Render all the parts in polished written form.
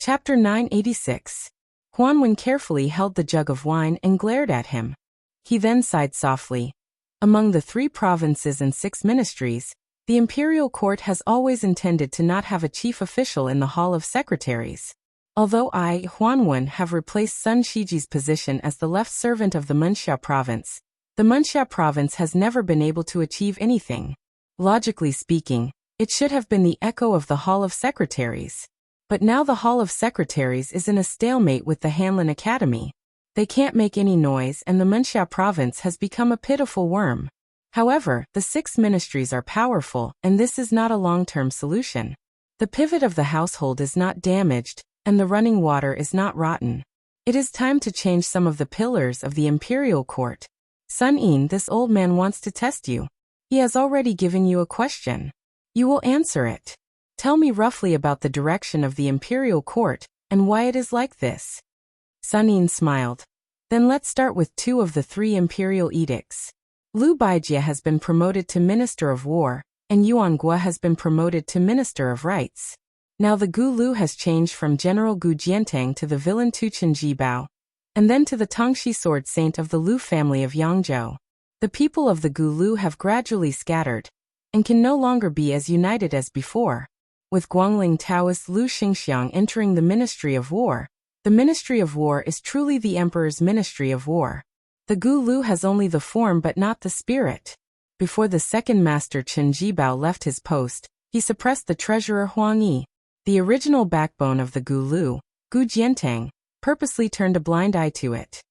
Chapter 986. Huanwen carefully held the jug of wine and glared at him. He then sighed softly. Among the 3 provinces and 6 ministries, the imperial court has always intended to not have a chief official in the Hall of Secretaries. Although I, Huanwen, have replaced Sun Shiji's position as the left servant of the Menxia province, the Menxia province has never been able to achieve anything. Logically speaking, it should have been the echo of the Hall of Secretaries. But now the Hall of Secretaries is in a stalemate with the Hanlin Academy. They can't make any noise and the Menxia province has become a pitiful worm. However, the 6 ministries are powerful and this is not a long-term solution. The pivot of the household is not damaged and the running water is not rotten. It is time to change some of the pillars of the imperial court. Sun Yin, this old man wants to test you. He has already given you a question. You will answer it. Tell me roughly about the direction of the imperial court and why it is like this. Sun Yin smiled. Then let's start with 2 of the 3 imperial edicts. Liu Baijie has been promoted to Minister of War, and Yuan Gua has been promoted to Minister of Rights. Now the Gu Lu has changed from General Gu Jiantang to the villain Tu Chen Jibao, and then to the Tongxi sword saint of the Lu family of Yangzhou. The people of the Gu Lu have gradually scattered, and can no longer be as united as before. With Guangling Taoist Lu Xingxiang entering the Ministry of War, the Ministry of War is truly the Emperor's Ministry of War. The Gu Lu has only the form but not the spirit. Before the second master Chen Jibao left his post, he suppressed the treasurer Huang Yi. The original backbone of the Gu Lu, Gu Jiantang, purposely turned a blind eye to it.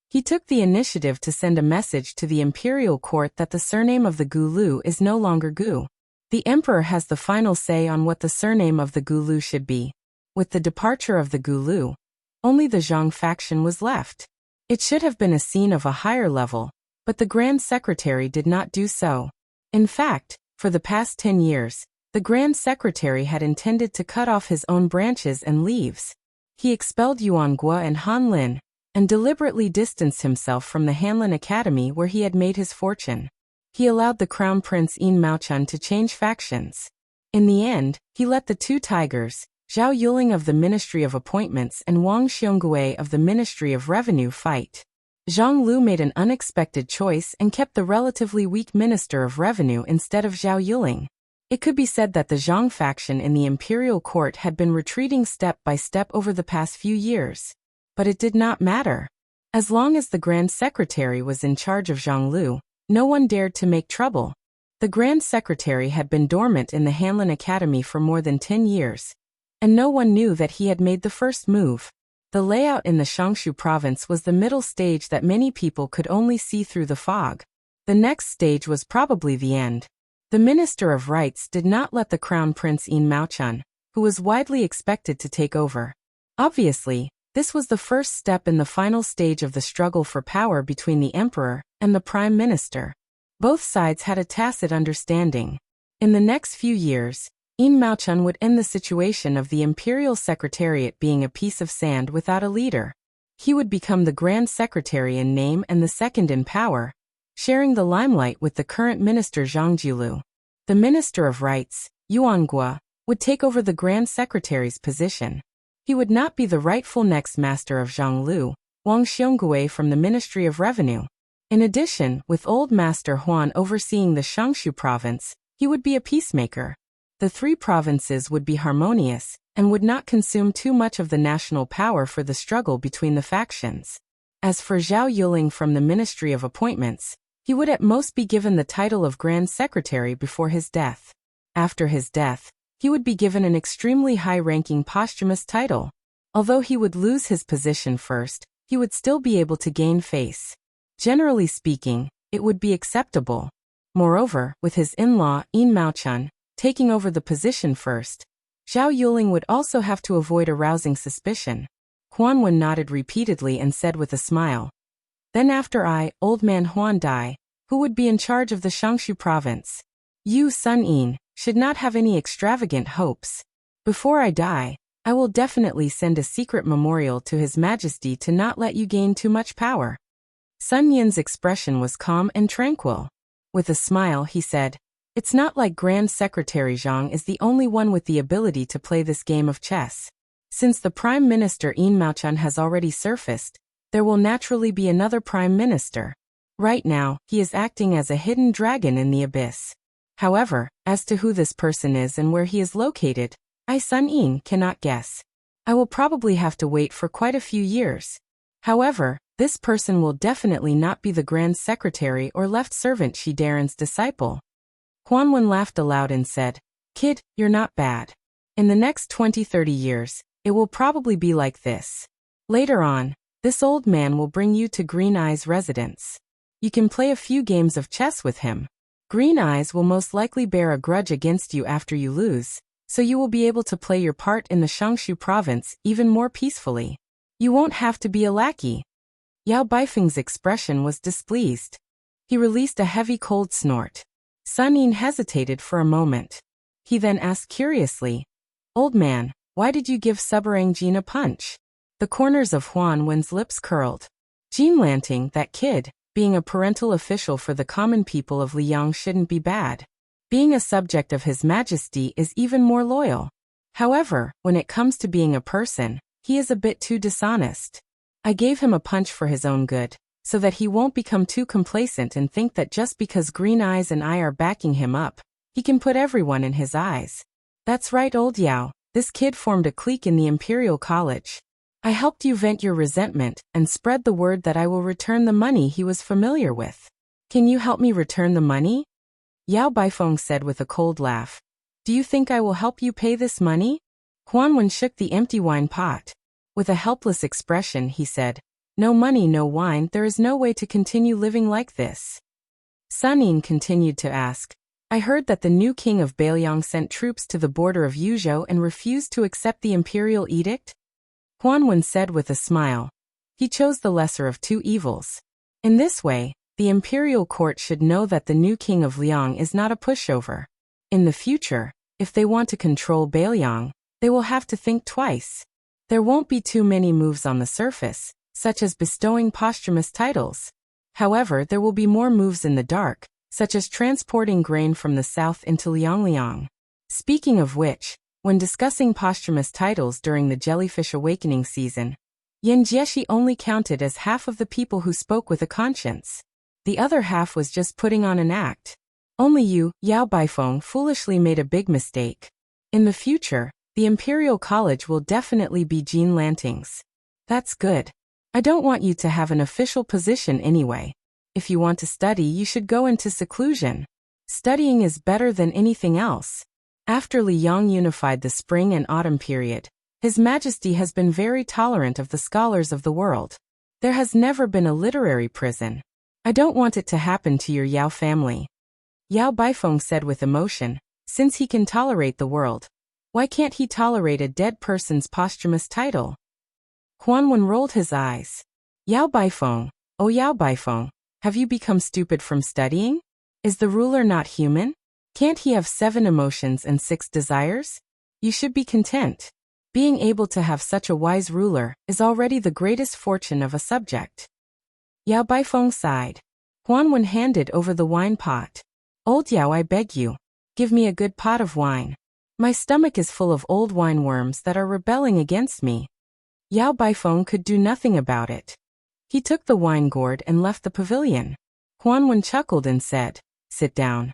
He took the initiative to send a message to the imperial court that the surname of the Gu Lu is no longer Gu. The emperor has the final say on what the surname of the Gu Lu should be. With the departure of the Gu Lu, only the Zhang faction was left. It should have been a scene of a higher level, but the Grand Secretary did not do so. In fact, for the past 10 years, the Grand Secretary had intended to cut off his own branches and leaves. He expelled Yuan Gua and Han Lin, and deliberately distanced himself from the Hanlin Academy where he had made his fortune. He allowed the Crown Prince Yin Maochun to change factions. In the end, he let the 2 tigers, Zhao Yuling of the Ministry of Appointments and Wang Xiongui of the Ministry of Revenue, fight. Zhang Lu made an unexpected choice and kept the relatively weak Minister of Revenue instead of Zhao Yuling. It could be said that the Zhang faction in the imperial court had been retreating step by step over the past few years. But it did not matter. As long as the Grand Secretary was in charge of Zhang Lu, no one dared to make trouble. The Grand Secretary had been dormant in the Hanlin Academy for more than 10 years, and no one knew that he had made the first move. The layout in the Shangshu province was the middle stage that many people could only see through the fog. The next stage was probably the end. The Minister of Rights did not let the Crown Prince Yin Maochun, who was widely expected to take over. Obviously, this was the first step in the final stage of the struggle for power between the Emperor and the Prime Minister. Both sides had a tacit understanding. In the next few years, Yin Maochun would end the situation of the Imperial Secretariat being a piece of sand without a leader. He would become the Grand Secretary in name and the second in power, sharing the limelight with the current Minister Zhang Jiulu. The Minister of Rights, Yuan Gua, would take over the Grand Secretary's position. He would not be the rightful next master of Zhang Lu, Wang Xiongui from the Ministry of Revenue. In addition, with old Master Huan overseeing the Shangshu province, he would be a peacemaker. The 3 provinces would be harmonious, and would not consume too much of the national power for the struggle between the factions. As for Zhao Yuling from the Ministry of Appointments, he would at most be given the title of Grand Secretary before his death. After his death, he would be given an extremely high-ranking posthumous title. Although he would lose his position first, he would still be able to gain face. Generally speaking, it would be acceptable. Moreover, with his in-law, Yin Maochun, taking over the position first, Zhao Yuling would also have to avoid arousing suspicion. Huanwen nodded repeatedly and said with a smile, "Then after I, old man Huan, die, who would be in charge of the Shangshu province? You, Sun Yin, should not have any extravagant hopes. Before I die, I will definitely send a secret memorial to His Majesty to not let you gain too much power." Sun Yin's expression was calm and tranquil. With a smile, he said, "It's not like Grand Secretary Zhang is the only one with the ability to play this game of chess. Since the Prime Minister Mao has already surfaced, there will naturally be another Prime Minister. Right now, he is acting as a hidden dragon in the abyss. However, as to who this person is and where he is located, I Sun Yin cannot guess. I will probably have to wait for quite a few years. However, this person will definitely not be the Grand Secretary or left servant Shi Darren's disciple. Huanwen laughed aloud and said, "Kid, you're not bad. In the next 20-30 years, it will probably be like this. Later on, this old man will bring you to Green Eye's residence. You can play a few games of chess with him. Green Eyes will most likely bear a grudge against you after you lose, so you will be able to play your part in the Shangshu province even more peacefully. You won't have to be a lackey." Yao Baifeng's expression was displeased. He released a heavy cold snort. Sun Yin hesitated for a moment. He then asked curiously, "Old man, why did you give Subarang Jean a punch?" The corners of Huanwen's lips curled. Jean Lanting, that kid, being a parental official for the common people of Liang shouldn't be bad. Being a subject of His Majesty is even more loyal. However, when it comes to being a person, he is a bit too dishonest. I gave him a punch for his own good, so that he won't become too complacent and think that just because Green Eyes and I are backing him up, he can put everyone in his eyes. That's right, old Yao, this kid formed a clique in the Imperial College. I helped you vent your resentment and spread the word that I will return the money he was familiar with. Can you help me return the money? Yao Baifeng said with a cold laugh. Do you think I will help you pay this money? Huanwen shook the empty wine pot. With a helpless expression, he said, "No money, no wine, there is no way to continue living like this." Sun Yin continued to ask, "I heard that the new king of Bailiang sent troops to the border of Yuzhou and refused to accept the imperial edict?" Huanwen said with a smile. He chose the lesser of two evils. In this way, the imperial court should know that the new king of Liang is not a pushover. In the future, if they want to control Bailiang, they will have to think twice. There won't be too many moves on the surface, such as bestowing posthumous titles. However, there will be more moves in the dark, such as transporting grain from the south into Liang. Speaking of which, when discussing posthumous titles during the Jellyfish Awakening season, Yen Jieshi only counted as half of the people who spoke with a conscience. The other half was just putting on an act. Only you, Yao Baifeng, foolishly made a big mistake. In the future, the Imperial College will definitely be Jean Lanting's. That's good. I don't want you to have an official position anyway. If you want to study, you should go into seclusion. Studying is better than anything else. After Liang unified the spring and autumn period, His Majesty has been very tolerant of the scholars of the world. There has never been a literary prison. I don't want it to happen to your Yao family. Yao Baifeng said with emotion, since he can tolerate the world, why can't he tolerate a dead person's posthumous title? Huanwen rolled his eyes. Yao Baifeng, oh Yao Baifeng, have you become stupid from studying? Is the ruler not human? Can't he have 7 emotions and 6 desires? You should be content. Being able to have such a wise ruler is already the greatest fortune of a subject. Yao Baifeng sighed. Huanwen handed over the wine pot. Old Yao, I beg you, give me a good pot of wine. My stomach is full of old wine worms that are rebelling against me. Yao Baifeng could do nothing about it. He took the wine gourd and left the pavilion. Huanwen chuckled and said, sit down.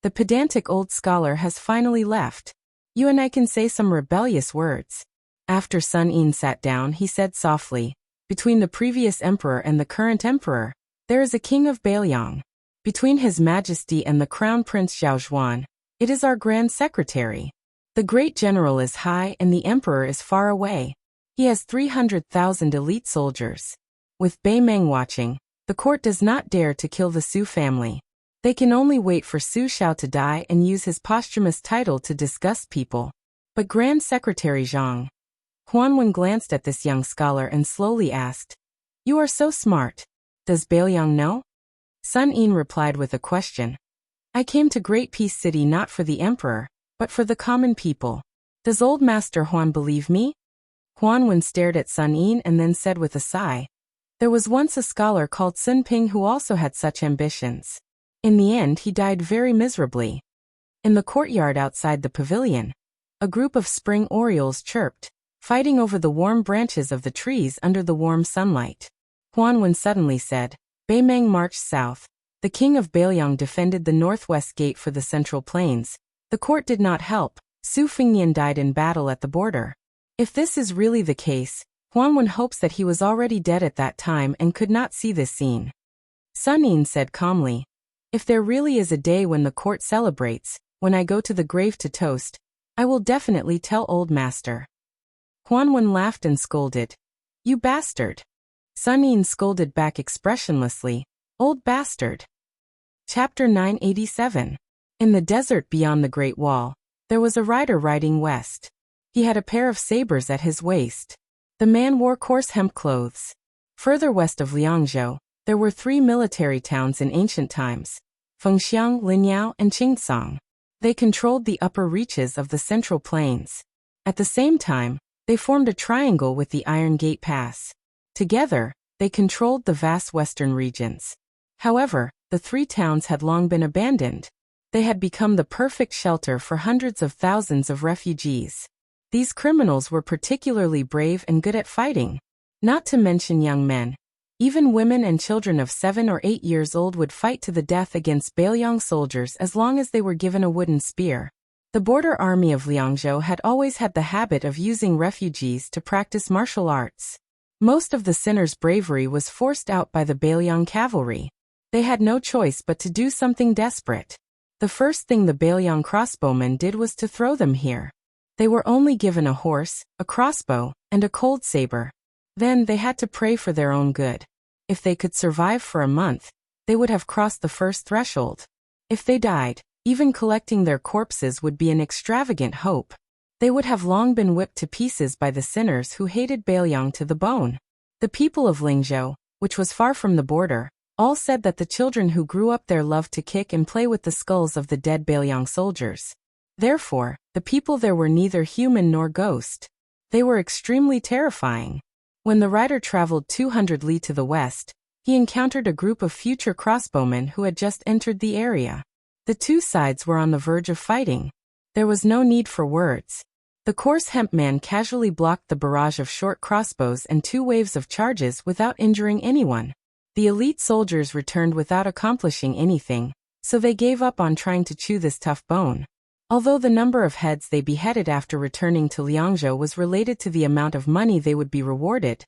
The pedantic old scholar has finally left. You and I can say some rebellious words. After Sun Yin sat down, he said softly, between the previous emperor and the current emperor, there is a king of Bailiang. Between His Majesty and the Crown Prince Zhaozhuan, it is our Grand Secretary. The great general is high and the emperor is far away. He has 300,000 elite soldiers. With Bei Meng watching, the court does not dare to kill the Su family. They can only wait for Su Shao to die and use his posthumous title to disgust people. But Grand Secretary Zhang. Huanwen glanced at this young scholar and slowly asked, you are so smart. Does Bailiang know? Sun Yin replied with a question. I came to Great Peace City not for the emperor, but for the common people. Does old Master Huan believe me? Huanwen stared at Sun Yin and then said with a sigh, there was once a scholar called Sun Ping who also had such ambitions. In the end, he died very miserably. In the courtyard outside the pavilion, a group of spring orioles chirped. fighting over the warm branches of the trees under the warm sunlight. Huan suddenly said, Beimeng marched south. The king of Bailiang defended the northwest gate for the central plains. The court did not help. Su Fengnian died in battle at the border. If this is really the case, Huan hopes that he was already dead at that time and could not see this scene. Sun Yin said calmly, if there really is a day when the court celebrates, when I go to the grave to toast, I will definitely tell old master. Huan laughed and scolded. You bastard. Sun Yin scolded back expressionlessly, old bastard. Chapter 987. In the desert beyond the Great Wall, there was a rider riding west. He had a pair of sabers at his waist. The man wore coarse hemp clothes. Further west of Liangzhou, there were 3 military towns in ancient times: Fengxiang, Linyao, and Qingcang. They controlled the upper reaches of the central plains. At the same time, they formed a triangle with the Iron Gate Pass. Together, they controlled the vast western regions. However, the 3 towns had long been abandoned. They had become the perfect shelter for hundreds of thousands of refugees. These criminals were particularly brave and good at fighting. Not to mention young men. Even women and children of 7 or 8 years old would fight to the death against Bailiang soldiers as long as they were given a wooden spear. The border army of Liangzhou had always had the habit of using refugees to practice martial arts. Most of the sinners' bravery was forced out by the Bailiang cavalry. They had no choice but to do something desperate. The first thing the Bailiang crossbowmen did was to throw them here. They were only given a horse, a crossbow, and a cold saber. Then they had to pray for their own good. If they could survive for a month, they would have crossed the first threshold. If they died, even collecting their corpses would be an extravagant hope. They would have long been whipped to pieces by the sinners who hated Bailiang to the bone. The people of Lingzhou, which was far from the border, all said that the children who grew up there loved to kick and play with the skulls of the dead Bailiang soldiers. Therefore, the people there were neither human nor ghost. They were extremely terrifying. When the rider traveled 200 li to the west, he encountered a group of future crossbowmen who had just entered the area. The 2 sides were on the verge of fighting. There was no need for words. The coarse hemp man casually blocked the barrage of short crossbows and 2 waves of charges without injuring anyone. The elite soldiers returned without accomplishing anything, so they gave up on trying to chew this tough bone. Although the number of heads they beheaded after returning to Liangzhou was related to the amount of money they would be rewarded,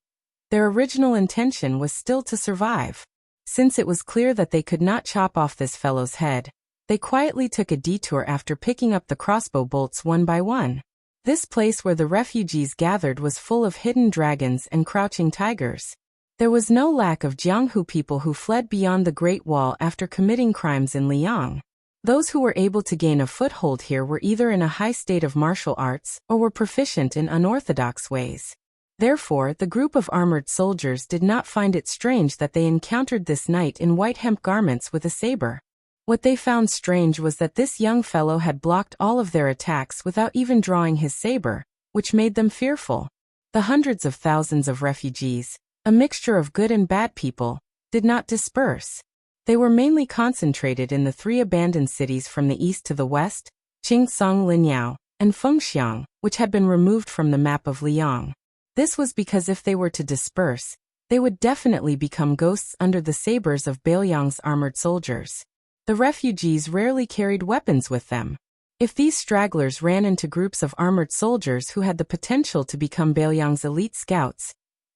their original intention was still to survive. Since it was clear that they could not chop off this fellow's head, they quietly took a detour after picking up the crossbow bolts one by one. This place where the refugees gathered was full of hidden dragons and crouching tigers. There was no lack of Jianghu people who fled beyond the Great Wall after committing crimes in Liang. Those who were able to gain a foothold here were either in a high state of martial arts or were proficient in unorthodox ways. Therefore, the group of armored soldiers did not find it strange that they encountered this knight in white hemp garments with a saber. What they found strange was that this young fellow had blocked all of their attacks without even drawing his saber, which made them fearful. The hundreds of thousands of refugees, a mixture of good and bad people, did not disperse. They were mainly concentrated in the 3 abandoned cities from the east to the west, Qingcang, Linyao, and Fengxiang, which had been removed from the map of Liang. This was because if they were to disperse, they would definitely become ghosts under the sabers of Bailiang's armored soldiers. The refugees rarely carried weapons with them. If these stragglers ran into groups of armored soldiers who had the potential to become Bailiang's elite scouts,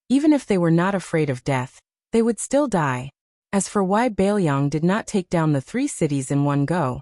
even if they were not afraid of death, they would still die. As for why Bailiang did not take down the 3 cities in one go,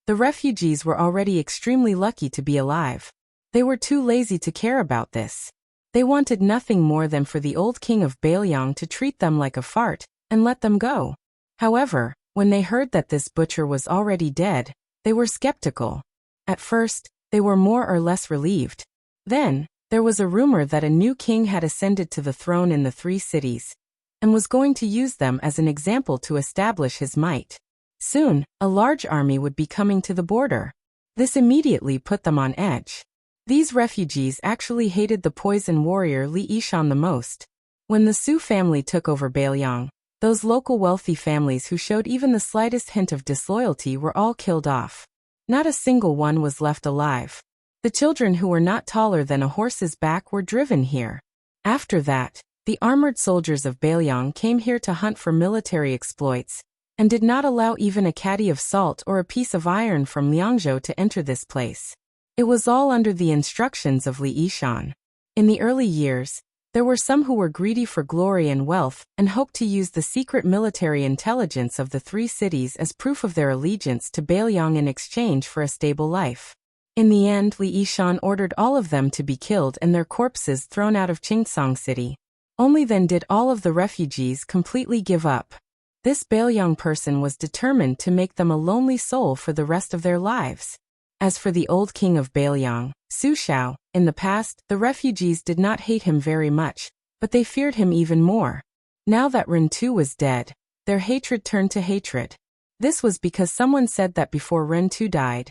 the refugees were already extremely lucky to be alive. They were too lazy to care about this. They wanted nothing more than for the old king of Bailiang to treat them like a fart and let them go. However, when they heard that this butcher was already dead, they were skeptical. At first, they were more or less relieved. Then, there was a rumor that a new king had ascended to the throne in the 3 cities, and was going to use them as an example to establish his might. Soon, a large army would be coming to the border. This immediately put them on edge. These refugees actually hated the poison warrior Li Yishan the most. When the Su family took over Bailiang, those local wealthy families who showed even the slightest hint of disloyalty were all killed off. Not a single one was left alive. The children who were not taller than a horse's back were driven here. After that, the armored soldiers of Bailiang came here to hunt for military exploits, and did not allow even a caddy of salt or a piece of iron from Liangzhou to enter this place. It was all under the instructions of Li Yishan. In the early years, there were some who were greedy for glory and wealth and hoped to use the secret military intelligence of the three cities as proof of their allegiance to Bailiang in exchange for a stable life. In the end, Li Yishan ordered all of them to be killed and their corpses thrown out of Qingsong City. Only then did all of the refugees completely give up. This Bailiang person was determined to make them a lonely soul for the rest of their lives. As for the old king of Bailiang, Su Shao, in the past, the refugees did not hate him very much, but they feared him even more. Now that Ren Tu was dead, their hatred turned to hatred. This was because someone said that before Ren Tu died,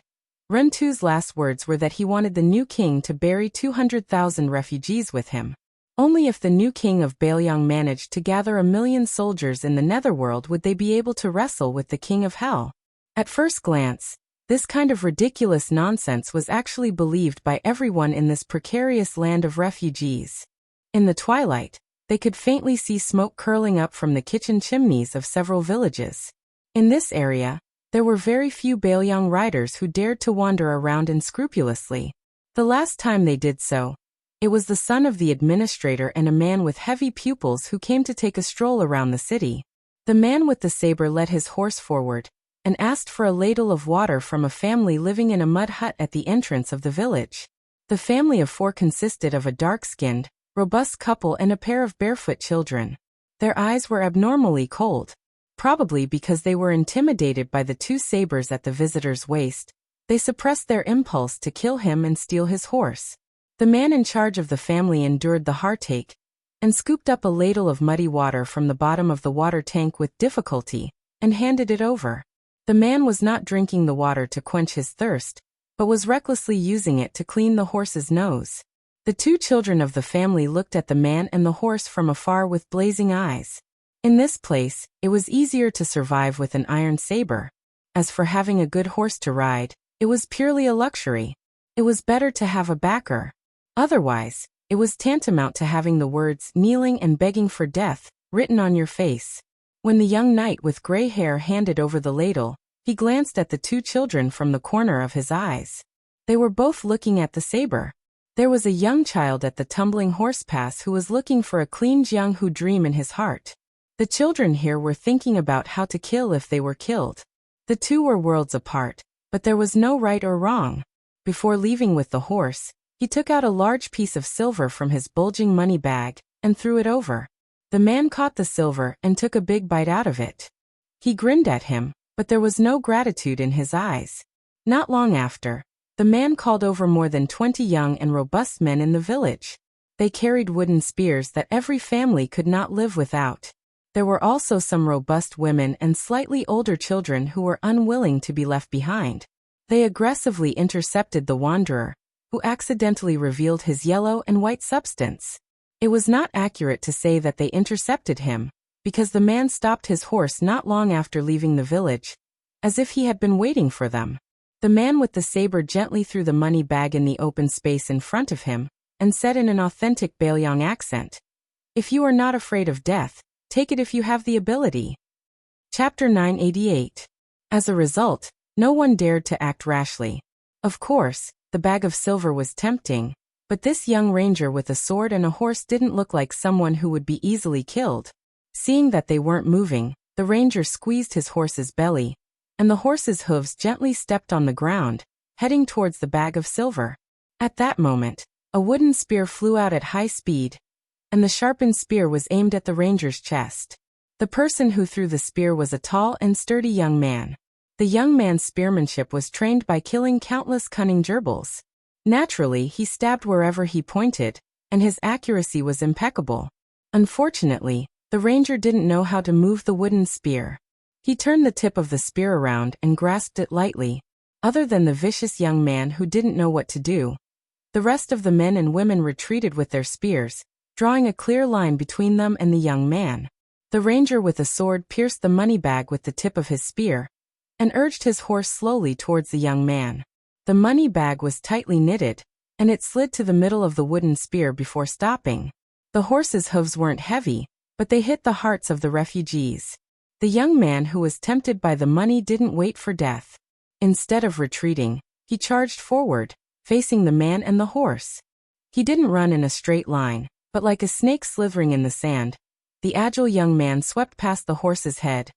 Ren Tu's last words were that he wanted the new king to bury 200,000 refugees with him. Only if the new king of Bailiang managed to gather 1,000,000 soldiers in the netherworld would they be able to wrestle with the king of hell. At first glance, this kind of ridiculous nonsense was actually believed by everyone in this precarious land of refugees. In the twilight, they could faintly see smoke curling up from the kitchen chimneys of several villages. In this area, there were very few Bailiang riders who dared to wander around unscrupulously. The last time they did so, it was the son of the administrator and a man with heavy pupils who came to take a stroll around the city. The man with the saber led his horse forward, and asked for a ladle of water from a family living in a mud hut at the entrance of the village. The family of four consisted of a dark-skinned, robust couple and a pair of barefoot children. Their eyes were abnormally cold. Probably because they were intimidated by the two sabers at the visitor's waist, they suppressed their impulse to kill him and steal his horse. The man in charge of the family endured the heartache, and scooped up a ladle of muddy water from the bottom of the water tank with difficulty, and handed it over. The man was not drinking the water to quench his thirst, but was recklessly using it to clean the horse's nose. The two children of the family looked at the man and the horse from afar with blazing eyes. In this place, it was easier to survive with an iron saber. As for having a good horse to ride, it was purely a luxury. It was better to have a backer. Otherwise, it was tantamount to having the words "kneeling and begging for death" written on your face. When the young knight with gray hair handed over the ladle, he glanced at the two children from the corner of his eyes. They were both looking at the saber. There was a young child at the tumbling horse pass who was looking for a clean jianghu dream in his heart. The children here were thinking about how to kill if they were killed. The two were worlds apart, but there was no right or wrong. Before leaving with the horse, he took out a large piece of silver from his bulging money bag, and threw it over. The man caught the silver and took a big bite out of it. He grinned at him, but there was no gratitude in his eyes. Not long after, the man called over more than 20 young and robust men in the village. They carried wooden spears that every family could not live without. There were also some robust women and slightly older children who were unwilling to be left behind. They aggressively intercepted the wanderer, who accidentally revealed his yellow and white substance. It was not accurate to say that they intercepted him, because the man stopped his horse not long after leaving the village, as if he had been waiting for them. The man with the saber gently threw the money bag in the open space in front of him, and said in an authentic Bailiang accent, "If you are not afraid of death, take it if you have the ability." Chapter 988. As a result, no one dared to act rashly. Of course, the bag of silver was tempting, but this young ranger with a sword and a horse didn't look like someone who would be easily killed. Seeing that they weren't moving, the ranger squeezed his horse's belly, and the horse's hooves gently stepped on the ground, heading towards the bag of silver. At that moment, a wooden spear flew out at high speed, and the sharpened spear was aimed at the ranger's chest. The person who threw the spear was a tall and sturdy young man. The young man's spearmanship was trained by killing countless cunning gerbils. Naturally, he stabbed wherever he pointed, and his accuracy was impeccable. Unfortunately, the ranger didn't know how to move the wooden spear. He turned the tip of the spear around and grasped it lightly. Other than the vicious young man who didn't know what to do, the rest of the men and women retreated with their spears, drawing a clear line between them and the young man. The ranger with a sword pierced the money bag with the tip of his spear, and urged his horse slowly towards the young man. The money bag was tightly knitted, and it slid to the middle of the wooden spear before stopping. The horse's hooves weren't heavy, but they hit the hearts of the refugees. The young man who was tempted by the money didn't wait for death. Instead of retreating, he charged forward, facing the man and the horse. He didn't run in a straight line, but like a snake slithering in the sand, the agile young man swept past the horse's head,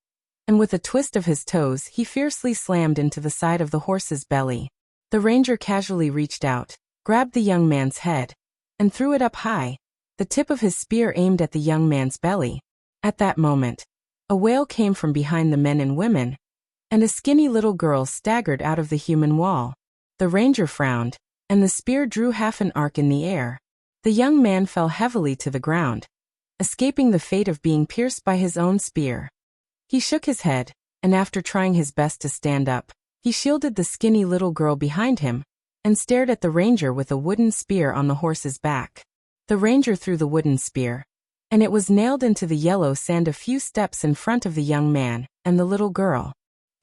and with a twist of his toes he fiercely slammed into the side of the horse's belly. The ranger casually reached out, grabbed the young man's head, and threw it up high, the tip of his spear aimed at the young man's belly. At that moment, a wail came from behind the men and women, and a skinny little girl staggered out of the human wall. The ranger frowned, and the spear drew half an arc in the air. The young man fell heavily to the ground, escaping the fate of being pierced by his own spear. He shook his head, and after trying his best to stand up, he shielded the skinny little girl behind him, and stared at the ranger with a wooden spear on the horse's back. The ranger threw the wooden spear, and it was nailed into the yellow sand a few steps in front of the young man and the little girl.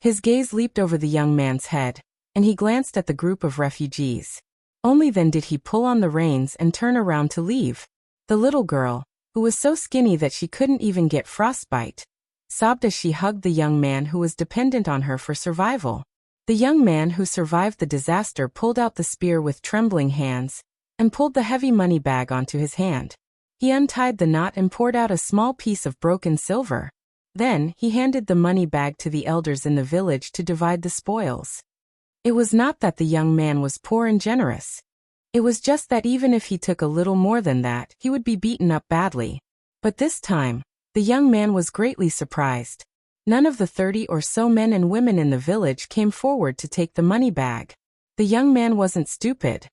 His gaze leaped over the young man's head, and he glanced at the group of refugees. Only then did he pull on the reins and turn around to leave. The little girl, who was so skinny that she couldn't even get frostbite, sobbed as she hugged the young man who was dependent on her for survival. The young man who survived the disaster pulled out the spear with trembling hands, and pulled the heavy money bag onto his hand. He untied the knot and poured out a small piece of broken silver. Then, he handed the money bag to the elders in the village to divide the spoils. It was not that the young man was poor and generous. It was just that even if he took a little more than that, he would be beaten up badly. But this time, the young man was greatly surprised. None of the 30 or so men and women in the village came forward to take the money bag. The young man wasn't stupid.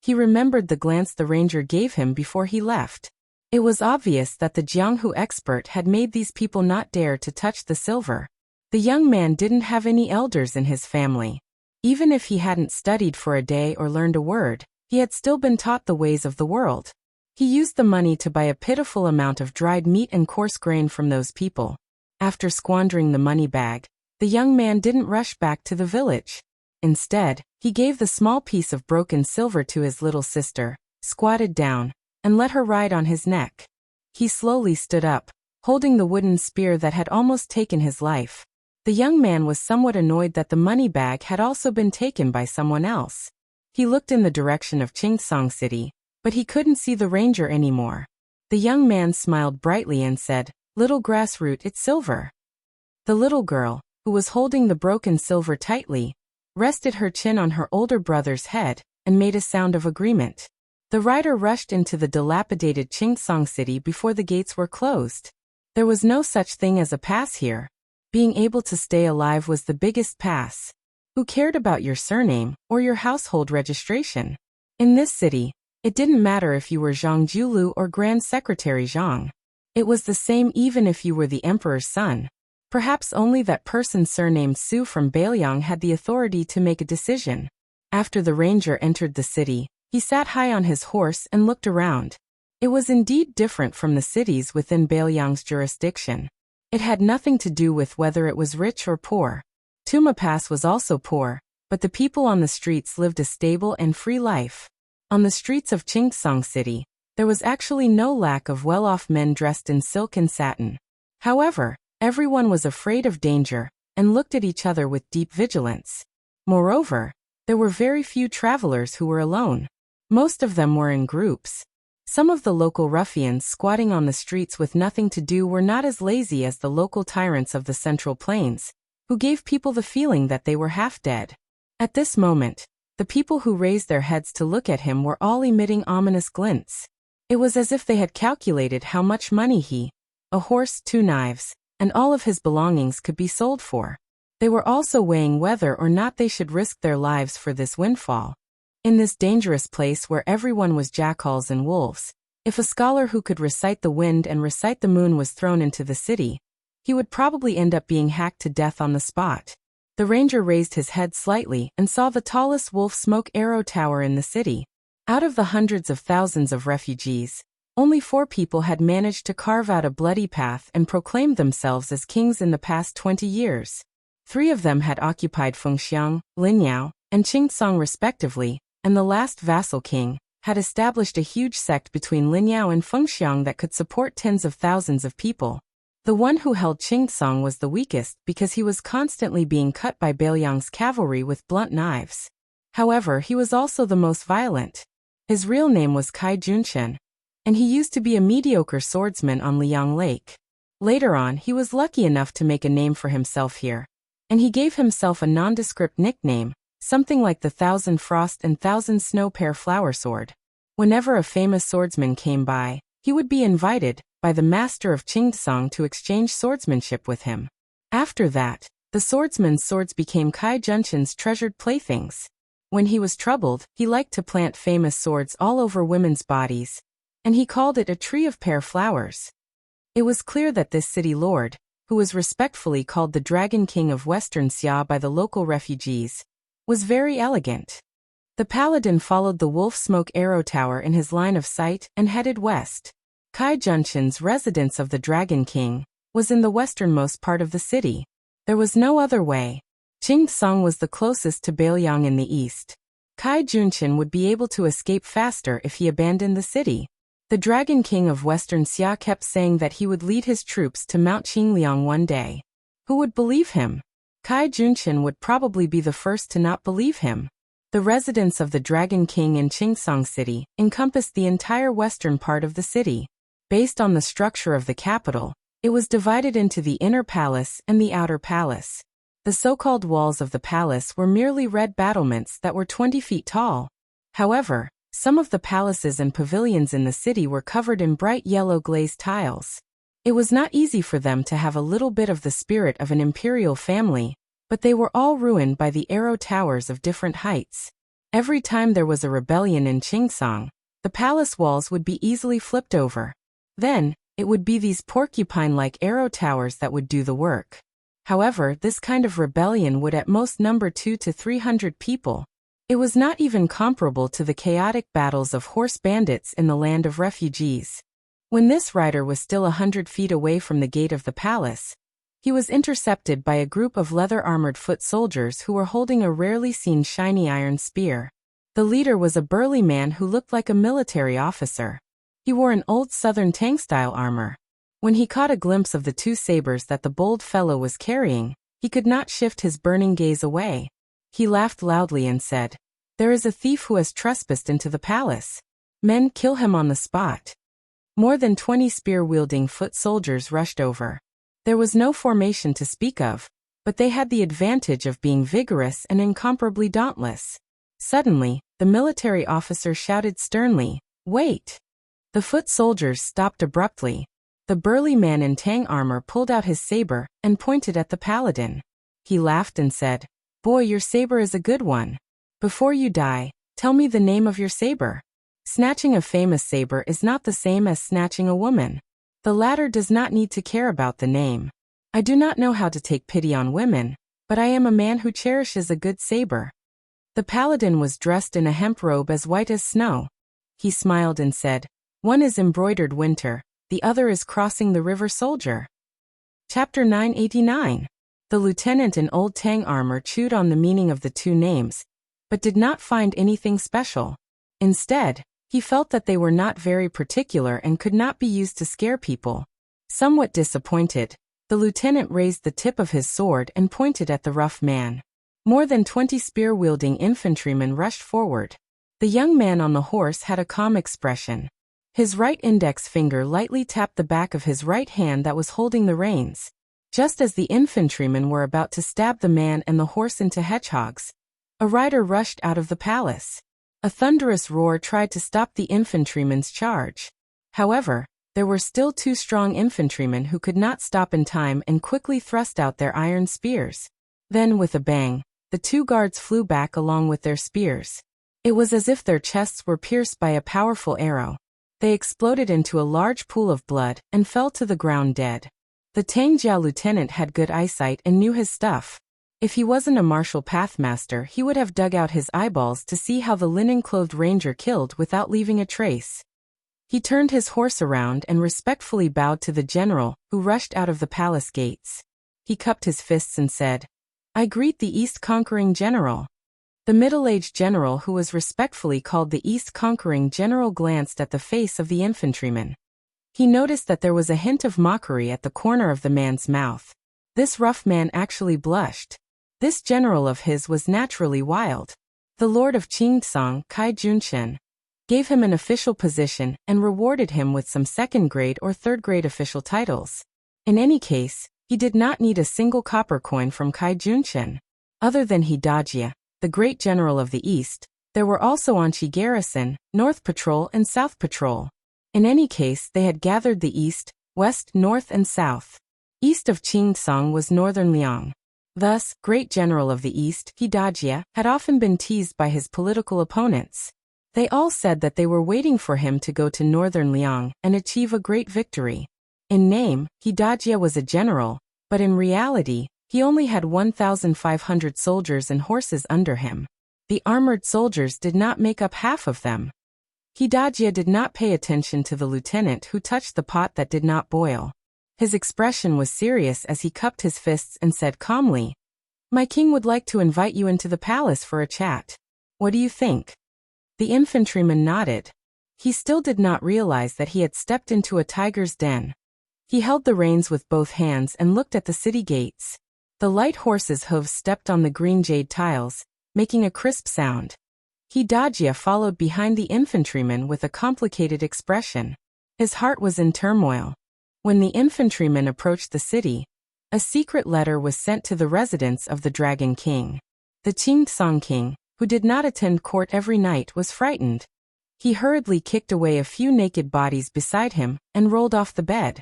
He remembered the glance the ranger gave him before he left. It was obvious that the Jianghu expert had made these people not dare to touch the silver. The young man didn't have any elders in his family. Even if he hadn't studied for a day or learned a word, he had still been taught the ways of the world. He used the money to buy a pitiful amount of dried meat and coarse grain from those people. After squandering the money bag, the young man didn't rush back to the village. Instead, he gave the small piece of broken silver to his little sister, squatted down, and let her ride on his neck. He slowly stood up, holding the wooden spear that had almost taken his life. The young man was somewhat annoyed that the money bag had also been taken by someone else. He looked in the direction of Chingsong City, but he couldn't see the ranger anymore. The young man smiled brightly and said, "Little grassroot, it's silver." The little girl, who was holding the broken silver tightly, rested her chin on her older brother's head and made a sound of agreement. The rider rushed into the dilapidated Chingsong City before the gates were closed. There was no such thing as a pass here. Being able to stay alive was the biggest pass. Who cared about your surname or your household registration? In this city, it didn't matter if you were Zhang Julu or Grand Secretary Zhang. It was the same even if you were the emperor's son. Perhaps only that person surnamed Su from Bailiang had the authority to make a decision. After the ranger entered the city, he sat high on his horse and looked around. It was indeed different from the cities within Bailiang's jurisdiction. It had nothing to do with whether it was rich or poor. Tuma Pass was also poor, but the people on the streets lived a stable and free life. On the streets of Chingsong City, there was actually no lack of well-off men dressed in silk and satin. However, everyone was afraid of danger and looked at each other with deep vigilance. Moreover, there were very few travelers who were alone. Most of them were in groups. Some of the local ruffians squatting on the streets with nothing to do were not as lazy as the local tyrants of the Central Plains, who gave people the feeling that they were half dead. At this moment, the people who raised their heads to look at him were all emitting ominous glints. It was as if they had calculated how much money he, a horse, 2 knives, and all of his belongings could be sold for. They were also weighing whether or not they should risk their lives for this windfall. In this dangerous place where everyone was jackals and wolves, if a scholar who could recite the wind and recite the moon was thrown into the city, he would probably end up being hacked to death on the spot. The ranger raised his head slightly and saw the tallest wolf smoke arrow tower in the city. Out of the hundreds of thousands of refugees, only 4 people had managed to carve out a bloody path and proclaimed themselves as kings in the past 20 years. 3 of them had occupied Fengxiang, Linyao, and Qingtsong respectively, and the last vassal king, had established a huge sect between Linyao and Fengxiang that could support tens of thousands of people. The one who held Qingtsong was the weakest because he was constantly being cut by Bailiang's cavalry with blunt knives. However, he was also the most violent. His real name was Kai Junchen, and he used to be a mediocre swordsman on Liang Lake. Later on, he was lucky enough to make a name for himself here, and he gave himself a nondescript nickname, something like the Thousand Frost and Thousand Snow Pear Flower Sword. Whenever a famous swordsman came by, he would be invited by the master of Qingtsong to exchange swordsmanship with him. After that, the swordsman's swords became Kai Junchen's treasured playthings. When he was troubled, he liked to plant famous swords all over women's bodies, and he called it a tree of pear flowers. It was clear that this city lord, who was respectfully called the Dragon King of Western Xia by the local refugees, was very elegant. The paladin followed the wolf smoke arrow tower in his line of sight and headed west. Kai Junchen's residence of the Dragon King was in the westernmost part of the city. There was no other way. Qingtsong was the closest to Bailiang in the east. Kai Junchen would be able to escape faster if he abandoned the city. The Dragon King of Western Xia kept saying that he would lead his troops to Mount Qingliang one day. Who would believe him? Kai Junchen would probably be the first to not believe him. The residence of the Dragon King in Qingtsong City encompassed the entire western part of the city. Based on the structure of the capital, it was divided into the inner palace and the outer palace. The so-called walls of the palace were merely red battlements that were 20 feet tall. However, some of the palaces and pavilions in the city were covered in bright yellow glazed tiles. It was not easy for them to have a little bit of the spirit of an imperial family, but they were all ruined by the arrow towers of different heights. Every time there was a rebellion in Qingtsong, the palace walls would be easily flipped over. Then, it would be these porcupine-like arrow towers that would do the work. However, this kind of rebellion would at most number 200 to 300 people. It was not even comparable to the chaotic battles of horse bandits in the land of refugees. When this rider was still 100 feet away from the gate of the palace, he was intercepted by a group of leather-armored foot soldiers who were holding a rarely seen shiny iron spear. The leader was a burly man who looked like a military officer. He wore an old southern tank-style armor. When he caught a glimpse of the two sabers that the bold fellow was carrying, he could not shift his burning gaze away. He laughed loudly and said, "There is a thief who has trespassed into the palace. Men, kill him on the spot." More than 20 spear-wielding foot soldiers rushed over. There was no formation to speak of, but they had the advantage of being vigorous and incomparably dauntless. Suddenly, the military officer shouted sternly, "Wait!" The foot soldiers stopped abruptly. The burly man in tang armor pulled out his saber and pointed at the paladin. He laughed and said, "Boy, your saber is a good one. Before you die, tell me the name of your saber." Snatching a famous saber is not the same as snatching a woman. The latter does not need to care about the name. I do not know how to take pity on women, but I am a man who cherishes a good saber. The paladin was dressed in a hemp robe as white as snow. He smiled and said, "One is embroidered winter, the other is crossing the river soldier." Chapter 989. The lieutenant in old tang armor chewed on the meaning of the two names, but did not find anything special. Instead, he felt that they were not very particular and could not be used to scare people. Somewhat disappointed, the lieutenant raised the tip of his sword and pointed at the rough man. More than 20 spear-wielding infantrymen rushed forward. The young man on the horse had a calm expression. His right index finger lightly tapped the back of his right hand that was holding the reins. Just as the infantrymen were about to stab the man and the horse into hedgehogs, a rider rushed out of the palace. A thunderous roar tried to stop the infantrymen's charge. However, there were still 2 strong infantrymen who could not stop in time and quickly thrust out their iron spears. Then, with a bang, the 2 guards flew back along with their spears. It was as if their chests were pierced by a powerful arrow. They exploded into a large pool of blood and fell to the ground dead. The Tangjia lieutenant had good eyesight and knew his stuff. If he wasn't a martial pathmaster, he would have dug out his eyeballs to see how the linen-clothed ranger killed without leaving a trace. He turned his horse around and respectfully bowed to the general, who rushed out of the palace gates. He cupped his fists and said, "I greet the East conquering general." The middle-aged general who was respectfully called the East Conquering General glanced at the face of the infantryman. He noticed that there was a hint of mockery at the corner of the man's mouth. This rough man actually blushed. This general of his was naturally wild. The lord of Qingtsong, Kai Junshen, gave him an official position and rewarded him with some second-grade or third-grade official titles. In any case, he did not need a single copper coin from Kai Junshen. Other than Hidajia, the great general of the East, there were also Anchi Garrison, North Patrol and South Patrol. In any case, they had gathered the East, West, North and South. East of Qingtsong was Northern Liang. Thus, great general of the East, Hidajia, had often been teased by his political opponents. They all said that they were waiting for him to go to Northern Liang and achieve a great victory. In name, Hidajia was a general, but in reality, he only had 1,500 soldiers and horses under him. The armored soldiers did not make up half of them. Hidajia did not pay attention to the lieutenant who touched the pot that did not boil. His expression was serious as he cupped his fists and said calmly, "My king would like to invite you into the palace for a chat. What do you think?" The infantryman nodded. He still did not realize that he had stepped into a tiger's den. He held the reins with both hands and looked at the city gates. The light horse's hooves stepped on the green jade tiles, making a crisp sound. Hidajia followed behind the infantryman with a complicated expression. His heart was in turmoil. When the infantryman approached the city, a secret letter was sent to the residence of the Dragon King. The Qingtsong king, who did not attend court every night, was frightened. He hurriedly kicked away a few naked bodies beside him and rolled off the bed.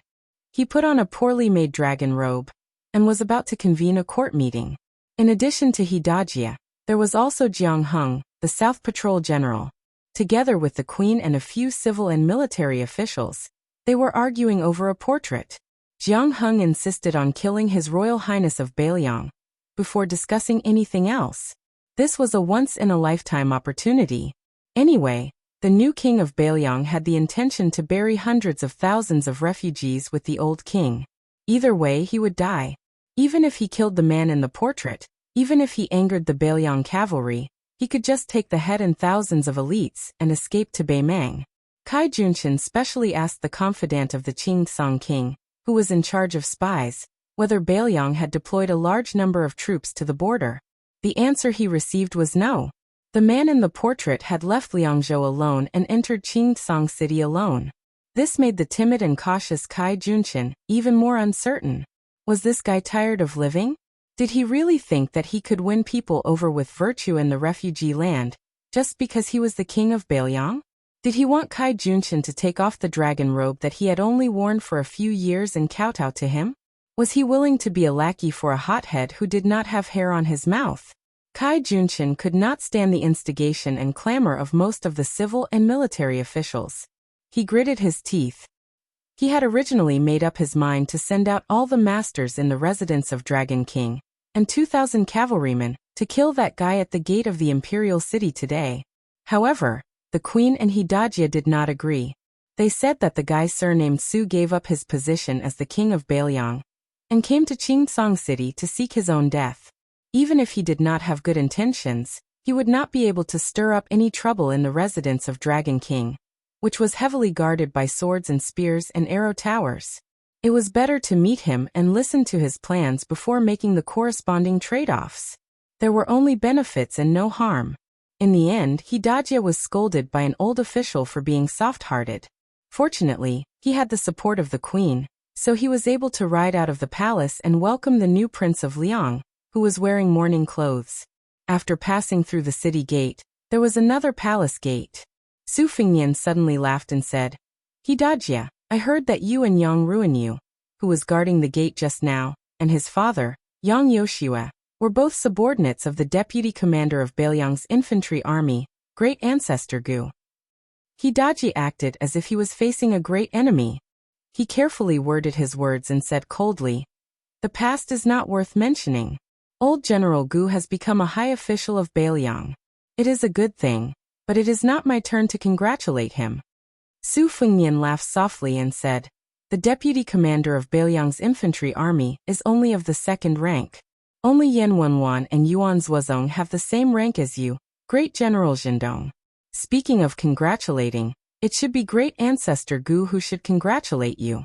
He put on a poorly made dragon robe and was about to convene a court meeting. In addition to Hidajia, there was also Jiang Hung, the South Patrol general. Together with the queen and a few civil and military officials, they were arguing over a portrait. Jiang Hung insisted on killing His Royal Highness of Bailiang before discussing anything else. This was a once-in-a-lifetime opportunity. Anyway, the new king of Bailiang had the intention to bury hundreds of thousands of refugees with the old king. Either way, he would die. Even if he killed the man in the portrait, even if he angered the Bailiang cavalry, he could just take the head and thousands of elites and escape to Beimang. Kai Junshin specially asked the confidant of the Qingtsong king, who was in charge of spies, whether Bailiang had deployed a large number of troops to the border. The answer he received was no. The man in the portrait had left Liangzhou alone and entered Qingtsong city alone. This made the timid and cautious Kai Junshin even more uncertain. Was this guy tired of living? Did he really think that he could win people over with virtue in the refugee land, just because he was the king of Bailiang? Did he want Kai Junshin to take off the dragon robe that he had only worn for a few years and kowtow to him? Was he willing to be a lackey for a hothead who did not have hair on his mouth? Kai Junshin could not stand the instigation and clamor of most of the civil and military officials. He gritted his teeth. He had originally made up his mind to send out all the masters in the residence of Dragon King and 2,000 cavalrymen to kill that guy at the gate of the imperial city today. However, the queen and Hidajia did not agree. They said that the guy surnamed Su gave up his position as the king of Bailiang and came to Qingtsong city to seek his own death. Even if he did not have good intentions, he would not be able to stir up any trouble in the residence of Dragon King, which was heavily guarded by swords and spears and arrow towers. It was better to meet him and listen to his plans before making the corresponding trade-offs. There were only benefits and no harm. In the end, Hidajia was scolded by an old official for being soft-hearted. Fortunately, he had the support of the queen, so he was able to ride out of the palace and welcome the new prince of Liang, who was wearing mourning clothes. After passing through the city gate, there was another palace gate. Su Fengnian suddenly laughed and said, "Hidajia, I heard that you and Yang Ruinyu, who was guarding the gate just now, and his father, Yang Yoshua, were both subordinates of the deputy commander of Bailiang's infantry army, Great Ancestor Gu." Hidajia acted as if he was facing a great enemy. He carefully worded his words and said coldly, "The past is not worth mentioning. Old General Gu has become a high official of Bailiang. It is a good thing, but it is not my turn to congratulate him." Su Fengnian laughed softly and said, "The deputy commander of Bailiang's infantry army is only of the second rank. Only Yan Wenwan and Yuan Zuozong have the same rank as you, Great General Zhendong. Speaking of congratulating, it should be Great Ancestor Gu who should congratulate you.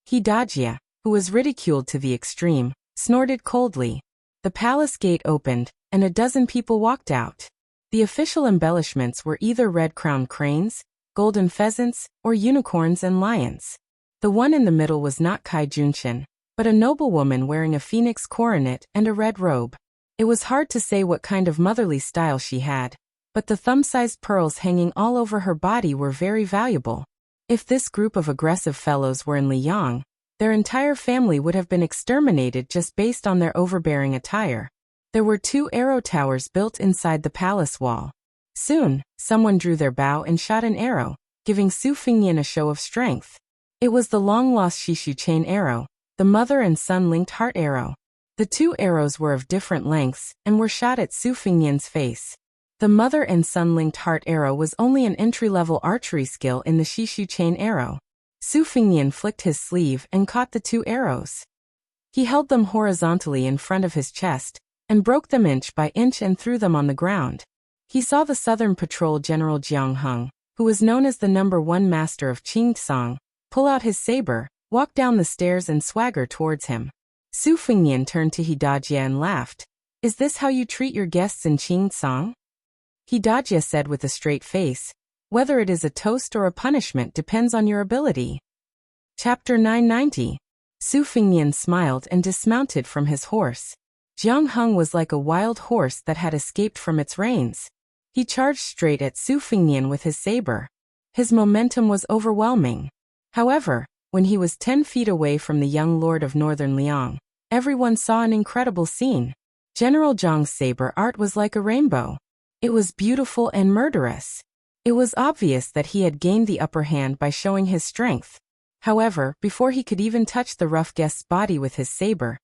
He Dajia, who was ridiculed to the extreme, snorted coldly. The palace gate opened, and a dozen people walked out. The official embellishments were either red-crowned cranes, golden pheasants, or unicorns and lions. The one in the middle was not Kai Junshin, but a noblewoman wearing a phoenix coronet and a red robe. It was hard to say what kind of motherly style she had, but the thumb-sized pearls hanging all over her body were very valuable. If this group of aggressive fellows were in Liang, their entire family would have been exterminated just based on their overbearing attire. There were 2 arrow towers built inside the palace wall. Soon, someone drew their bow and shot an arrow, giving Su Fingyan a show of strength. It was the long-lost Shishu chain arrow, the mother and son linked heart arrow. The 2 arrows were of different lengths and were shot at Su Fingyan's face. The mother and son linked heart arrow was only an entry-level archery skill in the Shishu chain arrow. Su Fingyan flicked his sleeve and caught the 2 arrows. He held them horizontally in front of his chest, and broke them inch by inch and threw them on the ground. He saw the Southern Patrol General Jiang Heng, who was known as the #1 master of Qingtsang, pull out his saber, walk down the stairs and swagger towards him. Su Fingyan turned to Hidajia and laughed. "Is this how you treat your guests in Qingtsang?" Hidajia said with a straight face, "Whether it is a toast or a punishment depends on your ability." Chapter 990. Su Fingyan smiled and dismounted from his horse. Jiang Heng was like a wild horse that had escaped from its reins. He charged straight at Su Fingyan with his saber. His momentum was overwhelming. However, when he was 10 feet away from the young lord of northern Liang, everyone saw an incredible scene. General Zhang's saber art was like a rainbow. It was beautiful and murderous. It was obvious that he had gained the upper hand by showing his strength. However, before he could even touch the rough guest's body with his saber,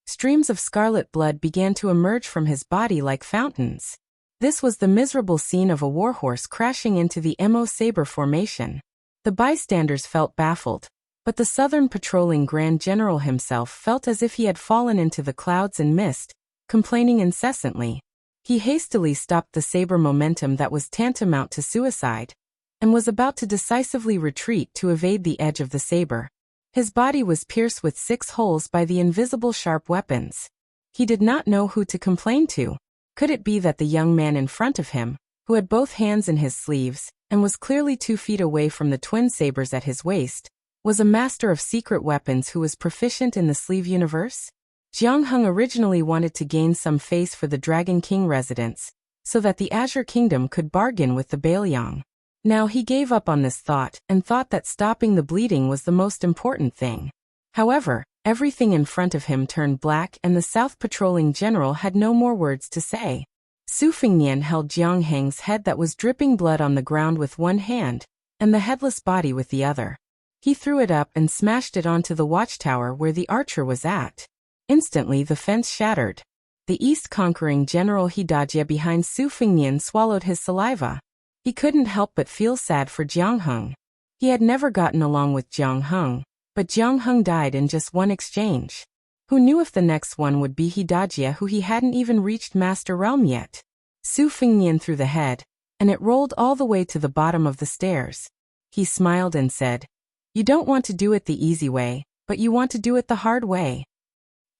streams of scarlet blood began to emerge from his body like fountains. This was the miserable scene of a warhorse crashing into the Mo saber formation. The bystanders felt baffled, but the Southern Patrolling Grand General himself felt as if he had fallen into the clouds and mist, complaining incessantly. He hastily stopped the saber momentum that was tantamount to suicide, and was about to decisively retreat to evade the edge of the saber. His body was pierced with 6 holes by the invisible sharp weapons. He did not know who to complain to. Could it be that the young man in front of him, who had both hands in his sleeves, and was clearly 2 feet away from the twin sabers at his waist, was a master of secret weapons who was proficient in the sleeve universe? Jiang Heng originally wanted to gain some face for the Dragon King residence, so that the Azure Kingdom could bargain with the Bailiang. Now he gave up on this thought and thought that stopping the bleeding was the most important thing. However, everything in front of him turned black and the South Patrolling General had no more words to say. Su Fingyan held Jiang Heng's head that was dripping blood on the ground with one hand, and the headless body with the other. He threw it up and smashed it onto the watchtower where the archer was at. Instantly the fence shattered. The East-conquering General Hidajia behind Su Fingyan swallowed his saliva. He couldn't help but feel sad for Jiang Heng. He had never gotten along with Jiang Heng, but Jiang Heng died in just one exchange. Who knew if the next one would be Hidajia, who he hadn't even reached Master Realm yet? Su Fingyan threw the head, and it rolled all the way to the bottom of the stairs. He smiled and said, "You don't want to do it the easy way, but you want to do it the hard way."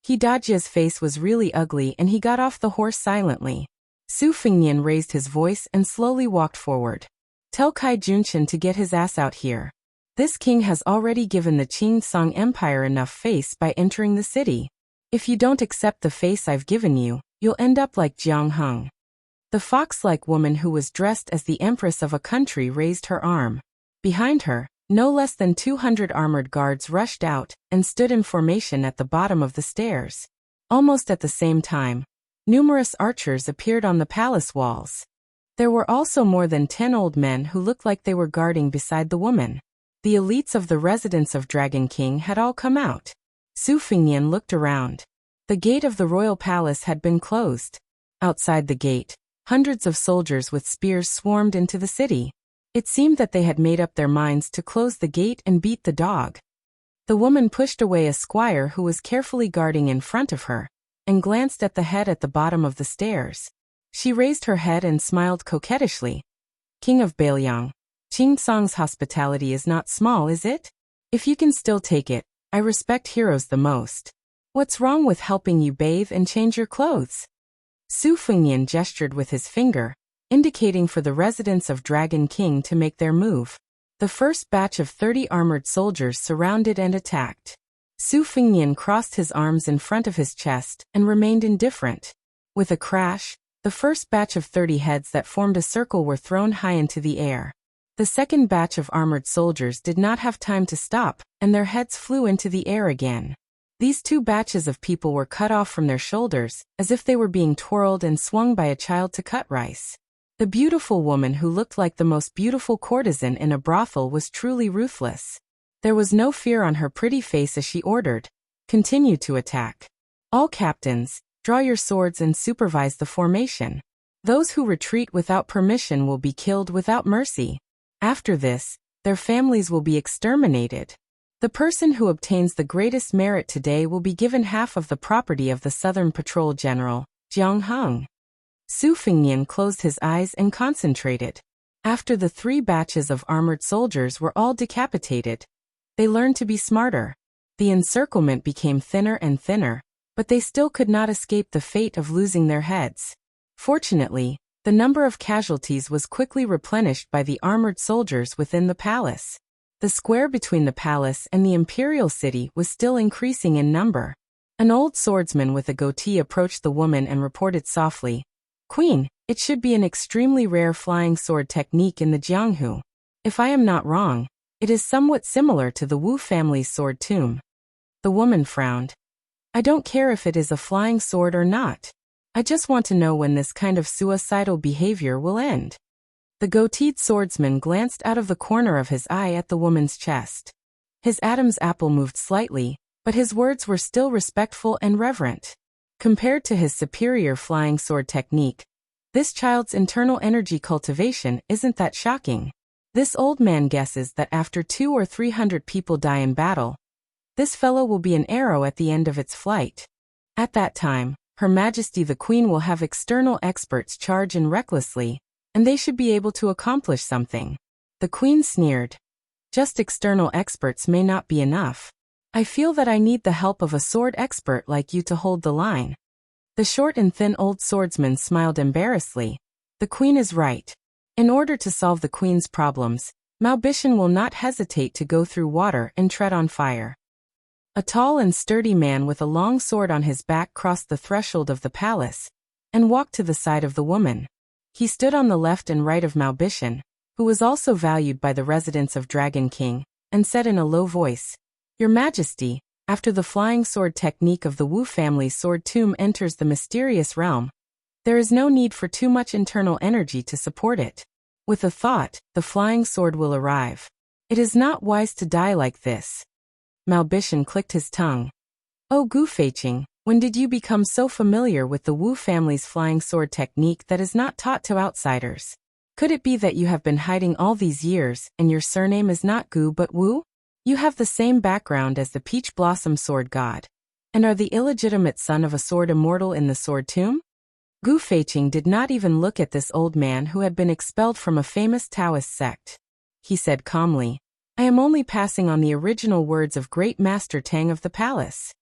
Hidajia's face was really ugly and he got off the horse silently. Su Fingyan raised his voice and slowly walked forward. "Tell Kai Junshin to get his ass out here. This king has already given the Qingtsang Empire enough face by entering the city. If you don't accept the face I've given you, you'll end up like Jiang Heng." The fox-like woman who was dressed as the empress of a country raised her arm. Behind her, no less than 200 armored guards rushed out and stood in formation at the bottom of the stairs. Almost at the same time, numerous archers appeared on the palace walls. There were also more than 10 old men who looked like they were guarding beside the woman. The elites of the residence of Dragon King had all come out. Su Fingyan looked around. The gate of the royal palace had been closed. Outside the gate, hundreds of soldiers with spears swarmed into the city. It seemed that they had made up their minds to close the gate and beat the dog. The woman pushed away a squire who was carefully guarding in front of her, and glanced at the head at the bottom of the stairs. She raised her head and smiled coquettishly. King of Bailiang, Qingsong's hospitality is not small, is it? If you can still take it, I respect heroes the most. What's wrong with helping you bathe and change your clothes? Su Fengnian gestured with his finger, indicating for the residents of Dragon King to make their move. The first batch of 30 armored soldiers surrounded and attacked. Su Fengnian crossed his arms in front of his chest and remained indifferent. With a crash, the first batch of 30 heads that formed a circle were thrown high into the air. The second batch of armored soldiers did not have time to stop, and their heads flew into the air again. These two batches of people were cut off from their shoulders, as if they were being twirled and swung by a child to cut rice. The beautiful woman who looked like the most beautiful courtesan in a brothel was truly ruthless. There was no fear on her pretty face as she ordered, "Continue to attack. All captains, draw your swords and supervise the formation. Those who retreat without permission will be killed without mercy. After this, their families will be exterminated. The person who obtains the greatest merit today will be given half of the property of the Southern Patrol General, Jiang Heng." Su Fengnian closed his eyes and concentrated. After the 3 batches of armored soldiers were all decapitated, they learned to be smarter. The encirclement became thinner and thinner, but they still could not escape the fate of losing their heads. Fortunately, the number of casualties was quickly replenished by the armored soldiers within the palace. The square between the palace and the imperial city was still increasing in number. An old swordsman with a goatee approached the woman and reported softly, "Queen, it should be an extremely rare flying sword technique in the Jianghu. If I am not wrong, it is somewhat similar to the Wu family's sword tomb." The woman frowned. "I don't care if it is a flying sword or not. I just want to know when this kind of suicidal behavior will end." The goateed swordsman glanced out of the corner of his eye at the woman's chest. His Adam's apple moved slightly, but his words were still respectful and reverent. Compared to his superior flying sword technique, this child's internal energy cultivation isn't that shocking. This old man guesses that after 200 or 300 people die in battle, this fellow will be an arrow at the end of its flight. At that time, Her Majesty the Queen will have external experts charge in recklessly, and they should be able to accomplish something. The Queen sneered. "Just external experts may not be enough. I feel that I need the help of a sword expert like you to hold the line." The short and thin old swordsman smiled embarrassedly. "The Queen is right. In order to solve the Queen's problems, Mao Bishan will not hesitate to go through water and tread on fire." A tall and sturdy man with a long sword on his back crossed the threshold of the palace and walked to the side of the woman. He stood on the left and right of Mao Bishan, who was also valued by the residents of Dragon King, and said in a low voice, "Your Majesty, after the flying sword technique of the Wu family's sword tomb enters the mysterious realm, there is no need for too much internal energy to support it. With a thought, the flying sword will arrive. It is not wise to die like this." Mao Bishan clicked his tongue. "Oh Gu Feiqing, when did you become so familiar with the Wu family's flying sword technique that is not taught to outsiders? Could it be that you have been hiding all these years and your surname is not Gu but Wu? You have the same background as the Peach Blossom Sword God, and are the illegitimate son of a sword immortal in the sword tomb?" Gu Feiqing did not even look at this old man who had been expelled from a famous Taoist sect. He said calmly, "I am only passing on the original words of Great Master Tang of the palace."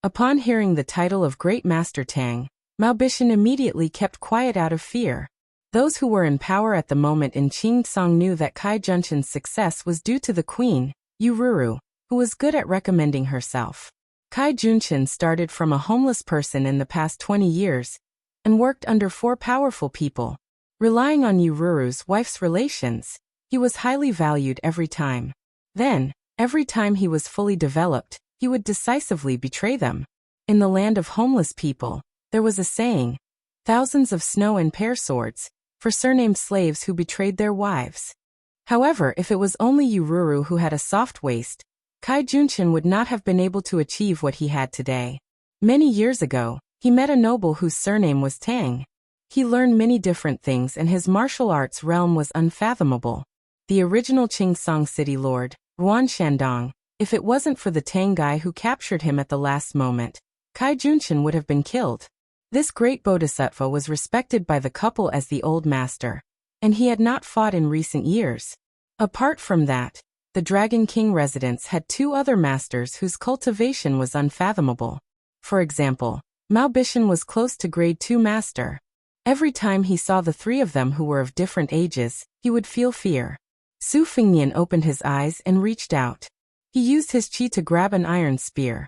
Upon hearing the title of Great Master Tang, Mao Bishan immediately kept quiet out of fear. Those who were in power at the moment in Qingsong knew that Kai Junshin's success was due to the Queen, Yu Ruru, who was good at recommending herself. Kai Junshin started from a homeless person in the past 20 years and worked under 4 powerful people. Relying on Yu Ruru's wife's relations, he was highly valued every time. Then, every time he was fully developed, he would decisively betray them. In the land of homeless people, there was a saying, "Thousands of snow and pear swords," for surnamed slaves who betrayed their wives. However, if it was only Yu Ruru who had a soft waist, Kai Junshin would not have been able to achieve what he had today. Many years ago, he met a noble whose surname was Tang. He learned many different things and his martial arts realm was unfathomable. The original Qingsong city lord, Ruan Shandong, if it wasn't for the Tang guy who captured him at the last moment, Kai Junshin would have been killed. This great bodhisattva was respected by the couple as the old master, and he had not fought in recent years. Apart from that, the Dragon King residence had two other masters whose cultivation was unfathomable. For example, Mao Bishan was close to grade 2 master. Every time he saw the three of them who were of different ages, he would feel fear. Su Fingnian opened his eyes and reached out. He used his qi to grab an iron spear.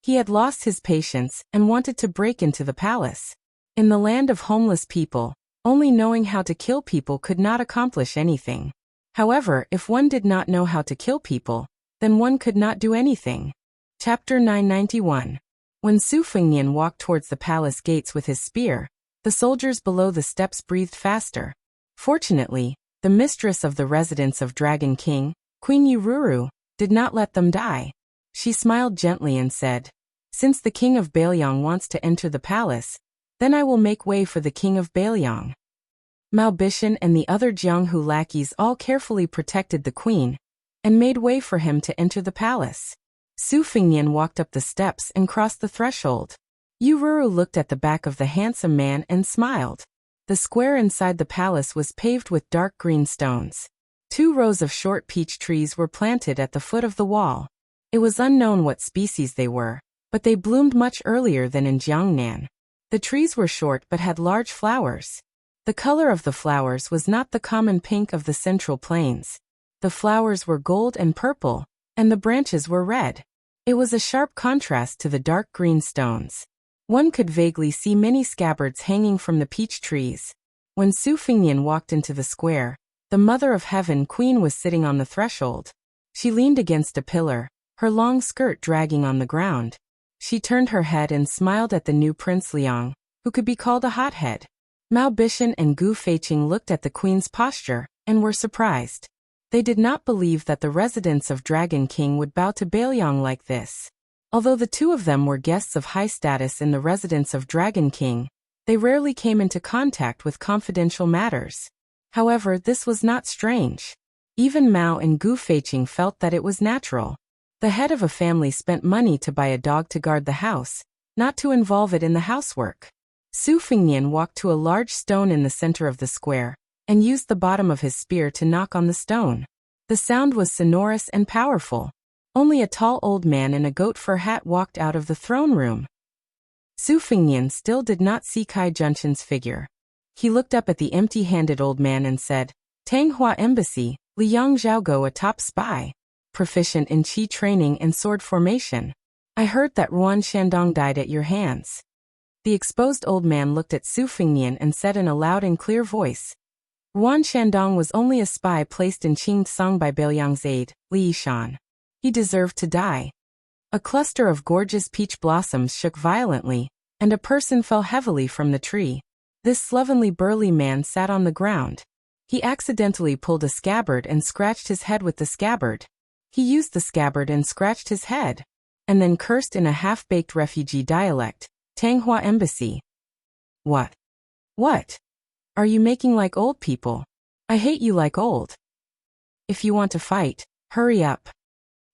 He had lost his patience and wanted to break into the palace. In the land of homeless people, only knowing how to kill people could not accomplish anything. However, if one did not know how to kill people, then one could not do anything. Chapter 991. When Su Fingnian walked towards the palace gates with his spear, the soldiers below the steps breathed faster. Fortunately, the mistress of the residence of Dragon King, Queen Yururu, did not let them die. She smiled gently and said, "Since the king of Baelyang wants to enter the palace, then I will make way for the king of Baelyang." Mao Bishan and the other Jianghu lackeys all carefully protected the queen and made way for him to enter the palace. Su Fingnian walked up the steps and crossed the threshold. Yururu looked at the back of the handsome man and smiled. The square inside the palace was paved with dark green stones. 2 rows of short peach trees were planted at the foot of the wall. It was unknown what species they were, but they bloomed much earlier than in Jiangnan. The trees were short but had large flowers. The color of the flowers was not the common pink of the Central Plains. The flowers were gold and purple, and the branches were red. It was a sharp contrast to the dark green stones. One could vaguely see many scabbards hanging from the peach trees. When Su Fingnian walked into the square, the Mother of Heaven Queen was sitting on the threshold. She leaned against a pillar, her long skirt dragging on the ground. She turned her head and smiled at the new Prince Liang, who could be called a hothead. Mao Bishan and Gu Feiqing looked at the queen's posture and were surprised. They did not believe that the residents of Dragon King would bow to Baelyang like this. Although the two of them were guests of high status in the residence of Dragon King, they rarely came into contact with confidential matters. However, this was not strange. Even Mao and Gu Feiqing felt that it was natural. The head of a family spent money to buy a dog to guard the house, not to involve it in the housework. Su Fingnian walked to a large stone in the center of the square, and used the bottom of his spear to knock on the stone. The sound was sonorous and powerful. Only a tall old man in a goat fur hat walked out of the throne room. Su Fingnian still did not see Kai Junshin's figure. He looked up at the empty-handed old man and said, "Tanghua Embassy, Liang Zhaogo, a top spy, proficient in qi training and sword formation. I heard that Ruan Shandong died at your hands." The exposed old man looked at Su Fingnian and said in a loud and clear voice, "Ruan Shandong was only a spy placed in Qingtsang by Baelyang's aide, Li Yishan. He deserved to die." A cluster of gorgeous peach blossoms shook violently, and a person fell heavily from the tree. This slovenly burly man sat on the ground. He accidentally pulled a scabbard and scratched his head with the scabbard. He used the scabbard and scratched his head, and then cursed in a half-baked refugee dialect, "Tanghua Embassy. What? What? Are you making like old people? I hate you like old. If you want to fight, hurry up."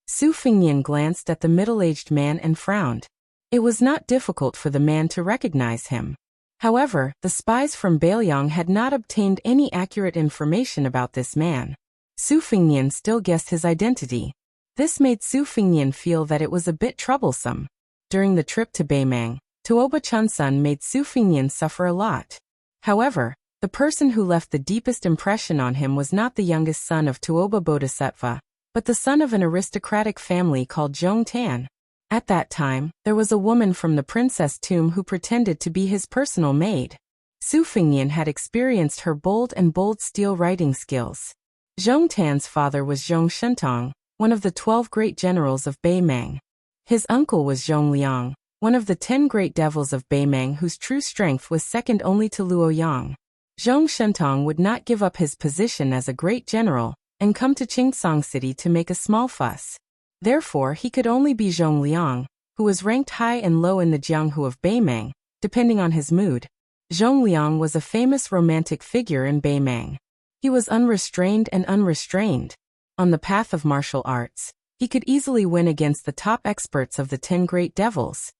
Su Fingnian glanced at the middle-aged man and frowned. It was not difficult for the man to recognize him. However, the spies from Baelyang had not obtained any accurate information about this man. Su Fingnian still guessed his identity. This made Su Fingnian feel that it was a bit troublesome. During the trip to Baymang, Tuoba Chunsun made Su Fingnian suffer a lot. However, the person who left the deepest impression on him was not the youngest son of Tuoba Bodhisattva, but the son of an aristocratic family called Zhong Tan. At that time, there was a woman from the princess tomb who pretended to be his personal maid. Su Fingnian had experienced her bold steel writing skills. Zhong Tan's father was Zhong Shentong, one of the 12 great generals of Baymang. His uncle was Zhong Liang, one of the 10 great devils of Baymang whose true strength was second only to Luoyang. Zhong Shentong would not give up his position as a great general and come to Qingtsang City to make a small fuss. Therefore, he could only be Zhong Liang, who was ranked high and low in the Jianghu of Baymang, depending on his mood. Zhong Liang was a famous romantic figure in Baymang. He was unrestrained and unrestrained. On the path of martial arts, he could easily win against the top experts of the 10 great devils.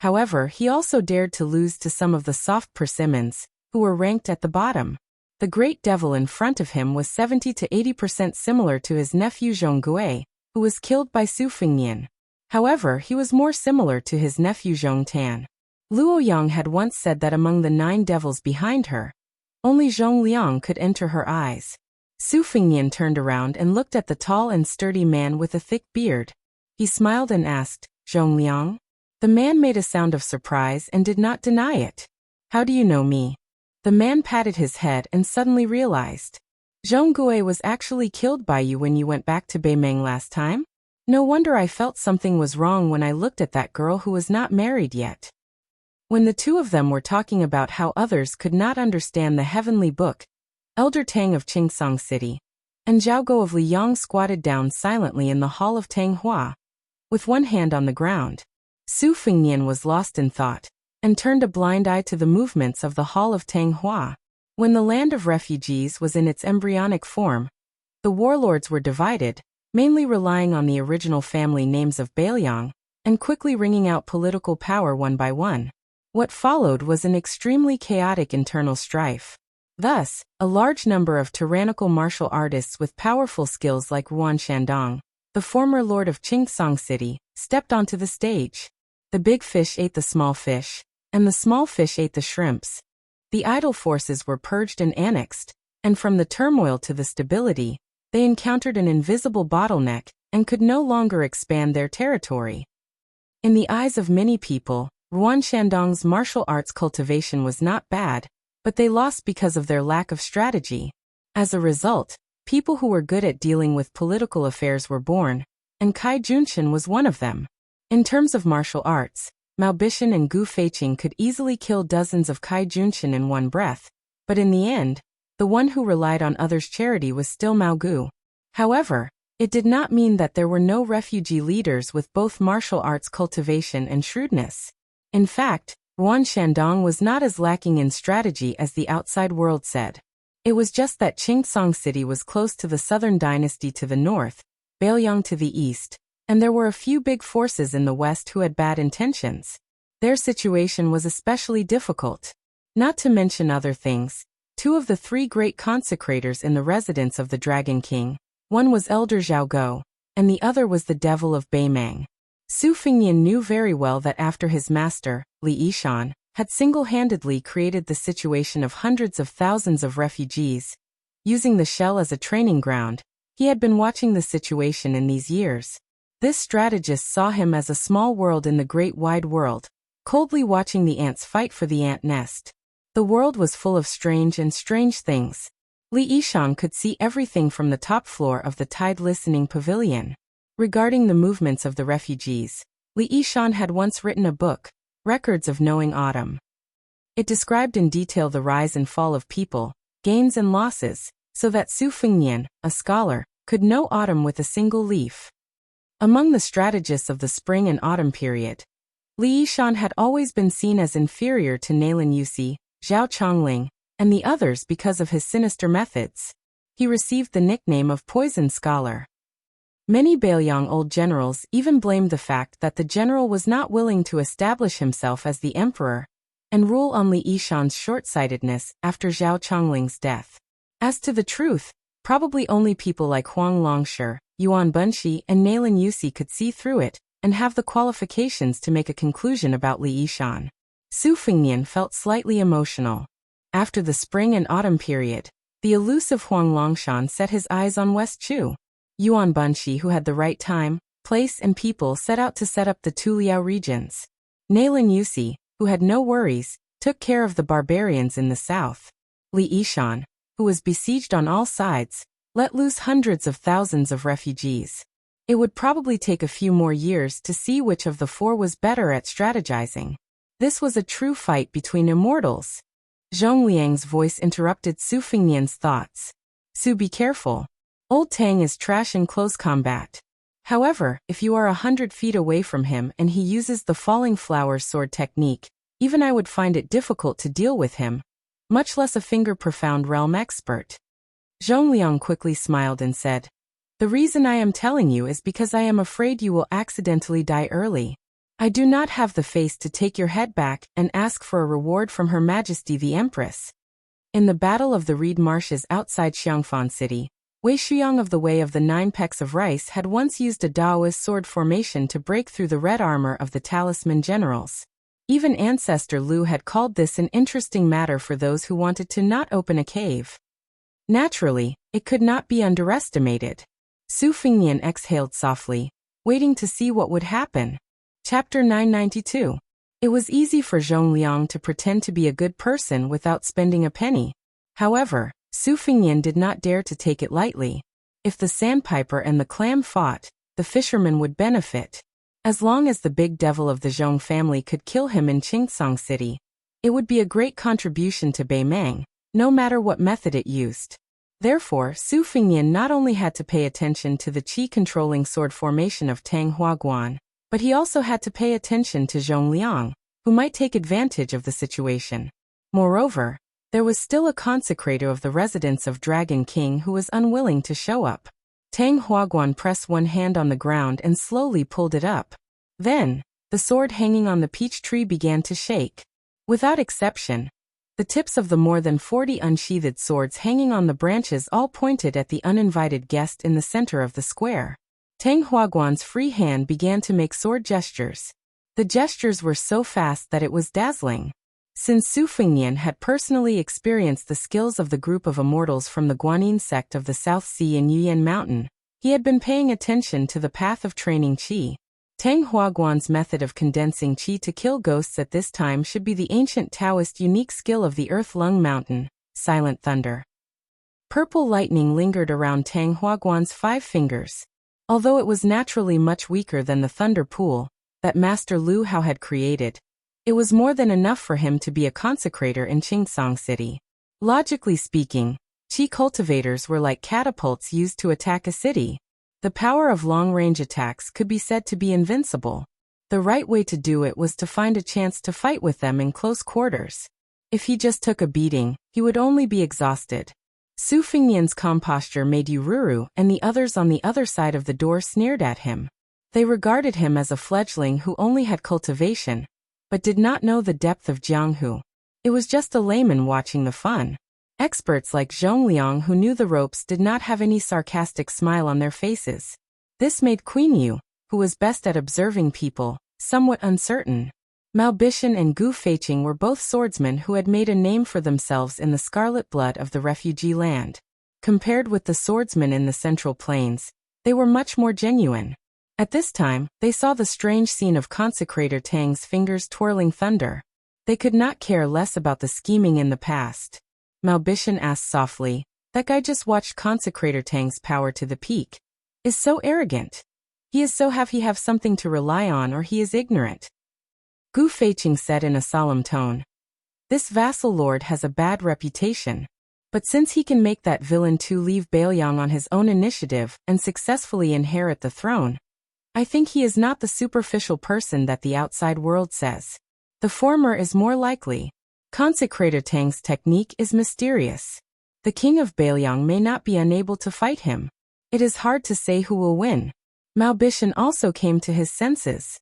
However, he also dared to lose to some of the soft persimmons, who were ranked at the bottom. The great devil in front of him was 70 to 80% similar to his nephew Zhonggui, who was killed by Su Fengnian. However, he was more similar to his nephew Zhongtan. Luo Yang had once said that among the 9 devils behind her, only Zhongliang could enter her eyes. Su Fengnian turned around and looked at the tall and sturdy man with a thick beard. He smiled and asked, "Zhongliang?" The man made a sound of surprise and did not deny it. "How do you know me?" The man patted his head and suddenly realized. "Zhonggui was actually killed by you when you went back to Beimeng last time? No wonder I felt something was wrong when I looked at that girl who was not married yet." When the two of them were talking about how others could not understand the heavenly book, Elder Tang of Qingsong City and Zhao Go of Liyang squatted down silently in the hall of Tanghua, with one hand on the ground. Su Fengnian was lost in thought and turned a blind eye to the movements of the hall of Tanghua. When the land of refugees was in its embryonic form, the warlords were divided, mainly relying on the original family names of Bailiang, and quickly wringing out political power one by one. What followed was an extremely chaotic internal strife. Thus, a large number of tyrannical martial artists with powerful skills like Ruan Shandong, the former lord of Qingsong City, stepped onto the stage. The big fish ate the small fish, and the small fish ate the shrimps. The idle forces were purged and annexed, and from the turmoil to the stability, they encountered an invisible bottleneck and could no longer expand their territory. In the eyes of many people, Ruan Shandong's martial arts cultivation was not bad, but they lost because of their lack of strategy. As a result, people who were good at dealing with political affairs were born, and Kai Junshin was one of them. In terms of martial arts, Mao Bishan and Gu Feiqing could easily kill dozens of Kai Junshin in one breath, but in the end, the one who relied on others' charity was still Mao Gu. However, it did not mean that there were no refugee leaders with both martial arts cultivation and shrewdness. In fact, Ruan Shandong was not as lacking in strategy as the outside world said. It was just that Qingsong City was close to the southern dynasty to the north, Bailiang to the east, and there were a few big forces in the west who had bad intentions. Their situation was especially difficult. Not to mention other things, 2 of the 3 great consecrators in the residence of the Dragon King, one was Elder Zhao Go, and the other was the devil of Beimeng. Su Fengnian knew very well that after his master, Li Yishan, had single-handedly created the situation of hundreds of thousands of refugees, using the shell as a training ground, he had been watching the situation in these years. This strategist saw him as a small world in the great wide world, coldly watching the ants fight for the ant nest. The world was full of strange things. Li Yishan could see everything from the top floor of the Tide Listening Pavilion. Regarding the movements of the refugees, Li Yishan had once written a book, Records of Knowing Autumn. It described in detail the rise and fall of people, gains and losses, so that Su Fengnian, a scholar, could know autumn with a single leaf. Among the strategists of the spring and autumn period, Li Yishan had always been seen as inferior to Nalin Yusi, Zhao Chongling, and the others because of his sinister methods. He received the nickname of Poison Scholar. Many Bailiang old generals even blamed the fact that the general was not willing to establish himself as the emperor and rule on Li Yishan's short-sightedness after Zhao Chongling's death. As to the truth, probably only people like Huang Longshi, Yuan Bunshi, and Nalin Yusi could see through it and have the qualifications to make a conclusion about Li Yishan. Su Fengnian felt slightly emotional. After the spring and autumn period, the elusive Huang Longshan set his eyes on West Chu. Yuan Bunshi, who had the right time, place, and people, set out to set up the Tuliao regions. Nalin Yusi, who had no worries, took care of the barbarians in the south. Li Yishan, who was besieged on all sides, let loose hundreds of thousands of refugees. It would probably take a few more years to see which of the 4 was better at strategizing. This was a true fight between immortals. Zhong Liang's voice interrupted Su Fengnian's thoughts. "Su, be careful. Old Tang is trash in close combat. However, if you are 100 feet away from him and he uses the falling flowers sword technique, even I would find it difficult to deal with him, much less a finger-profound realm expert." Zhongliang quickly smiled and said, "The reason I am telling you is because I am afraid you will accidentally die early. I do not have the face to take your head back and ask for a reward from Her Majesty the Empress. In the Battle of the Reed Marshes outside Xiangfan City, Wei Shuyang of the Way of the Nine Pecks of Rice had once used a Daoist sword formation to break through the red armor of the Talisman Generals. Even Ancestor Lu had called this an interesting matter for those who wanted to not open a cave. Naturally, it could not be underestimated. Su Fingnian exhaled softly, waiting to see what would happen. Chapter 992. It was easy for Zhongliang to pretend to be a good person without spending a penny. However, Su Fingnian did not dare to take it lightly. If the sandpiper and the clam fought, the fisherman would benefit. As long as the big devil of the Zhong family could kill him in Qingsong City, it would be a great contribution to Bei Meng, no matter what method it used. Therefore, Su Fingnian not only had to pay attention to the qi-controlling sword formation of Tang Huaguan, but he also had to pay attention to Zhongliang, who might take advantage of the situation. Moreover, there was still a consecrator of the residence of Dragon King who was unwilling to show up. Tang Huaguan pressed one hand on the ground and slowly pulled it up. Then, the sword hanging on the peach tree began to shake. Without exception, the tips of the more than 40 unsheathed swords hanging on the branches all pointed at the uninvited guest in the center of the square. Tang Huaguan's free hand began to make sword gestures. The gestures were so fast that it was dazzling. Since Su Fingnian had personally experienced the skills of the group of immortals from the Guanyin sect of the South Sea in Yuyan Mountain, he had been paying attention to the path of training qi. Tang Huaguan's method of condensing qi to kill ghosts at this time should be the ancient Taoist unique skill of the Earth Lung Mountain, Silent Thunder. Purple lightning lingered around Tang Huaguan's 5 fingers. Although it was naturally much weaker than the thunder pool that Master Lu Hao had created, it was more than enough for him to be a consecrator in Qingsong City. Logically speaking, qi cultivators were like catapults used to attack a city. The power of long-range attacks could be said to be invincible. The right way to do it was to find a chance to fight with them in close quarters. If he just took a beating, he would only be exhausted. Su Fingnian's calm posture made Yururu and the others on the other side of the door sneered at him. They regarded him as a fledgling who only had cultivation, but did not know the depth of Jianghu. It was just a layman watching the fun. Experts like Zhongliang who knew the ropes did not have any sarcastic smile on their faces. This made Queen Yu, who was best at observing people, somewhat uncertain. Mao Bishan and Gu Feiqing were both swordsmen who had made a name for themselves in the scarlet blood of the refugee land. Compared with the swordsmen in the Central Plains, they were much more genuine. At this time, they saw the strange scene of Consecrator Tang's fingers twirling thunder. They could not care less about the scheming in the past. Mao Bishan asked softly, "That guy just watched Consecrator Tang's power to the peak. Is so arrogant. He is so he have something to rely on or he is ignorant." Gu Feiqing said in a solemn tone, "This vassal lord has a bad reputation. But since he can make that villain Tu leave Bailiang on his own initiative and successfully inherit the throne, I think he is not the superficial person that the outside world says. The former is more likely. Consecrator Tang's technique is mysterious. The king of Bailiang may not be unable to fight him. It is hard to say who will win." Mao Bishan also came to his senses.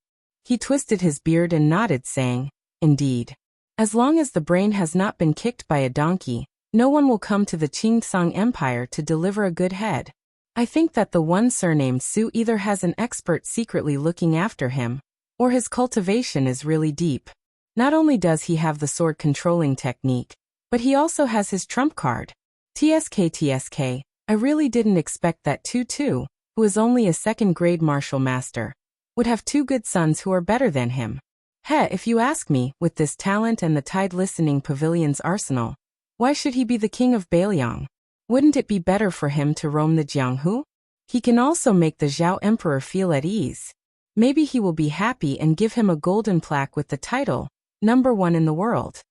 He twisted his beard and nodded, saying, "Indeed. As long as the brain has not been kicked by a donkey, no one will come to the Qingsong Empire to deliver a good head. I think that the one surnamed Su either has an expert secretly looking after him, or his cultivation is really deep. Not only does he have the sword controlling technique, but he also has his trump card. TSK, I really didn't expect that Tu, who is only a second-grade martial master, would have 2 good sons who are better than him. If you ask me, with this talent and the Tide Listening Pavilion's arsenal, why should he be the king of Bailiang? Wouldn't it be better for him to roam the Jianghu? He can also make the Zhao Emperor feel at ease. Maybe he will be happy and give him a golden plaque with the title, number 1 in the world.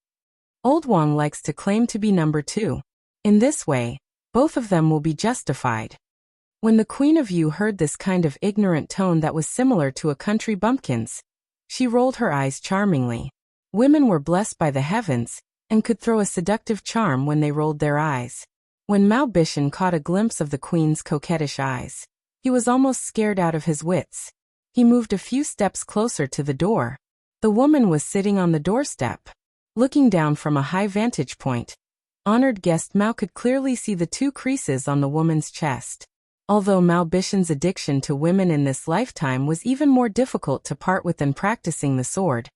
Old Wang likes to claim to be number 2. In this way, both of them will be justified." When the Queen of Yu heard this kind of ignorant tone that was similar to a country bumpkin's, she rolled her eyes charmingly. Women were blessed by the heavens, and could throw a seductive charm when they rolled their eyes. When Mao Bishan caught a glimpse of the Queen's coquettish eyes, he was almost scared out of his wits. He moved a few steps closer to the door. The woman was sitting on the doorstep. Looking down from a high vantage point, honored guest Mao could clearly see the 2 creases on the woman's chest. Although Mao Bishan's addiction to women in this lifetime was even more difficult to part with than practicing the sword,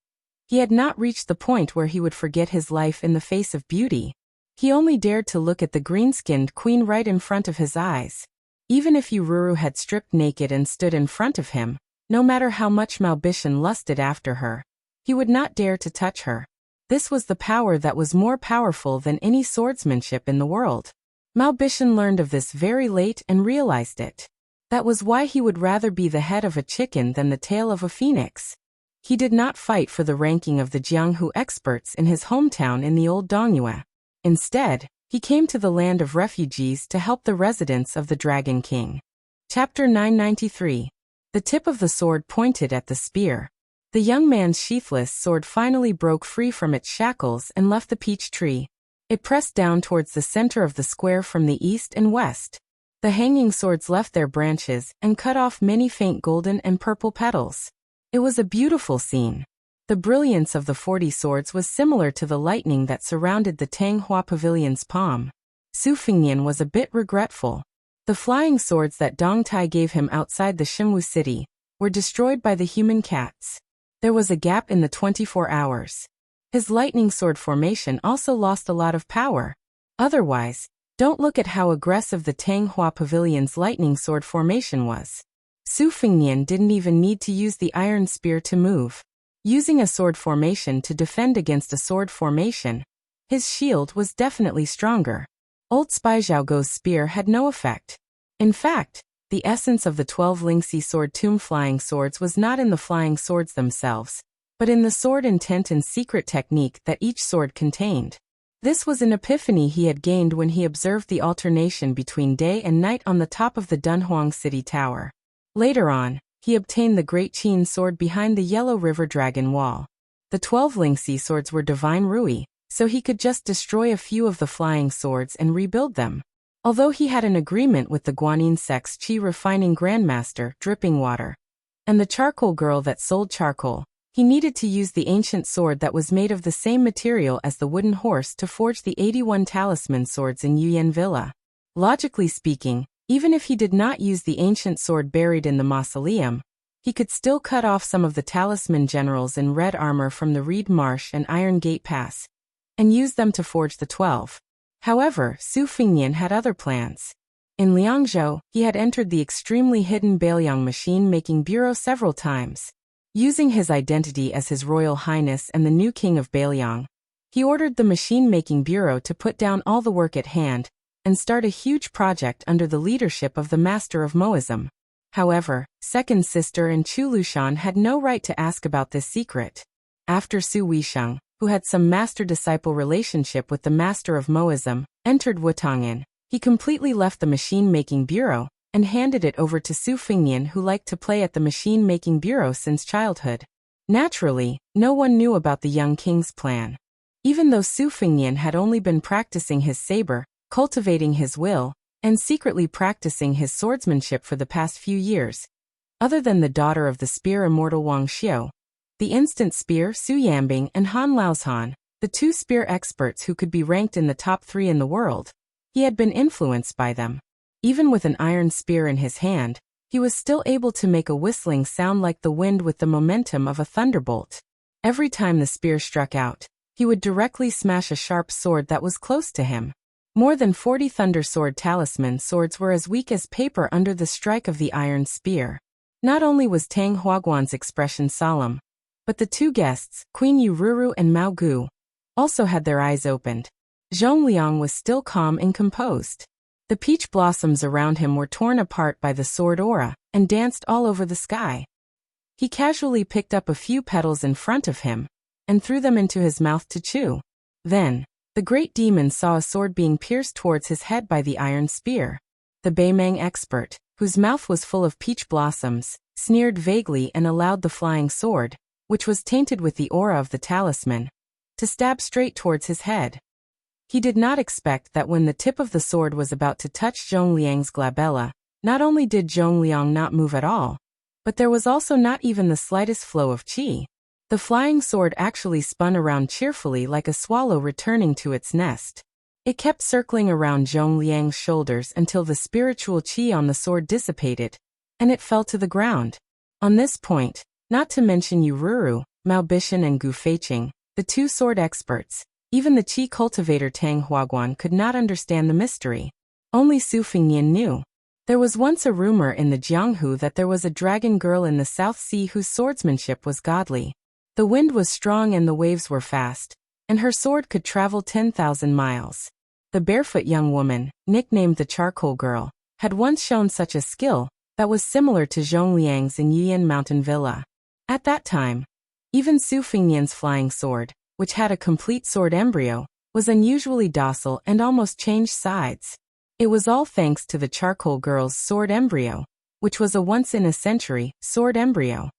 he had not reached the point where he would forget his life in the face of beauty. He only dared to look at the green-skinned queen right in front of his eyes. Even if Ururu had stripped naked and stood in front of him, no matter how much Mao Bishan lusted after her, he would not dare to touch her. This was the power that was more powerful than any swordsmanship in the world. Mao Bishan learned of this very late and realized it. That was why he would rather be the head of a chicken than the tail of a phoenix. He did not fight for the ranking of the Jianghu experts in his hometown in the old Dongyue. Instead, he came to the land of refugees to help the residents of the Dragon King. Chapter 993. The tip of the sword pointed at the spear. The young man's sheathless sword finally broke free from its shackles and left the peach tree. It pressed down towards the center of the square from the east and west. The hanging swords left their branches and cut off many faint golden and purple petals. It was a beautiful scene. The brilliance of the 40 swords was similar to the lightning that surrounded the Tanghua Pavilion's palm. Su Fengnian was a bit regretful. The flying swords that Dong Tai gave him outside the Shimwu city were destroyed by the human cats. There was a gap in the 24 hours. His lightning sword formation also lost a lot of power. Otherwise, don't look at how aggressive the Tanghua Pavilion's lightning sword formation was. Su Fengnian didn't even need to use the iron spear to move. Using a sword formation to defend against a sword formation, his shield was definitely stronger. Old Spy Zhaoguo's spear had no effect. In fact, the essence of the 12 Lingxi sword tomb flying swords was not in the flying swords themselves, but in the sword intent and secret technique that each sword contained. This was an epiphany he had gained when he observed the alternation between day and night on the top of the Dunhuang City Tower. Later on, he obtained the Great Qin sword behind the Yellow River Dragon Wall. The 12 Lingxi swords were divine Rui, so he could just destroy a few of the flying swords and rebuild them. Although he had an agreement with the Guanyin Sect's Qi refining grandmaster, Dripping Water, and the charcoal girl that sold charcoal, he needed to use the ancient sword that was made of the same material as the wooden horse to forge the 81 talisman swords in Yuyan Villa. Logically speaking, even if he did not use the ancient sword buried in the mausoleum, he could still cut off some of the talisman generals in red armor from the Reed Marsh and Iron Gate Pass, and use them to forge the 12. However, Su Fengnian had other plans. In Liangzhou, he had entered the extremely hidden Bailiang machine-making bureau several times. Using his identity as His Royal Highness and the new King of Bailiang, he ordered the machine-making bureau to put down all the work at hand and start a huge project under the leadership of the Master of Moism. However, Second Sister and Chu Lushan had no right to ask about this secret. After Su Weisheng, who had some master-disciple relationship with the Master of Moism, entered Wutong'an, he completely left the machine-making bureau and handed it over to Su Fengnian, who liked to play at the machine-making bureau since childhood. Naturally, no one knew about the young king's plan. Even though Su Fengnian had only been practicing his saber, cultivating his will, and secretly practicing his swordsmanship for the past few years, other than the daughter of the spear immortal Wang Xiu, the instant spear Su Yambing and Han Laozhan, the 2 spear experts who could be ranked in the top 3 in the world, he had been influenced by them. Even with an iron spear in his hand, he was still able to make a whistling sound like the wind with the momentum of a thunderbolt. Every time the spear struck out, he would directly smash a sharp sword that was close to him. More than 40 Thunder Sword talisman swords were as weak as paper under the strike of the iron spear. Not only was Tang Huaguan's expression solemn, but the 2 guests, Queen Ururu and Mao Gu, also had their eyes opened. Zhongliang was still calm and composed. The peach blossoms around him were torn apart by the sword aura and danced all over the sky. He casually picked up a few petals in front of him and threw them into his mouth to chew. Then, the great demon saw a sword being pierced towards his head by the iron spear. The Beimeng expert, whose mouth was full of peach blossoms, sneered vaguely and allowed the flying sword, which was tainted with the aura of the talisman, to stab straight towards his head. He did not expect that when the tip of the sword was about to touch Zhongliang's glabella, not only did Zhongliang not move at all, But there was also not even the slightest flow of qi. The flying sword actually spun around cheerfully like a swallow returning to its nest. It kept circling around Zhong Liang's shoulders until the spiritual qi on the sword dissipated, and it fell to the ground. On this point, not to mention Yu Ruru, Mao Bishan and Gu Feiqing, the two sword experts, even the qi cultivator Tang Huaguan could not understand the mystery. Only Su Fengnian knew. There was once a rumor in the Jianghu that there was a dragon girl in the South Sea whose swordsmanship was godly. The wind was strong and the waves were fast, and her sword could travel 10,000 miles. The barefoot young woman, nicknamed the Charcoal Girl, had once shown such a skill that was similar to Zhong Liang's in Yiyan Mountain Villa. At that time, even Su Fengnian's flying sword, which had a complete sword embryo, was unusually docile and almost changed sides. It was all thanks to the Charcoal Girl's sword embryo, which was a once-in-a-century sword embryo.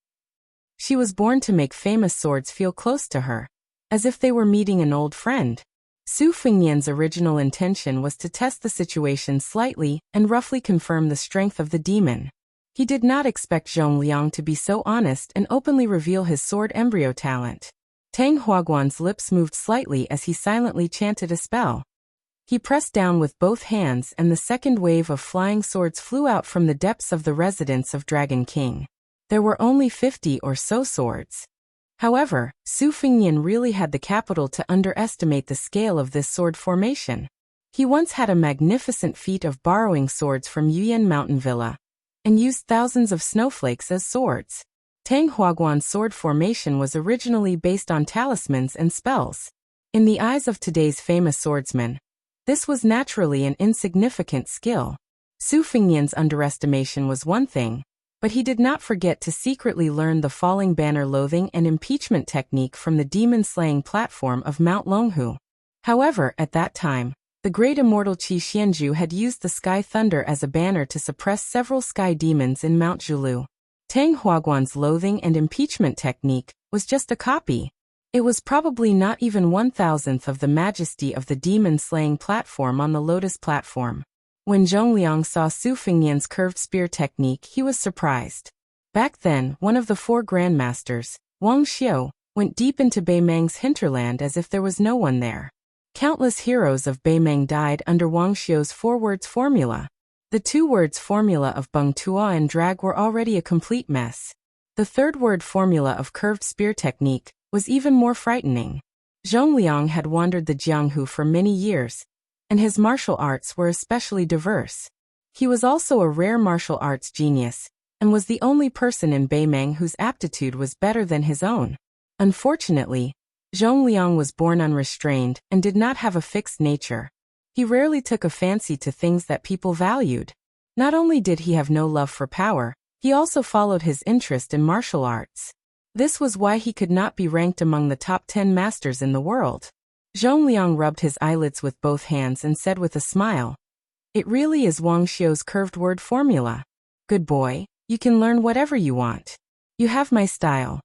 She was born to make famous swords feel close to her, as if they were meeting an old friend. Su Fengnian's original intention was to test the situation slightly and roughly confirm the strength of the demon. He did not expect Zhong Liang to be so honest and openly reveal his sword embryo talent. Tang Huaguan's lips moved slightly as he silently chanted a spell. He pressed down with both hands and the second wave of flying swords flew out from the depths of the residence of Dragon King. There were only 50 or so swords. However, Su Fengnian really had the capital to underestimate the scale of this sword formation. He once had a magnificent feat of borrowing swords from Yiyan Mountain Villa, and used thousands of snowflakes as swords. Tang Huaguan's sword formation was originally based on talismans and spells. In the eyes of today's famous swordsmen, this was naturally an insignificant skill. Su Fengnian's underestimation was one thing, but he did not forget to secretly learn the falling banner loathing and impeachment technique from the demon-slaying platform of Mount Longhu. However, at that time, the great immortal Qi Xianzhu had used the sky thunder as a banner to suppress several sky demons in Mount Zhulu. Tang Huaguan's loathing and impeachment technique was just a copy. It was probably not even 1,000th of the majesty of the demon-slaying platform on the Lotus platform. When Zhong Liang saw Su Fengnian's curved spear technique, he was surprised. Back then, one of the four grandmasters, Wang Xiu, went deep into Beimeng's hinterland as if there was no one there. Countless heroes of Beimeng died under Wang Xiu's four-words formula. The two-words formula of Beng Tua and Drag were already a complete mess. The third-word formula of curved spear technique was even more frightening. Zhong Liang had wandered the Jianghu for many years, and his martial arts were especially diverse. He was also a rare martial arts genius, and was the only person in Beimeng whose aptitude was better than his own. Unfortunately, Zhong Liang was born unrestrained and did not have a fixed nature. He rarely took a fancy to things that people valued. Not only did he have no love for power, he also followed his interest in martial arts. This was why he could not be ranked among the top 10 masters in the world. Zhong Liang rubbed his eyelids with both hands and said with a smile, "It really is Wang Xiu's curved word formula. Good boy, you can learn whatever you want. You have my style."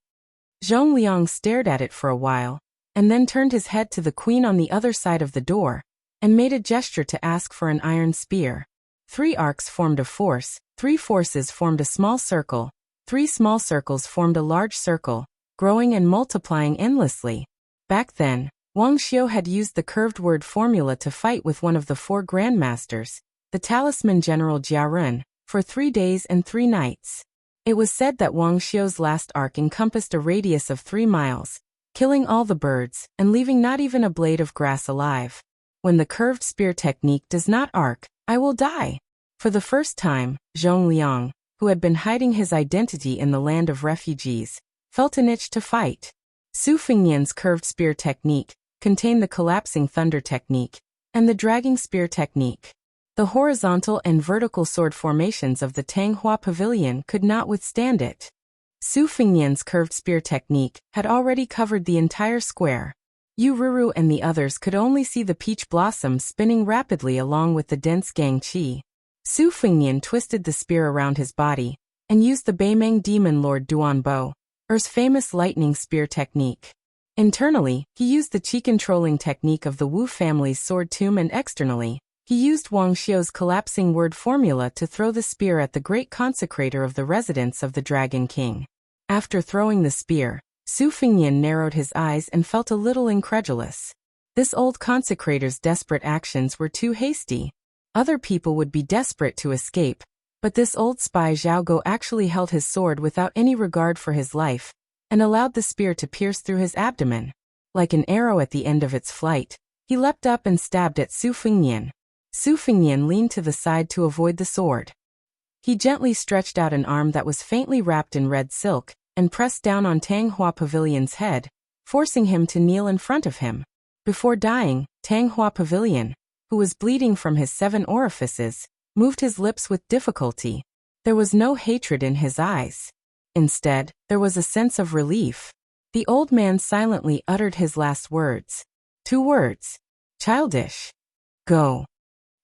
Zhong Liang stared at it for a while, and then turned his head to the queen on the other side of the door, and made a gesture to ask for an iron spear. 3 arcs formed a force, 3 forces formed a small circle, 3 small circles formed a large circle, growing and multiplying endlessly. Back then, Wang Xiu had used the curved word formula to fight with one of the 4 grandmasters, the talisman general Jia Run, for 3 days and 3 nights. It was said that Wang Xiu's last arc encompassed a radius of 3 miles, killing all the birds and leaving not even a blade of grass alive. When the curved spear technique does not arc, I will die. For the first time, Zhong Liang, who had been hiding his identity in the land of refugees, felt an itch to fight. Su Fengnian's curved spear technique contained the collapsing thunder technique and the dragging spear technique. The horizontal and vertical sword formations of the Tanghua Pavilion could not withstand it. Su Fengnian's curved spear technique had already covered the entire square. Yu Ruru and the others could only see the peach blossoms spinning rapidly along with the dense gang qi. Su Fengnian twisted the spear around his body, and used the Beimeng Demon Lord Duanbo, Er's famous lightning spear technique. Internally, he used the qi controlling technique of the Wu family's sword tomb, and externally, He used Wang Xiu's collapsing word formula to throw the spear at the great consecrator of the residence of the Dragon King. After throwing the spear, Su Fengnian narrowed his eyes and felt a little incredulous. This old consecrator's desperate actions were too hasty. Other people would be desperate to escape, but this old spy Zhao Guo actually held his sword without any regard for his life, and allowed the spear to pierce through his abdomen. Like an arrow at the end of its flight, he leapt up and stabbed at Su Fengnian. Su Fengnian leaned to the side to avoid the sword. He gently stretched out an arm that was faintly wrapped in red silk, and pressed down on Tang Hua Pavilion's head, forcing him to kneel in front of him. Before dying, Tang Hua Pavilion, who was bleeding from his 7 orifices, moved his lips with difficulty. There was no hatred in his eyes. Instead, there was a sense of relief. The old man silently uttered his last words. 2 words. Childish. Go.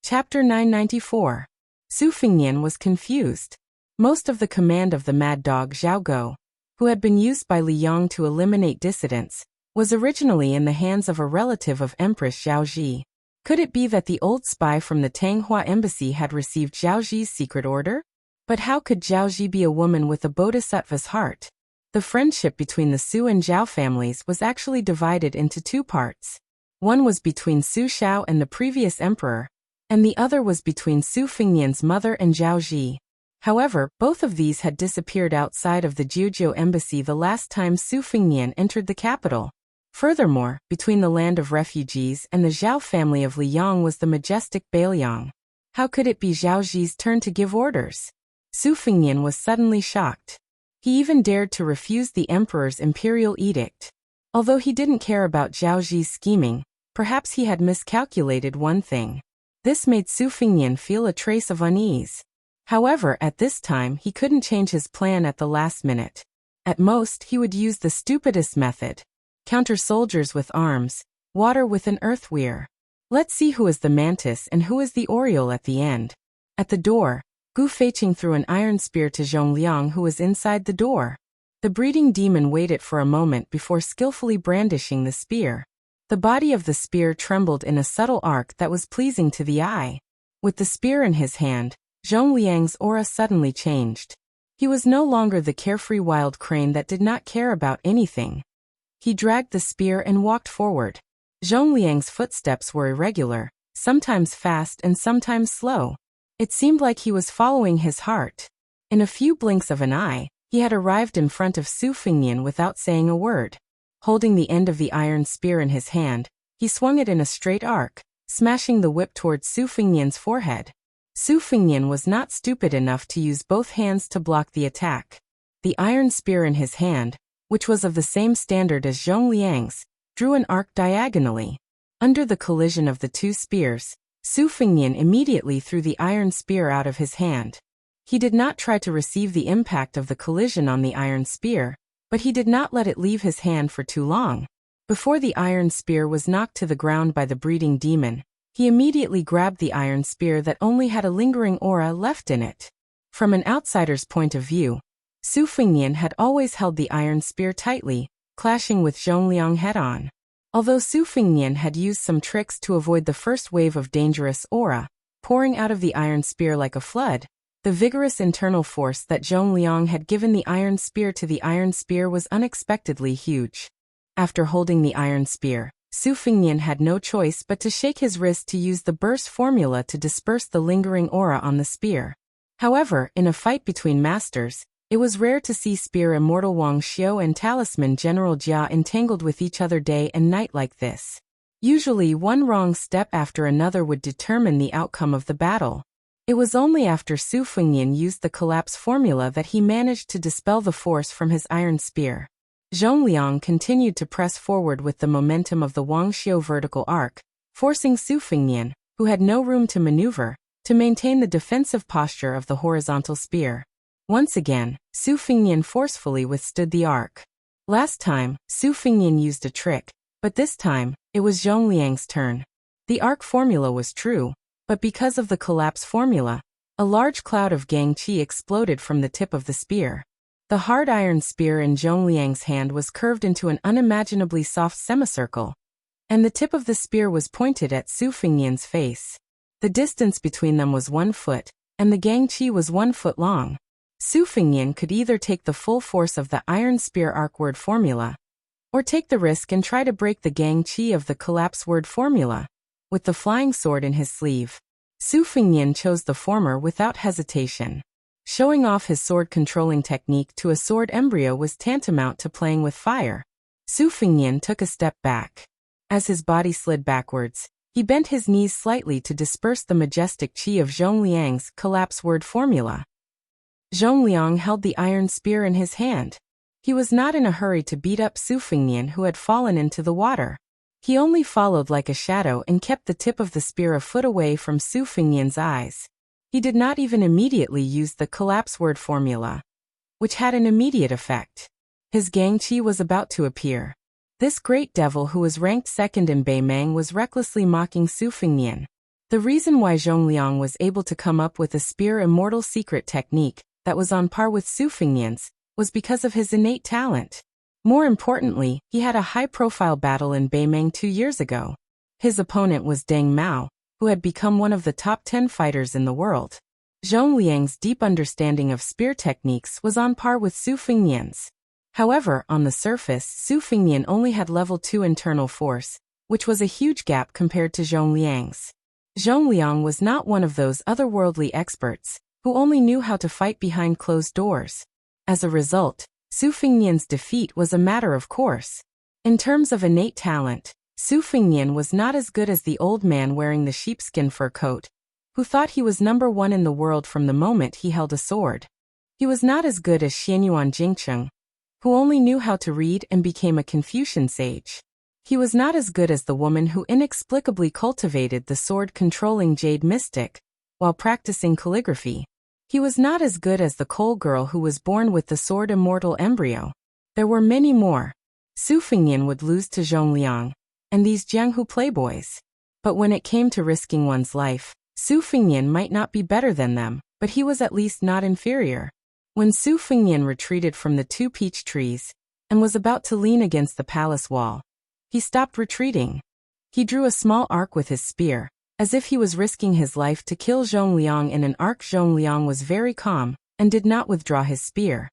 Chapter 994. Su Fengnian was confused. Most of the command of the mad dog Zhao Guo, who had been used by Li Yong to eliminate dissidents, was originally in the hands of a relative of Empress Zhao Ji. Could it be that the old spy from the Tanghua embassy had received Zhao Ji's secret order? But how could Zhao Ji be a woman with a bodhisattva's heart? The friendship between the Su and Zhao families was actually divided into 2 parts. One was between Su Xiao and the previous emperor, and the other was between Su Fengnian's mother and Zhao Ji. However, both of these had disappeared outside of the Jiuzhou embassy the last time Su Fengnian entered the capital. Furthermore, between the land of refugees and the Zhao family of Liyang was the majestic Bailiang. How could it be Zhao Ji's turn to give orders? Su Fengnian was suddenly shocked. He even dared to refuse the emperor's imperial edict. Although he didn't care about Zhao Ji's scheming, perhaps he had miscalculated one thing. This made Su Fengnian feel a trace of unease. However, at this time he couldn't change his plan at the last minute. At most, he would use the stupidest method. Counter soldiers with arms, water with an earth weir. Let's see who is the mantis and who is the oriole at the end. At the door, Gu Feiqing threw an iron spear to Zhongliang, who was inside the door. The breeding demon waited for a moment before skillfully brandishing the spear. The body of the spear trembled in a subtle arc that was pleasing to the eye. With the spear in his hand, Zhongliang's aura suddenly changed. He was no longer the carefree wild crane that did not care about anything. He dragged the spear and walked forward. Zhongliang's footsteps were irregular, sometimes fast and sometimes slow. It seemed like he was following his heart. In a few blinks of an eye, he had arrived in front of Su Fengnian without saying a word. Holding the end of the iron spear in his hand, he swung it in a straight arc, smashing the whip towards Su Fengnian's forehead. Su Fengnian was not stupid enough to use both hands to block the attack. The iron spear in his hand, which was of the same standard as Zhongliang's, drew an arc diagonally. Under the collision of the 2 spears, Su Fengnian immediately threw the iron spear out of his hand. He did not try to receive the impact of the collision on the iron spear, but he did not let it leave his hand for too long. Before the iron spear was knocked to the ground by the breeding demon, he immediately grabbed the iron spear that only had a lingering aura left in it. From an outsider's point of view, Su Fengnian had always held the iron spear tightly, clashing with Zhongliang head-on. Although Su Fengnian had used some tricks to avoid the first wave of dangerous aura, pouring out of the iron spear like a flood, the vigorous internal force that Zhongliang had given the iron spear to the iron spear was unexpectedly huge. After holding the iron spear, Su Fengnian had no choice but to shake his wrist to use the burst formula to disperse the lingering aura on the spear. However, in a fight between masters, it was rare to see spear immortal Wang Xiu and talisman General Jia entangled with each other day and night like this. Usually one wrong step after another would determine the outcome of the battle. It was only after Su Fengnian used the collapse formula that he managed to dispel the force from his iron spear. Zhongliang continued to press forward with the momentum of the Wang Xiu vertical arc, forcing Su Fengnian, who had no room to maneuver, to maintain the defensive posture of the horizontal spear. Once again, Su Fengnian forcefully withstood the arc. Last time, Su Fengnian used a trick, but this time, it was Zhongliang's turn. The arc formula was true, but because of the collapse formula, a large cloud of Gang Qi exploded from the tip of the spear. The hard iron spear in Zhongliang's hand was curved into an unimaginably soft semicircle, and the tip of the spear was pointed at Su Fengnian's face. The distance between them was 1 foot, and the Gangchi was 1 foot long. Su Fengnian could either take the full force of the Iron Spear arc word formula, or take the risk and try to break the Gangchi of the collapse word formula. With the flying sword in his sleeve, Su Fengnian chose the former without hesitation. Showing off his sword-controlling technique to a sword embryo was tantamount to playing with fire. Su Fengnian took a step back. As his body slid backwards, he bent his knees slightly to disperse the majestic chi of Zhongliang's collapse word formula. Zhongliang held the iron spear in his hand. He was not in a hurry to beat up Su Fengnian, who had fallen into the water. He only followed like a shadow and kept the tip of the spear a foot away from Su Fengnian's eyes. He did not even immediately use the collapse word formula, which had an immediate effect. His Gangchi was about to appear. This great devil, who was ranked second in Beimang, was recklessly mocking Su Fengnian. The reason why Zhongliang was able to come up with a spear immortal secret technique that was on par with Su Fengnian's was because of his innate talent. More importantly, he had a high-profile battle in Beimang 2 years ago. His opponent was Deng Mao, who had become one of the top 10 fighters in the world. Zhongliang's deep understanding of spear techniques was on par with Su Fengnian's. However, on the surface, Su Fengnian only had level 2 internal force, which was a huge gap compared to Zhongliang's. Zhongliang was not one of those otherworldly experts who only knew how to fight behind closed doors. As a result, Su Fengnian's defeat was a matter of course. In terms of innate talent, Su Fengnian was not as good as the old man wearing the sheepskin fur coat, who thought he was number 1 in the world from the moment he held a sword. He was not as good as Xianyuan Jingcheng, who only knew how to read and became a Confucian sage. He was not as good as the woman who inexplicably cultivated the sword-controlling jade mystic while practicing calligraphy. He was not as good as the coal girl who was born with the sword immortal embryo. There were many more. Su Fengnian would lose to Zhongliang and these Jianghu playboys. But when it came to risking one's life, Su Fengnian might not be better than them, but he was at least not inferior. When Su Fengnian retreated from the 2 peach trees and was about to lean against the palace wall, he stopped retreating. He drew a small arc with his spear, as if he was risking his life to kill Zhongliang in an arc. Zhongliang was very calm and did not withdraw his spear.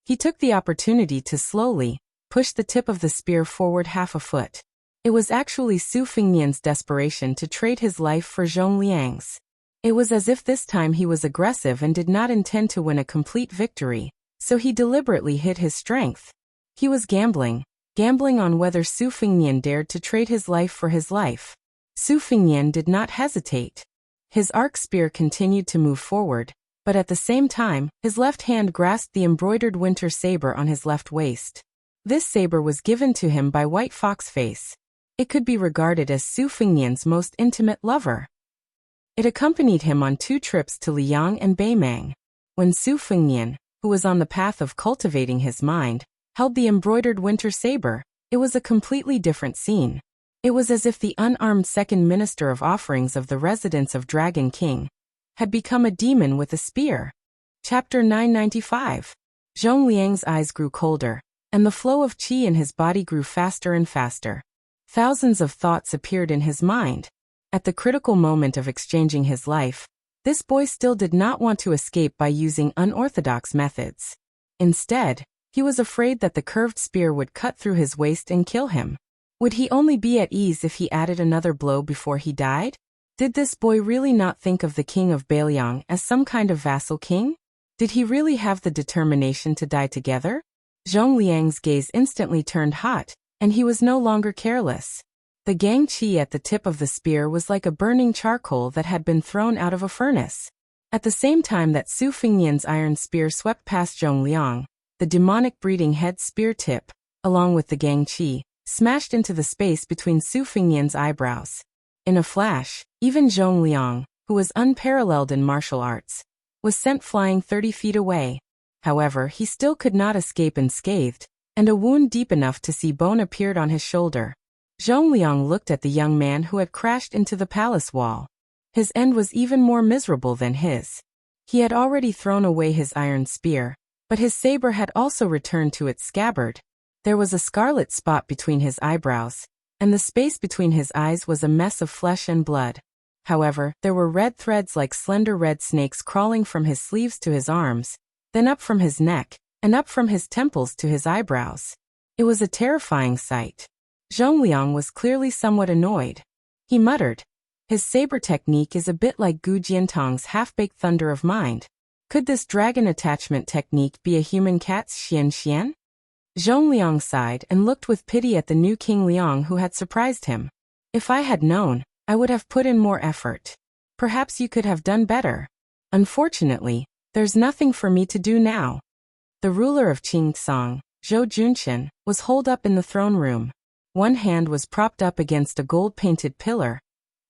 He took the opportunity to slowly push the tip of the spear forward half a foot. It was actually Su Fengnian's desperation to trade his life for Zhongliang's. It was as if this time he was aggressive and did not intend to win a complete victory, so he deliberately hid his strength. He was gambling on whether Su Fengnian dared to trade his life for his life. Su Fengnian did not hesitate. His arc spear continued to move forward, but at the same time, his left hand grasped the embroidered winter saber on his left waist. This saber was given to him by White Foxface. It could be regarded as Su Fengnian's most intimate lover. It accompanied him on 2 trips to Liang and Beimang. When Su Fengnian, who was on the path of cultivating his mind, held the embroidered winter saber, it was a completely different scene. It was as if the unarmed second minister of offerings of the residence of Dragon King had become a demon with a spear. Chapter 995. Zhongliang's eyes grew colder, and the flow of qi in his body grew faster and faster. Thousands of thoughts appeared in his mind. At the critical moment of exchanging his life, this boy still did not want to escape by using unorthodox methods. Instead, he was afraid that the curved spear would cut through his waist and kill him. Would he only be at ease if he added another blow before he died? Did this boy really not think of the king of Beiliang as some kind of vassal king? Did he really have the determination to die together? Zhongliang's gaze instantly turned hot, and he was no longer careless. The Gangchi at the tip of the spear was like a burning charcoal that had been thrown out of a furnace. At the same time that Su Fengnian's iron spear swept past Zhongliang, the demonic breeding head spear tip, along with the Gangchi, smashed into the space between Su Fengnian's eyebrows. In a flash, even Zhongliang, who was unparalleled in martial arts, was sent flying 30 feet away. However, he still could not escape unscathed, and a wound deep enough to see bone appeared on his shoulder. Zhongliang looked at the young man who had crashed into the palace wall. His end was even more miserable than his. He had already thrown away his iron spear, but his saber had also returned to its scabbard. There was a scarlet spot between his eyebrows, and the space between his eyes was a mess of flesh and blood. However, there were red threads like slender red snakes crawling from his sleeves to his arms, then up from his neck, and up from his temples to his eyebrows. It was a terrifying sight. Zhongliang was clearly somewhat annoyed. He muttered, "His saber technique is a bit like Gu Jiantong's half-baked thunder of mind. Could this dragon attachment technique be a human cat's xian? Zhongliang sighed and looked with pity at the new King Liang who had surprised him. If I had known, I would have put in more effort. Perhaps you could have done better. Unfortunately, there's nothing for me to do now. The ruler of Qingsong, Zhou Junqian, was holed up in the throne room. One hand was propped up against a gold-painted pillar,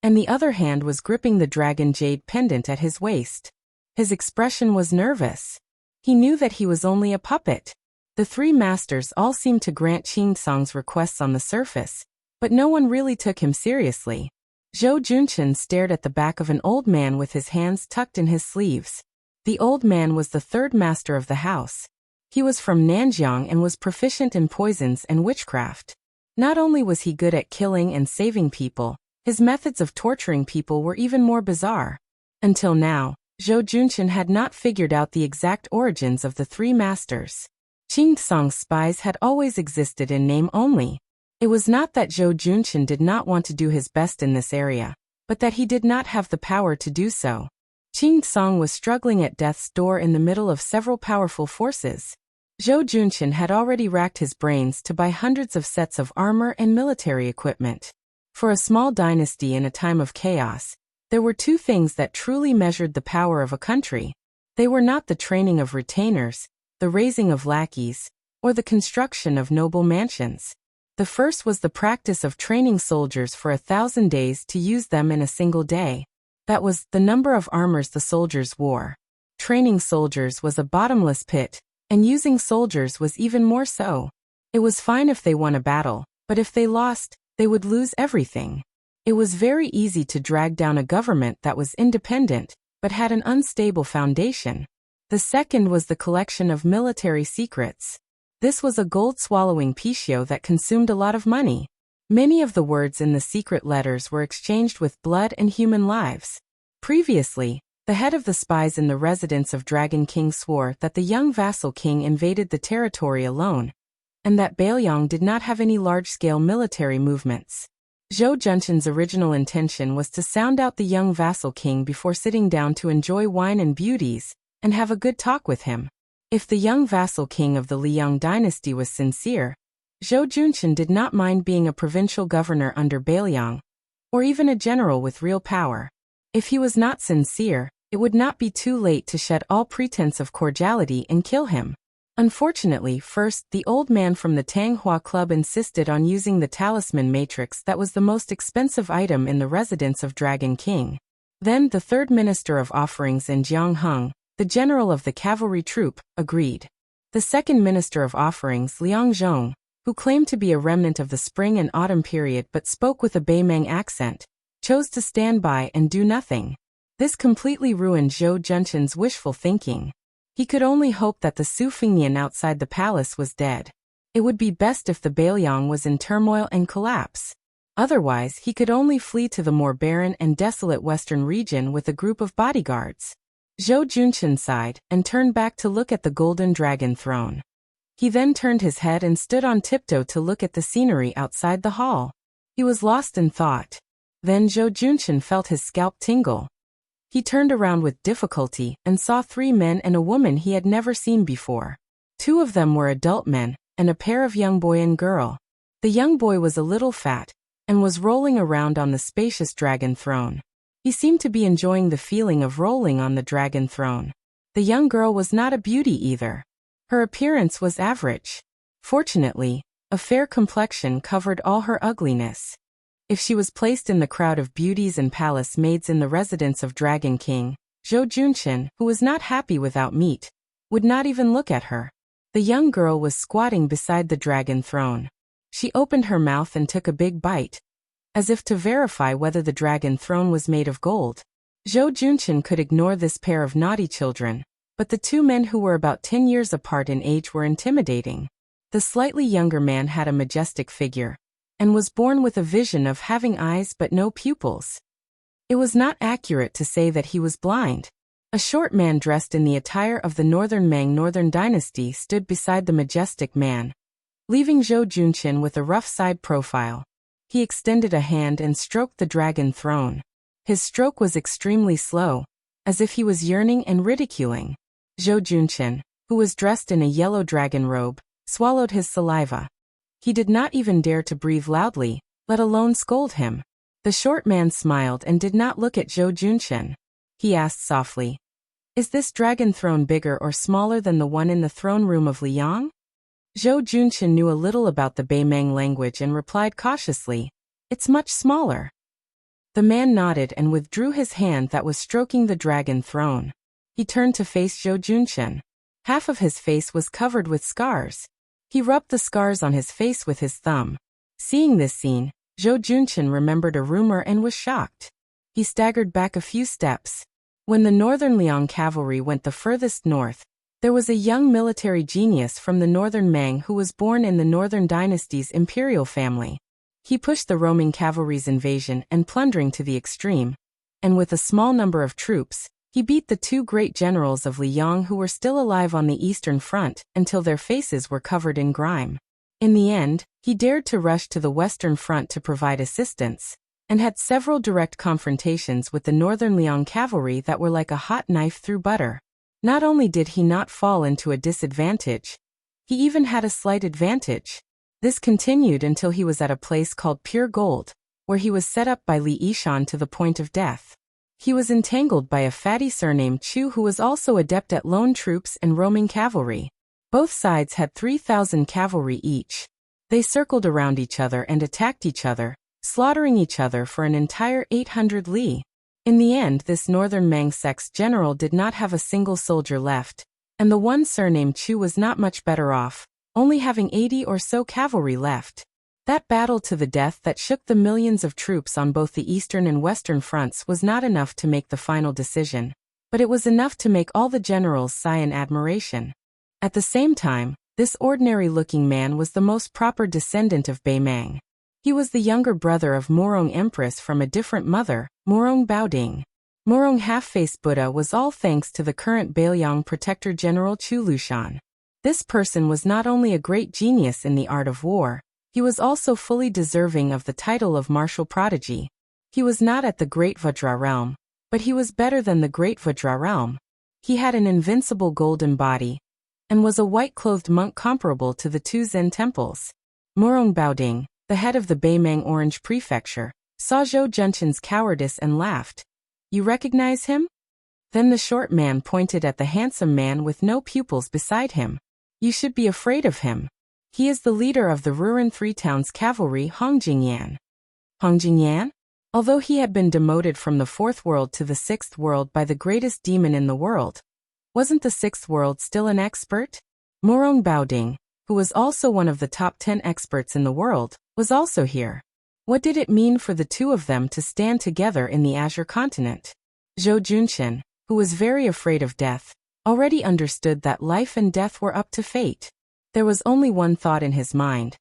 and the other hand was gripping the dragon jade pendant at his waist. His expression was nervous. He knew that he was only a puppet. The three masters all seemed to grant Qingsong's requests on the surface, but no one really took him seriously. Zhou Junqian stared at the back of an old man with his hands tucked in his sleeves. The old man was the third master of the house. He was from Nanjiang and was proficient in poisons and witchcraft. Not only was he good at killing and saving people, his methods of torturing people were even more bizarre. Until now, Zhou Junqian had not figured out the exact origins of the three masters. Qingsong's spies had always existed in name only. It was not that Zhou Junqian did not want to do his best in this area, but that he did not have the power to do so. Qingsong was struggling at death's door in the middle of several powerful forces. Zhou Junqian had already racked his brains to buy hundreds of sets of armor and military equipment. For a small dynasty in a time of chaos, there were two things that truly measured the power of a country. They were not the training of retainers, the raising of lackeys, or the construction of noble mansions. The first was the practice of training soldiers for 1,000 days to use them in a single day. That was the number of armors the soldiers wore. Training soldiers was a bottomless pit, and using soldiers was even more so. It was fine if they won a battle, but if they lost, they would lose everything. It was very easy to drag down a government that was independent, but had an unstable foundation. The second was the collection of military secrets. This was a gold-swallowing picio that consumed a lot of money. Many of the words in the secret letters were exchanged with blood and human lives. Previously, the head of the spies in the residence of Dragon King swore that the young vassal king invaded the territory alone, and that Bailiang did not have any large-scale military movements. Zhou Junqian's original intention was to sound out the young vassal king before sitting down to enjoy wine and beauties, and have a good talk with him. If the young vassal king of the Liang dynasty was sincere, Zhou Junqian did not mind being a provincial governor under Bailiang, or even a general with real power. If he was not sincere, it would not be too late to shed all pretense of cordiality and kill him. Unfortunately, first, the old man from the Tanghua Club insisted on using the talisman matrix that was the most expensive item in the residence of Dragon King. Then the third minister of offerings in Jiangheng, the general of the cavalry troop, agreed. The second minister of offerings, Liang Zhong, who claimed to be a remnant of the spring and autumn period but spoke with a Beimeng accent, chose to stand by and do nothing. This completely ruined Zhou Junqian's wishful thinking. He could only hope that the Su Fingnian outside the palace was dead. It would be best if the Bailiang was in turmoil and collapse. Otherwise, he could only flee to the more barren and desolate western region with a group of bodyguards. Zhou Junqian sighed and turned back to look at the golden dragon throne. He then turned his head and stood on tiptoe to look at the scenery outside the hall. He was lost in thought. Then Zhou Junqian felt his scalp tingle. He turned around with difficulty and saw three men and a woman he had never seen before. Two of them were adult men, and a pair of young boy and girl. The young boy was a little fat, and was rolling around on the spacious dragon throne. He seemed to be enjoying the feeling of rolling on the dragon throne. The young girl was not a beauty either. Her appearance was average. Fortunately, a fair complexion covered all her ugliness. If she was placed in the crowd of beauties and palace maids in the residence of Dragon King, Zhou Junqian, who was not happy without meat, would not even look at her. The young girl was squatting beside the dragon throne. She opened her mouth and took a big bite, as if to verify whether the dragon throne was made of gold. Zhou Junqian could ignore this pair of naughty children, but the two men who were about 10 years apart in age were intimidating. The slightly younger man had a majestic figure, and was born with a vision of having eyes but no pupils. It was not accurate to say that he was blind. A short man dressed in the attire of the Northern Ming Northern Dynasty stood beside the majestic man, leaving Zhou Junqian with a rough side profile. He extended a hand and stroked the dragon throne. His stroke was extremely slow, as if he was yearning and ridiculing. Zhou Junqian, who was dressed in a yellow dragon robe, swallowed his saliva. He did not even dare to breathe loudly, let alone scold him. The short man smiled and did not look at Zhou Junqian. He asked softly, "Is this dragon throne bigger or smaller than the one in the throne room of Liang?" Zhou Junqian knew a little about the Beimeng language and replied cautiously, "It's much smaller." The man nodded and withdrew his hand that was stroking the dragon throne. He turned to face Zhou Junqian. Half of his face was covered with scars. He rubbed the scars on his face with his thumb. Seeing this scene, Zhou Junqian remembered a rumor and was shocked. He staggered back a few steps. When the Northern Liang cavalry went the furthest north, there was a young military genius from the Northern Ming who was born in the Northern Dynasty's imperial family. He pushed the roaming cavalry's invasion and plundering to the extreme, and with a small number of troops, he beat the two great generals of Liang who were still alive on the Eastern Front until their faces were covered in grime. In the end, he dared to rush to the Western Front to provide assistance, and had several direct confrontations with the Northern Liang cavalry that were like a hot knife through butter. Not only did he not fall into a disadvantage, he even had a slight advantage. This continued until he was at a place called Pure Gold, where he was set up by Li Yishan to the point of death. He was entangled by a fatty surnamed Chu who was also adept at lone troops and roaming cavalry. Both sides had 3,000 cavalry each. They circled around each other and attacked each other, slaughtering each other for an entire 800 li. In the end, this Northern Ming sect's general did not have a single soldier left, and the one surnamed Chu was not much better off, only having 80 or so cavalry left. That battle to the death that shook the millions of troops on both the eastern and western fronts was not enough to make the final decision, but it was enough to make all the generals sigh in admiration. At the same time, this ordinary-looking man was the most proper descendant of Beimeng. He was the younger brother of Murong Empress from a different mother, Murong Baoding. Murong Half-Faced Buddha was all thanks to the current Beiliang Protector General Chu Lushan. This person was not only a great genius in the art of war, he was also fully deserving of the title of martial prodigy. He was not at the Great Vajra realm, but he was better than the Great Vajra realm. He had an invincible golden body, and was a white-clothed monk comparable to the two Zen temples. Murong Baoding, the head of the Beimeng Orange Prefecture, saw Zhou Junqian's cowardice and laughed. "You recognize him?" Then the short man pointed at the handsome man with no pupils beside him. "You should be afraid of him. He is the leader of the Ruren Three Towns Cavalry, Hong Jingyan." Hong Jingyan? Although he had been demoted from the fourth world to the sixth world by the greatest demon in the world, wasn't the sixth world still an expert? Murong Baoding, who was also one of the top 10 experts in the world, was also here. What did it mean for the two of them to stand together in the Azure continent? Zhou Junqian, who was very afraid of death, already understood that life and death were up to fate. There was only one thought in his mind.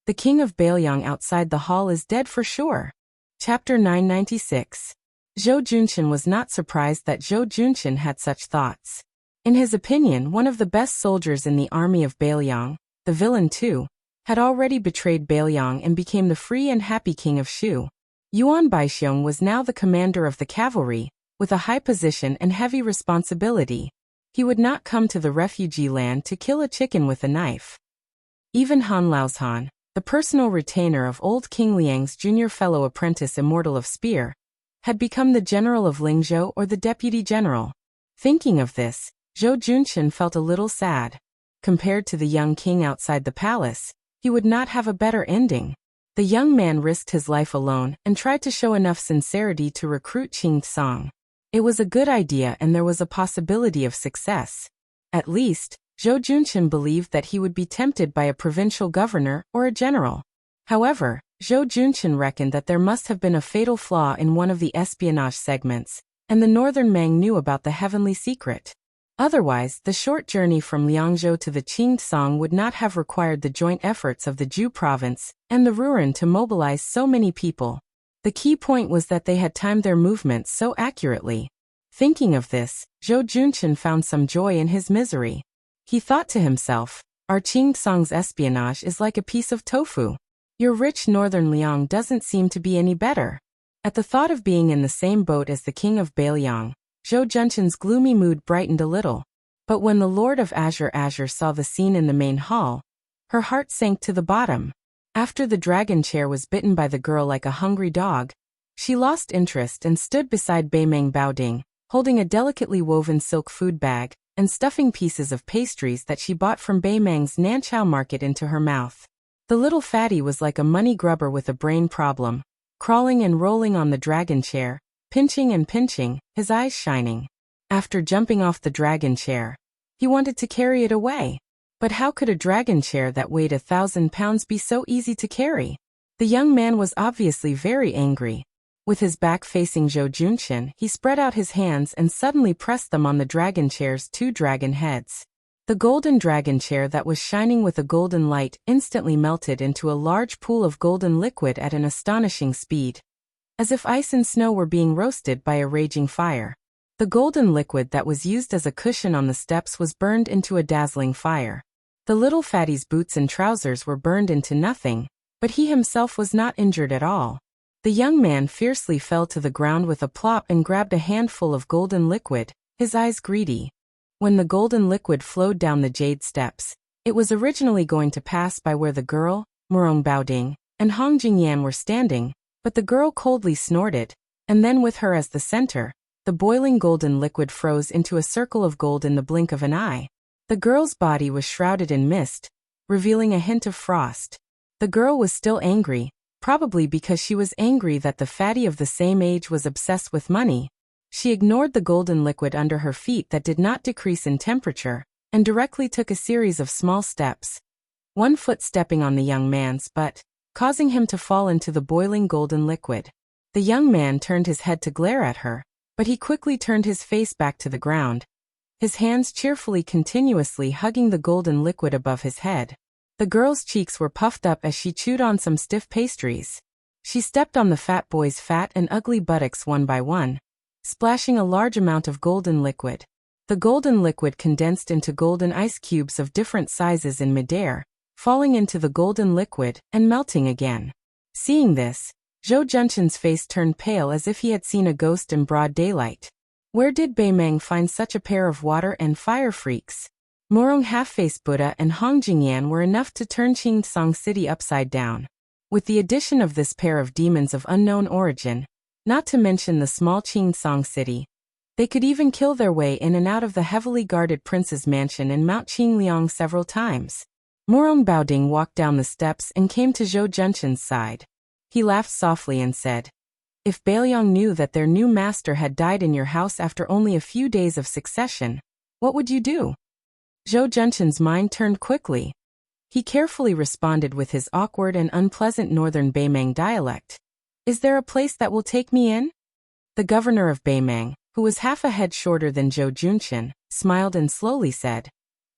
The king of Beiliang outside the hall is dead for sure. Chapter 996. Zhou Junqian was not surprised that Zhou Junqian had such thoughts. In his opinion, one of the best soldiers in the army of Beiliang, the villain too, had already betrayed Beiliang and became the free and happy king of Shu. Yuan Baixiong was now the commander of the cavalry, with a high position and heavy responsibility. He would not come to the refugee land to kill a chicken with a knife. Even Han Laozhan, the personal retainer of old King Liang's junior fellow apprentice Immortal of Spear, had become the general of Lingzhou or the deputy general. Thinking of this, Zhou Junqian felt a little sad. Compared to the young king outside the palace, he would not have a better ending. The young man risked his life alone and tried to show enough sincerity to recruit Qing Tsang. It was a good idea and there was a possibility of success. At least, Zhou Junqian believed that he would be tempted by a provincial governor or a general. However, Zhou Junqian reckoned that there must have been a fatal flaw in one of the espionage segments, and the Northern Ming knew about the heavenly secret. Otherwise, the short journey from Liangzhou to the Qing Tsang would not have required the joint efforts of the Zhu province and the Ruren to mobilize so many people. The key point was that they had timed their movements so accurately. Thinking of this, Zhou Junqian found some joy in his misery. He thought to himself, our Qing-Song's espionage is like a piece of tofu. Your rich northern Liang doesn't seem to be any better. At the thought of being in the same boat as the king of Beiliang, Zhou Junqian's gloomy mood brightened a little. But when the Lord of Azure saw the scene in the main hall, her heart sank to the bottom. After the dragon chair was bitten by the girl like a hungry dog, she lost interest and stood beside Beimeng Baoding, holding a delicately woven silk food bag and stuffing pieces of pastries that she bought from Beimeng's Nanchao market into her mouth. The little fatty was like a money grubber with a brain problem, crawling and rolling on the dragon chair, pinching and pinching, his eyes shining. After jumping off the dragon chair, he wanted to carry it away. But how could a dragon chair that weighed 1,000 pounds be so easy to carry? The young man was obviously very angry. With his back facing Zhou Junqian, he spread out his hands and suddenly pressed them on the dragon chair's 2 dragon heads. The golden dragon chair that was shining with a golden light instantly melted into a large pool of golden liquid at an astonishing speed, as if ice and snow were being roasted by a raging fire. The golden liquid that was used as a cushion on the steps was burned into a dazzling fire. The little fatty's boots and trousers were burned into nothing, but he himself was not injured at all. The young man fiercely fell to the ground with a plop and grabbed a handful of golden liquid, his eyes greedy. When the golden liquid flowed down the jade steps, it was originally going to pass by where the girl, Murong Baoding, and Hong Jingyan were standing, but the girl coldly snorted, and then with her as the center, the boiling golden liquid froze into a circle of gold in the blink of an eye. The girl's body was shrouded in mist, revealing a hint of frost. The girl was still angry, probably because she was angry that the fatty of the same age was obsessed with money. She ignored the golden liquid under her feet that did not decrease in temperature, and directly took a series of small steps. One foot stepping on the young man's butt, causing him to fall into the boiling golden liquid. The young man turned his head to glare at her, but he quickly turned his face back to the ground, his hands cheerfully continuously hugging the golden liquid above his head. The girl's cheeks were puffed up as she chewed on some stiff pastries. She stepped on the fat boy's fat and ugly buttocks one by one, splashing a large amount of golden liquid. The golden liquid condensed into golden ice cubes of different sizes in midair, falling into the golden liquid and melting again. Seeing this, Zhou Junqian's face turned pale as if he had seen a ghost in broad daylight. Where did Beimeng find such a pair of water and fire freaks? Murong half-faced Buddha and Hong Jingyan were enough to turn Qing-Song City upside down. With the addition of this pair of demons of unknown origin, not to mention the small Qing-Song City, they could even kill their way in and out of the heavily guarded prince's mansion in Mount Qingliang several times. Murong Baoding walked down the steps and came to Zhou Junqian's side. He laughed softly and said, "If Beiliang knew that their new master had died in your house after only a few days of succession, what would you do?" Zhou Junqian's mind turned quickly. He carefully responded with his awkward and unpleasant northern Beimeng dialect. "Is there a place that will take me in?" The governor of Beimeng, who was half a head shorter than Zhou Junqian, smiled and slowly said,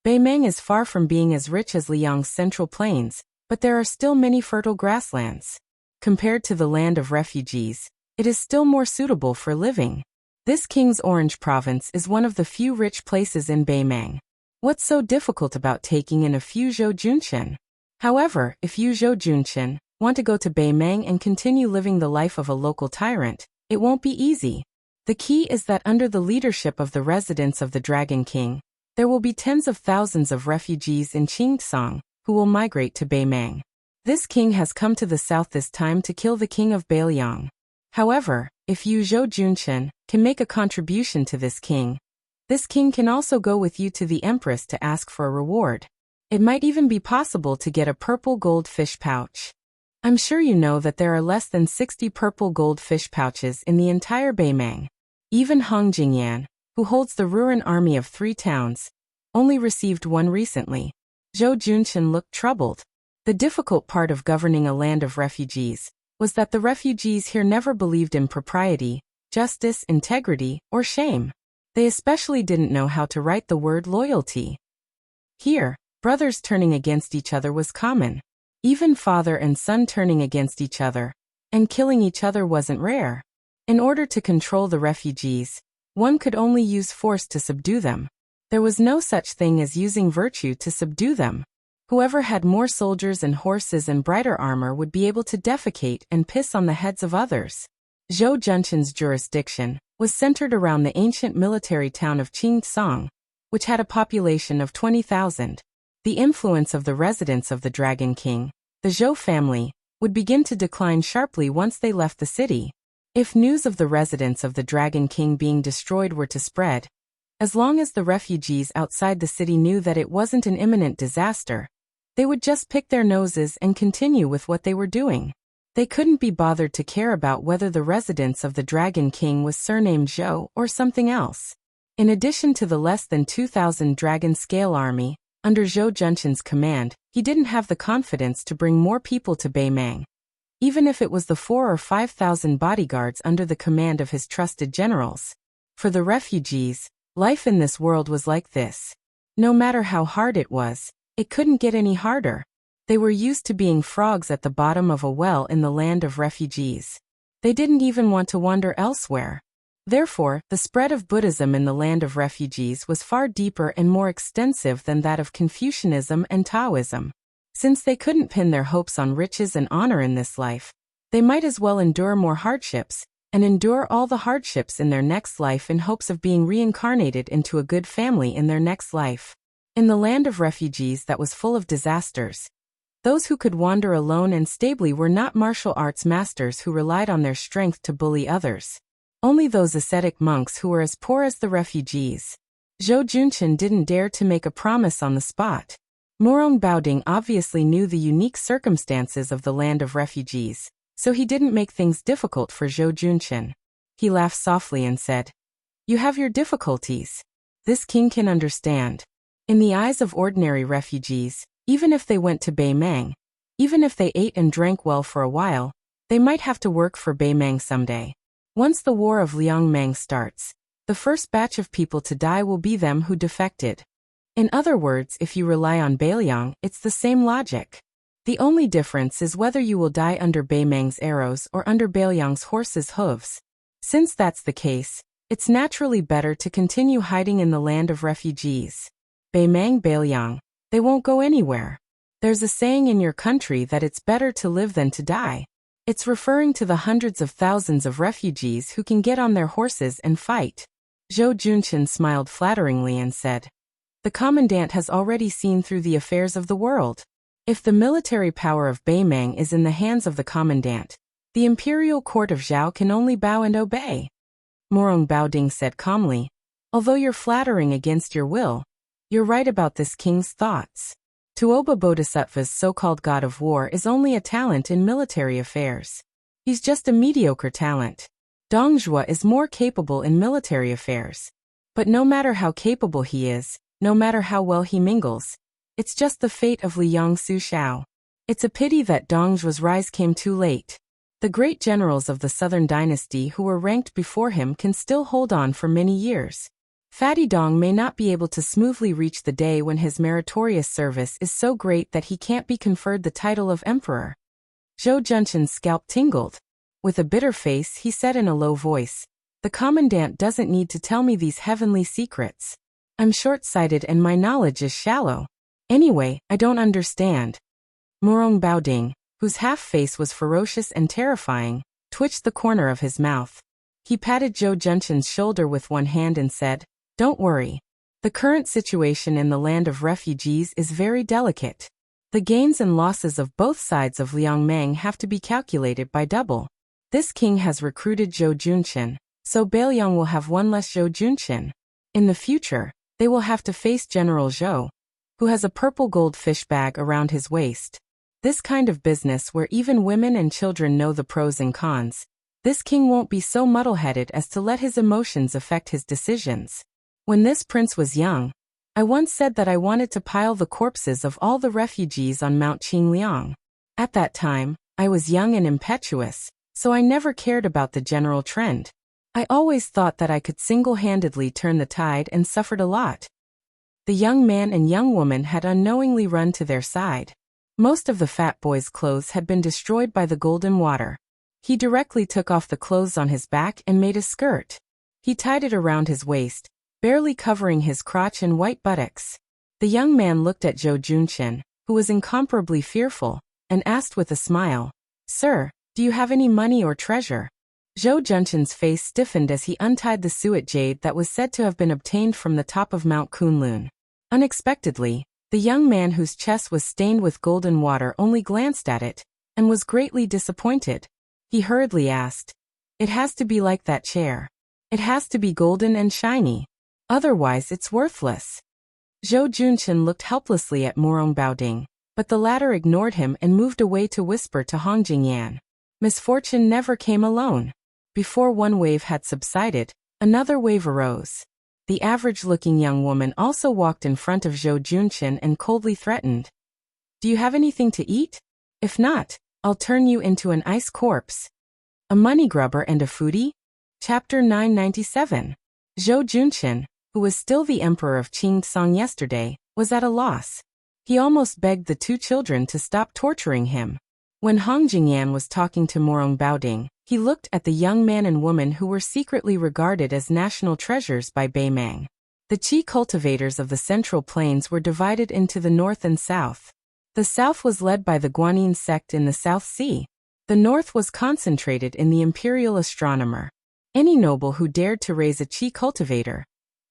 "Beimeng is far from being as rich as Liang's central plains, but there are still many fertile grasslands. Compared to the land of refugees, it is still more suitable for living. This King's Orange province is one of the few rich places in Beimeng. What's so difficult about taking in a few Zhou Junqian? However, if you Zhou Junqian want to go to Beimeng and continue living the life of a local tyrant, it won't be easy. The key is that under the leadership of the residents of the Dragon King, there will be tens of thousands of refugees in Qing-Song who will migrate to Beimeng. This king has come to the south this time to kill the king of Beiliang. However, if you Zhou Junqian can make a contribution to this king can also go with you to the empress to ask for a reward. It might even be possible to get a purple gold fish pouch. I'm sure you know that there are less than 60 purple gold fish pouches in the entire Beimeng. Even Hong Jingyan, who holds the Ruran army of 3 towns, only received one recently." Zhou Junqian looked troubled. The difficult part of governing a land of refugees was that the refugees here never believed in propriety, justice, integrity, or shame. They especially didn't know how to write the word loyalty. Here, brothers turning against each other was common. Even father and son turning against each other, and killing each other wasn't rare. In order to control the refugees, one could only use force to subdue them. There was no such thing as using virtue to subdue them. Whoever had more soldiers and horses and brighter armor would be able to defecate and piss on the heads of others. Zhou Junshan's jurisdiction was centered around the ancient military town of Qingtsang, which had a population of 20,000. The influence of the residents of the Dragon King, the Zhou family, would begin to decline sharply once they left the city. If news of the residents of the Dragon King being destroyed were to spread, as long as the refugees outside the city knew that it wasn't an imminent disaster, they would just pick their noses and continue with what they were doing. They couldn't be bothered to care about whether the residents of the Dragon King was surnamed Zhou or something else. In addition to the less than 2,000 dragon-scale army, under Zhou Junshan's command, he didn't have the confidence to bring more people to Beimang. Even if it was the 4,000 or 5,000 bodyguards under the command of his trusted generals. For the refugees, life in this world was like this. No matter how hard it was, it couldn't get any harder. They were used to being frogs at the bottom of a well in the land of refugees. They didn't even want to wander elsewhere. Therefore, the spread of Buddhism in the land of refugees was far deeper and more extensive than that of Confucianism and Taoism. Since they couldn't pin their hopes on riches and honor in this life, they might as well endure more hardships, and endure all the hardships in their next life in hopes of being reincarnated into a good family in their next life. In the land of refugees that was full of disasters, those who could wander alone and stably were not martial arts masters who relied on their strength to bully others. Only those ascetic monks who were as poor as the refugees. Zhou Junshan didn't dare to make a promise on the spot. Morong Baoding obviously knew the unique circumstances of the land of refugees, so he didn't make things difficult for Zhou Junshan. He laughed softly and said, "You have your difficulties. This king can understand." In the eyes of ordinary refugees, even if they went to Beimang, even if they ate and drank well for a while, they might have to work for Beimang someday. Once the War of Liangmang starts, the first batch of people to die will be them who defected. In other words, if you rely on Beiliang, it's the same logic. The only difference is whether you will die under Beimang's arrows or under Beiliang's horse's hooves. Since that's the case, it's naturally better to continue hiding in the land of refugees. Beimang, Beiliang, they won't go anywhere. There's a saying in your country that it's better to live than to die. It's referring to the hundreds of thousands of refugees who can get on their horses and fight. Zhou Junshan smiled flatteringly and said, "The commandant has already seen through the affairs of the world. If the military power of Beimang is in the hands of the commandant, the imperial court of Zhao can only bow and obey." Morong Baoding said calmly, "Although you're flattering against your will, you're right about this king's thoughts. Tuoba Bodhisattva's so-called god of war is only a talent in military affairs. He's just a mediocre talent. Dongzhuo is more capable in military affairs. But no matter how capable he is, no matter how well he mingles, it's just the fate of Liang Sushao. It's a pity that Dongzhuo's rise came too late. The great generals of the southern dynasty who were ranked before him can still hold on for many years. Fatty Dong may not be able to smoothly reach the day when his meritorious service is so great that he can't be conferred the title of emperor." Zhou Junshan's scalp tingled. With a bitter face, he said in a low voice, "The commandant doesn't need to tell me these heavenly secrets. I'm short-sighted and my knowledge is shallow. Anyway, I don't understand." Morong Baoding, whose half-face was ferocious and terrifying, twitched the corner of his mouth. He patted Zhou Junshan's shoulder with one hand and said, "Don't worry. The current situation in the land of refugees is very delicate. The gains and losses of both sides of Liangmang have to be calculated by double. This king has recruited Zhou Junshan, so Beiliang will have one less Zhou Junshan. In the future, they will have to face General Zhou, who has a purple gold fish bag around his waist. This kind of business where even women and children know the pros and cons. This king won't be so muddle-headed as to let his emotions affect his decisions. When this prince was young, I once said that I wanted to pile the corpses of all the refugees on Mount Qingliang. At that time, I was young and impetuous, so I never cared about the general trend. I always thought that I could single-handedly turn the tide and suffered a lot." The young man and young woman had unknowingly run to their side. Most of the fat boy's clothes had been destroyed by the golden water. He directly took off the clothes on his back and made a skirt. He tied it around his waist, barely covering his crotch and white buttocks. The young man looked at Zhou Junqian, who was incomparably fearful, and asked with a smile, "Sir, do you have any money or treasure?" Zhou Junqian's face stiffened as he untied the suet jade that was said to have been obtained from the top of Mount Kunlun. Unexpectedly, the young man whose chest was stained with golden water only glanced at it, and was greatly disappointed. He hurriedly asked, "It has to be like that chair. It has to be golden and shiny. Otherwise it's worthless." Zhou Junqian looked helplessly at Morong Baoding, but the latter ignored him and moved away to whisper to Hong Jingyan. Misfortune never came alone. Before one wave had subsided, another wave arose. The average-looking young woman also walked in front of Zhou Junqian and coldly threatened, "Do you have anything to eat? If not, I'll turn you into an ice corpse." A money grubber and a foodie? Chapter 997. Zhou Junqian, who was still the emperor of Qingtsong yesterday, was at a loss. He almost begged the two children to stop torturing him. When Hong Jingyan was talking to Morong Baoding, he looked at the young man and woman who were secretly regarded as national treasures by Beimang. The qi cultivators of the Central Plains were divided into the north and south. The south was led by the Guanyin sect in the South Sea. The north was concentrated in the imperial astronomer. Any noble who dared to raise a qi cultivator,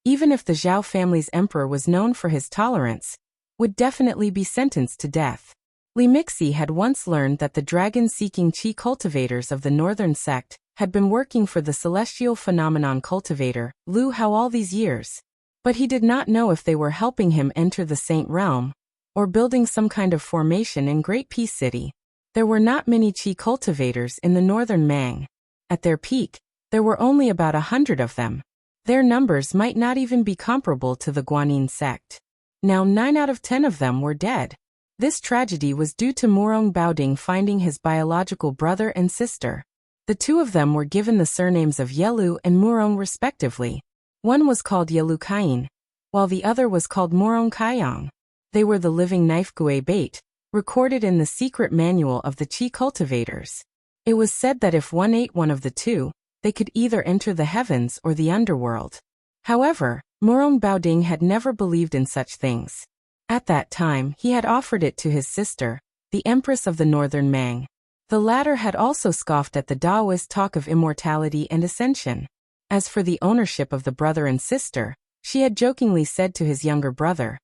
even if the Zhao family's emperor was known for his tolerance, would definitely be sentenced to death. Li Mixi had once learned that the dragon-seeking qi cultivators of the northern sect had been working for the celestial phenomenon cultivator, Lu Hao, all these years. But he did not know if they were helping him enter the Saint Realm, or building some kind of formation in Great Peace City. There were not many qi cultivators in the northern Mang. At their peak, there were only about 100 of them. Their numbers might not even be comparable to the Guanyin sect. Now 9 out of 10 of them were dead. This tragedy was due to Morong Baoding finding his biological brother and sister. The two of them were given the surnames of Yelu and Murong respectively. One was called Yelu Kain, while the other was called Morong Kaiyang. They were the living knife gui bait, recorded in the secret manual of the qi cultivators. It was said that if one ate one of the two, they could either enter the heavens or the underworld. However, Morong Baoding had never believed in such things. At that time, he had offered it to his sister, the Empress of the Northern Mang. The latter had also scoffed at the Taoist talk of immortality and ascension. As for the ownership of the brother and sister, she had jokingly said to his younger brother,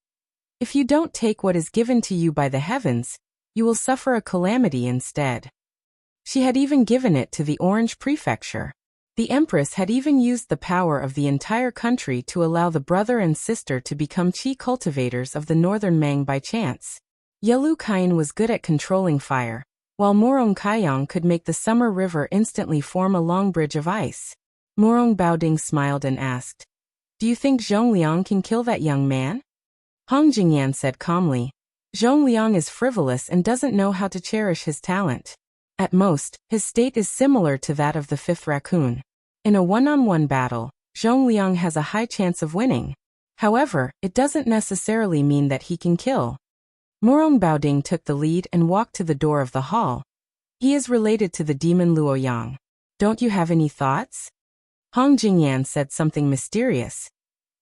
"If you don't take what is given to you by the heavens, you will suffer a calamity instead." She had even given it to the Orange Prefecture. The Empress had even used the power of the entire country to allow the brother and sister to become qi cultivators of the northern Mang by chance. Yelu Kain was good at controlling fire, while Morong Kaiyang could make the summer river instantly form a long bridge of ice. Morong Baoding smiled and asked, "Do you think Zhongliang can kill that young man?" Hong Jingyan said calmly, "Zhongliang is frivolous and doesn't know how to cherish his talent. At most, his state is similar to that of the fifth raccoon. In a one-on-one battle, Zhongliang has a high chance of winning. However, it doesn't necessarily mean that he can kill." Morong Baoding took the lead and walked to the door of the hall. "He is related to the demon Luoyang. Don't you have any thoughts?" Hong Jingyan said something mysterious.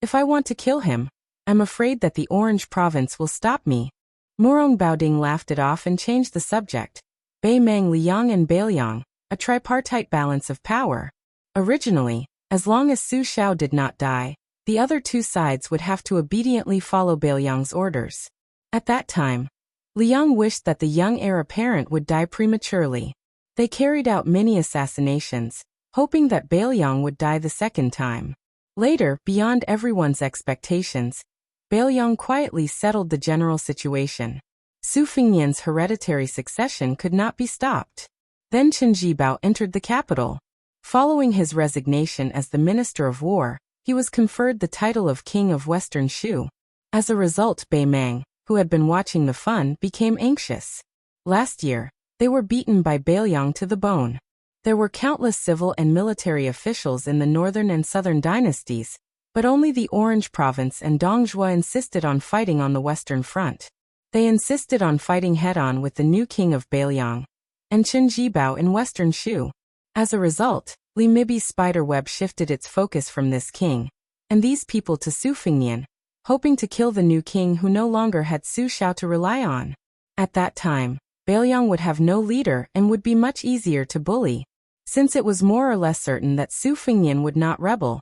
"If I want to kill him, I'm afraid that the Orange Province will stop me." Morong Baoding laughed it off and changed the subject. Beimang Liang and Bailiang, a tripartite balance of power. Originally, as long as Su Xiao did not die, the other two sides would have to obediently follow Bailiang's orders. At that time, Liang wished that the young heir apparent would die prematurely. They carried out many assassinations, hoping that Bailiang would die the second time. Later, beyond everyone's expectations, Bailiang quietly settled the general situation. Su Fingnian's hereditary succession could not be stopped. Then Chen Jibao entered the capital. Following his resignation as the Minister of War, he was conferred the title of King of Western Shu. As a result, Beimang, who had been watching the fun, became anxious. Last year, they were beaten by Bailiang to the bone. There were countless civil and military officials in the northern and southern dynasties, but only the Orange Province and Dongjua insisted on fighting on the western front. They insisted on fighting head-on with the new king of Bailiang and Chen Jibao in western Shu. As a result, Li Mibi's spider web shifted its focus from this king and these people to Su Fengnian, hoping to kill the new king who no longer had Su Xiao to rely on. At that time, Bailiang would have no leader and would be much easier to bully. Since it was more or less certain that Su Fengnian would not rebel,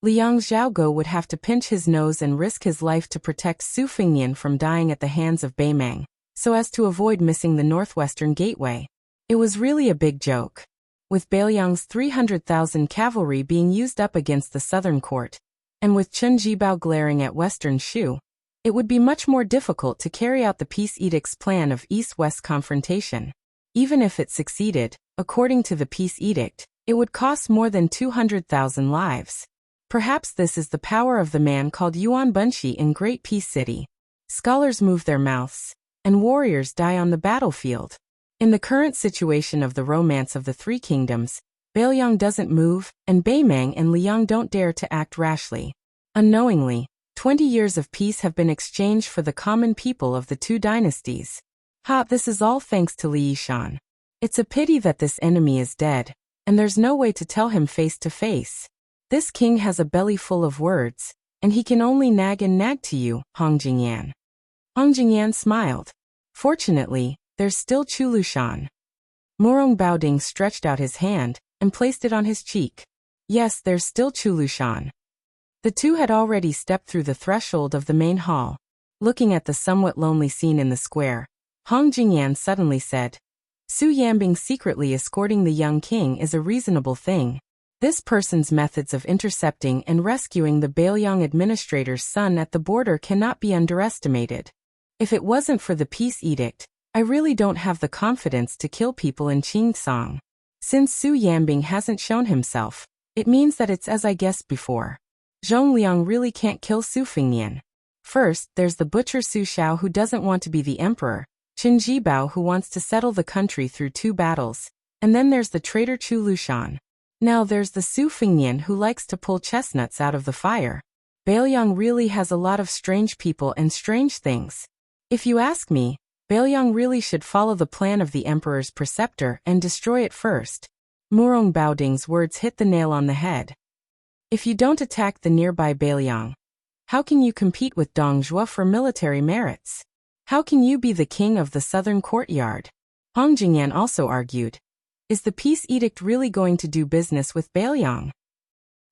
Liang Xiaogo would have to pinch his nose and risk his life to protect Su Fengnian from dying at the hands of Beimang, so as to avoid missing the northwestern gateway. It was really a big joke. With Bailiang's 300,000 cavalry being used up against the southern court, and with Chen Jibao glaring at western Shu, it would be much more difficult to carry out the peace edict's plan of east-west confrontation. Even if it succeeded, according to the peace edict, it would cost more than 200,000 lives. Perhaps this is the power of the man called Yuan Bunshi in Great Peace City. Scholars move their mouths, and warriors die on the battlefield. In the current situation of the romance of the Three Kingdoms, Bailiang doesn't move, and Beimang and Liang don't dare to act rashly. Unknowingly, 20 years of peace have been exchanged for the common people of the two dynasties. This is all thanks to Li Yishan. It's a pity that this enemy is dead, and there's no way to tell him face to face. This king has a belly full of words, and he can only nag and nag to you, Hong Jingyan. Hong Jingyan smiled. Fortunately, there's still Chu Lushan. Morong Baoding stretched out his hand and placed it on his cheek. Yes, there's still Chu Lushan. The two had already stepped through the threshold of the main hall. Looking at the somewhat lonely scene in the square, Hong Jingyan suddenly said, Su Yambing secretly escorting the young king is a reasonable thing. This person's methods of intercepting and rescuing the Bailiang administrator's son at the border cannot be underestimated. If it wasn't for the peace edict, I really don't have the confidence to kill people in Qingsong. Since Su Yambing hasn't shown himself, it means that it's as I guessed before. Zhongliang really can't kill Su Fengnian. First, there's the butcher Su Xiao who doesn't want to be the emperor, Qin Jibao who wants to settle the country through 2 battles, and then there's the traitor Chu Lushan. Now there's the Su Fengnian who likes to pull chestnuts out of the fire. Bailiang really has a lot of strange people and strange things. If you ask me, Bailiang really should follow the plan of the emperor's preceptor and destroy it first. Murong Baoding's words hit the nail on the head. If you don't attack the nearby Bailiang, how can you compete with Dong Zhuo for military merits? How can you be the king of the southern courtyard? Hong Jingyan also argued. Is the peace edict really going to do business with Bailiang?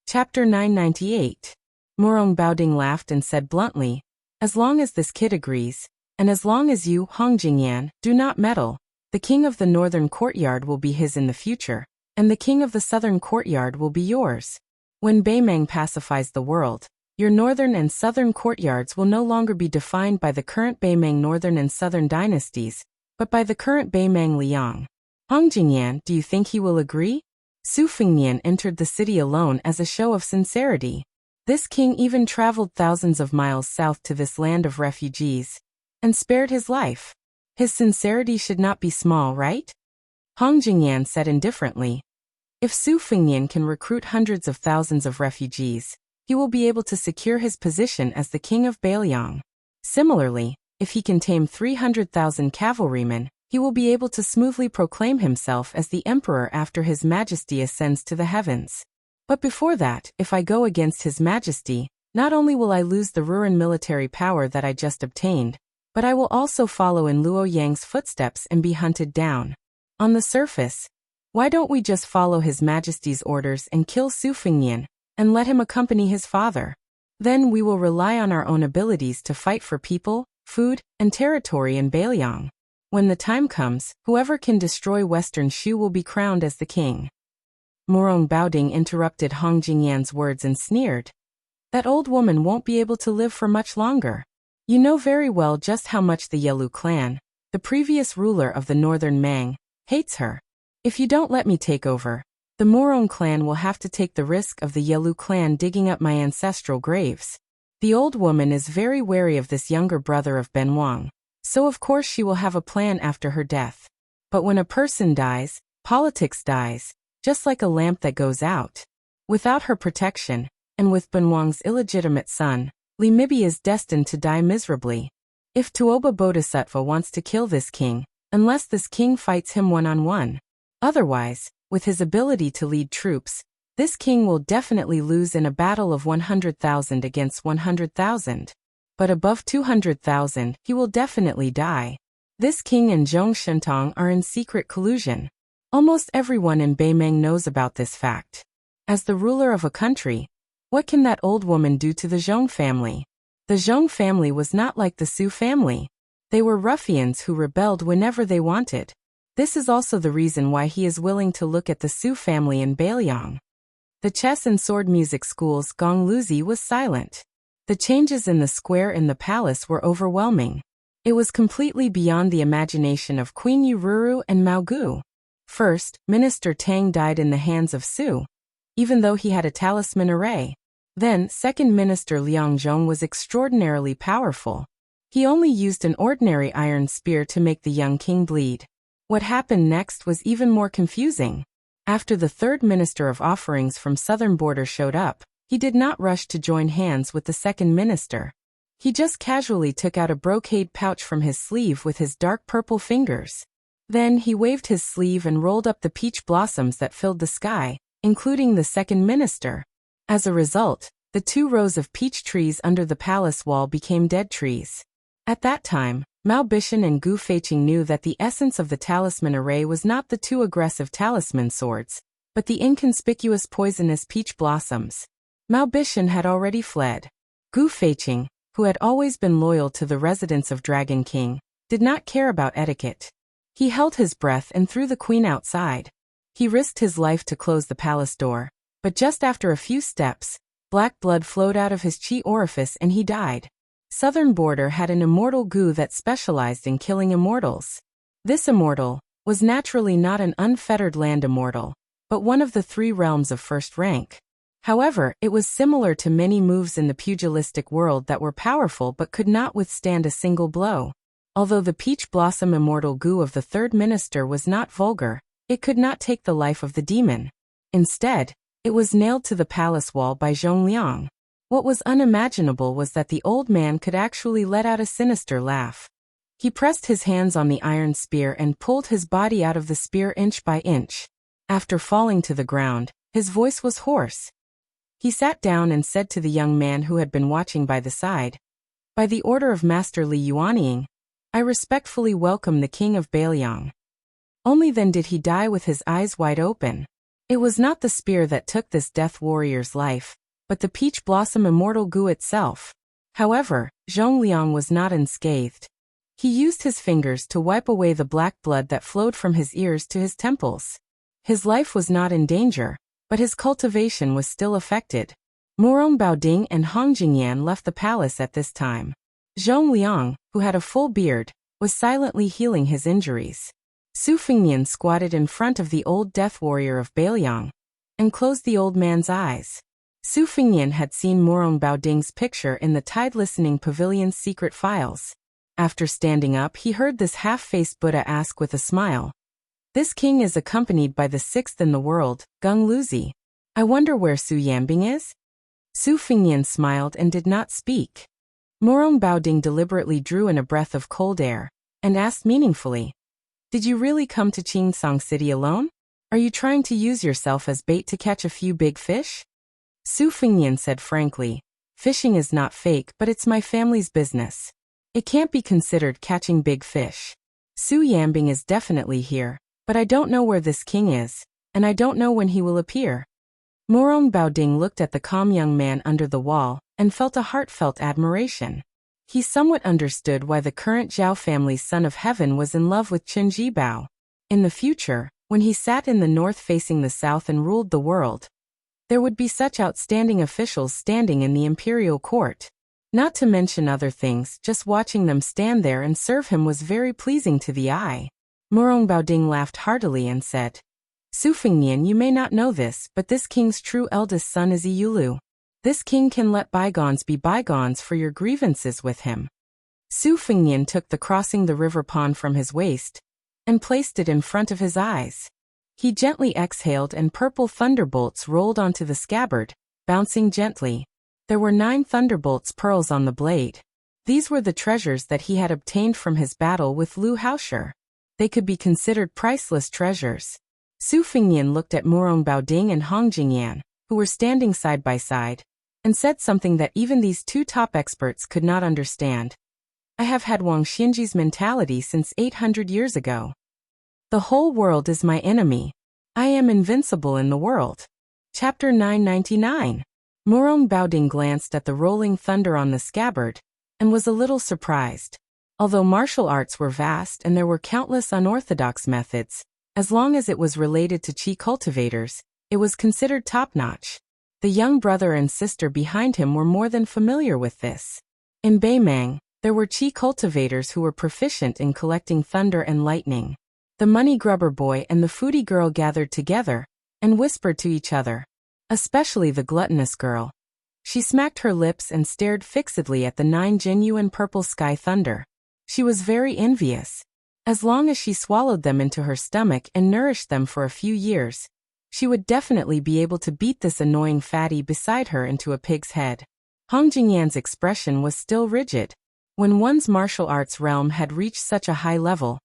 Chapter 998. Murong Baoding laughed and said bluntly, as long as this kid agrees, and as long as you, Hong Jingyan, do not meddle, the king of the northern courtyard will be his in the future, and the king of the southern courtyard will be yours. When Beimang pacifies the world, your northern and southern courtyards will no longer be defined by the current Beimang northern and southern dynasties, but by the current Beimang Liang. Hong Jingyan, do you think he will agree? Su Fengnian entered the city alone as a show of sincerity. This king even traveled thousands of miles south to this land of refugees, and spared his life. His sincerity should not be small, right? Hong Jingyan said indifferently. If Su Fengnian can recruit hundreds of thousands of refugees, he will be able to secure his position as the king of Bailiang. Similarly, if he can tame 300,000 cavalrymen, he will be able to smoothly proclaim himself as the emperor after his majesty ascends to the heavens. But before that, if I go against his majesty, not only will I lose the Ruran military power that I just obtained, but I will also follow in Luo Yang's footsteps and be hunted down. On the surface, why don't we just follow His Majesty's orders and kill Su Fengnian, and let him accompany his father? Then we will rely on our own abilities to fight for people, food, and territory in Bailiang. When the time comes, whoever can destroy Western Shu will be crowned as the king. Murong Baoding interrupted Hong Jingyan's words and sneered. That old woman won't be able to live for much longer. You know very well just how much the Yelu clan, the previous ruler of the northern Mang, hates her. If you don't let me take over, the Murong clan will have to take the risk of the Yelu clan digging up my ancestral graves. The old woman is very wary of this younger brother of Ben Wang, so of course she will have a plan after her death. But when a person dies, politics dies, just like a lamp that goes out. Without her protection, and with Ben Wang's illegitimate son, Li Mibi is destined to die miserably. If Tuoba Bodhisattva wants to kill this king, unless this king fights him one-on-one. Otherwise, with his ability to lead troops, this king will definitely lose in a battle of 100,000 against 100,000. But above 200,000, he will definitely die. This king and Zhong Shentong are in secret collusion. Almost everyone in Beimeng knows about this fact. As the ruler of a country, what can that old woman do to the Zhong family? The Zhong family was not like the Su family. They were ruffians who rebelled whenever they wanted. This is also the reason why he is willing to look at the Su family in Beiliang. The chess and sword music school's Gong Luzi was silent. The changes in the square in the palace were overwhelming. It was completely beyond the imagination of Queen Yururu and Mao Gu. First, Minister Tang died in the hands of Su, even though he had a talisman array. Then, Second Minister Liang Zhong was extraordinarily powerful. He only used an ordinary iron spear to make the young king bleed. What happened next was even more confusing. After the third minister of offerings from southern border showed up, he did not rush to join hands with the second minister. He just casually took out a brocade pouch from his sleeve with his dark purple fingers. Then he waved his sleeve and rolled up the peach blossoms that filled the sky, including the second minister. As a result, the 2 rows of peach trees under the palace wall became dead trees. At that time, Mao Bishan and Gu Feiqing knew that the essence of the talisman array was not the 2 aggressive talisman swords, but the inconspicuous poisonous peach blossoms. Mao Bishan had already fled. Gu Feiqing, who had always been loyal to the residents of Dragon King, did not care about etiquette. He held his breath and threw the queen outside. He risked his life to close the palace door, but just after a few steps, black blood flowed out of his chi orifice and he died. Southern Border had an immortal Gu that specialized in killing immortals. This immortal was naturally not an unfettered land immortal, but one of the 3 realms of first rank. However, it was similar to many moves in the pugilistic world that were powerful but could not withstand a single blow. Although the peach blossom immortal Gu of the third minister was not vulgar, it could not take the life of the demon. Instead, it was nailed to the palace wall by Zhong Liang. What was unimaginable was that the old man could actually let out a sinister laugh. He pressed his hands on the iron spear and pulled his body out of the spear inch by inch. After falling to the ground, his voice was hoarse. He sat down and said to the young man who had been watching by the side, "By the order of Master Li Yuanying, I respectfully welcome the king of Beiliang." Only then did he die with his eyes wide open. It was not the spear that took this death warrior's life, but the peach blossom immortal Gu itself. However, Zhong Liang was not unscathed. He used his fingers to wipe away the black blood that flowed from his ears to his temples. His life was not in danger, but his cultivation was still affected. Morong Baoding and Hong Jingyan left the palace at this time. Zhong Liang, who had a full beard, was silently healing his injuries. Su Fengnian squatted in front of the old death warrior of Beiliang and closed the old man's eyes. Su Fengnian had seen Morong Baoding's picture in the Tide Listening Pavilion's secret files. After standing up, he heard this half-faced Buddha ask with a smile, "This king is accompanied by the 6th in the world, Gong Luzi. I wonder where Su Yanbing is?" Su Fengnian smiled and did not speak. Morong Baoding deliberately drew in a breath of cold air and asked meaningfully, "Did you really come to Qingsong City alone? Are you trying to use yourself as bait to catch a few big fish?" Su Fengnian said frankly, "Fishing is not fake, but it's my family's business. It can't be considered catching big fish. Su Yanbing is definitely here, but I don't know where this king is, and I don't know when he will appear." Morong Baoding looked at the calm young man under the wall and felt a heartfelt admiration. He somewhat understood why the current Zhao family's son of heaven was in love with Qin Jibao. In the future, when he sat in the north facing the south and ruled the world, there would be such outstanding officials standing in the imperial court. Not to mention other things, just watching them stand there and serve him was very pleasing to the eye. Morong Baoding laughed heartily and said, "Su Fengnian, you may not know this, but this king's true eldest son is Iyulu. This king can let bygones be bygones for your grievances with him." Su Fengnian took the crossing the river pond from his waist and placed it in front of his eyes. He gently exhaled and purple thunderbolts rolled onto the scabbard, bouncing gently. There were 9 thunderbolts pearls on the blade. These were the treasures that he had obtained from his battle with Lu Haosher. They could be considered priceless treasures. Su Fengnian looked at Morong Baoding and Hong Jingyan, who were standing side by side, and said something that even these two top experts could not understand. I have had Wang Xinji's mentality since 800 years ago. The whole world is my enemy. I am invincible in the world. Chapter 999. Morong Baoding glanced at the rolling thunder on the scabbard, and was a little surprised. Although martial arts were vast and there were countless unorthodox methods, as long as it was related to qi cultivators, it was considered top-notch. The young brother and sister behind him were more than familiar with this. In Beimang, there were qi cultivators who were proficient in collecting thunder and lightning. The money grubber boy and the foodie girl gathered together and whispered to each other. Especially the gluttonous girl. She smacked her lips and stared fixedly at the 9 genuine purple sky thunder. She was very envious. As long as she swallowed them into her stomach and nourished them for a few years, she would definitely be able to beat this annoying fatty beside her into a pig's head. Hong Jingyan's expression was still rigid. When one's martial arts realm had reached such a high level,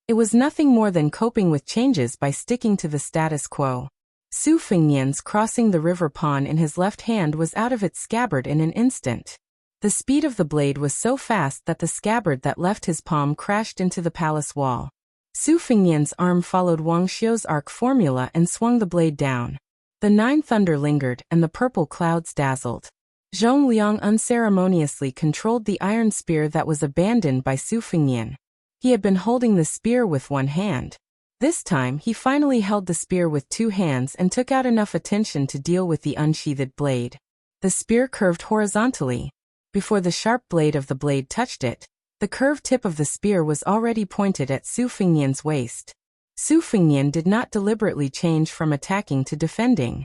it was nothing more than coping with changes by sticking to the status quo. Su Fengnian's crossing the river pawn in his left hand was out of its scabbard in an instant. The speed of the blade was so fast that the scabbard that left his palm crashed into the palace wall. Su Fengnian's arm followed Wang Xiu's arc formula and swung the blade down. The 9 thunder lingered and the purple clouds dazzled. Zhong Liang unceremoniously controlled the iron spear that was abandoned by Su Fengnian. He had been holding the spear with one hand. This time he finally held the spear with 2 hands and took out enough attention to deal with the unsheathed blade. The spear curved horizontally. Before the sharp blade of the blade touched it, the curved tip of the spear was already pointed at Su Fengnian's waist. Su Fengnian did not deliberately change from attacking to defending.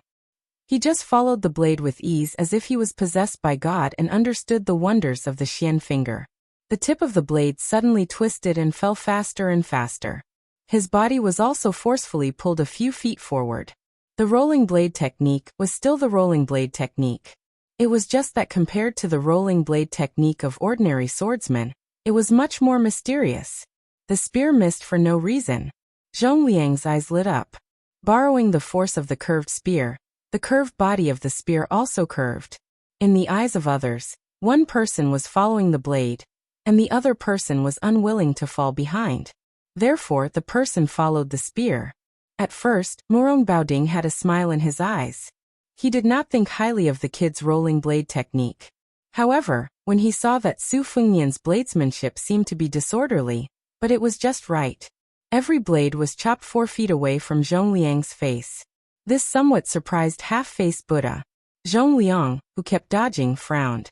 He just followed the blade with ease as if he was possessed by God and understood the wonders of the Xian finger. The tip of the blade suddenly twisted and fell faster and faster. His body was also forcefully pulled a few feet forward. The rolling blade technique was still the rolling blade technique. It was just that compared to the rolling blade technique of ordinary swordsmen, it was much more mysterious. The spear missed for no reason. Zhong Liang's eyes lit up. Borrowing the force of the curved spear, the curved body of the spear also curved. In the eyes of others, one person was following the blade, and the other person was unwilling to fall behind. Therefore, the person followed the spear. At first, Morong Baoding had a smile in his eyes. He did not think highly of the kid's rolling blade technique. However, when he saw that Su Fengnian's bladesmanship seemed to be disorderly, but it was just right. Every blade was chopped 4 feet away from Zhong Liang's face. This somewhat surprised half-faced Buddha. Zhong Liang, who kept dodging, frowned.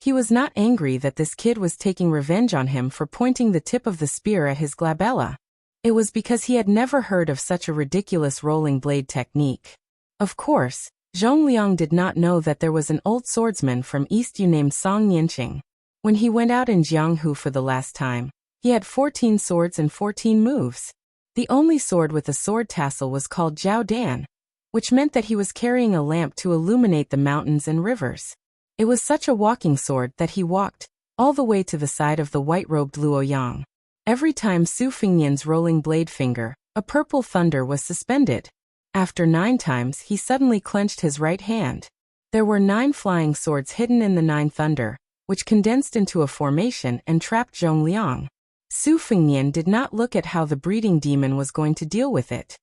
He was not angry that this kid was taking revenge on him for pointing the tip of the spear at his glabella. It was because he had never heard of such a ridiculous rolling blade technique. Of course, Zhong Liang did not know that there was an old swordsman from East Yu named Song Nianqing. When he went out in Jianghu for the last time, he had 14 swords and 14 moves. The only sword with a sword tassel was called Jiao Dan, which meant that he was carrying a lamp to illuminate the mountains and rivers. It was such a walking sword that he walked all the way to the side of the white-robed Luoyang. Every time Su Fengnian's rolling blade finger, a purple thunder was suspended. After 9 times he suddenly clenched his right hand. There were 9 flying swords hidden in the 9 thunder, which condensed into a formation and trapped Zhong Liang. Su Fengnian did not look at how the breeding demon was going to deal with it.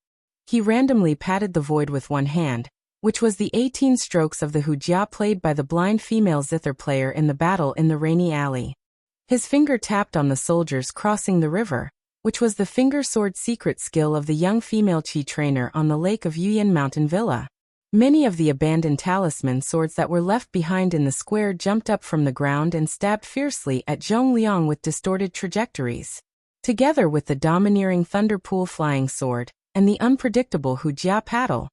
He randomly patted the void with one hand, which was the 18 strokes of the hujia played by the blind female zither player in the battle in the rainy alley. His finger tapped on the soldiers crossing the river, which was the finger sword secret skill of the young female qi trainer on the lake of Yuyan Mountain Villa. Many of the abandoned talisman swords that were left behind in the square jumped up from the ground and stabbed fiercely at Zhong Liang with distorted trajectories. Together with the domineering Thunderpool flying sword and the unpredictable hujia paddle,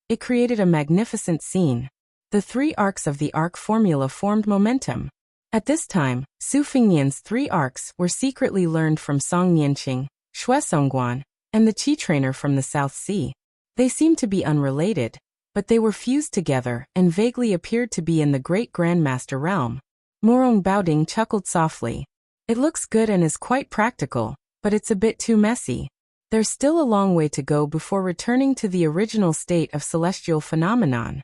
it created a magnificent scene. The 3 arcs of the arc formula formed momentum. At this time, Su Fengnian's 3 arcs were secretly learned from Song Nianqing, Xue Songguan, and the Qi trainer from the South Sea. They seemed to be unrelated, but they were fused together and vaguely appeared to be in the great Grandmaster realm. Morong Baoding chuckled softly. It looks good and is quite practical, but it's a bit too messy. There's still a long way to go before returning to the original state of celestial phenomenon.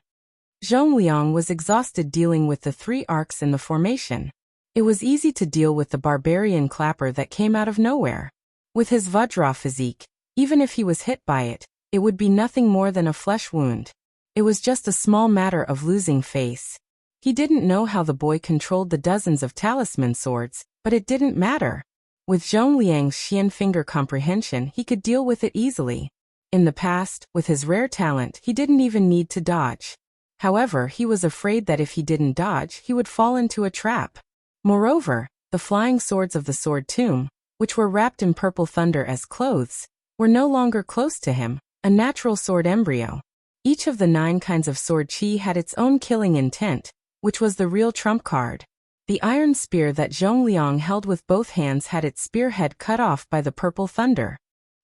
Zhongliang was exhausted dealing with the 3 arcs in the formation. It was easy to deal with the barbarian clapper that came out of nowhere. With his Vajra physique, even if he was hit by it, it would be nothing more than a flesh wound. It was just a small matter of losing face. He didn't know how the boy controlled the dozens of talisman swords, but it didn't matter. With Zhongliang's Xian finger comprehension, he could deal with it easily. In the past, with his rare talent, he didn't even need to dodge. However, he was afraid that if he didn't dodge, he would fall into a trap. Moreover, the flying swords of the sword tomb, which were wrapped in purple thunder as clothes, were no longer close to him, a natural sword embryo. Each of the 9 kinds of sword chi had its own killing intent, which was the real trump card. The iron spear that Zhongliang held with both hands had its spearhead cut off by the purple thunder.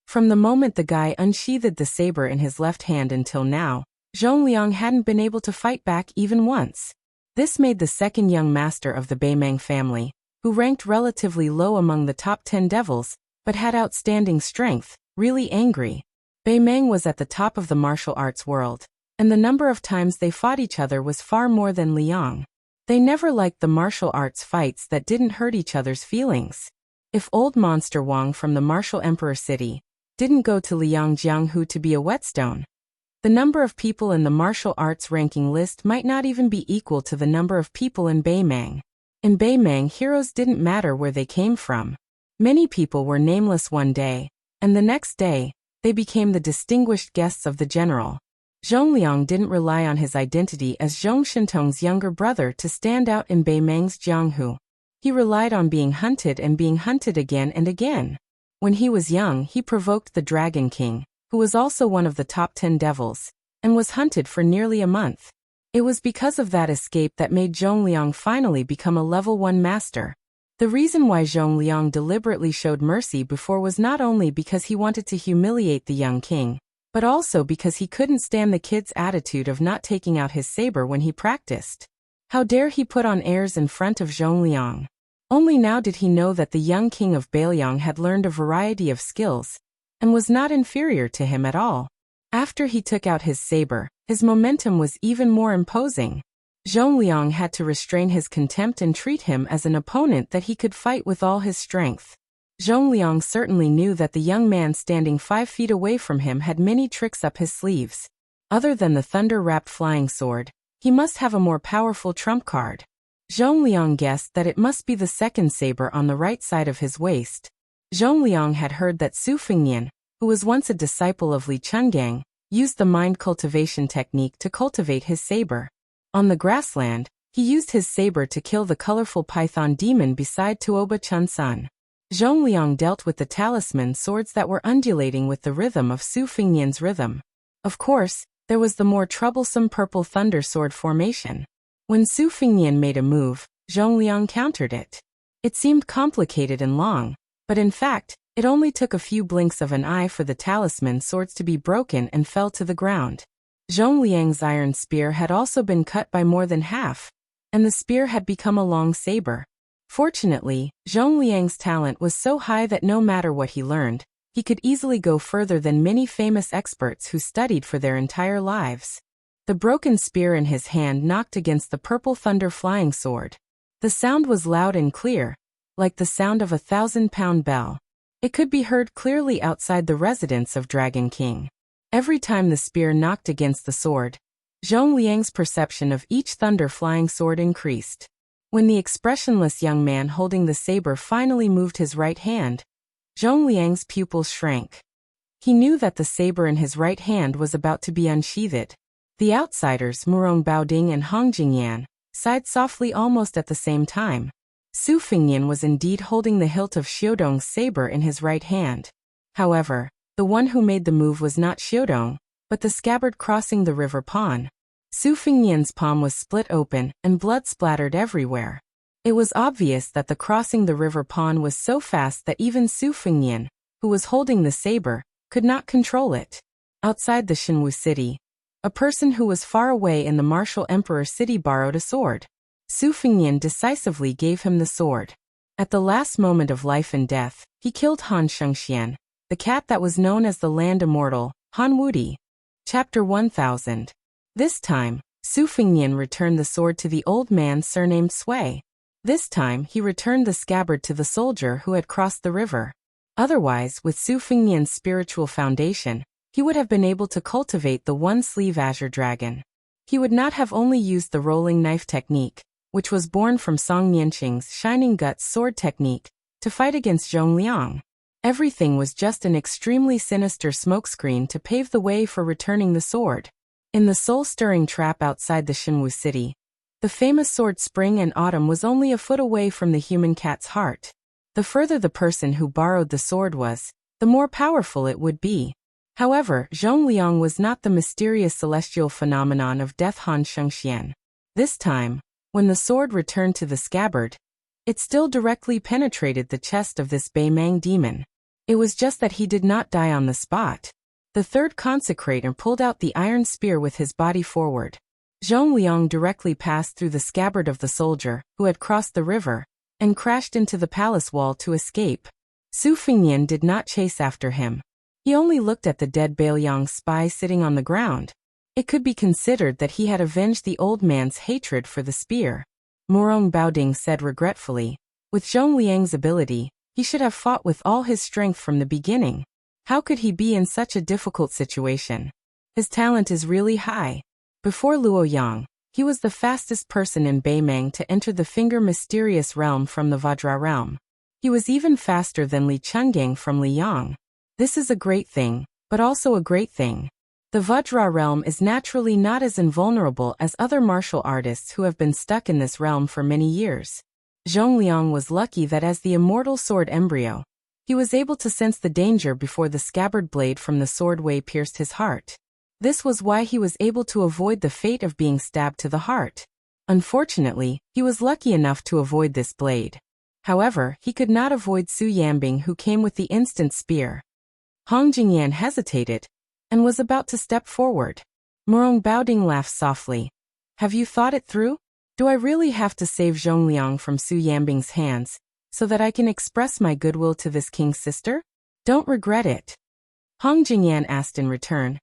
From the moment the guy unsheathed the saber in his left hand until now, Zhongliang hadn't been able to fight back even once. This made the second young master of the Beimeng family, who ranked relatively low among the top 10 devils, but had outstanding strength, really angry. Beimeng was at the top of the martial arts world, and the number of times they fought each other was far more than Liang. They never liked the martial arts fights that didn't hurt each other's feelings. If old monster Wang from the martial emperor city didn't go to Liang Jianghu to be a whetstone, the number of people in the martial arts ranking list might not even be equal to the number of people in Beimeng. In Beimeng, heroes didn't matter where they came from. Many people were nameless one day, and the next day, they became the distinguished guests of the general. Zhongliang didn't rely on his identity as Zhong Shintong's younger brother to stand out in Beimeng's Jianghu. He relied on being hunted and being hunted again and again. When he was young, he provoked the Dragon King, who was also one of the top 10 devils, and was hunted for nearly a month. It was because of that escape that made Zhongliang finally become a level 1 master. The reason why Zhongliang deliberately showed mercy before was not only because he wanted to humiliate the young king, but also because he couldn't stand the kid's attitude of not taking out his saber when he practiced. How dare he put on airs in front of Zhongliang? Only now did he know that the young king of Beiliang had learned a variety of skills, and was not inferior to him at all. After he took out his saber, his momentum was even more imposing. Zhongliang had to restrain his contempt and treat him as an opponent that he could fight with all his strength. Zhongliang certainly knew that the young man standing 5 feet away from him had many tricks up his sleeves. Other than the thunder-wrapped flying sword, he must have a more powerful trump card. Zhongliang guessed that it must be the second saber on the right side of his waist. Zhongliang had heard that Su Fengnian, who was once a disciple of Li Chungang, used the mind cultivation technique to cultivate his saber. On the grassland, he used his saber to kill the colorful python demon beside Tuoba Chun-sun. Zhongliang dealt with the talisman swords that were undulating with the rhythm of Su Fengnian's rhythm. Of course, there was the more troublesome purple thunder sword formation. When Su Fengnian made a move, Zhongliang countered it. It seemed complicated and long, but in fact, it only took a few blinks of an eye for the talisman swords to be broken and fell to the ground. Zhongliang's iron spear had also been cut by more than half, and the spear had become a long saber. Fortunately, Zhongliang's talent was so high that no matter what he learned, he could easily go further than many famous experts who studied for their entire lives. The broken spear in his hand knocked against the purple thunder flying sword. The sound was loud and clear, like the sound of a 1,000-pound bell. It could be heard clearly outside the residence of Dragon King. Every time the spear knocked against the sword, Zhongliang's perception of each thunder flying sword increased. When the expressionless young man holding the saber finally moved his right hand, Zhongliang's pupils shrank. He knew that the saber in his right hand was about to be unsheathed. The outsiders, Murong Baoding and Hong Jingyan, sighed softly almost at the same time. Su Fengnian was indeed holding the hilt of Xiudong's saber in his right hand. However, the one who made the move was not Xiudong, but the scabbard crossing the river pawn. Su Fengnian's palm was split open, and blood splattered everywhere. It was obvious that the crossing the river pawn was so fast that even Su Fengnian, who was holding the saber, could not control it. Outside the Shenwu city, a person who was far away in the martial emperor city borrowed a sword. Su Fengnian decisively gave him the sword. At the last moment of life and death, he killed Han Shengxian, the cat that was known as the land immortal, Han Wudi. Chapter 1000. This time, Su Fengnian returned the sword to the old man surnamed Sui. This time he returned the scabbard to the soldier who had crossed the river. Otherwise, with Su Fengnian's spiritual foundation, he would have been able to cultivate the one-sleeve azure dragon. He would not have only used the rolling knife technique, which was born from Song Nianqing's Shining Guts sword technique, to fight against Zhong Liang. Everything was just an extremely sinister smokescreen to pave the way for returning the sword. In the soul-stirring trap outside the Shinwu city, the famous sword Spring and Autumn was only a foot away from the human cat's heart. The further the person who borrowed the sword was, the more powerful it would be. However, Zhong Liang was not the mysterious celestial phenomenon of death Han Shengxian. This time, when the sword returned to the scabbard, it still directly penetrated the chest of this Beimang demon. It was just that he did not die on the spot. The third consecrator pulled out the iron spear with his body forward. Zhong Liang directly passed through the scabbard of the soldier, who had crossed the river, and crashed into the palace wall to escape. Su Fengnian did not chase after him. He only looked at the dead Bailiang's spy sitting on the ground. It could be considered that he had avenged the old man's hatred for the spear. Morong Baoding said regretfully, with Zhong Liang's ability, he should have fought with all his strength from the beginning. How could he be in such a difficult situation? His talent is really high. Before Luoyang, he was the fastest person in Beimang to enter the Finger Mysterious Realm from the Vajra realm. He was even faster than Li Chenggang from Liyang. This is a great thing, but also a great thing. The Vajra realm is naturally not as invulnerable as other martial artists who have been stuck in this realm for many years. Zhong Liang was lucky that as the immortal sword embryo, he was able to sense the danger before the scabbard blade from the sword Wei pierced his heart. This was why he was able to avoid the fate of being stabbed to the heart. Unfortunately, he was lucky enough to avoid this blade. However, he could not avoid Su Yambing, who came with the instant spear. Hong Jingyan hesitated, and was about to step forward. Morong Baoding laughed softly. Have you thought it through? Do I really have to save Zhong Liang from Su Yambing's hands, so that I can express my goodwill to this king's sister? Don't regret it. Hong Jingyan asked in return.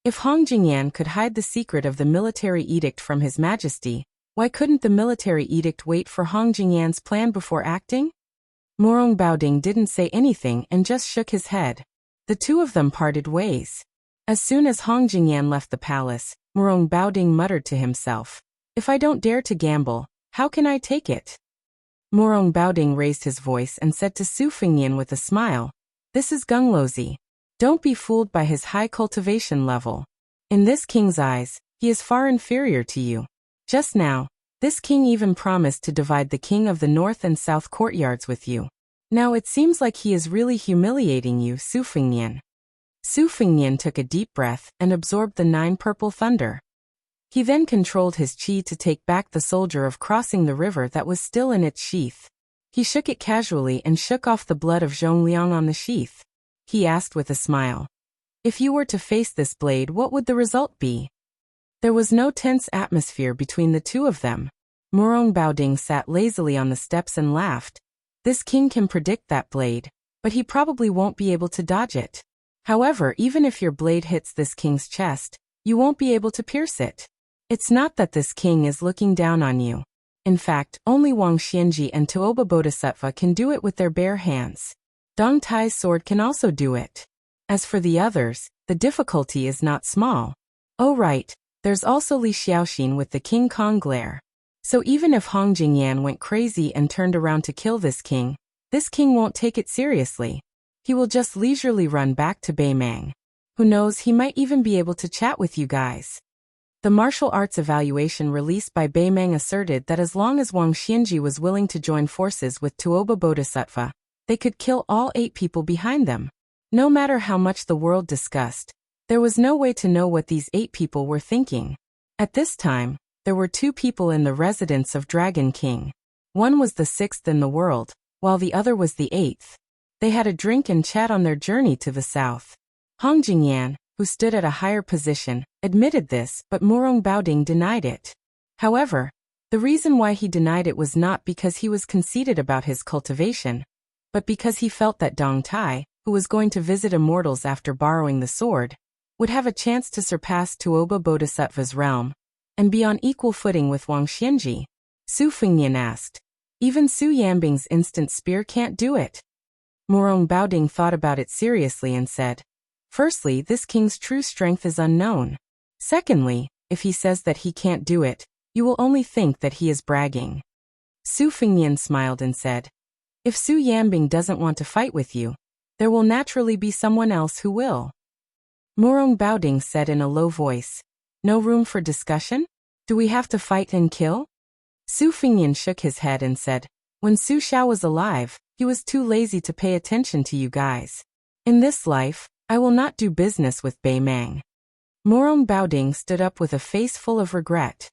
If Hong Jingyan could hide the secret of the military edict from His Majesty, why couldn't the military edict wait for Hong Jingyan's plan before acting? Morong Baoding didn't say anything and just shook his head. The two of them parted ways. As soon as Hong Jingyan left the palace, Morong Baoding muttered to himself, if I don't dare to gamble, how can I take it? Morong Baoding raised his voice and said to Su Fengnian with a smile, this is Gunglozi. Don't be fooled by his high cultivation level. In this king's eyes, he is far inferior to you. Just now, this king even promised to divide the king of the north and south courtyards with you. Now it seems like he is really humiliating you, Su Fengnian. Su Fengnian took a deep breath and absorbed the 9 purple thunder. He then controlled his qi to take back the soldier of crossing the river that was still in its sheath. He shook it casually and shook off the blood of Zhong Liang on the sheath. He asked with a smile, if you were to face this blade, what would the result be? There was no tense atmosphere between the two of them. Morong Baoding sat lazily on the steps and laughed. This king can predict that blade, but he probably won't be able to dodge it. However, even if your blade hits this king's chest, you won't be able to pierce it. It's not that this king is looking down on you. In fact, only Wang Xianji and Tuoba Bodhisattva can do it with their bare hands. Dong Tai's sword can also do it. As for the others, the difficulty is not small. Oh right, there's also Li Xiaoxin with the King Kong glare. So even if Hong Jingyan went crazy and turned around to kill this king won't take it seriously. He will just leisurely run back to Beimang. Who knows, he might even be able to chat with you guys. The martial arts evaluation released by Beimang asserted that as long as Wang Xianji was willing to join forces with Tuoba Bodhisattva, they could kill all 8 people behind them. No matter how much the world discussed, there was no way to know what these 8 people were thinking. At this time, there were 2 people in the residence of Dragon King. One was the 6th in the world, while the other was the 8th. They had a drink and chat on their journey to the south. Hong Jingyan, who stood at a higher position, admitted this, but Morong Baoding denied it. However, the reason why he denied it was not because he was conceited about his cultivation, but because he felt that Dong Tai, who was going to visit immortals after borrowing the sword, would have a chance to surpass Tuoba Bodhisattva's realm and be on equal footing with Wang Xianji? Su Fengnian asked. Even Su Yambing's instant spear can't do it. Morong Baoding thought about it seriously and said, firstly, this king's true strength is unknown. Secondly, if he says that he can't do it, you will only think that he is bragging. Su Fengnian smiled and said, if Su Yambing doesn't want to fight with you, there will naturally be someone else who will. Morong Baoding said in a low voice, no room for discussion? Do we have to fight and kill? Su Fengnian shook his head and said, when Su Xiao was alive, he was too lazy to pay attention to you guys. In this life, I will not do business with Bei Mang. Morong Baoding stood up with a face full of regret.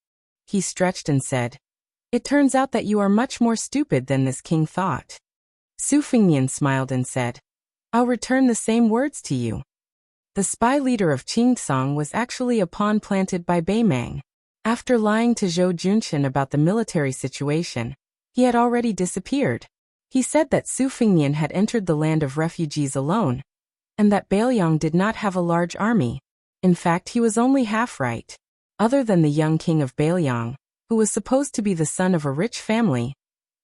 He stretched and said, it turns out that you are much more stupid than this king thought. Su Fengnian smiled and said, I'll return the same words to you. The spy leader of Qingtsong was actually a pawn planted by Bei Mang. After lying to Zhou Junqian about the military situation, he had already disappeared. He said that Su Fengnian had entered the land of refugees alone, and that Bailiang did not have a large army. In fact, he was only half right. Other than the young king of Bailiang, who was supposed to be the son of a rich family,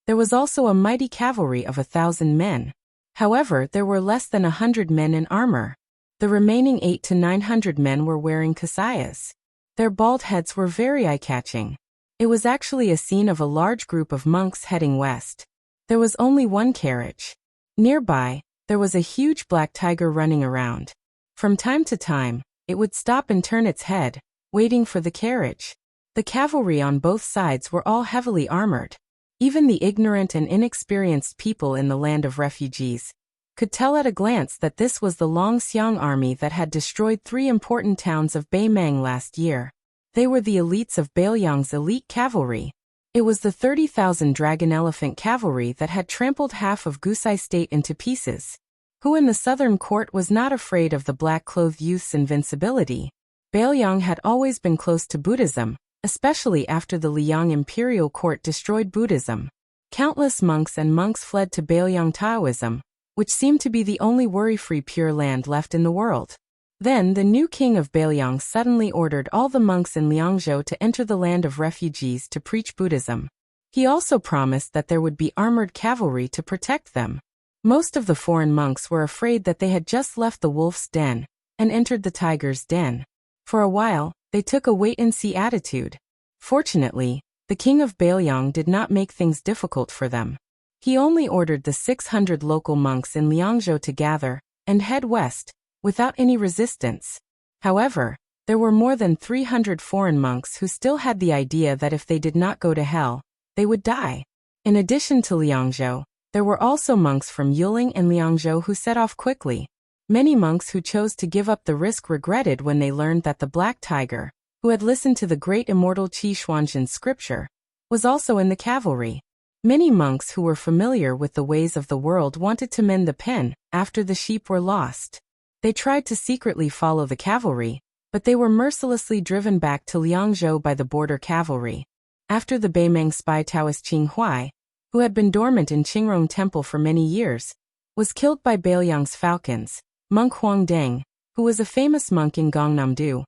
there was also a mighty cavalry of 1,000 men. However, there were less than 100 men in armor. The remaining 800 to 900 men were wearing kasayas. Their bald heads were very eye-catching. It was actually a scene of a large group of monks heading west. There was only one carriage. Nearby, there was a huge black tiger running around. From time to time, it would stop and turn its head, waiting for the carriage. The cavalry on both sides were all heavily armored. Even the ignorant and inexperienced people in the land of refugees could tell at a glance that this was the Longxiang army that had destroyed 3 important towns of Bei Mang last year. They were the elites of Bailiang's elite cavalry. It was the 30,000 dragon elephant cavalry that had trampled half of Gusai state into pieces. Who in the southern court was not afraid of the black-clothed youth's invincibility? Bailiang had always been close to Buddhism, especially after the Liang imperial court destroyed Buddhism. Countless monks and monks fled to Bailiang Taoism, which seemed to be the only worry-free Pure Land left in the world. Then the new king of Bailiang suddenly ordered all the monks in Liangzhou to enter the land of refugees to preach Buddhism. He also promised that there would be armored cavalry to protect them. Most of the foreign monks were afraid that they had just left the wolf's den and entered the tiger's den. For a while, they took a wait-and-see attitude. Fortunately, the king of Bailiang did not make things difficult for them. He only ordered the 600 local monks in Liangzhou to gather and head west, without any resistance. However, there were more than 300 foreign monks who still had the idea that if they did not go to hell, they would die. In addition to Liangzhou, there were also monks from Yuling and Liangzhou who set off quickly. Many monks who chose to give up the risk regretted when they learned that the Black Tiger, who had listened to the great immortal Qi Xuanzhen's scripture, was also in the cavalry. Many monks who were familiar with the ways of the world wanted to mend the pen after the sheep were lost. They tried to secretly follow the cavalry, but they were mercilessly driven back to Liangzhou by the border cavalry. After the Beimeng spy Taoist Qing Huai, who had been dormant in Qingrong Temple for many years, was killed by Bailiang's falcons, monk Huangdeng, who was a famous monk in Gangnam-do,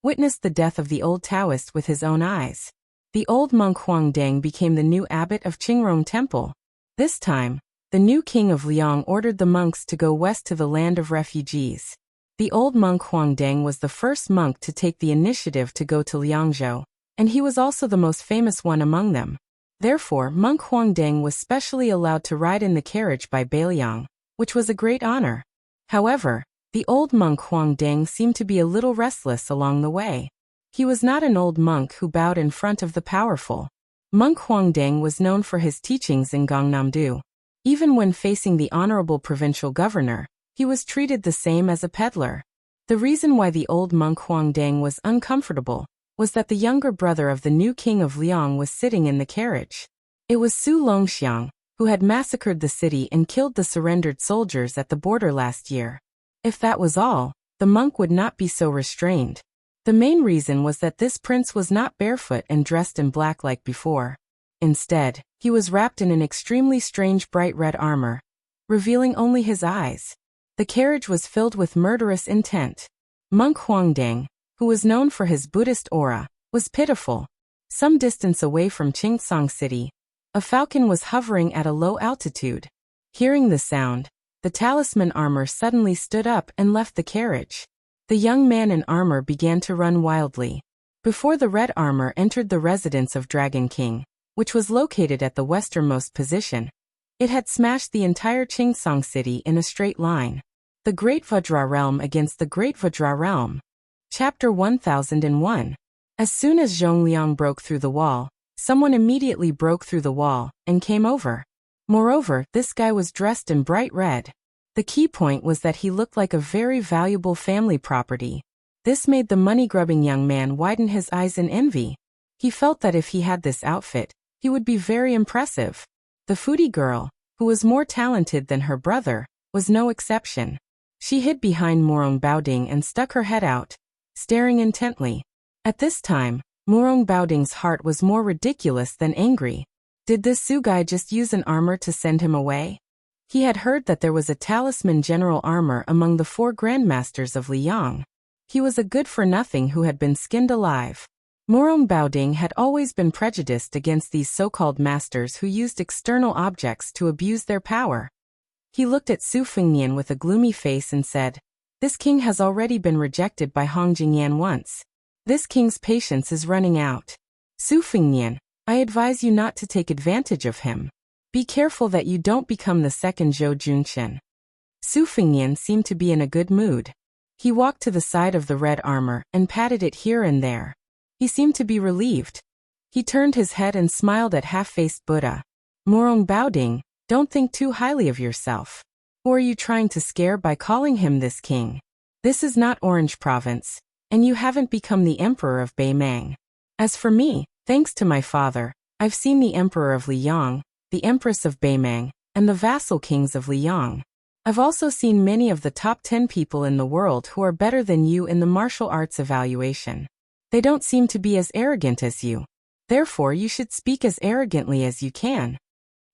witnessed the death of the old Taoist with his own eyes. The old monk Huangdeng became the new abbot of Qingrong Temple. This time, the new king of Liang ordered the monks to go west to the land of refugees. The old monk Huangdeng was the first monk to take the initiative to go to Liangzhou, and he was also the most famous one among them. Therefore, monk Huangdeng was specially allowed to ride in the carriage by Bailiang, which was a great honor. However, the old monk Huangdeng seemed to be a little restless along the way. He was not an old monk who bowed in front of the powerful. Monk Huangdeng was known for his teachings in Gangnam-do. Even when facing the honorable provincial governor, he was treated the same as a peddler. The reason why the old monk Huangdeng was uncomfortable was that the younger brother of the new king of Liang was sitting in the carriage. It was Su Longxiang, who had massacred the city and killed the surrendered soldiers at the border last year. If that was all, the monk would not be so restrained. The main reason was that this prince was not barefoot and dressed in black like before. Instead, he was wrapped in an extremely strange bright red armor, revealing only his eyes. The carriage was filled with murderous intent. Monk Huangdang, who was known for his Buddhist aura, was pitiful. Some distance away from Qingsong City, a falcon was hovering at a low altitude. Hearing the sound, the talisman armor suddenly stood up and left the carriage. The young man in armor began to run wildly. Before the red armor entered the residence of Dragon King, which was located at the westernmost position, it had smashed the entire Qingsong City in a straight line. The Great Vajra Realm against the Great Vajra Realm. Chapter 1001. As soon as Zhongliang broke through the wall, someone immediately broke through the wall and came over. Moreover, this guy was dressed in bright red. The key point was that he looked like a very valuable family property. This made the money-grubbing young man widen his eyes in envy. He felt that if he had this outfit, he would be very impressive. The foodie girl, who was more talented than her brother, was no exception. She hid behind Morong Baoding and stuck her head out, staring intently. At this time, Morong Baoding's heart was more ridiculous than angry. Did this Su guy just use an armor to send him away? He had heard that there was a talisman general armor among the 4 grandmasters of Liang. He was a good-for-nothing who had been skinned alive. Morong Baoding had always been prejudiced against these so-called masters who used external objects to abuse their power. He looked at Su Fengnian with a gloomy face and said, "This king has already been rejected by Hong Jingyan once. This king's patience is running out. Su Fengnian, I advise you not to take advantage of him. Be careful that you don't become the second Zhou Junqian." Su Fengnian seemed to be in a good mood. He walked to the side of the red armor and patted it here and there. He seemed to be relieved. He turned his head and smiled at half-faced Buddha. "Morong Baoding, don't think too highly of yourself. Who are you trying to scare by calling him this king? This is not Orange Province, and you haven't become the emperor of Beimang. As for me, thanks to my father, I've seen the emperor of Liang, the empress of Beimang, and the vassal kings of Liang. I've also seen many of the top 10 people in the world who are better than you in the martial arts evaluation. They don't seem to be as arrogant as you. Therefore you should speak as arrogantly as you can."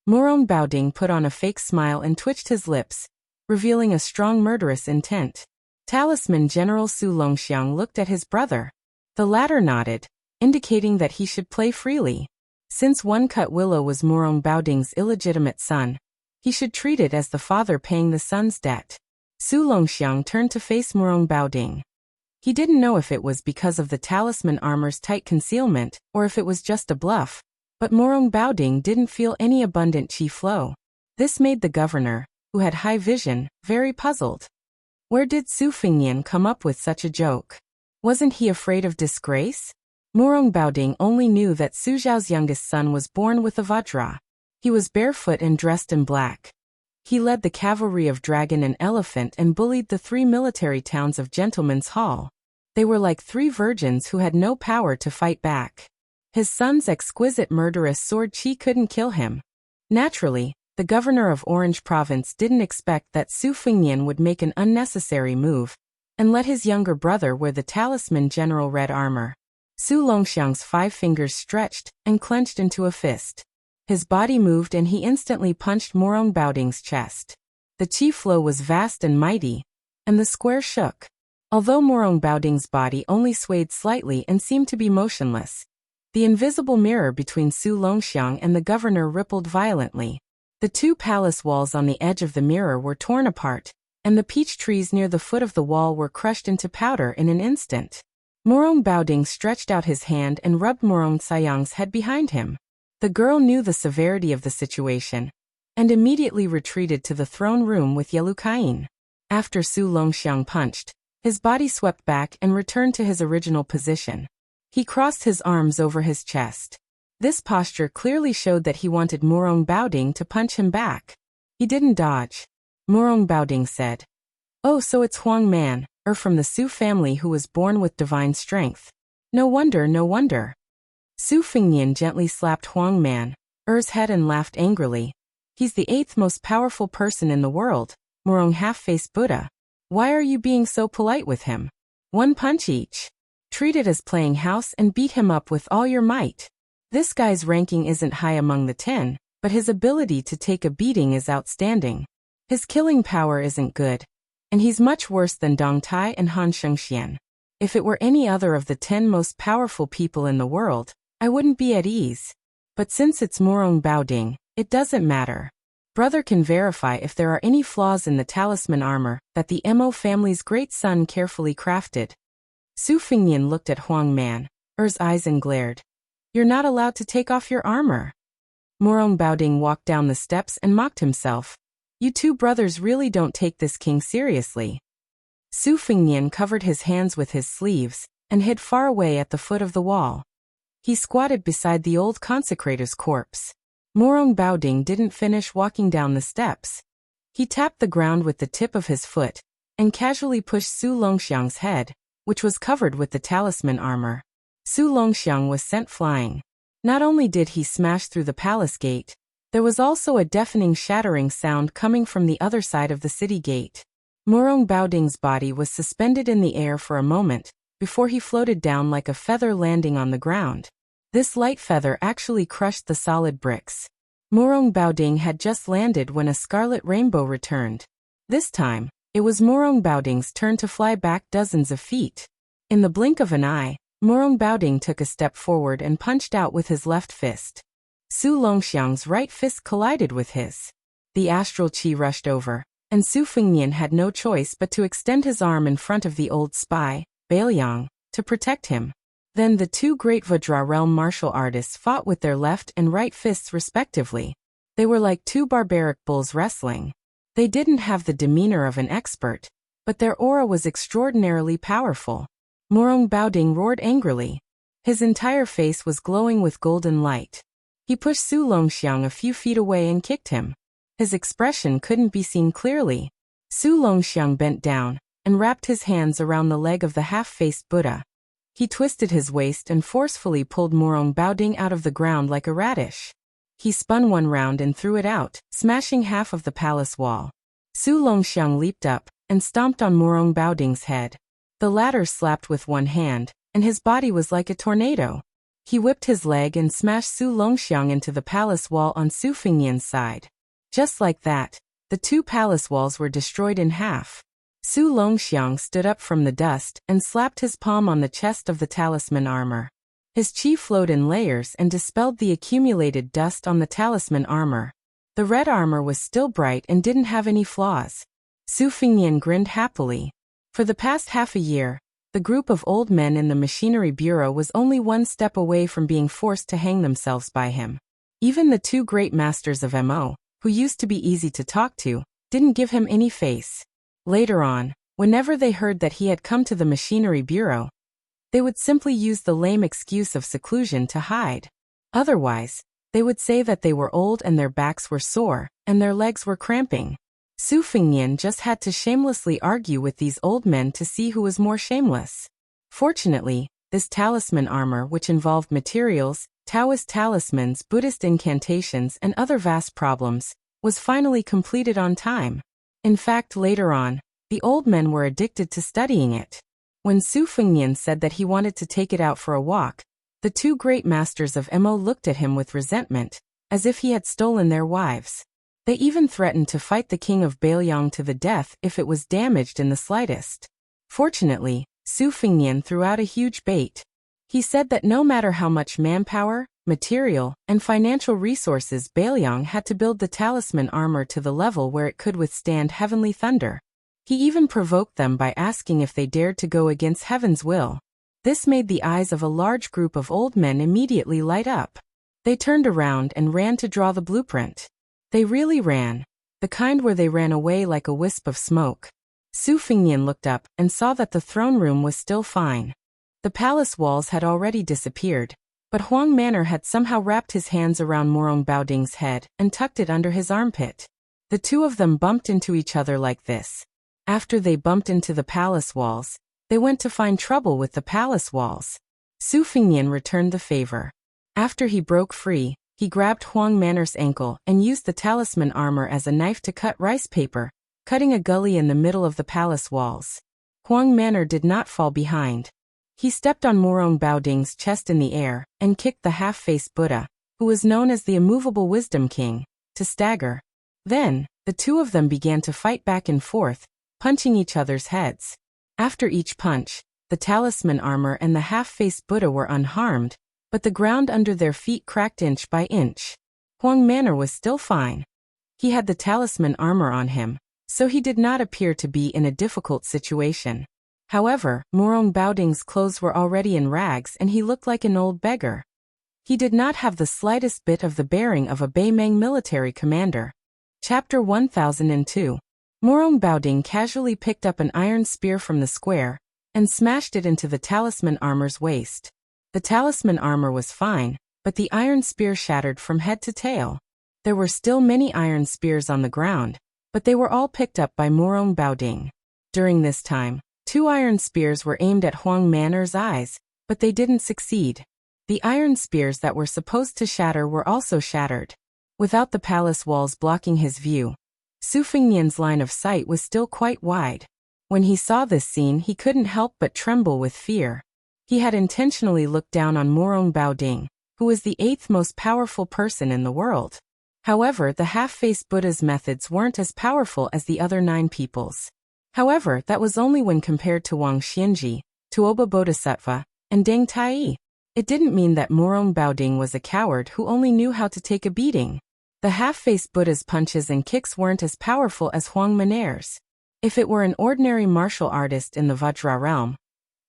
Morong Baoding put on a fake smile and twitched his lips, revealing a strong murderous intent. Talisman General Su Longxiang looked at his brother. The latter nodded, indicating that he should play freely. Since One Cut Willow was Morong Baoding's illegitimate son, he should treat it as the father paying the son's debt. Su Longxiang turned to face Morong Baoding. He didn't know if it was because of the talisman armor's tight concealment or if it was just a bluff, but Morong Baoding didn't feel any abundant qi flow. This made the governor, who had high vision, very puzzled. Where did Su Fengnian come up with such a joke? Wasn't he afraid of disgrace? Morong Baoding only knew that Su Zhao's youngest son was born with a Vajra. He was barefoot and dressed in black. He led the cavalry of Dragon and Elephant and bullied the 3 military towns of Gentleman's Hall. They were like 3 virgins who had no power to fight back. His son's exquisite murderous sword qi couldn't kill him. Naturally, the governor of Orange Province didn't expect that Su Fengnian would make an unnecessary move and let his younger brother wear the talisman general red armor. Su Longxiang's 5 fingers stretched and clenched into a fist. His body moved and he instantly punched Morong Baoding's chest. The qi flow was vast and mighty, and the square shook. Although Morong Baoding's body only swayed slightly and seemed to be motionless, the invisible mirror between Su Longxiang and the governor rippled violently. The 2 palace walls on the edge of the mirror were torn apart, and the peach trees near the foot of the wall were crushed into powder in an instant. Morong Baoding stretched out his hand and rubbed Morong Sayang's head behind him. The girl knew the severity of the situation, and immediately retreated to the throne room with Yelukain. After Su Longxiang punched, his body swept back and returned to his original position. He crossed his arms over his chest. This posture clearly showed that he wanted Morong Baoding to punch him back. He didn't dodge. Morong Baoding said, "Oh, so it's Huang Man, from the Su family who was born with divine strength. No wonder, no wonder." Su Fengnian gently slapped Huang Man's head and laughed angrily. "He's the 8th most powerful person in the world, Morong half-faced Buddha. Why are you being so polite with him? 1 punch each. Treat it as playing house and beat him up with all your might. This guy's ranking isn't high among the 10, but his ability to take a beating is outstanding. His killing power isn't good, And he's much worse than Dong Tai and Han Shengxian. If it were any other of the 10 most powerful people in the world, I wouldn't be at ease. But since it's Morong Baoding, it doesn't matter. Brother can verify if there are any flaws in the talisman armor that the Mo family's great son carefully crafted. Su Fingnian looked at Huang Man, Er's eyes and glared. You're not allowed to take off your armor. Morong Baoding walked down the steps and mocked himself. You two brothers really don't take this king seriously. Su Fingnian covered his hands with his sleeves and hid far away at the foot of the wall. He squatted beside the old consecrator's corpse. Morong Baoding didn't finish walking down the steps. He tapped the ground with the tip of his foot and casually pushed Su Longxiang's head, which was covered with the talisman armor. Su Longxiang was sent flying. Not only did he smash through the palace gate, there was also a deafening shattering sound coming from the other side of the city gate. Morong Baoding's body was suspended in the air for a moment, before he floated down like a feather landing on the ground. This light feather actually crushed the solid bricks. Morong Baoding had just landed when a scarlet rainbow returned. This time, it was Morong Baoding's turn to fly back dozens of feet. In the blink of an eye, Morong Baoding took a step forward and punched out with his left fist. Su Longxiang's right fist collided with his. The astral chi rushed over, and Su Fingnian had no choice but to extend his arm in front of the old spy, Bailiang, to protect him. Then the two great Vajra realm martial artists fought with their left and right fists respectively. They were like two barbaric bulls wrestling. They didn't have the demeanor of an expert, but their aura was extraordinarily powerful. Morong Baoding roared angrily. His entire face was glowing with golden light. He pushed Su Longxiang a few feet away and kicked him. His expression couldn't be seen clearly. Su Longxiang bent down and wrapped his hands around the leg of the half-faced Buddha. He twisted his waist and forcefully pulled Morong Baoding out of the ground like a radish. He spun one round and threw it out, smashing half of the palace wall. Su Longxiang leaped up and stomped on Morong Baoding's head. The latter slapped with one hand, and his body was like a tornado. He whipped his leg and smashed Su Longxiang into the palace wall on Su Fingnian's side. Just like that, the two palace walls were destroyed in half. Su Longxiang stood up from the dust and slapped his palm on the chest of the talisman armor. His chi flowed in layers and dispelled the accumulated dust on the talisman armor. The red armor was still bright and didn't have any flaws. Su Fingnian grinned happily. For the past half a year, the group of old men in the machinery bureau was only one step away from being forced to hang themselves by him. Even the two great masters of Mo, who used to be easy to talk to, didn't give him any face. Later on, whenever they heard that he had come to the machinery bureau, they would simply use the lame excuse of seclusion to hide. Otherwise, they would say that they were old and their backs were sore, and their legs were cramping. Su Fingnian just had to shamelessly argue with these old men to see who was more shameless. Fortunately, this talisman armor, which involved materials, Taoist talismans, Buddhist incantations, and other vast problems, was finally completed on time. In fact, later on, the old men were addicted to studying it. When Su Fingnian said that he wanted to take it out for a walk, the two great masters of Mo looked at him with resentment, as if he had stolen their wives. They even threatened to fight the king of Bailiang to the death if it was damaged in the slightest. Fortunately, Su Fingnian threw out a huge bait. He said that no matter how much manpower, material, and financial resources Bailiang had to build the talisman armor to the level where it could withstand heavenly thunder. He even provoked them by asking if they dared to go against heaven's will. This made the eyes of a large group of old men immediately light up. They turned around and ran to draw the blueprint. They really ran, the kind where they ran away like a wisp of smoke. Su Fingnian looked up and saw that the throne room was still fine. The palace walls had already disappeared, but Huang Manor had somehow wrapped his hands around Morong Baoding's head and tucked it under his armpit. The two of them bumped into each other like this. After they bumped into the palace walls, they went to find trouble with the palace walls. Su Fingnian returned the favor. After he broke free, he grabbed Huang Manor's ankle and used the talisman armor as a knife to cut rice paper, cutting a gully in the middle of the palace walls. Huang Manor did not fall behind. He stepped on Morong Baoding's chest in the air and kicked the half-faced Buddha, who was known as the immovable wisdom king, to stagger. Then, the two of them began to fight back and forth, punching each other's heads. After each punch, the talisman armor and the half-faced Buddha were unharmed, but the ground under their feet cracked inch by inch. Huang Manor was still fine. He had the talisman armor on him, so he did not appear to be in a difficult situation. However, Murong Baoding's clothes were already in rags and he looked like an old beggar. He did not have the slightest bit of the bearing of a Beimeng military commander. Chapter 1002. Murong Baoding casually picked up an iron spear from the square and smashed it into the talisman armor's waist. The talisman armor was fine, but the iron spear shattered from head to tail. There were still many iron spears on the ground, but they were all picked up by Murong Baoding. During this time, 2 iron spears were aimed at Huang Manor's eyes, but they didn't succeed. The iron spears that were supposed to shatter were also shattered. Without the palace walls blocking his view, Su Fengnian's line of sight was still quite wide. When he saw this scene, he couldn't help but tremble with fear. He had intentionally looked down on Murong Baoding, who was the 8th most powerful person in the world. However, the half-faced Buddha's methods weren't as powerful as the other 9 people's. However, that was only when compared to Wang Xianji, Tuoba Bodhisattva, and Deng Tai. It didn't mean that Murong Baoding was a coward who only knew how to take a beating. The half-faced Buddha's punches and kicks weren't as powerful as Huang Manor's. If it were an ordinary martial artist in the Vajra realm,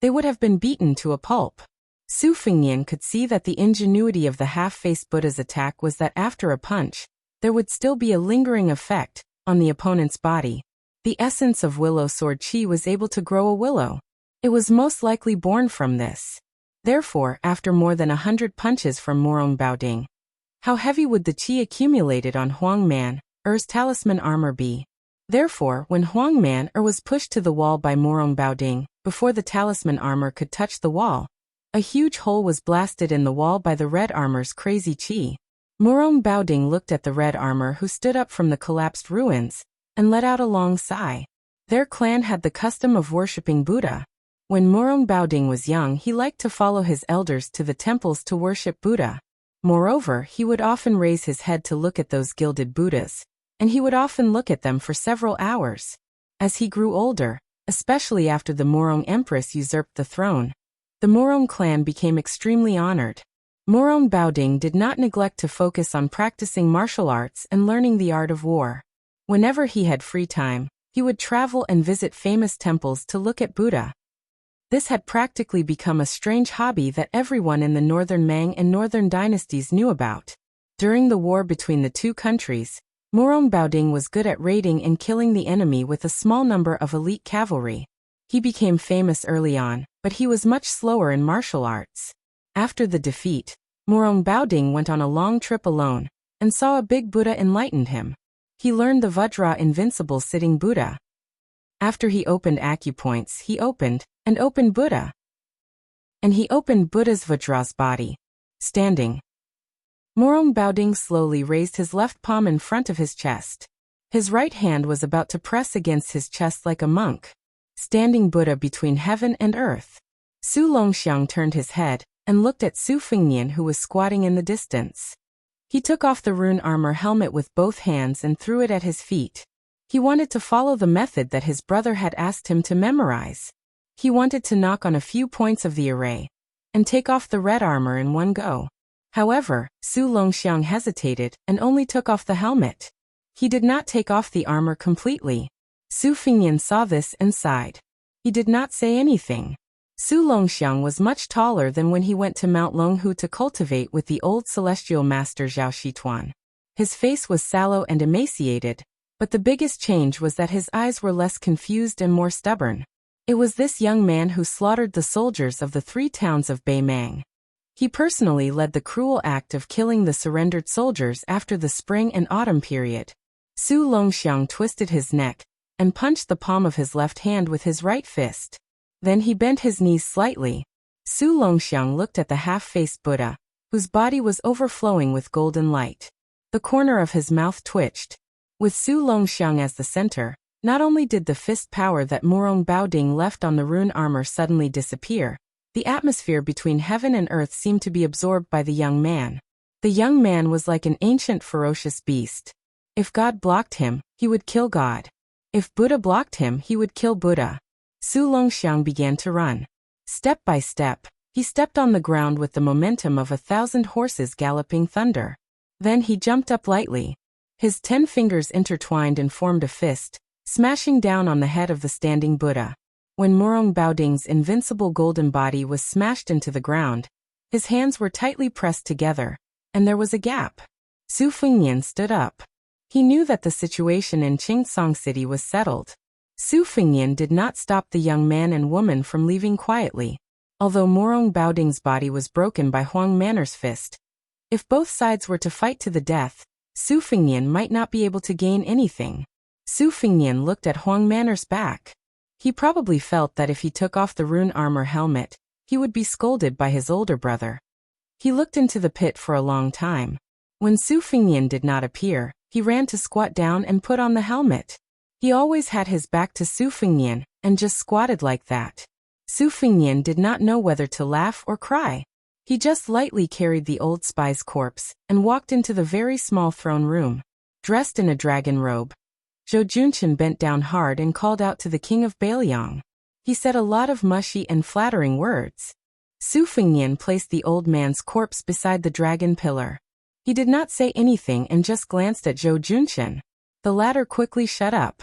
they would have been beaten to a pulp. Su Fengnian could see that the ingenuity of the half-faced Buddha's attack was that after a punch, there would still be a lingering effect on the opponent's body. The essence of willow sword chi was able to grow a willow. It was most likely born from this. Therefore, after more than 100 punches from Murong Baoding, how heavy would the chi accumulated on Huang Manor's talisman armor be? Therefore, when Huang Manor was pushed to the wall by Murong Baoding, before the talisman armor could touch the wall, a huge hole was blasted in the wall by the red armor's crazy chi. Murong Baoding looked at the red armor who stood up from the collapsed ruins, and let out a long sigh. Their clan had the custom of worshipping Buddha. When Murong Baoding was young, he liked to follow his elders to the temples to worship Buddha. Moreover, he would often raise his head to look at those gilded Buddhas, and he would often look at them for several hours. As he grew older, especially after the Murong Empress usurped the throne, the Murong clan became extremely honored. Murong Baoding did not neglect to focus on practicing martial arts and learning the art of war. Whenever he had free time, he would travel and visit famous temples to look at Buddha. This had practically become a strange hobby that everyone in the Northern Ming and Northern dynasties knew about. During the war between the 2 countries, Murong Baoding was good at raiding and killing the enemy with a small number of elite cavalry. He became famous early on, but he was much slower in martial arts. After the defeat, Murong Baoding went on a long trip alone, and saw a big Buddha enlightened him. He learned the Vajra invincible sitting Buddha. After he opened acupoints, he opened Buddha. And he opened Buddha's Vajra's body. Standing. Murong Baoding slowly raised his left palm in front of his chest. His right hand was about to press against his chest like a monk. Standing Buddha between heaven and earth. Su Longxiang turned his head and looked at Su Fengnian, who was squatting in the distance. He took off the rune armor helmet with both hands and threw it at his feet. He wanted to follow the method that his brother had asked him to memorize. He wanted to knock on a few points of the array and take off the red armor in one go. However, Su Longxiang hesitated and only took off the helmet. He did not take off the armor completely. Su Fengnian saw this and sighed. He did not say anything. Su Longxiang was much taller than when he went to Mount Longhu to cultivate with the old celestial master Zhao Shituan. His face was sallow and emaciated, but the biggest change was that his eyes were less confused and more stubborn. It was this young man who slaughtered the soldiers of the 3 towns of Beimeng. He personally led the cruel act of killing the surrendered soldiers after the spring and autumn period. Su Longxiang twisted his neck and punched the palm of his left hand with his right fist. Then he bent his knees slightly. Su Longxiang looked at the half-faced Buddha, whose body was overflowing with golden light. The corner of his mouth twitched. With Su Longxiang as the center, not only did the fist power that Murong Baoding left on the rune armor suddenly disappear, the atmosphere between heaven and earth seemed to be absorbed by the young man. The young man was like an ancient ferocious beast. If God blocked him, he would kill God. If Buddha blocked him, he would kill Buddha. Su Longxiang began to run. Step by step, he stepped on the ground with the momentum of 1,000 horses galloping thunder. Then he jumped up lightly. His 10 fingers intertwined and formed a fist, smashing down on the head of the standing Buddha. When Murong Baoding's invincible golden body was smashed into the ground, his hands were tightly pressed together, and there was a gap. Su Fengnian stood up. He knew that the situation in Qingsong City was settled. Su Fengnian did not stop the young man and woman from leaving quietly. Although Murong Baoding's body was broken by Huang Manor's fist, if both sides were to fight to the death, Su Fengnian might not be able to gain anything. Su Fengnian looked at Huang Manor's back. He probably felt that if he took off the rune armor helmet, he would be scolded by his older brother. He looked into the pit for a long time. When Su Fengnian did not appear, he ran to squat down and put on the helmet. He always had his back to Su Fengnian and just squatted like that. Su Fengnian did not know whether to laugh or cry. He just lightly carried the old spy's corpse and walked into the very small throne room. Dressed in a dragon robe, Zhou Junqian bent down hard and called out to the king of Bailiang. He said a lot of mushy and flattering words. Su Fengnian placed the old man's corpse beside the dragon pillar. He did not say anything and just glanced at Zhou Junqian. The latter quickly shut up.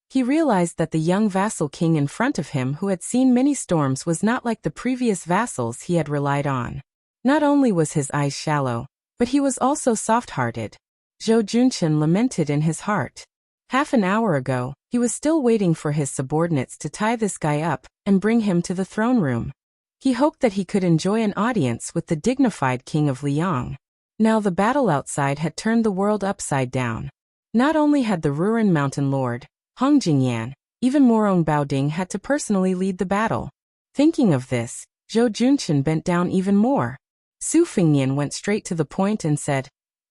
He realized that the young vassal king in front of him who had seen many storms was not like the previous vassals he had relied on. Not only was his eyes shallow, but he was also soft-hearted. Zhou Junqian lamented in his heart. Half an hour ago, he was still waiting for his subordinates to tie this guy up and bring him to the throne room. He hoped that he could enjoy an audience with the dignified king of Liang. Now the battle outside had turned the world upside down. Not only had the Ruren Mountain Lord, Hong Jingyan, even Murong Baoding had to personally lead the battle. Thinking of this, Zhou Junqian bent down even more. Su Fengnian went straight to the point and said,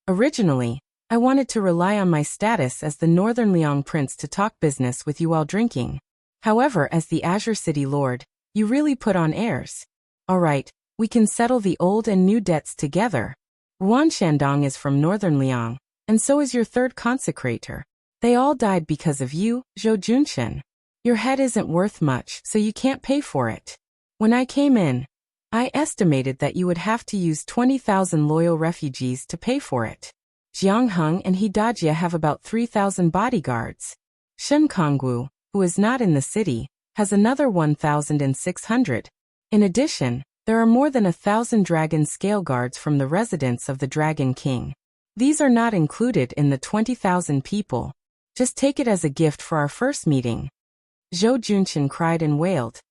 "Originally, I wanted to rely on my status as the Northern Liang Prince to talk business with you while drinking. However, as the Azure City Lord, you really put on airs. All right, we can settle the old and new debts together. Ruan Shandong is from Northern Liang, and so is your third consecrator. They all died because of you, Zhou Junqian. Your head isn't worth much, so you can't pay for it. When I came in, I estimated that you would have to use 20,000 loyal refugees to pay for it. Jiang Heng and Hidajia have about 3,000 bodyguards. Shen Kongwu, who is not in the city, has another 1,600. In addition, there are more than 1,000 dragon scale guards from the residence of the Dragon King. These are not included in the 20,000 people. Just take it as a gift for our first meeting." Zhou Junqian cried and wailed.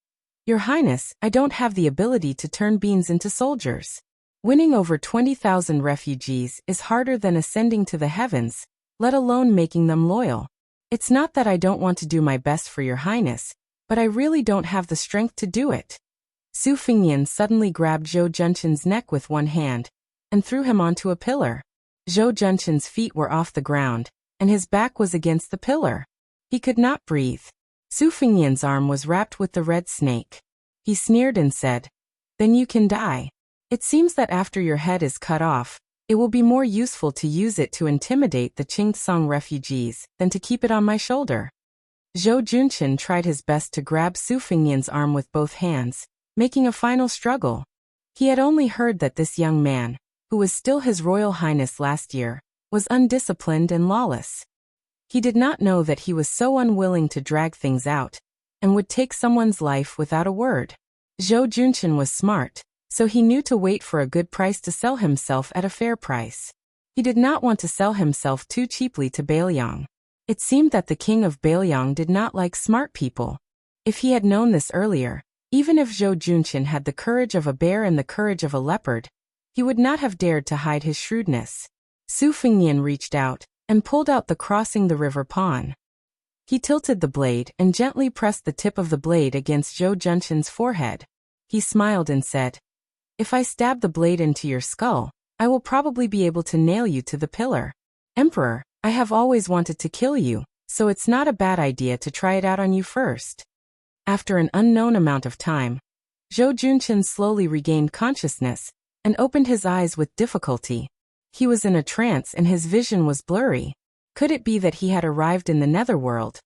"Your Highness, I don't have the ability to turn beans into soldiers. Winning over 20,000 refugees is harder than ascending to the heavens, let alone making them loyal. It's not that I don't want to do my best for your Highness, but I really don't have the strength to do it." Su Fengnian suddenly grabbed Zhou Junqian's neck with one hand and threw him onto a pillar. Zhou Junqian's feet were off the ground, and his back was against the pillar. He could not breathe. Su Fengnian's arm was wrapped with the red snake. He sneered and said, "Then you can die. It seems that after your head is cut off, it will be more useful to use it to intimidate the Qingsong refugees than to keep it on my shoulder." Zhou Junqian tried his best to grab Su Fengnian's arm with both hands, making a final struggle. He had only heard that this young man, who was still His Royal Highness last year, was undisciplined and lawless. He did not know that he was so unwilling to drag things out, and would take someone's life without a word. Zhou Junqian was smart, so he knew to wait for a good price to sell himself at a fair price. He did not want to sell himself too cheaply to Bailiang. It seemed that the king of Bailiang did not like smart people. If he had known this earlier, even if Zhou Junqian had the courage of a bear and the courage of a leopard, he would not have dared to hide his shrewdness. Su Fengnian reached out and pulled out the crossing the river pawn. He tilted the blade and gently pressed the tip of the blade against Zhou Junqian's forehead. He smiled and said, "If I stab the blade into your skull, I will probably be able to nail you to the pillar. Emperor, I have always wanted to kill you, so it's not a bad idea to try it out on you first." After an unknown amount of time, Zhou Junqian slowly regained consciousness and opened his eyes with difficulty. He was in a trance and his vision was blurry. Could it be that he had arrived in the netherworld?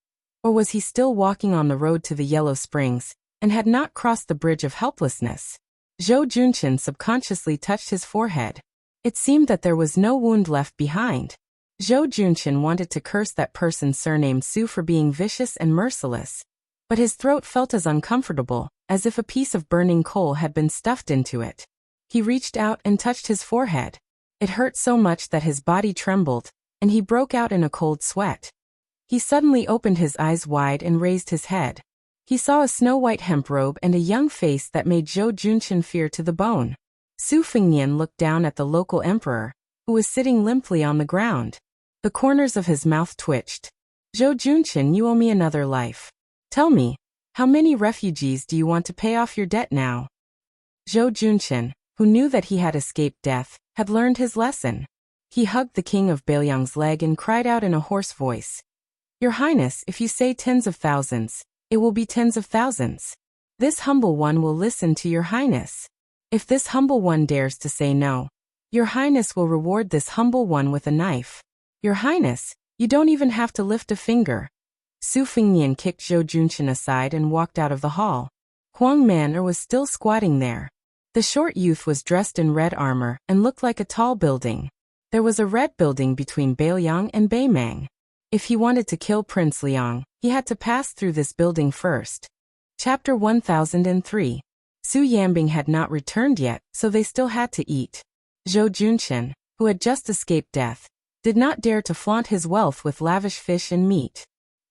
Or was he still walking on the road to the Yellow Springs, and had not crossed the bridge of helplessness? Zhou Junqian subconsciously touched his forehead. It seemed that there was no wound left behind. Zhou Junqian wanted to curse that person surnamed Su for being vicious and merciless, but his throat felt as uncomfortable, as if a piece of burning coal had been stuffed into it. He reached out and touched his forehead. It hurt so much that his body trembled, and he broke out in a cold sweat. He suddenly opened his eyes wide and raised his head. He saw a snow-white hemp robe and a young face that made Zhou Junqian fear to the bone. Su Fengnian looked down at the local emperor, who was sitting limply on the ground. The corners of his mouth twitched. Zhou Junqian, you owe me another life. Tell me, how many refugees do you want to pay off your debt now? Zhou Junqian, who knew that he had escaped death, had learned his lesson. He hugged the king of Bailiang's leg and cried out in a hoarse voice, Your Highness, if you say tens of thousands, it will be tens of thousands. This humble one will listen to your Highness. If this humble one dares to say no, your Highness will reward this humble one with a knife. Your Highness, you don't even have to lift a finger. Su Fengnian kicked Zhou Junqian aside and walked out of the hall. Huang Man'er was still squatting there. The short youth was dressed in red armor and looked like a tall building. There was a red building between Bailiang and Beimang. If he wanted to kill Prince Liang, he had to pass through this building first. Chapter 1003. Su Yambing had not returned yet, so they still had to eat. Zhou Junqian, who had just escaped death, did not dare to flaunt his wealth with lavish fish and meat.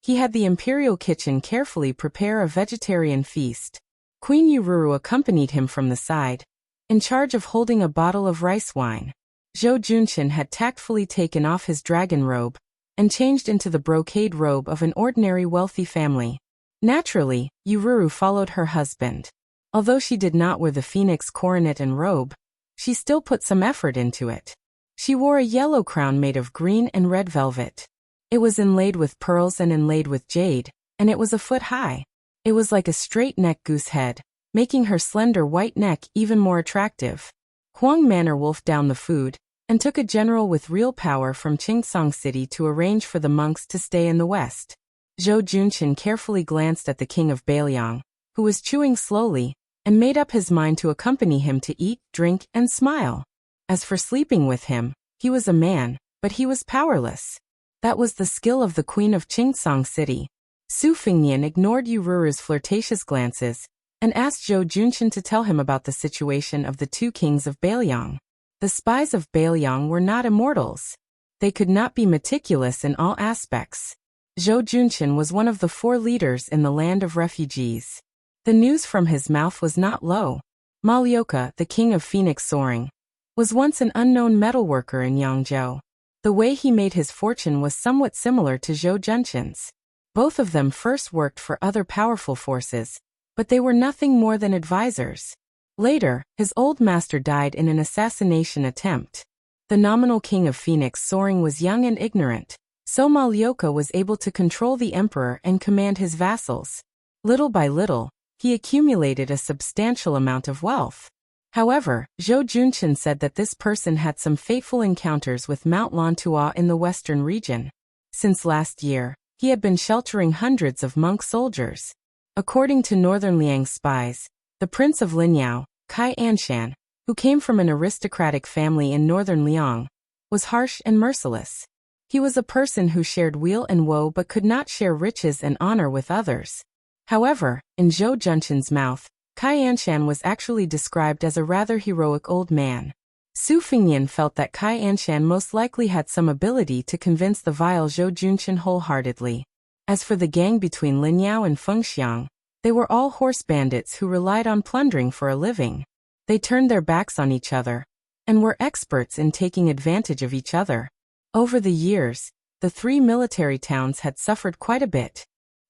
He had the imperial kitchen carefully prepare a vegetarian feast. Queen Yururu accompanied him from the side, in charge of holding a bottle of rice wine. Zhou Junqian had tactfully taken off his dragon robe and changed into the brocade robe of an ordinary wealthy family. Naturally, Yururu followed her husband. Although she did not wear the phoenix coronet and robe, she still put some effort into it. She wore a yellow crown made of green and red velvet. It was inlaid with pearls and inlaid with jade, and it was a foot high. It was like a straight-necked goose head, making her slender white neck even more attractive. Huang Man'er wolfed down the food, and took a general with real power from Qingsong City to arrange for the monks to stay in the west. Zhou Junqian carefully glanced at the king of Bailiang, who was chewing slowly, and made up his mind to accompany him to eat, drink, and smile. As for sleeping with him, he was a man, but he was powerless. That was the skill of the queen of Qingsong City. Su Fengnian ignored Yururu's flirtatious glances, and asked Zhou Junqian to tell him about the situation of the two kings of Bailiang. The spies of Bailiang were not immortals. They could not be meticulous in all aspects. Zhou Junqian was one of the 4 leaders in the land of refugees. The news from his mouth was not low. Malyoka, the king of Phoenix Soaring, was once an unknown metalworker in Yangzhou. The way he made his fortune was somewhat similar to Zhou Junqian's. Both of them first worked for other powerful forces, but they were nothing more than advisors. Later, his old master died in an assassination attempt. The nominal king of Phoenix Soaring was young and ignorant, so Malyoka was able to control the emperor and command his vassals. Little by little, he accumulated a substantial amount of wealth. However, Zhou Junqian said that this person had some fateful encounters with Mount Lantua in the western region. Since last year, he had been sheltering hundreds of monk soldiers. According to Northern Liang's spies, the prince of Linyao, Kai Anshan, who came from an aristocratic family in northern Liang, was harsh and merciless. He was a person who shared weal and woe but could not share riches and honor with others. However, in Zhou Junqian's mouth, Kai Anshan was actually described as a rather heroic old man. Su Fengnian felt that Kai Anshan most likely had some ability to convince the vile Zhou Junqian wholeheartedly. As for the gang between Linyao and Fengxiang, they were all horse bandits who relied on plundering for a living. They turned their backs on each other, and were experts in taking advantage of each other. Over the years, the 3 military towns had suffered quite a bit.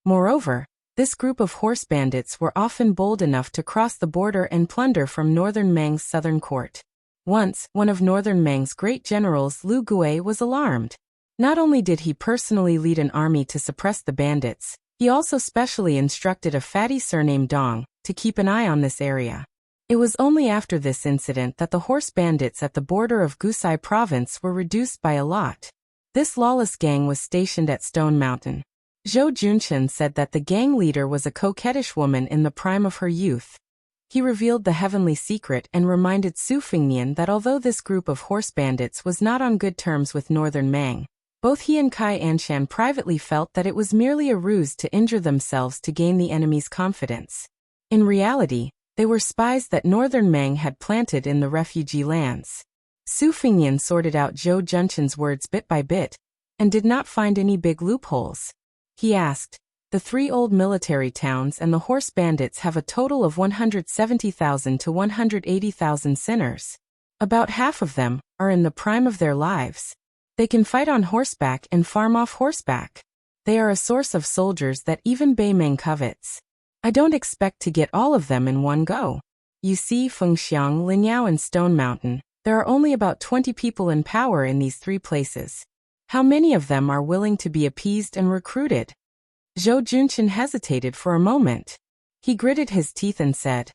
Moreover, this group of horse bandits were often bold enough to cross the border and plunder from Northern Mang's southern court. Once, one of Northern Mang's great generals, Lu Gui, was alarmed. Not only did he personally lead an army to suppress the bandits, he also specially instructed a fatty surnamed Dong to keep an eye on this area. It was only after this incident that the horse bandits at the border of Gusai province were reduced by a lot. This lawless gang was stationed at Stone Mountain. Zhou Junchen said that the gang leader was a coquettish woman in the prime of her youth. He revealed the heavenly secret and reminded Su Fengnian that although this group of horse bandits was not on good terms with Northern Mang, both he and Kai Anshan privately felt that it was merely a ruse to injure themselves to gain the enemy's confidence. In reality, they were spies that Northern Mang had planted in the refugee lands. Su Fengnian sorted out Zhou Junchen's words bit by bit, and did not find any big loopholes. He asked, "The 3 old military towns and the horse bandits have a total of 170,000 to 180,000 sinners. About half of them are in the prime of their lives. They can fight on horseback and farm off horseback. They are a source of soldiers that even Beimeng covets. I don't expect to get all of them in one go. You see, Fengxiang, Linyao and Stone Mountain, there are only about 20 people in power in these 3 places. How many of them are willing to be appeased and recruited?" Zhou Junchen hesitated for a moment. He gritted his teeth and said,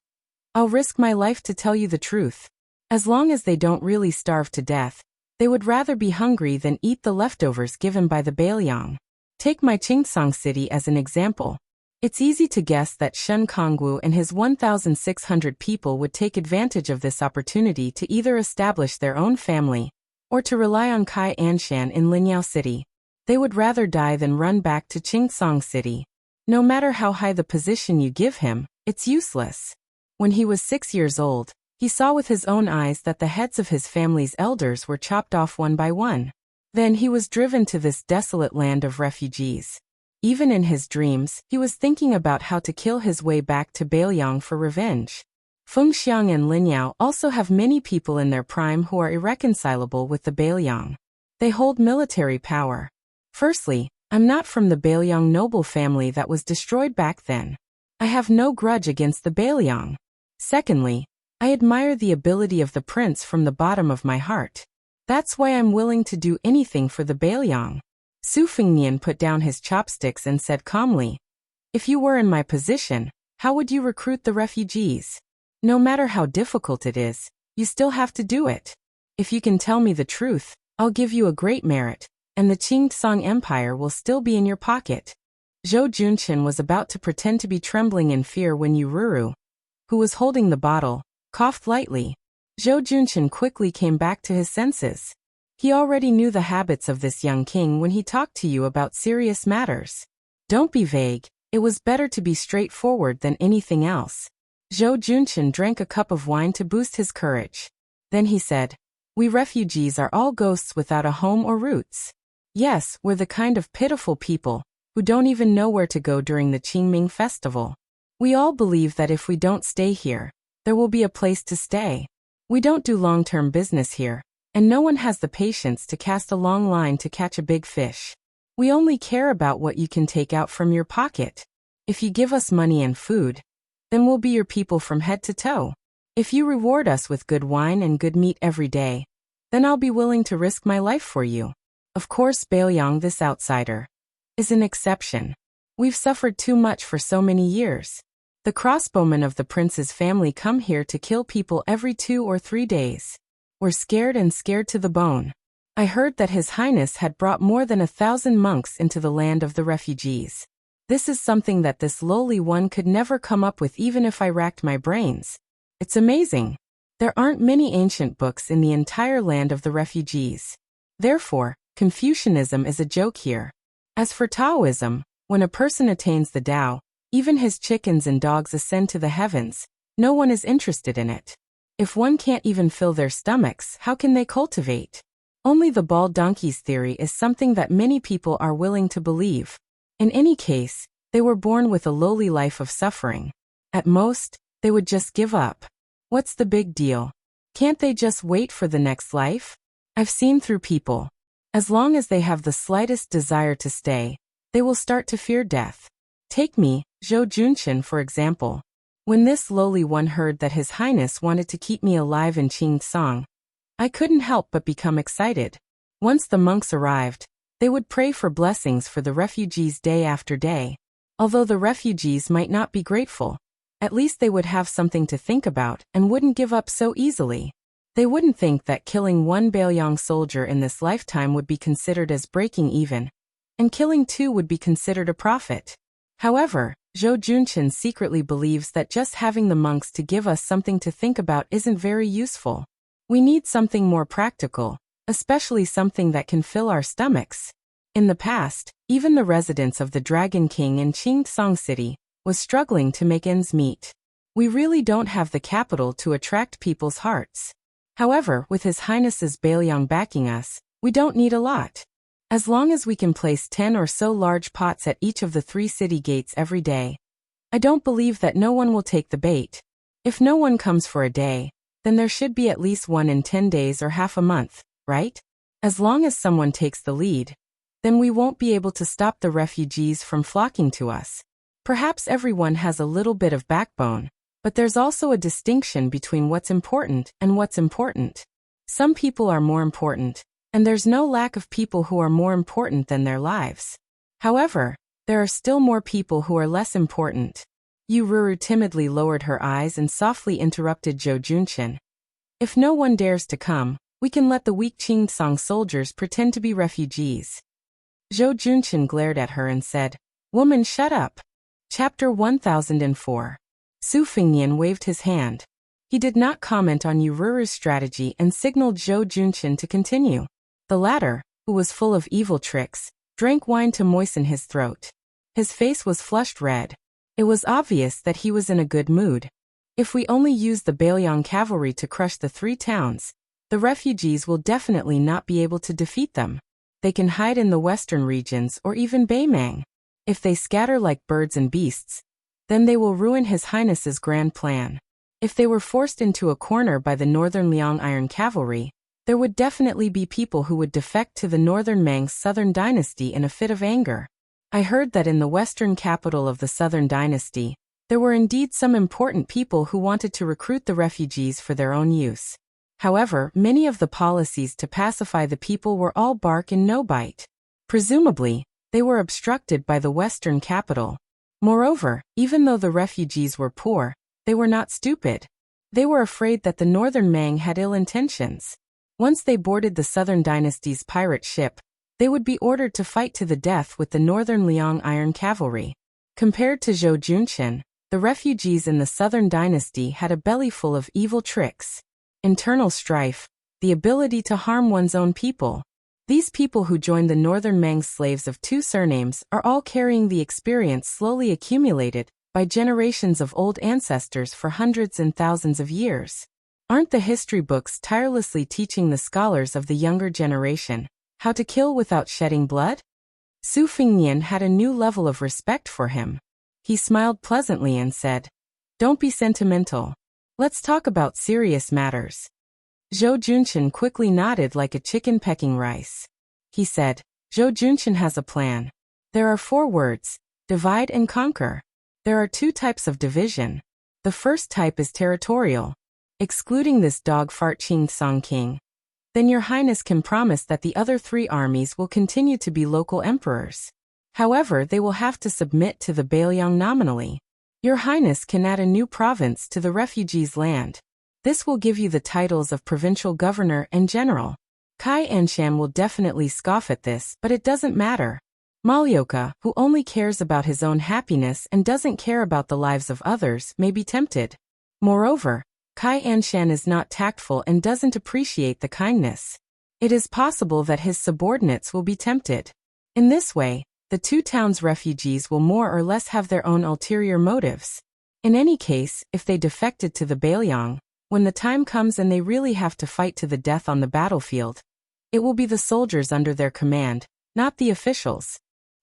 "I'll risk my life to tell you the truth. As long as they don't really starve to death, they would rather be hungry than eat the leftovers given by the Bailiang. Take my Qingcang city as an example. It's easy to guess that Shen Kongwu and his 1,600 people would take advantage of this opportunity to either establish their own family, or to rely on Kai Anshan in Linyao City. They would rather die than run back to Qingcang City. No matter how high the position you give him, it's useless." When he was 6 years old, he saw with his own eyes that the heads of his family's elders were chopped off one by one. Then he was driven to this desolate land of refugees. Even in his dreams, he was thinking about how to kill his way back to Bailiang for revenge. Fengxiang and Linyao also have many people in their prime who are irreconcilable with the Bailiang. They hold military power. Firstly, I'm not from the Bailiang noble family that was destroyed back then. I have no grudge against the Bailiang. Secondly, I admire the ability of the prince from the bottom of my heart. That's why I'm willing to do anything for the Bailiang." Su Fengnian put down his chopsticks and said calmly, "If you were in my position, how would you recruit the refugees? No matter how difficult it is, you still have to do it. If you can tell me the truth, I'll give you a great merit, and the Qingcang Empire will still be in your pocket." Zhou Junchen was about to pretend to be trembling in fear when Yururu, who was holding the bottle, coughed lightly. Zhou Junchen quickly came back to his senses. He already knew the habits of this young king when he talked to you about serious matters. Don't be vague, it was better to be straightforward than anything else. Zhou Junchen drank a cup of wine to boost his courage. Then he said, "We refugees are all ghosts without a home or roots. Yes, we're the kind of pitiful people who don't even know where to go during the Qingming festival. We all believe that if we don't stay here, there will be a place to stay. We don't do long-term business here, and no one has the patience to cast a long line to catch a big fish. We only care about what you can take out from your pocket. If you give us money and food, then we'll be your people from head to toe. If you reward us with good wine and good meat every day, then I'll be willing to risk my life for you. Of course, Bailiang, this outsider, is an exception. We've suffered too much for so many years. The crossbowmen of the prince's family come here to kill people every 2 or 3 days. We're scared and scared to the bone. I heard that His Highness had brought more than 1,000 monks into the land of the refugees. This is something that this lowly one could never come up with even if I racked my brains. It's amazing. There aren't many ancient books in the entire land of the refugees. Therefore, Confucianism is a joke here. As for Taoism, when a person attains the Tao, even his chickens and dogs ascend to the heavens. No one is interested in it. If one can't even fill their stomachs, how can they cultivate? Only the bald donkey's theory is something that many people are willing to believe. In any case, they were born with a lowly life of suffering. At most, they would just give up. What's the big deal? Can't they just wait for the next life? I've seen through people. As long as they have the slightest desire to stay, they will start to fear death. Take me, Zhou Junchen, for example. When this lowly one heard that His Highness wanted to keep me alive in Qingcang, I couldn't help but become excited. Once the monks arrived, they would pray for blessings for the refugees day after day. Although the refugees might not be grateful, at least they would have something to think about and wouldn't give up so easily. They wouldn't think that killing one Bailiang soldier in this lifetime would be considered as breaking even, and killing 2 would be considered a profit. However, Zhou Junchen secretly believes that just having the monks to give us something to think about isn't very useful. We need something more practical, especially something that can fill our stomachs. In the past, even the residents of the Dragon King in Qingtsang City was struggling to make ends meet. We really don't have the capital to attract people's hearts. However, with His Highness's Bailiang backing us, we don't need a lot. As long as we can place 10 or so large pots at each of the 3 city gates every day, I don't believe that no one will take the bait. If no one comes for a day, then there should be at least one in 10 days or half a month, right? As long as someone takes the lead, then we won't be able to stop the refugees from flocking to us. Perhaps everyone has a little bit of backbone, but there's also a distinction between what's important and what's important. Some people are more important, and there's no lack of people who are more important than their lives. However, there are still more people who are less important. Yu Ruru timidly lowered her eyes and softly interrupted Zhou Junchen. If no one dares to come, we can let the weak Qingtsang soldiers pretend to be refugees. Zhou Junchen glared at her and said, "Woman, shut up." Chapter 1004. Su Fengnian waved his hand. He did not comment on Yu Ruru's strategy and signaled Zhou Junchen to continue. The latter, who was full of evil tricks, drank wine to moisten his throat. His face was flushed red. It was obvious that he was in a good mood. If we only use the Bailiang cavalry to crush the 3 towns, the refugees will definitely not be able to defeat them. They can hide in the western regions or even Beimang. If they scatter like birds and beasts, then they will ruin His Highness's grand plan. If they were forced into a corner by the Northern Liang Iron Cavalry, there would definitely be people who would defect to the Northern Mang's Southern Dynasty in a fit of anger. I heard that in the western capital of the Southern Dynasty, there were indeed some important people who wanted to recruit the refugees for their own use. However, many of the policies to pacify the people were all bark and no bite. Presumably, they were obstructed by the western capital. Moreover, even though the refugees were poor, they were not stupid. They were afraid that the Northern Mang had ill intentions. Once they boarded the Southern Dynasty's pirate ship, they would be ordered to fight to the death with the Northern Liang Iron Cavalry. Compared to Zhou Junchen, the refugees in the Southern Dynasty had a belly full of evil tricks. Internal strife, the ability to harm one's own people. These people who joined the Northern Mang slaves of 2 surnames are all carrying the experience slowly accumulated by generations of old ancestors for hundreds and thousands of years. Aren't the history books tirelessly teaching the scholars of the younger generation how to kill without shedding blood? Su Fengnian had a new level of respect for him. He smiled pleasantly and said, "Don't be sentimental. Let's talk about serious matters." Zhou Junchen quickly nodded like a chicken pecking rice. He said, "Zhou Junchen has a plan. There are 4 words: divide and conquer. There are 2 types of division. The first type is territorial. Excluding this dog fart Qingtsang King, then Your Highness can promise that the other 3 armies will continue to be local emperors. However, they will have to submit to the Bailiang nominally. Your Highness can add a new province to the refugees' land. This will give you the titles of provincial governor and general. Kai Anshan will definitely scoff at this, but it doesn't matter. Malyoka, who only cares about his own happiness and doesn't care about the lives of others, may be tempted. Moreover, Kai Anshan is not tactful and doesn't appreciate the kindness. It is possible that his subordinates will be tempted. In this way, the 2 towns' refugees will more or less have their own ulterior motives. In any case, if they defected to the Bailiang, when the time comes and they really have to fight to the death on the battlefield, it will be the soldiers under their command, not the officials.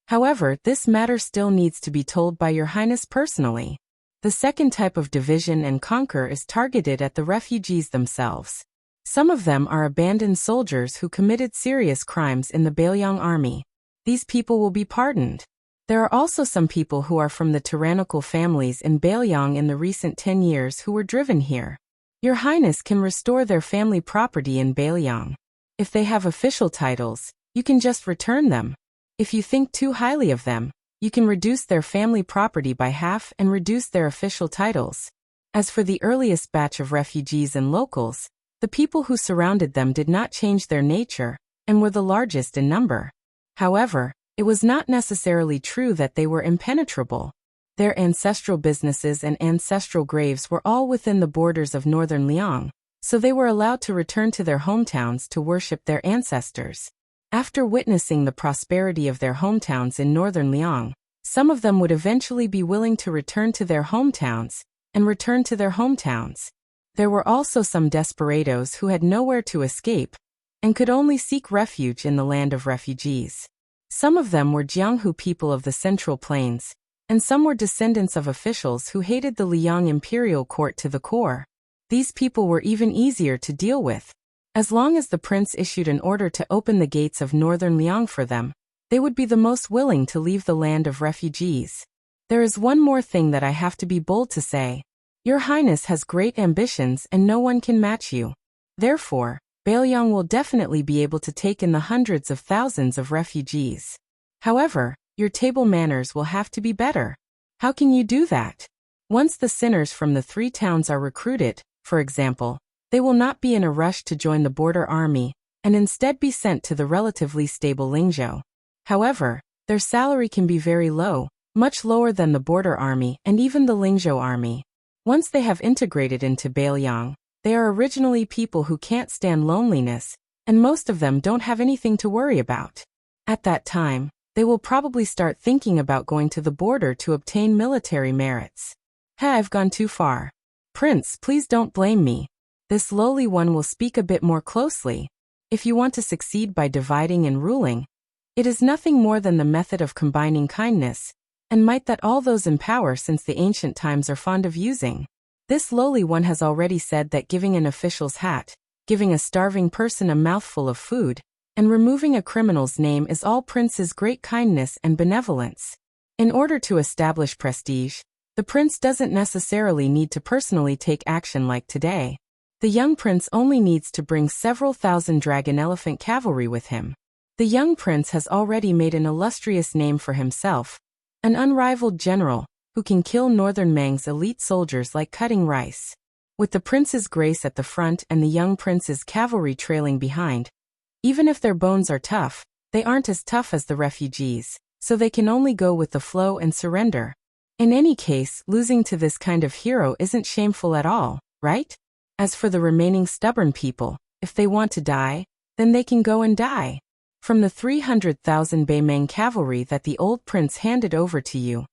However, this matter still needs to be told by Your Highness personally. The second type of division and conquer is targeted at the refugees themselves. Some of them are abandoned soldiers who committed serious crimes in the Bailiang army. These people will be pardoned. There are also some people who are from the tyrannical families in Bailiang in the recent 10 years who were driven here. Your Highness can restore their family property in Bailiang. If they have official titles, you can just return them. If you think too highly of them, you can reduce their family property by half and reduce their official titles. As for the earliest batch of refugees and locals, the people who surrounded them did not change their nature and were the largest in number. However, It was not necessarily true that they were impenetrable. Their ancestral businesses and ancestral graves were all within the borders of northern Liang, so they were allowed to return to their hometowns to worship their ancestors. After witnessing the prosperity of their hometowns in northern Liang, some of them would eventually be willing to return to their hometowns, and return to their hometowns. There were also some desperados who had nowhere to escape, and could only seek refuge in the land of refugees. Some of them were Jianghu people of the Central Plains, and some were descendants of officials who hated the Liang imperial court to the core. These people were even easier to deal with. As long as the prince issued an order to open the gates of northern Liang for them, they would be the most willing to leave the land of refugees. There is one more thing that I have to be bold to say. Your Highness has great ambitions and no one can match you. Therefore, Bailiang will definitely be able to take in the hundreds of thousands of refugees. However, your table manners will have to be better. How can you do that? Once the sinners from the 3 towns are recruited, for example, they will not be in a rush to join the border army, and instead be sent to the relatively stable Lingzhou. However, their salary can be very low, much lower than the border army and even the Lingzhou army. Once they have integrated into Bailiang, they are originally people who can't stand loneliness, and most of them don't have anything to worry about. At that time, they will probably start thinking about going to the border to obtain military merits. I've gone too far. Prince, please don't blame me. This lowly one will speak a bit more closely. If you want to succeed by dividing and ruling, it is nothing more than the method of combining kindness and might that all those in power since the ancient times are fond of using. This lowly one has already said that giving an official's hat, giving a starving person a mouthful of food, and removing a criminal's name is all Prince's great kindness and benevolence. In order to establish prestige, the prince doesn't necessarily need to personally take action like today. The young prince only needs to bring several thousand dragon elephant cavalry with him. The young prince has already made an illustrious name for himself, an unrivaled general, who can kill northern Mang's elite soldiers like cutting rice. With the prince's grace at the front and the young prince's cavalry trailing behind, even if their bones are tough, they aren't as tough as the refugees, so they can only go with the flow and surrender. In any case, losing to this kind of hero isn't shameful at all, right? As for the remaining stubborn people, if they want to die, then they can go and die. From the 300,000 Beimang cavalry that the old prince handed over to you,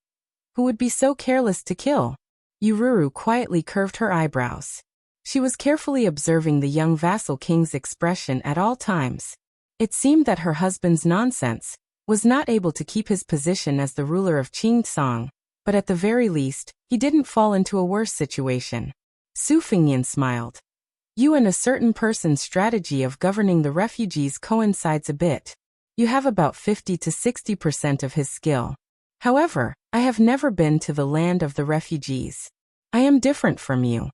who would be so careless to kill? Yururu quietly curved her eyebrows. She was carefully observing the young vassal king's expression at all times. It seemed that her husband's nonsense was not able to keep his position as the ruler of Qingtsang, but at the very least, he didn't fall into a worse situation. Su Fingyan smiled. You and a certain person's strategy of governing the refugees coincides a bit. You have about 50 to 60% of his skill. However, I have never been to the land of the refugees. I am different from you.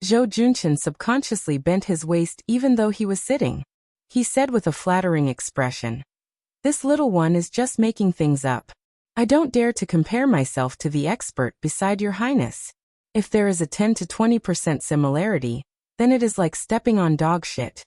Zhou Junqian subconsciously bent his waist even though he was sitting. He said with a flattering expression, "This little one is just making things up. I don't dare to compare myself to the expert beside your highness. If there is a 10 to 20% similarity, then it is like stepping on dog shit."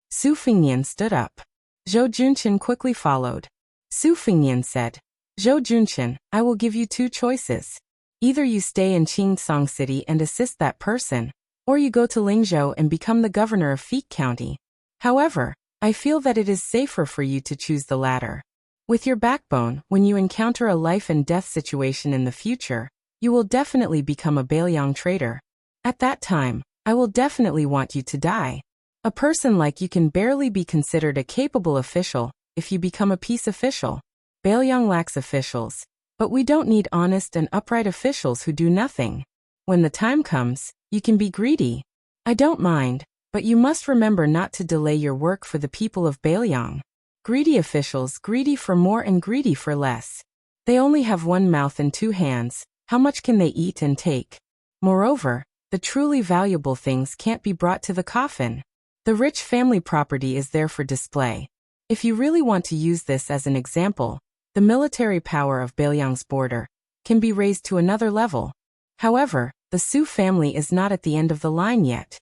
Su Fingyan stood up. Zhou Junqian quickly followed. Su Fingyan said, "Zhou Junqian, I will give you 2 choices. Either you stay in Qingtsang City and assist that person, or you go to Lingzhou and become the governor of Feek County. However, I feel that it is safer for you to choose the latter. With your backbone, when you encounter a life and death situation in the future, you will definitely become a Bailiang traitor. At that time, I will definitely want you to die. A person like you can barely be considered a capable official if you become a peace official. Bailiang lacks officials, but we don't need honest and upright officials who do nothing. When the time comes, you can be greedy. I don't mind, but you must remember not to delay your work for the people of Bailiang. Greedy officials, greedy for more and greedy for less. They only have 1 mouth and 2 hands, how much can they eat and take? Moreover, the truly valuable things can't be brought to the coffin. The rich family property is there for display. If you really want to use this as an example, the military power of Bailiang's border can be raised to another level. However, the Su family is not at the end of the line yet.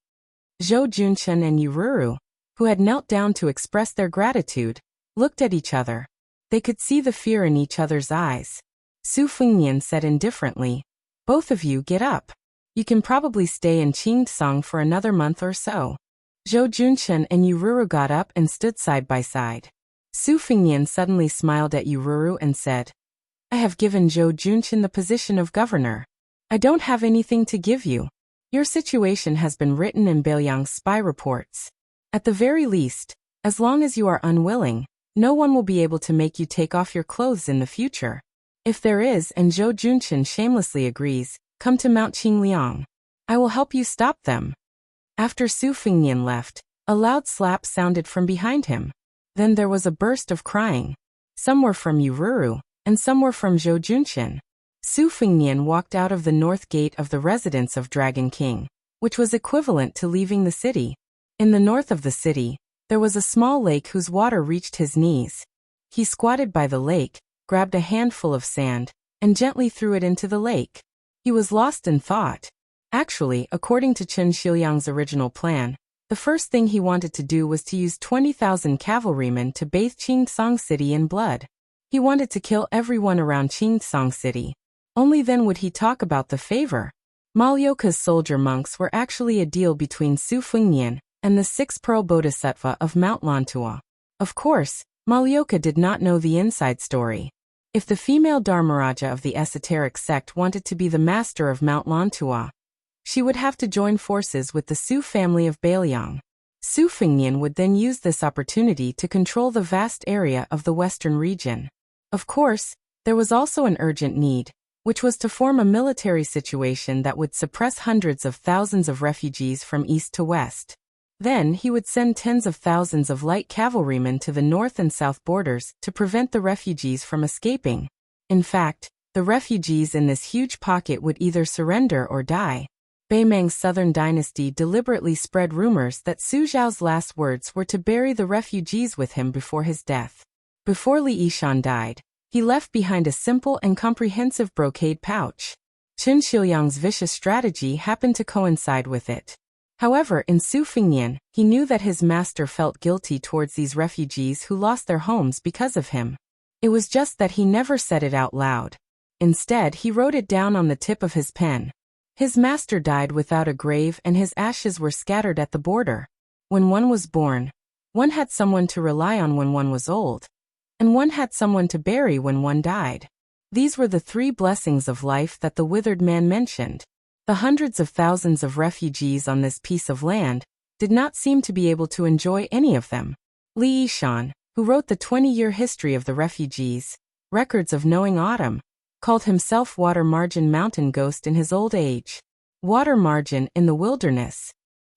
Zhou Junqian and Yururu, who had knelt down to express their gratitude, looked at each other. They could see the fear in each other's eyes. Su Fengnian said indifferently, "Both of you get up. You can probably stay in Qingtsang for another month or so." Zhou Junchen and Yururu got up and stood side by side. Su Fengnian suddenly smiled at Yururu and said, "I have given Zhou Junchen the position of governor. I don't have anything to give you. Your situation has been written in Beiliang's spy reports. At the very least, as long as you are unwilling, no one will be able to make you take off your clothes in the future. If there is, and Zhou Junchen shamelessly agrees, come to Mount Qingliang. I will help you stop them." After Su Fengnian left, a loud slap sounded from behind him. Then there was a burst of crying. Some were from Yururu, and some were from Zhou Junchen. Su Fengnian walked out of the north gate of the residence of Dragon King, which was equivalent to leaving the city. In the north of the city, there was a small lake whose water reached his knees. He squatted by the lake, grabbed a handful of sand, and gently threw it into the lake. He was lost in thought. Actually, according to Chen Xiuyang's original plan, the first thing he wanted to do was to use 20,000 cavalrymen to bathe Qingtsang City in blood. He wanted to kill everyone around Qingtsang City. Only then would he talk about the favor. Malyoka's soldier monks were actually a deal between Su Fengnian and the 6-pearl bodhisattva of Mount Lantua. Of course, Malyoka did not know the inside story. If the female Dharmaraja of the esoteric sect wanted to be the master of Mount Lantua, she would have to join forces with the Su family of Beiliang. Su Fengnian would then use this opportunity to control the vast area of the western region. Of course, there was also an urgent need, which was to form a military situation that would suppress hundreds of thousands of refugees from east to west. Then he would send tens of thousands of light cavalrymen to the north and south borders to prevent the refugees from escaping. In fact, the refugees in this huge pocket would either surrender or die. Beimang's southern dynasty deliberately spread rumors that Su Zhao's last words were to bury the refugees with him before his death. Before Li Yishan died, he left behind a simple and comprehensive brocade pouch. Chen Xiuyang's vicious strategy happened to coincide with it. However, in Su Fengnian, he knew that his master felt guilty towards these refugees who lost their homes because of him. It was just that he never said it out loud. Instead, he wrote it down on the tip of his pen. His master died without a grave and his ashes were scattered at the border. When one was born, one had someone to rely on when one was old, and one had someone to bury when one died. These were the 3 blessings of life that the withered man mentioned. The hundreds of thousands of refugees on this piece of land did not seem to be able to enjoy any of them. Li Yishan, who wrote the 20-year history of the refugees, Records of Knowing Autumn, called himself Water Margin Mountain Ghost in his old age. Water margin in the wilderness.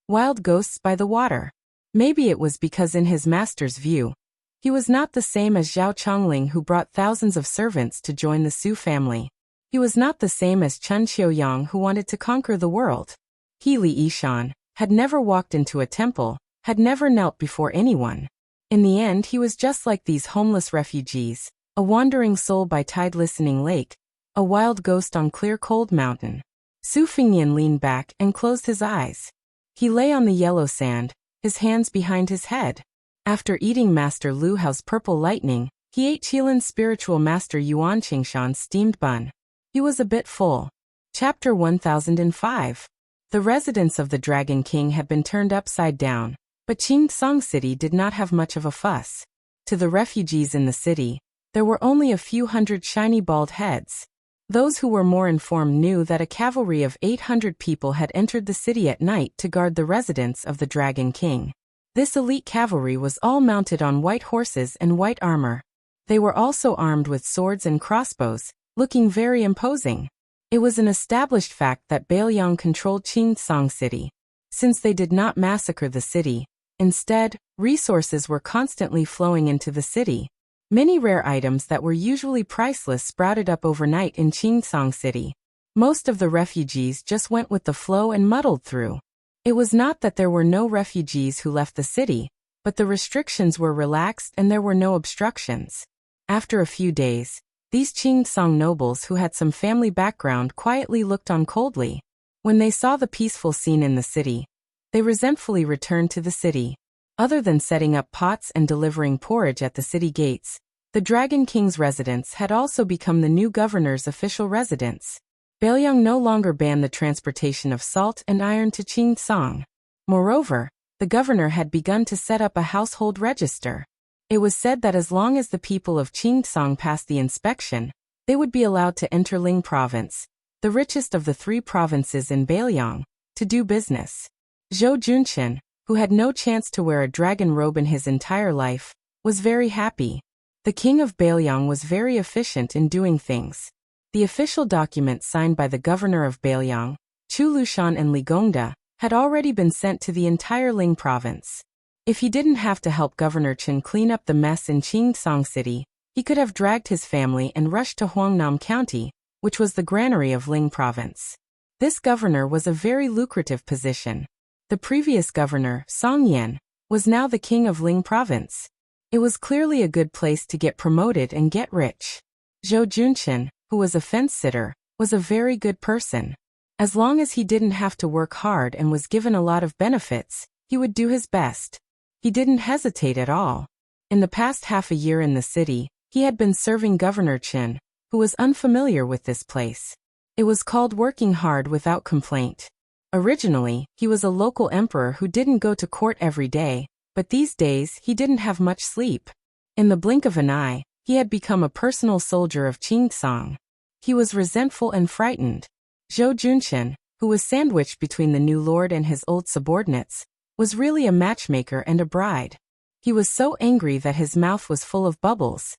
Wild ghosts by the water. Maybe it was because in his master's view, he was not the same as Zhao Chongling who brought thousands of servants to join the Su family. He was not the same as Chen Xiuyang who wanted to conquer the world. He, Li Yishan, had never walked into a temple, had never knelt before anyone. In the end, he was just like these homeless refugees, a wandering soul by tide-listening lake, a wild ghost on clear cold mountain. Su Fengnian leaned back and closed his eyes. He lay on the yellow sand, his hands behind his head. After eating Master Lu Hao's purple lightning, he ate Qilin's spiritual master Yuan Qingshan's steamed bun. He was a bit full. Chapter 1005. The residence of the Dragon King had been turned upside down, but Qingtsang City did not have much of a fuss. To the refugees in the city, there were only a few hundred shiny bald heads. Those who were more informed knew that a cavalry of 800 people had entered the city at night to guard the residence of the Dragon King. This elite cavalry was all mounted on white horses and white armor. They were also armed with swords and crossbows, looking very imposing. It was an established fact that Beiliang controlled Qingtsang City. Since they did not massacre the city, instead, resources were constantly flowing into the city. Many rare items that were usually priceless sprouted up overnight in Qingtsang City. Most of the refugees just went with the flow and muddled through. It was not that there were no refugees who left the city, but the restrictions were relaxed and there were no obstructions. After a few days, these Qingtsang nobles who had some family background quietly looked on coldly. When they saw the peaceful scene in the city, they resentfully returned to the city. Other than setting up pots and delivering porridge at the city gates, The Dragon King's residence had also become the new governor's official residence. Bailiang no longer banned the transportation of salt and iron to Qingtsong. Moreover, the governor had begun to set up a household register. It was said that as long as the people of Qingtsong passed the inspection, they would be allowed to enter Ling Province, the richest of the 3 provinces in Bailiang, to do business. Zhou Junqian, who had no chance to wear a dragon robe in his entire life, was very happy. The king of Bailiang was very efficient in doing things. The official document signed by the governor of Bailiang, Chu Lushan and Li Gongda, had already been sent to the entire Ling province. If he didn't have to help Governor Chen clean up the mess in Qingtsong City, he could have dragged his family and rushed to Huangnam County, which was the granary of Ling province. This governor was a very lucrative position. The previous governor, Song Yan, was now the king of Ling province. It was clearly a good place to get promoted and get rich. Zhou Junqian, who was a fence-sitter, was a very good person. As long as he didn't have to work hard and was given a lot of benefits, he would do his best. He didn't hesitate at all. In the past half a year in the city, he had been serving Governor Chen, who was unfamiliar with this place. It was called working hard without complaint. Originally, he was a local emperor who didn't go to court every day, but these days he didn't have much sleep. In the blink of an eye, he had become a personal soldier of Qingtsong. He was resentful and frightened. Zhou Junqian, who was sandwiched between the new lord and his old subordinates, was really a matchmaker and a bride. He was so angry that his mouth was full of bubbles.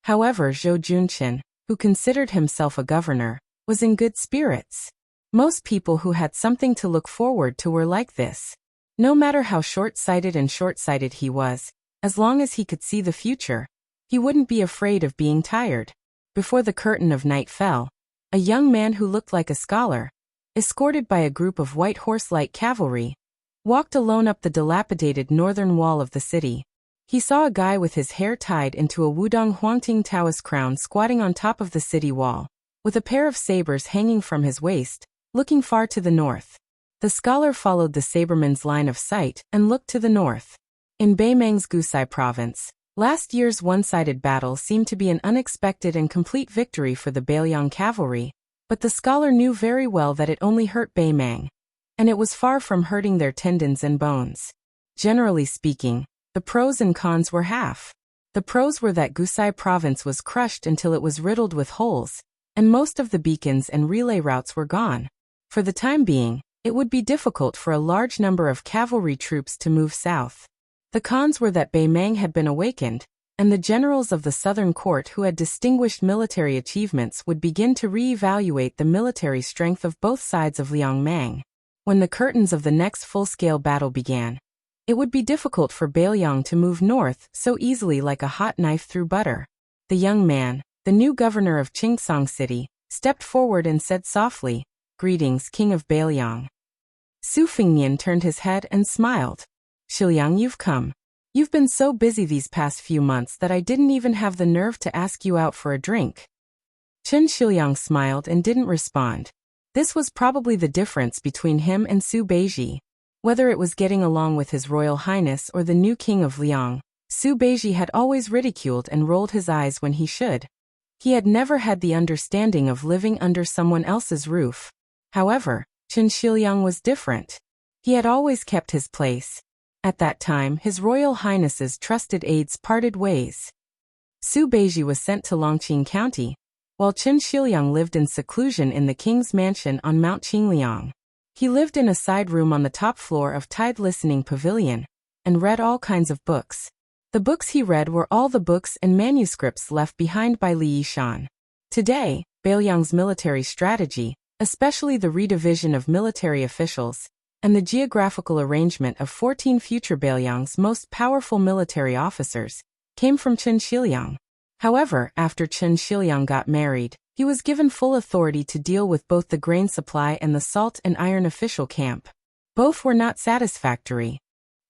However, Zhou Junqian, who considered himself a governor, was in good spirits. Most people who had something to look forward to were like this. No matter how short-sighted he was, as long as he could see the future, he wouldn't be afraid of being tired. Before the curtain of night fell, a young man who looked like a scholar, escorted by a group of white horse-light cavalry, walked alone up the dilapidated northern wall of the city. He saw a guy with his hair tied into a Wudong Huangting Taoist crown squatting on top of the city wall, with a pair of sabers hanging from his waist, looking far to the north. The scholar followed the saberman's line of sight and looked to the north. In Baimang's Gusai province, last year's one-sided battle seemed to be an unexpected and complete victory for the Bailiang cavalry, but the scholar knew very well that it only hurt Baimang, and it was far from hurting their tendons and bones. Generally speaking, the pros and cons were half. The pros were that Gusai province was crushed until it was riddled with holes, and most of the beacons and relay routes were gone. For the time being, it would be difficult for a large number of cavalry troops to move south. The cons were that Baimang had been awakened, and the generals of the southern court who had distinguished military achievements would begin to re-evaluate the military strength of both sides of Liangmang. When the curtains of the next full-scale battle began, it would be difficult for Bailiang to move north so easily like a hot knife through butter. The young man, the new governor of Qingtsong City, stepped forward and said softly, "Greetings, King of Bailiang." Su Fingnian turned his head and smiled. "Shiliang, you've come. You've been so busy these past few months that I didn't even have the nerve to ask you out for a drink." Chen Shiliang smiled and didn't respond. This was probably the difference between him and Su Beiji. Whether it was getting along with His Royal Highness or the new king of Liang, Su Beiji had always ridiculed and rolled his eyes when he should. He had never had the understanding of living under someone else's roof. However, Chen Shiliang was different. He had always kept his place. At that time, His Royal Highness's trusted aides parted ways. Su Beiji was sent to Longqing County, while Chen Shiliang lived in seclusion in the king's mansion on Mount Qingliang. He lived in a side room on the top floor of Tide Listening Pavilion, and read all kinds of books. The books he read were all the books and manuscripts left behind by Li Yishan. Today, Bailiang's military strategy, especially the redivision of military officials, and the geographical arrangement of 14 future Bailiang's most powerful military officers, came from Chen Shiliang. However, after Chen Shiliang got married, he was given full authority to deal with both the grain supply and the salt and iron official camp. Both were not satisfactory.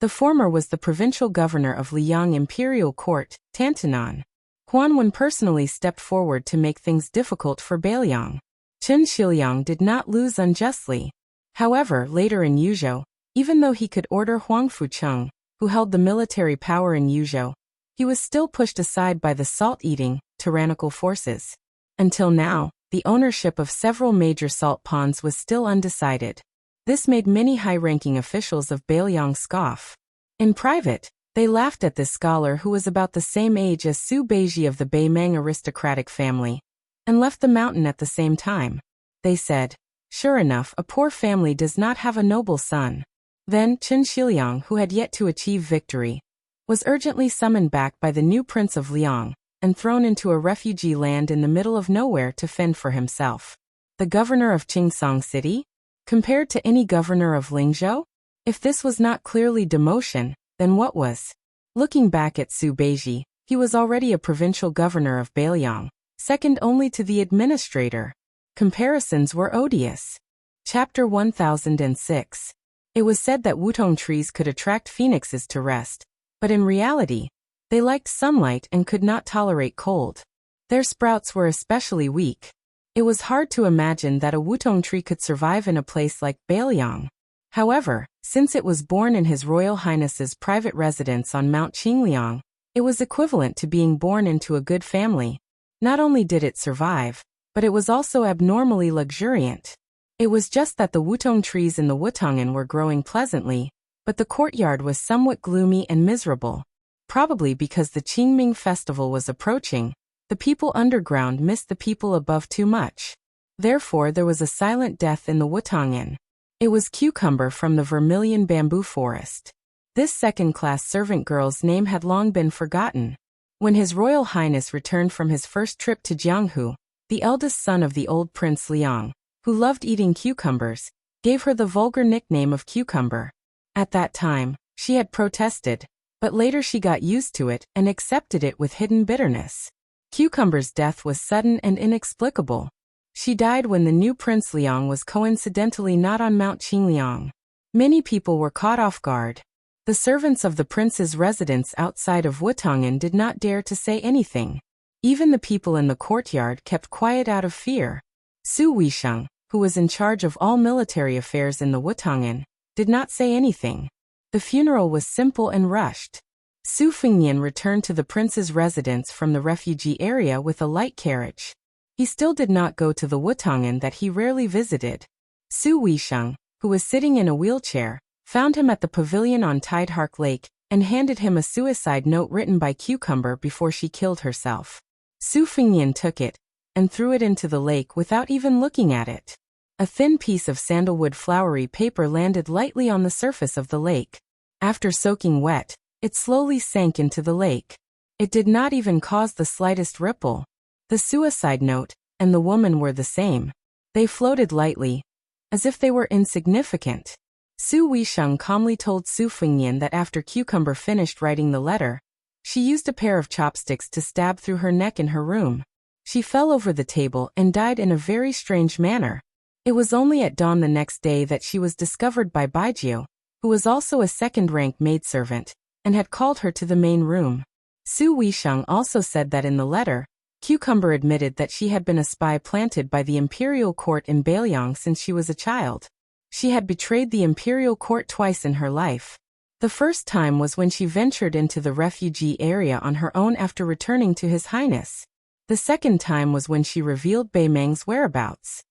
The former was the provincial governor of Liang Imperial Court, Tantanan. Huanwen personally stepped forward to make things difficult for Bailiang. Chen Shiliang did not lose unjustly. However, later in Yuzhou, even though he could order Huang Fucheng, who held the military power in Yuzhou, he was still pushed aside by the salt-eating, tyrannical forces. Until now, the ownership of several major salt ponds was still undecided. This made many high-ranking officials of Bailiang scoff. In private, they laughed at this scholar who was about the same age as Su Beiji of the Baimeng aristocratic family, and left the mountain at the same time. They said, "Sure enough, a poor family does not have a noble son." Then Chen Shiliang, who had yet to achieve victory, was urgently summoned back by the new prince of Liang, and thrown into a refugee land in the middle of nowhere to fend for himself. The governor of Qingsong City? Compared to any governor of Lingzhou? If this was not clearly demotion, then what was? Looking back at Su Beiji, he was already a provincial governor of Bailiang, second only to the administrator. Comparisons were odious. Chapter 1006. It was said that wutong trees could attract phoenixes to rest, but in reality, they liked sunlight and could not tolerate cold. Their sprouts were especially weak. It was hard to imagine that a wutong tree could survive in a place like Bailiang. However, since it was born in His Royal Highness's private residence on Mount Qingliang, it was equivalent to being born into a good family. Not only did it survive, but it was also abnormally luxuriant. It was just that the wutong trees in the Wutongan were growing pleasantly, but the courtyard was somewhat gloomy and miserable. Probably because the Qingming festival was approaching, the people underground missed the people above too much. Therefore there was a silent death in the Wutongan. It was Cucumber from the Vermilion Bamboo Forest. This second-class servant girl's name had long been forgotten. When His Royal Highness returned from his first trip to Jianghu, the eldest son of the old Prince Liang, who loved eating cucumbers, gave her the vulgar nickname of Cucumber. At that time, she had protested, but later she got used to it and accepted it with hidden bitterness. Cucumber's death was sudden and inexplicable. She died when the new Prince Liang was coincidentally not on Mount Qingliang. Many people were caught off guard. The servants of the prince's residence outside of Wutongan did not dare to say anything. Even the people in the courtyard kept quiet out of fear. Su Weisheng, who was in charge of all military affairs in the Wutongan, did not say anything. The funeral was simple and rushed. Su Fengnian returned to the prince's residence from the refugee area with a light carriage. He still did not go to the Wutongan that he rarely visited. Su Weisheng, who was sitting in a wheelchair, found him at the pavilion on Tidehark Lake and handed him a suicide note written by Cucumber before she killed herself. Su Fengnian took it and threw it into the lake without even looking at it. A thin piece of sandalwood flowery paper landed lightly on the surface of the lake. After soaking wet, it slowly sank into the lake. It did not even cause the slightest ripple. The suicide note and the woman were the same. They floated lightly, as if they were insignificant. Su Weisheng calmly told Su Fengnian that after Cucumber finished writing the letter, she used a pair of chopsticks to stab through her neck in her room. She fell over the table and died in a very strange manner. It was only at dawn the next day that she was discovered by Baijiu, who was also a second-rank maidservant, and had called her to the main room. Su Weisheng also said that in the letter, Cucumber admitted that she had been a spy planted by the imperial court in Bailiang since she was a child. She had betrayed the imperial court twice in her life. The first time was when she ventured into the refugee area on her own after returning to His Highness. The second time was when she revealed Baimeng's whereabouts.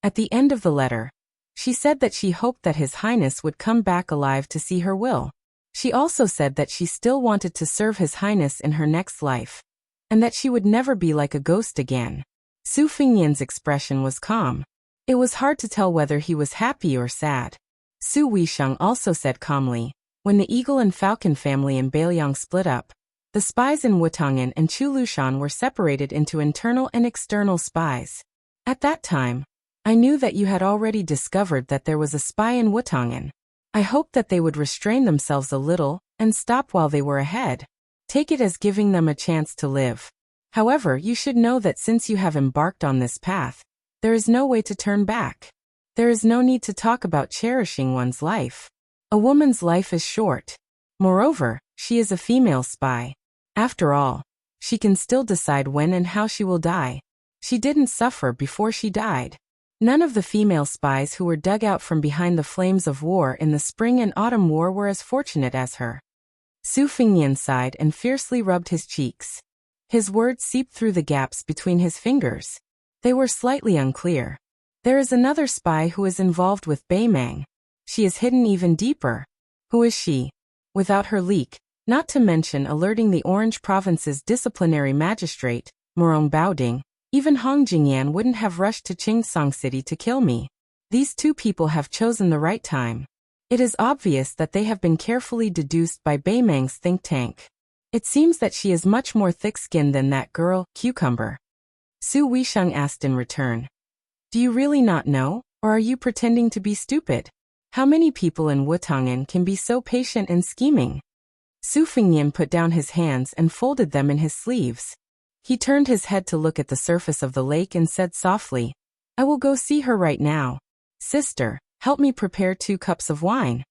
At the end of the letter, she said that she hoped that His Highness would come back alive to see her will. She also said that she still wanted to serve His Highness in her next life, and that she would never be like a ghost again. Su Fengnian's expression was calm. It was hard to tell whether he was happy or sad. Su Weisheng also said calmly, when the Eagle and Falcon family in Bailiang split up, the spies in Wutongan and Chulushan were separated into internal and external spies. At that time, I knew that you had already discovered that there was a spy in Wutongan. I hoped that they would restrain themselves a little and stop while they were ahead. Take it as giving them a chance to live. However, you should know that since you have embarked on this path, there is no way to turn back. There is no need to talk about cherishing one's life. A woman's life is short. Moreover, she is a female spy. After all, she can still decide when and how she will die. She didn't suffer before she died. None of the female spies who were dug out from behind the flames of war in the Spring and Autumn War were as fortunate as her. Su Fingyan sighed and fiercely rubbed his cheeks. His words seeped through the gaps between his fingers. They were slightly unclear. There is another spy who is involved with Beimang. She is hidden even deeper. Who is she? Without her leak, not to mention alerting the Orange Province's disciplinary magistrate, Murong Baoding, even Hong Jingyan wouldn't have rushed to Chingsong City to kill me. These two people have chosen the right time. It is obvious that they have been carefully deduced by Beimang's think tank. It seems that she is much more thick-skinned than that girl, Cucumber. Su Weisheng asked in return. Do you really not know, or are you pretending to be stupid? How many people in Wutong'an can be so patient and scheming? Su Fingyan put down his hands and folded them in his sleeves. He turned his head to look at the surface of the lake and said softly, I will go see her right now. Sister, help me prepare 2 cups of wine.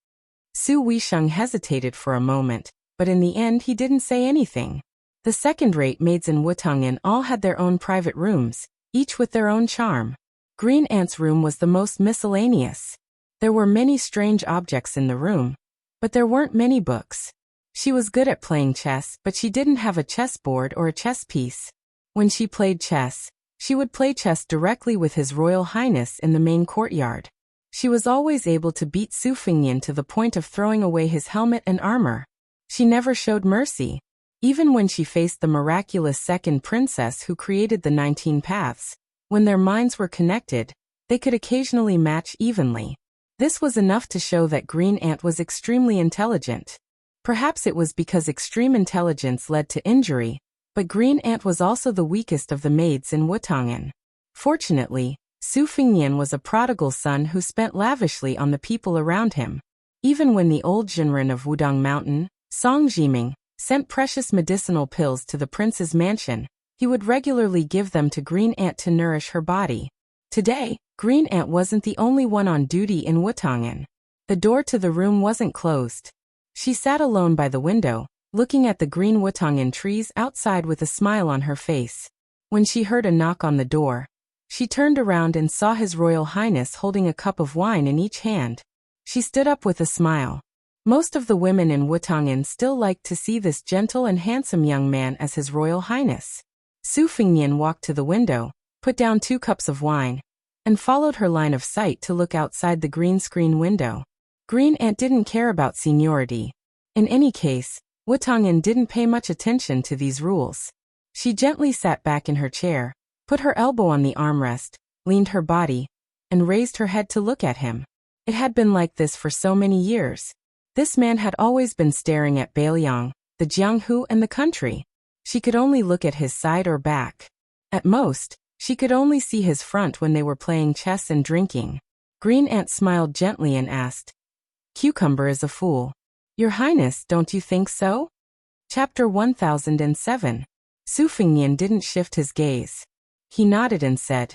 Su Weisheng hesitated for a moment, but in the end he didn't say anything. The second-rate maids in Wutong'an all had their own private rooms, each with their own charm. Green Ant's room was the most miscellaneous. There were many strange objects in the room, but there weren't many books. She was good at playing chess, but she didn't have a chessboard or a chess piece. When she played chess, she would play chess directly with His Royal Highness in the main courtyard. She was always able to beat Su Fingyan to the point of throwing away his helmet and armor. She never showed mercy. Even when she faced the miraculous second princess who created the 19 paths, when their minds were connected, they could occasionally match evenly. This was enough to show that Green Ant was extremely intelligent. Perhaps it was because extreme intelligence led to injury, but Green Ant was also the weakest of the maids in Wutong'an. Fortunately, Su Fingyan was a prodigal son who spent lavishly on the people around him. Even when the old Jinren of Wudong Mountain, Song Jiming, sent precious medicinal pills to the prince's mansion, he would regularly give them to Green Ant to nourish her body. Today, Green Ant wasn't the only one on duty in Wutong'an. The door to the room wasn't closed. She sat alone by the window, looking at the green Wutong'an trees outside with a smile on her face. When she heard a knock on the door, she turned around and saw His Royal Highness holding a cup of wine in each hand. She stood up with a smile. Most of the women in Wutong'an still liked to see this gentle and handsome young man as His Royal Highness. Su Fingyan walked to the window, put down 2 cups of wine, and followed her line of sight to look outside the green screen window. Green Ant didn't care about seniority. In any case, Wutong'an didn't pay much attention to these rules. She gently sat back in her chair, put her elbow on the armrest, leaned her body, and raised her head to look at him. It had been like this for so many years. This man had always been staring at Bailiang, the Jianghu and the country. She could only look at his side or back. At most, she could only see his front when they were playing chess and drinking. Green Ant smiled gently and asked, Cucumber is a fool. Your Highness, don't you think so? Chapter 1007. Su Fingyan didn't shift his gaze. He nodded and said,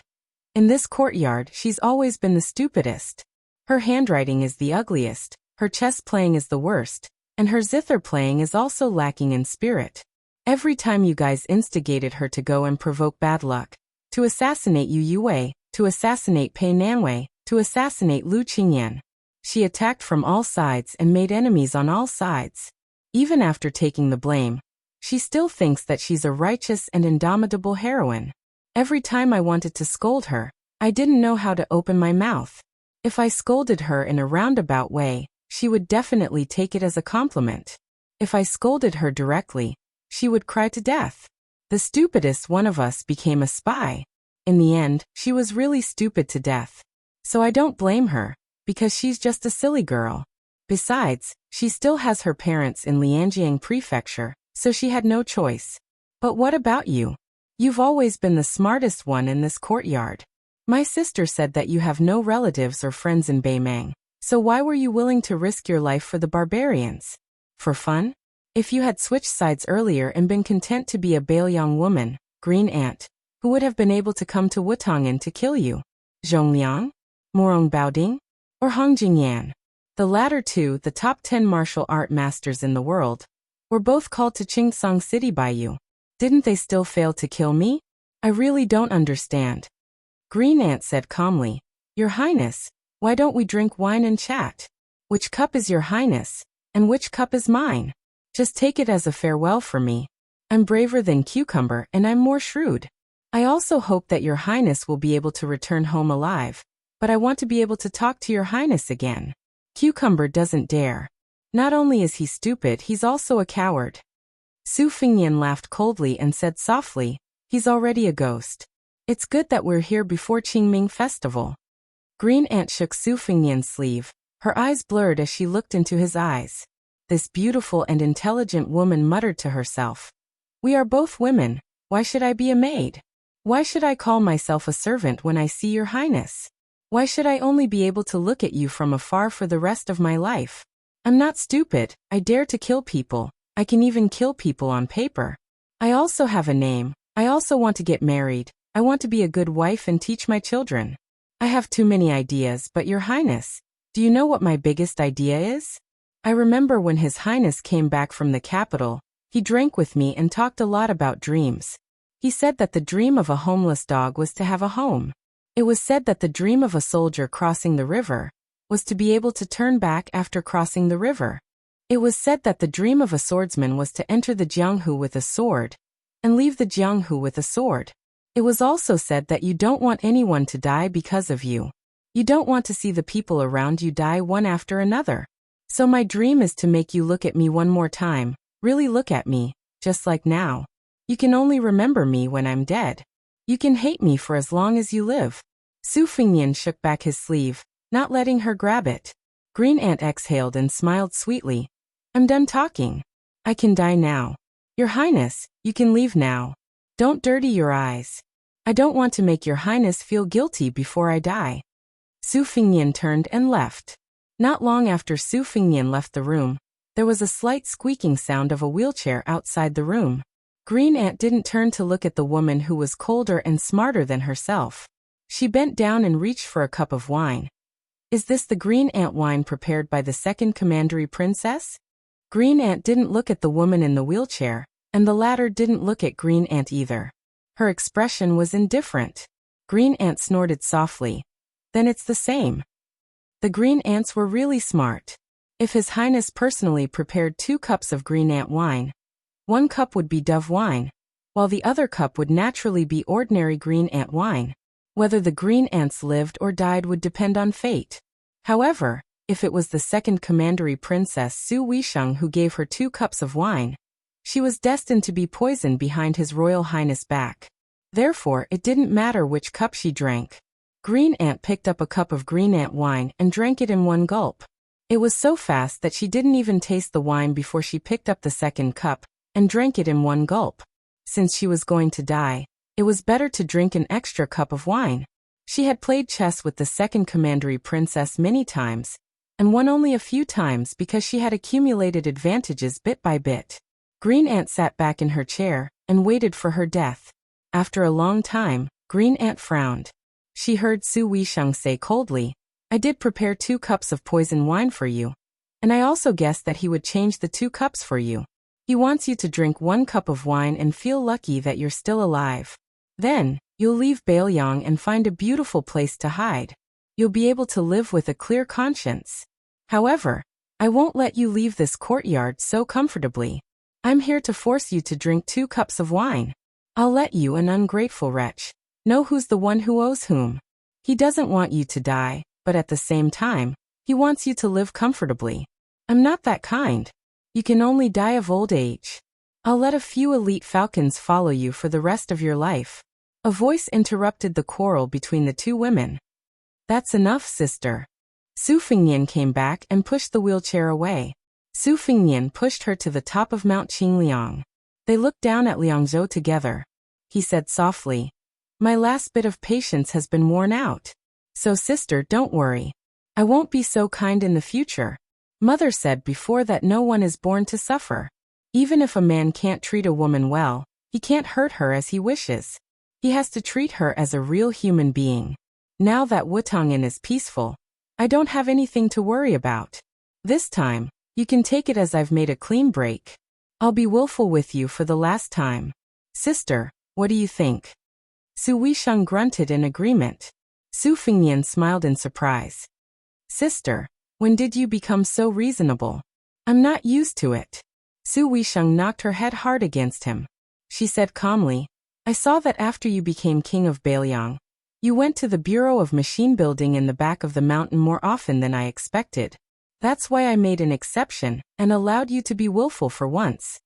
In this courtyard, she's always been the stupidest. Her handwriting is the ugliest, her chess playing is the worst, and her zither playing is also lacking in spirit. Every time you guys instigated her to go and provoke bad luck, to assassinate Yu Yue, to assassinate Pei Nanwei, to assassinate Lu Qingyan. She attacked from all sides and made enemies on all sides. Even after taking the blame, she still thinks that she's a righteous and indomitable heroine. Every time I wanted to scold her, I didn't know how to open my mouth. If I scolded her in a roundabout way, she would definitely take it as a compliment. If I scolded her directly, she would cry to death. The stupidest one of us became a spy. In the end, she was really stupid to death. So I don't blame her, because she's just a silly girl. Besides, she still has her parents in Lianjiang Prefecture, so she had no choice. But what about you? You've always been the smartest one in this courtyard. My sister said that you have no relatives or friends in Beimang, so why were you willing to risk your life for the barbarians? For fun? If you had switched sides earlier and been content to be a Bailiang woman, Green Ant, who would have been able to come to Wutong'an to kill you? Zhongliang? Morong Baoding? Or Hong Jingyan? The latter two, the top 10 martial art masters in the world, were both called to Chingsong City by you. Didn't they still fail to kill me? I really don't understand. Green Ant said calmly, Your Highness, why don't we drink wine and chat? Which cup is your Highness, and which cup is mine? Just take it as a farewell for me. I'm braver than Cucumber and I'm more shrewd. I also hope that your Highness will be able to return home alive, but I want to be able to talk to your Highness again. Cucumber doesn't dare. Not only is he stupid, he's also a coward. Su Fingyan laughed coldly and said softly, he's already a ghost. It's good that we're here before Qingming Festival. Green Ant shook Su Fingyan's sleeve. Her eyes blurred as she looked into his eyes. This beautiful and intelligent woman muttered to herself. We are both women. Why should I be a maid? Why should I call myself a servant when I see your Highness? Why should I only be able to look at you from afar for the rest of my life? I'm not stupid. I dare to kill people. I can even kill people on paper. I also have a name. I also want to get married. I want to be a good wife and teach my children. I have too many ideas, but your Highness, do you know what my biggest idea is? I remember when His Highness came back from the capital, he drank with me and talked a lot about dreams. He said that the dream of a homeless dog was to have a home. It was said that the dream of a soldier crossing the river was to be able to turn back after crossing the river. It was said that the dream of a swordsman was to enter the Jianghu with a sword and leave the Jianghu with a sword. It was also said that you don't want anyone to die because of you. You don't want to see the people around you die one after another. So my dream is to make you look at me one more time, really look at me, just like now. You can only remember me when I'm dead. You can hate me for as long as you live. Su Fingyan shook back his sleeve, not letting her grab it. Green Ant exhaled and smiled sweetly. I'm done talking. I can die now. Your Highness, you can leave now. Don't dirty your eyes. I don't want to make your Highness feel guilty before I die. Su Fingyan turned and left. Not long after Su Fingyan left the room, there was a slight squeaking sound of a wheelchair outside the room. Green Ant didn't turn to look at the woman who was colder and smarter than herself. She bent down and reached for a cup of wine. Is this the Green Ant wine prepared by the second Commandery Princess? Green Ant didn't look at the woman in the wheelchair, and the latter didn't look at Green Ant either. Her expression was indifferent. Green Ant snorted softly. Then it's the same. The Green Ants were really smart. If His Highness personally prepared 2 cups of Green Ant wine, 1 cup would be Dove wine, while the other cup would naturally be ordinary Green Ant wine. Whether the Green Ants lived or died would depend on fate. However, if it was the second Commandery Princess Su Weisheng who gave her 2 cups of wine, she was destined to be poisoned behind His Royal Highness' back. Therefore, it didn't matter which cup she drank. Green Ant picked up a cup of Green Ant wine and drank it in 1 gulp. It was so fast that she didn't even taste the wine before she picked up the second cup and drank it in 1 gulp. Since she was going to die, it was better to drink an extra cup of wine. She had played chess with the second Commandery Princess many times, and won only a few times because she had accumulated advantages bit by bit. Green Ant sat back in her chair and waited for her death. After a long time, Green Ant frowned. She heard Su Weisheng say coldly, I did prepare 2 cups of poison wine for you, and I also guessed that he would change the 2 cups for you. He wants you to drink 1 cup of wine and feel lucky that you're still alive. Then, you'll leave Bailiang and find a beautiful place to hide. You'll be able to live with a clear conscience. However, I won't let you leave this courtyard so comfortably. I'm here to force you to drink 2 cups of wine. I'll let you, an ungrateful wretch, know who's the one who owes whom. He doesn't want you to die, but at the same time, he wants you to live comfortably. I'm not that kind. You can only die of old age. I'll let a few elite falcons follow you for the rest of your life. A voice interrupted the quarrel between the 2 women. That's enough, sister. Su Fingyan came back and pushed the wheelchair away. Su Fingyan pushed her to the top of Mount Qingliang. They looked down at Liangzhou together. He said softly, My last bit of patience has been worn out. So sister, don't worry. I won't be so kind in the future. Mother said before that no one is born to suffer. Even if a man can't treat a woman well, he can't hurt her as he wishes. He has to treat her as a real human being. Now that Wutong'an is peaceful, I don't have anything to worry about. This time, you can take it as I've made a clean break. I'll be willful with you for the last time. Sister, what do you think? Su Weisheng grunted in agreement. Su Fingyan smiled in surprise. Sister, when did you become so reasonable? I'm not used to it. Su Weisheng knocked her head hard against him. She said calmly, I saw that after you became king of Bailiang, you went to the Bureau of Machine Building in the back of the mountain more often than I expected. That's why I made an exception and allowed you to be willful for once.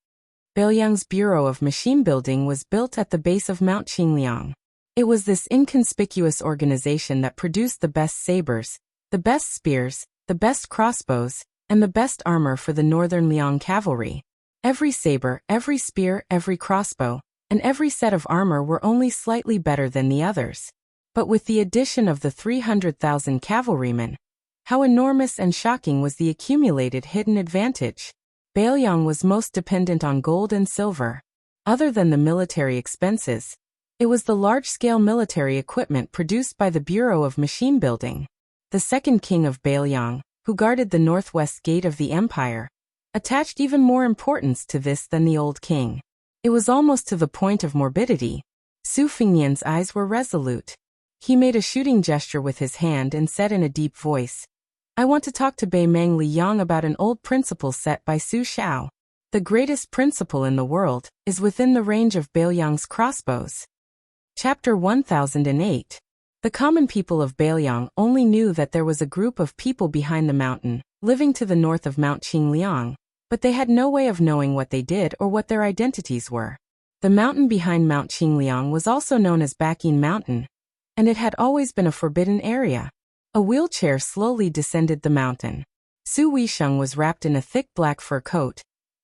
Bailiang's Bureau of Machine Building was built at the base of Mount Qingliang. It was this inconspicuous organization that produced the best sabers, the best spears, the best crossbows, and the best armor for the northern Liang cavalry. Every saber, every spear, every crossbow, and every set of armor were only slightly better than the others. But with the addition of the 300,000 cavalrymen, how enormous and shocking was the accumulated hidden advantage. Bailiang was most dependent on gold and silver. Other than the military expenses, it was the large-scale military equipment produced by the Bureau of Machine Building. The second king of Bailiang, who guarded the northwest gate of the empire, attached even more importance to this than the old king. It was almost to the point of morbidity. Su Fengnian's eyes were resolute. He made a shooting gesture with his hand and said in a deep voice, I want to talk to Bei Meng Liyang about an old principle set by Su Xiao. The greatest principle in the world is within the range of Bailiang's crossbows. Chapter 1008. The common people of Bailiang only knew that there was a group of people behind the mountain, living to the north of Mount Qingliang, but they had no way of knowing what they did or what their identities were. The mountain behind Mount Qingliang was also known as Bakin Mountain, and it had always been a forbidden area. A wheelchair slowly descended the mountain. Su Weisheng was wrapped in a thick black fur coat,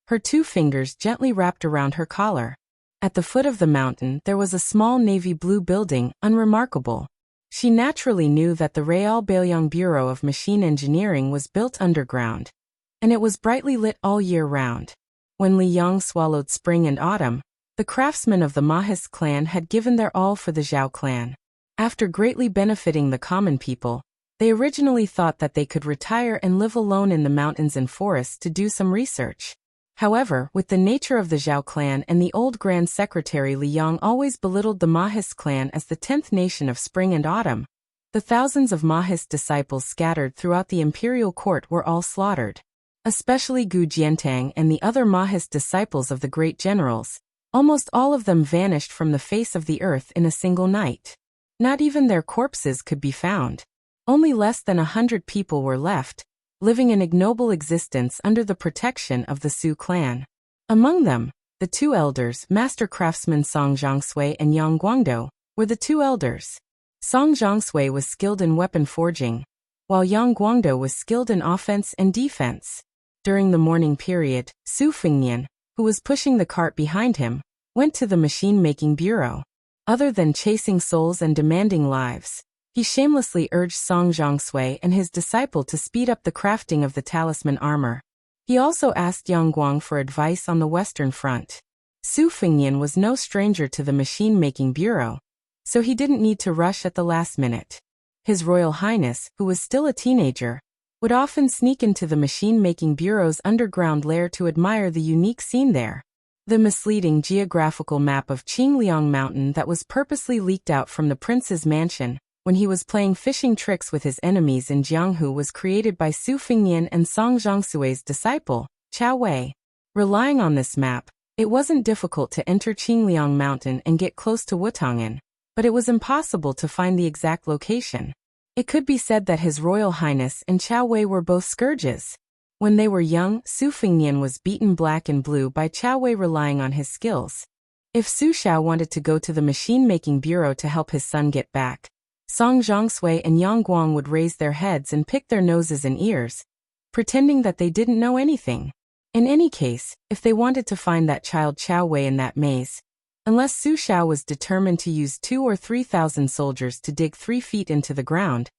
her 2 fingers gently wrapped around her collar. At the foot of the mountain there was a small navy blue building, unremarkable. She naturally knew that the Real Bailiang Bureau of Machine Engineering was built underground, and it was brightly lit all year round. When Li Yang swallowed spring and autumn, the craftsmen of the Mahis clan had given their all for the Zhao clan. After greatly benefiting the common people, they originally thought that they could retire and live alone in the mountains and forests to do some research. However, with the nature of the Zhao clan and the old Grand Secretary Li Yang always belittled the Mahis clan as the 10th nation of spring and autumn, the thousands of Mahis disciples scattered throughout the imperial court were all slaughtered. Especially Gu Jiantang and the other Mahis disciples of the great generals, almost all of them vanished from the face of the earth in a single night. Not even their corpses could be found. Only less than 100 people were left, living an ignoble existence under the protection of the Su clan. Among them, the 2 elders, master craftsmen Song Zhongsui and Yang Guangdou, were the 2 elders. Song Zhongsui was skilled in weapon forging, while Yang Guangdou was skilled in offense and defense. During the morning period, Su Fengnian, who was pushing the cart behind him, went to the machine-making bureau. Other than chasing souls and demanding lives, he shamelessly urged Song Zhongsui and his disciple to speed up the crafting of the talisman armor. He also asked Yang Guang for advice on the Western Front. Su Fengnian was no stranger to the machine-making bureau, so he didn't need to rush at the last minute. His Royal Highness, who was still a teenager, would often sneak into the machine-making bureau's underground lair to admire the unique scene there. The misleading geographical map of Qingliang Mountain that was purposely leaked out from the prince's mansion when he was playing fishing tricks with his enemies in Jianghu was created by Su Fengnian and Song Zhongsui's disciple, Chao Wei. Relying on this map, it wasn't difficult to enter Qingliang Mountain and get close to Wutong'an, but it was impossible to find the exact location. It could be said that His Royal Highness and Chao Wei were both scourges. When they were young, Su Fengnian was beaten black and blue by Chao Wei relying on his skills. If Su Xiao wanted to go to the machine-making bureau to help his son get back, Song Zhongsui and Yang Guang would raise their heads and pick their noses and ears, pretending that they didn't know anything. In any case, if they wanted to find that child Chao Wei in that maze, unless Su Xiao was determined to use 2,000 or 3,000 soldiers to dig 3 feet into the ground,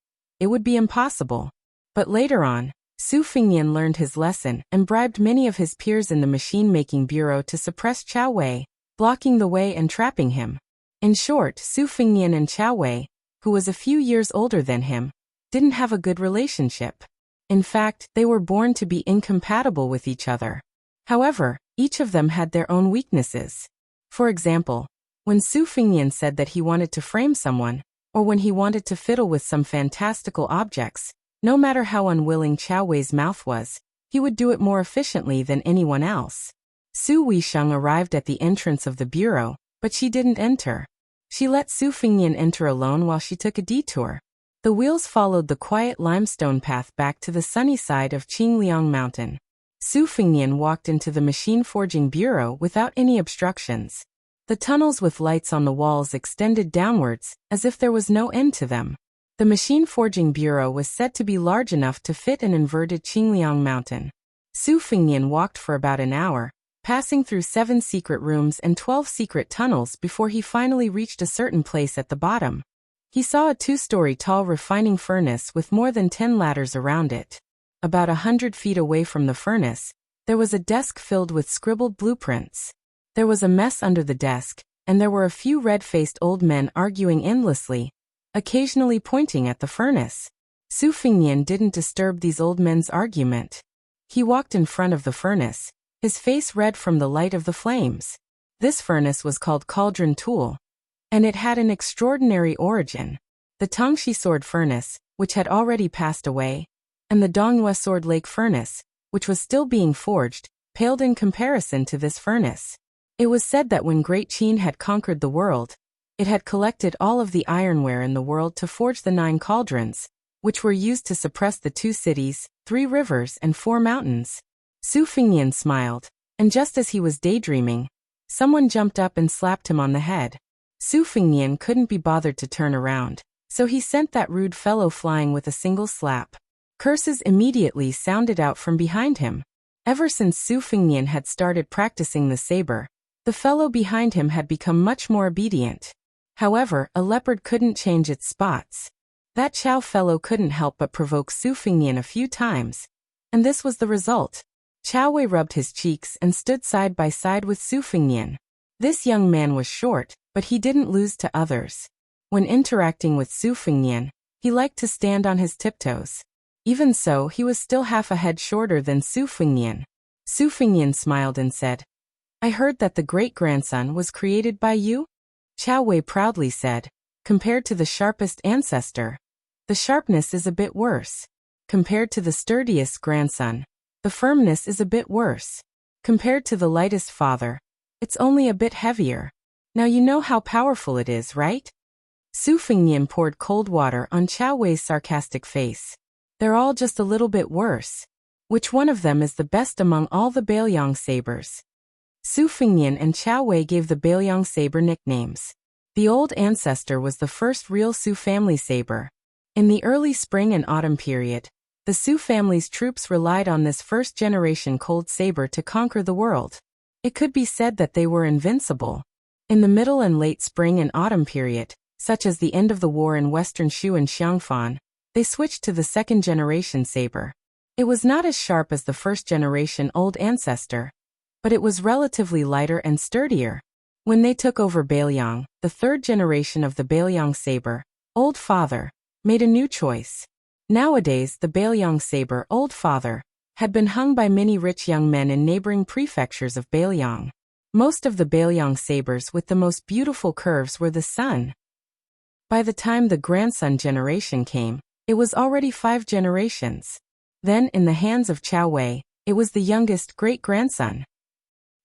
it would be impossible. But later on, Su Fengnian learned his lesson and bribed many of his peers in the machine-making bureau to suppress Chao Wei, blocking the way and trapping him. In short, Su Fengnian and Chao Wei, who was a few years older than him, didn't have a good relationship. In fact, they were born to be incompatible with each other. However, each of them had their own weaknesses. For example, when Su Fengnian said that he wanted to frame someone, or when he wanted to fiddle with some fantastical objects, no matter how unwilling Chao Wei's mouth was, he would do it more efficiently than anyone else. Su Weisheng arrived at the entrance of the bureau, but she didn't enter. She let Su Fengnian enter alone while she took a detour. The wheels followed the quiet limestone path back to the sunny side of Qingliang Mountain. Su Fengnian walked into the machine forging bureau without any obstructions. The tunnels with lights on the walls extended downwards, as if there was no end to them. The machine forging bureau was said to be large enough to fit an inverted Qingliang Mountain. Su Fengnian walked for about an hour, passing through 7 secret rooms and 12 secret tunnels before he finally reached a certain place at the bottom. He saw a 2-story tall refining furnace with more than 10 ladders around it. About 100 feet away from the furnace, there was a desk filled with scribbled blueprints. There was a mess under the desk, and there were a few red-faced old men arguing endlessly, occasionally pointing at the furnace. Su Fengnian didn't disturb these old men's argument. He walked in front of the furnace, his face red from the light of the flames. This furnace was called Cauldron Tool, and it had an extraordinary origin. The Tongxi Sword Furnace, which had already passed away, and the Dongyue Sword Lake Furnace, which was still being forged, paled in comparison to this furnace. It was said that when Great Qin had conquered the world, it had collected all of the ironware in the world to forge the 9 cauldrons, which were used to suppress the 2 cities, 3 rivers and 4 mountains. Su Fengnian smiled, and just as he was daydreaming, someone jumped up and slapped him on the head. Su Fengnian couldn't be bothered to turn around, so he sent that rude fellow flying with a single slap. Curses immediately sounded out from behind him. Ever since Su Fengnian had started practicing the saber, the fellow behind him had become much more obedient. However, a leopard couldn't change its spots. That Chao fellow couldn't help but provoke Su Fengnian a few times, and this was the result. Chao Wei rubbed his cheeks and stood side by side with Su Fengnian. This young man was short, but he didn't lose to others. When interacting with Su Fengnian, he liked to stand on his tiptoes. Even so, he was still half a head shorter than Su Fengnian. Su Fengnian smiled and said, "I heard that the great-grandson was created by you?" Chao Wei proudly said, "Compared to the sharpest ancestor, the sharpness is a bit worse. Compared to the sturdiest grandson, the firmness is a bit worse. Compared to the lightest father, it's only a bit heavier. Now you know how powerful it is, right?" Su Fengnian poured cold water on Chao Wei's sarcastic face. "They're all just a little bit worse. Which one of them is the best among all the Bailiang sabers?" Su Fengnian and Chao Wei gave the Bailiang saber nicknames. The old ancestor was the first real Su family saber. In the early spring and autumn period, the Su family's troops relied on this first-generation cold saber to conquer the world. It could be said that they were invincible. In the middle and late spring and autumn period, such as the end of the war in western Shu and Xiangfan, they switched to the second-generation saber. It was not as sharp as the first-generation old ancestor, but it was relatively lighter and sturdier. When they took over Bailiang, the third generation of the Bailiang saber, Old Father, made a new choice. Nowadays, the Bailiang saber, Old Father, had been hung by many rich young men in neighboring prefectures of Bailiang. Most of the Bailiang sabers with the most beautiful curves were the son. By the time the grandson generation came, it was already 5 generations. Then, in the hands of Chao Wei, it was the youngest great-grandson.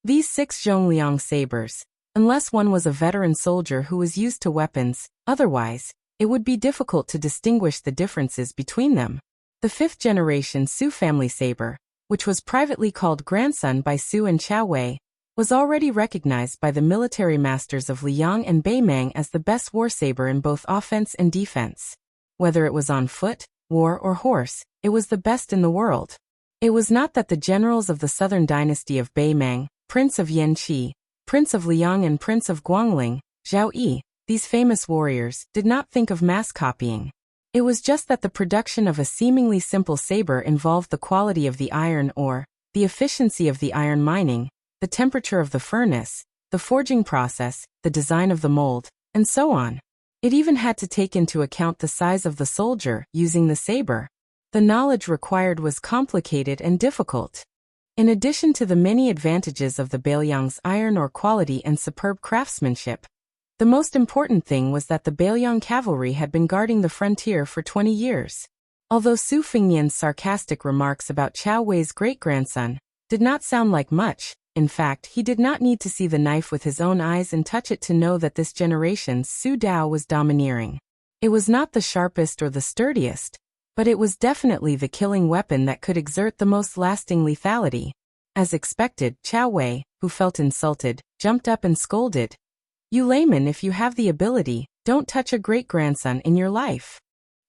These 6 Zhongliang sabers, unless one was a veteran soldier who was used to weapons, otherwise, it would be difficult to distinguish the differences between them. The 5th-generation Su family saber, which was privately called grandson by Su and Chao Wei, was already recognized by the military masters of Liang and Beimang as the best war saber in both offense and defense. Whether it was on foot, war or horse, it was the best in the world. It was not that the generals of the southern dynasty of Beimang, Prince of Yanqi, Prince of Liang and Prince of Guangling, Zhao Yi, these famous warriors, did not think of mass copying. It was just that the production of a seemingly simple saber involved the quality of the iron ore, the efficiency of the iron mining, the temperature of the furnace, the forging process, the design of the mold, and so on. It even had to take into account the size of the soldier using the saber. The knowledge required was complicated and difficult. In addition to the many advantages of the Bailiang's iron ore quality and superb craftsmanship, the most important thing was that the Bailiang cavalry had been guarding the frontier for 20 years. Although Su Fengnian's sarcastic remarks about Chao Wei's great-grandson did not sound like much, In fact, he did not need to see the knife with his own eyes and touch it to know that this generation's Su Dao was domineering. It was not the sharpest or the sturdiest, but it was definitely the killing weapon that could exert the most lasting lethality. As expected, Chao Wei, who felt insulted, jumped up and scolded. "You layman, if you have the ability, don't touch a great-grandson in your life."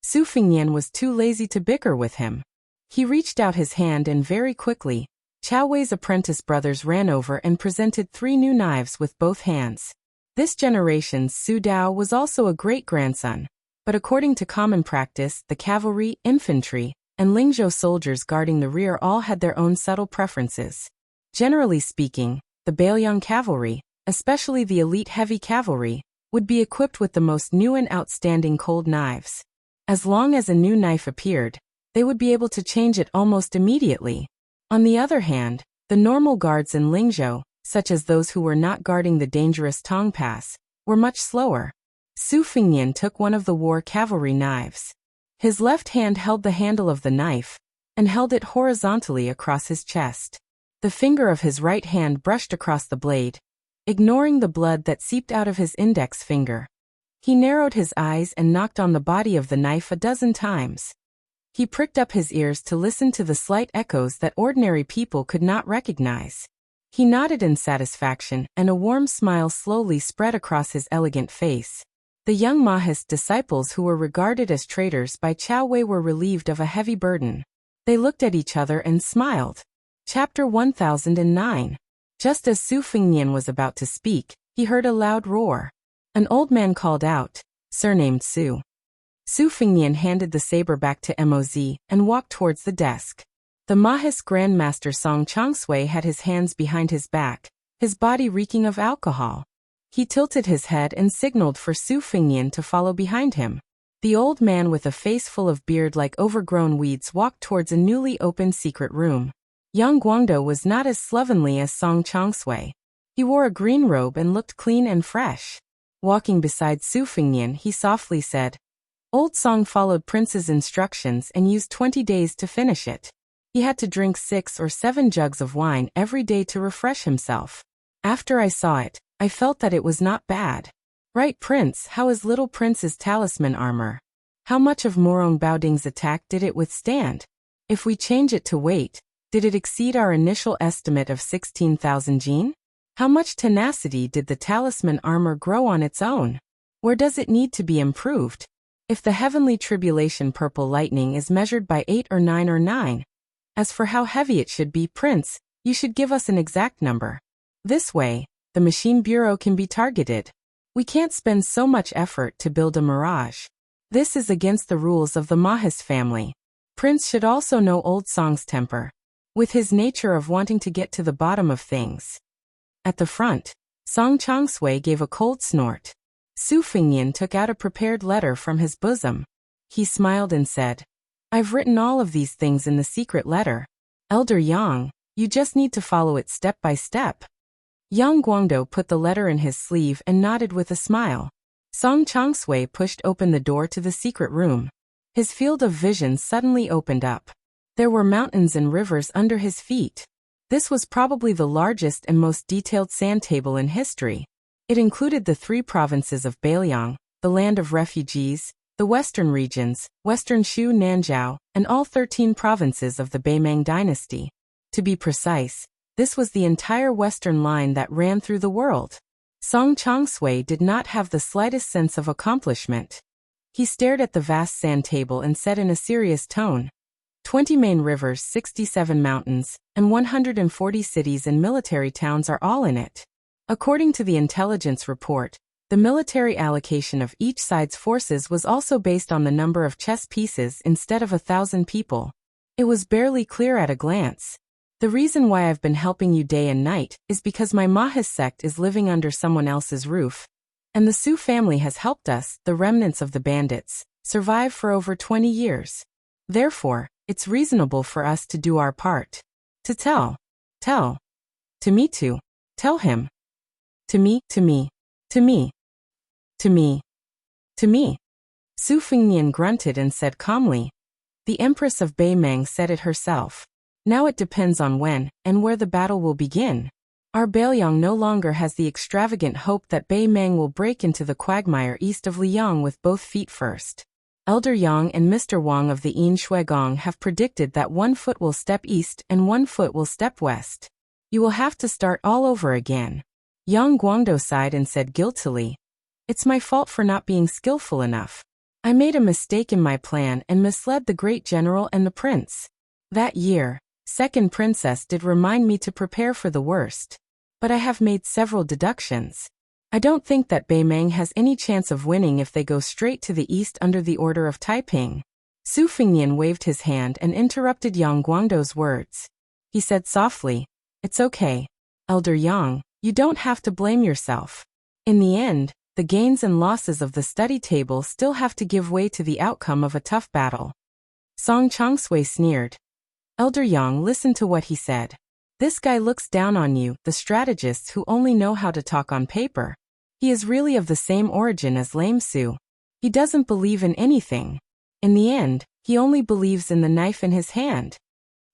Su Fingyan was too lazy to bicker with him. He reached out his hand and very quickly, Chao Wei's apprentice brothers ran over and presented 3 new knives with both hands. This generation's Su Dao was also a great-grandson, but according to common practice, the cavalry, infantry, and Lingzhou soldiers guarding the rear all had their own subtle preferences. Generally speaking, the Bailiang cavalry, especially the elite heavy cavalry, would be equipped with the most new and outstanding cold knives. As long as a new knife appeared, they would be able to change it almost immediately. On the other hand, the normal guards in Lingzhou, such as those who were not guarding the dangerous Tong Pass, were much slower. Su Fingyan took one of the war cavalry knives. His left hand held the handle of the knife, and held it horizontally across his chest. The finger of his right hand brushed across the blade, ignoring the blood that seeped out of his index finger. He narrowed his eyes and knocked on the body of the knife a dozen times. He pricked up his ears to listen to the slight echoes that ordinary people could not recognize. He nodded in satisfaction, and a warm smile slowly spread across his elegant face. The young Mahist disciples who were regarded as traitors by Chao Wei were relieved of a heavy burden. They looked at each other and smiled. Chapter 1009. Just as Su Fingyan was about to speak, he heard a loud roar. An old man called out, surnamed Su. Su Fingyan handed the saber back to Moz and walked towards the desk. The Mahist Grandmaster Song Changsui had his hands behind his back, his body reeking of alcohol. He tilted his head and signaled for Su Fingyan to follow behind him. The old man with a face full of beard like overgrown weeds walked towards a newly opened secret room. Yang Guangdou was not as slovenly as Song Changsui. He wore a green robe and looked clean and fresh. Walking beside Su Fingyan, he softly said, "Old Song followed Prince's instructions and used 20 days to finish it. He had to drink 6 or 7 jugs of wine every day to refresh himself. After I saw it, I felt that it was not bad. Right, Prince, how is little Prince's talisman armor? How much of Morong Baoding's attack did it withstand? If we change it to weight, did it exceed our initial estimate of 16,000 jin? How much tenacity did the talisman armor grow on its own? Where does it need to be improved? If the heavenly tribulation purple lightning is measured by 8 or 9 or 9, as for how heavy it should be, Prince, you should give us an exact number. This way, the machine bureau can be targeted. We can't spend so much effort to build a mirage. This is against the rules of the Mahist family. Prince should also know Old Song's temper, with his nature of wanting to get to the bottom of things." At the front, Song Changsui gave a cold snort. Su Fingyan took out a prepared letter from his bosom. He smiled and said, "I've written all of these things in the secret letter. Elder Yang, you just need to follow it step by step." Yang Guangdou put the letter in his sleeve and nodded with a smile. Song Changsui pushed open the door to the secret room. His field of vision suddenly opened up. There were mountains and rivers under his feet. This was probably the largest and most detailed sand table in history. It included the 3 provinces of Bailiang, the land of refugees, the western regions, western Shu Nanzhao, and all 13 provinces of the Beimang dynasty. To be precise, this was the entire western line that ran through the world. Song Changsui did not have the slightest sense of accomplishment. He stared at the vast sand table and said in a serious tone, 20 main rivers, 67 mountains, and 140 cities and military towns are all in it. According to the intelligence report, the military allocation of each side's forces was also based on the number of chess pieces instead of 1,000 people. It was barely clear at a glance. The reason why I've been helping you day and night is because my Mahis sect is living under someone else's roof, and the Su family has helped us, the remnants of the bandits, survive for over 20 years. Therefore, it's reasonable for us to do our part. To tell him. Su Fingyan grunted and said calmly, "The Empress of Beimang said it herself. Now it depends on when and where the battle will begin. Our Bailiang no longer has the extravagant hope that Bei Meng will break into the quagmire east of Liang with both feet first. Elder Yang and Mr. Wang of the Yin Shuigong have predicted that 1 foot will step east and 1 foot will step west. You will have to start all over again. Yang Guangdou sighed and said guiltily, "It's my fault for not being skillful enough. I made a mistake in my plan and misled the great general and the prince. That year, second princess did remind me to prepare for the worst. But I have made several deductions. I don't think that Bei Meng has any chance of winning if they go straight to the east under the order of Taiping." Su Fingyan waved his hand and interrupted Yang Guangdou's words. He said softly, "It's okay, Elder Yang, you don't have to blame yourself. In the end, the gains and losses of the study table still have to give way to the outcome of a tough battle." Song Chongsui sneered. Elder Yang listened to what he said. "This guy looks down on you, the strategists who only know how to talk on paper. He is really of the same origin as Lame Su. He doesn't believe in anything. In the end, he only believes in the knife in his hand."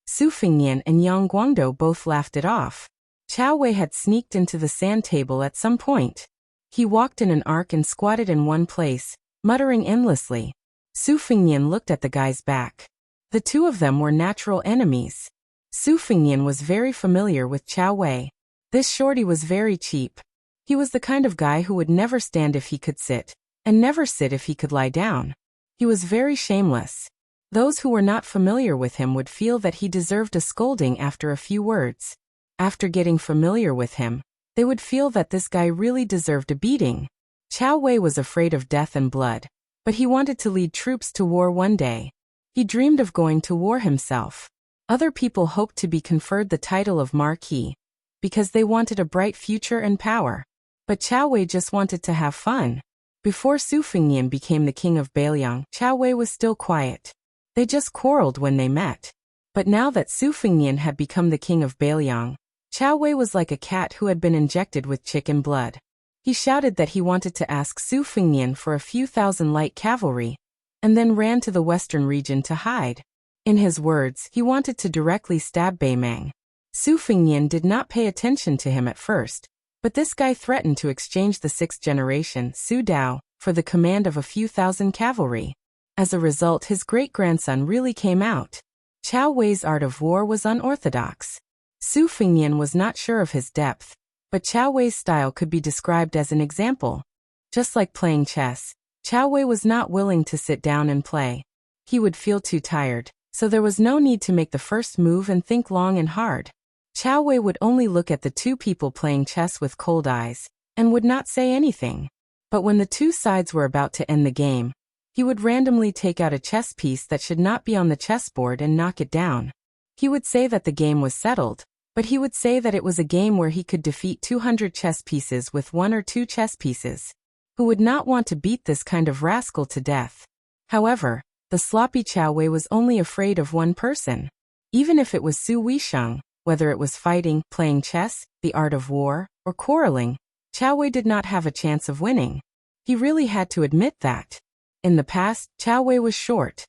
Su Fingyan and Yang Guangdou both laughed it off. Chao Wei had sneaked into the sand table at some point. He walked in an arc and squatted in one place, muttering endlessly. Su Fingyan looked at the guy's back. The two of them were natural enemies. Su Fingyan was very familiar with Chao Wei. This shorty was very cheap. He was the kind of guy who would never stand if he could sit, and never sit if he could lie down. He was very shameless. Those who were not familiar with him would feel that he deserved a scolding after a few words. After getting familiar with him, they would feel that this guy really deserved a beating. Chao Wei was afraid of death and blood, but he wanted to lead troops to war one day. He dreamed of going to war himself. Other people hoped to be conferred the title of Marquis, because they wanted a bright future and power. But Chao Wei just wanted to have fun. Before Su Fingyan became the king of Bailiang, Chao Wei was still quiet. They just quarreled when they met. But now that Su Fingyan had become the king of Bailiang, Chao Wei was like a cat who had been injected with chicken blood. He shouted that he wanted to ask Su Fingyan for a few thousand light cavalry, and then ran to the western region to hide. In his words, he wanted to directly stab Bei Meng. Su Fingyan did not pay attention to him at first, but this guy threatened to exchange the 6th generation Su Dao for the command of a few thousand cavalry. As a result, his great-grandson really came out. Chao Wei's art of war was unorthodox. Su Fingyan was not sure of his depth, but Chao Wei's style could be described as an example. Just like playing chess, Chao Wei was not willing to sit down and play. He would feel too tired, so there was no need to make the first move and think long and hard. Chao Wei would only look at the two people playing chess with cold eyes, and would not say anything. But when the two sides were about to end the game, he would randomly take out a chess piece that should not be on the chessboard and knock it down. He would say that the game was settled, but he would say that it was a game where he could defeat 200 chess pieces with 1 or 2 chess pieces. Who would not want to beat this kind of rascal to death? However, the sloppy Chao Wei was only afraid of one person. Even if it was Su Weisheng, whether it was fighting, playing chess, the art of war, or quarreling, Chao Wei did not have a chance of winning. He really had to admit that. In the past, Chao Wei was short.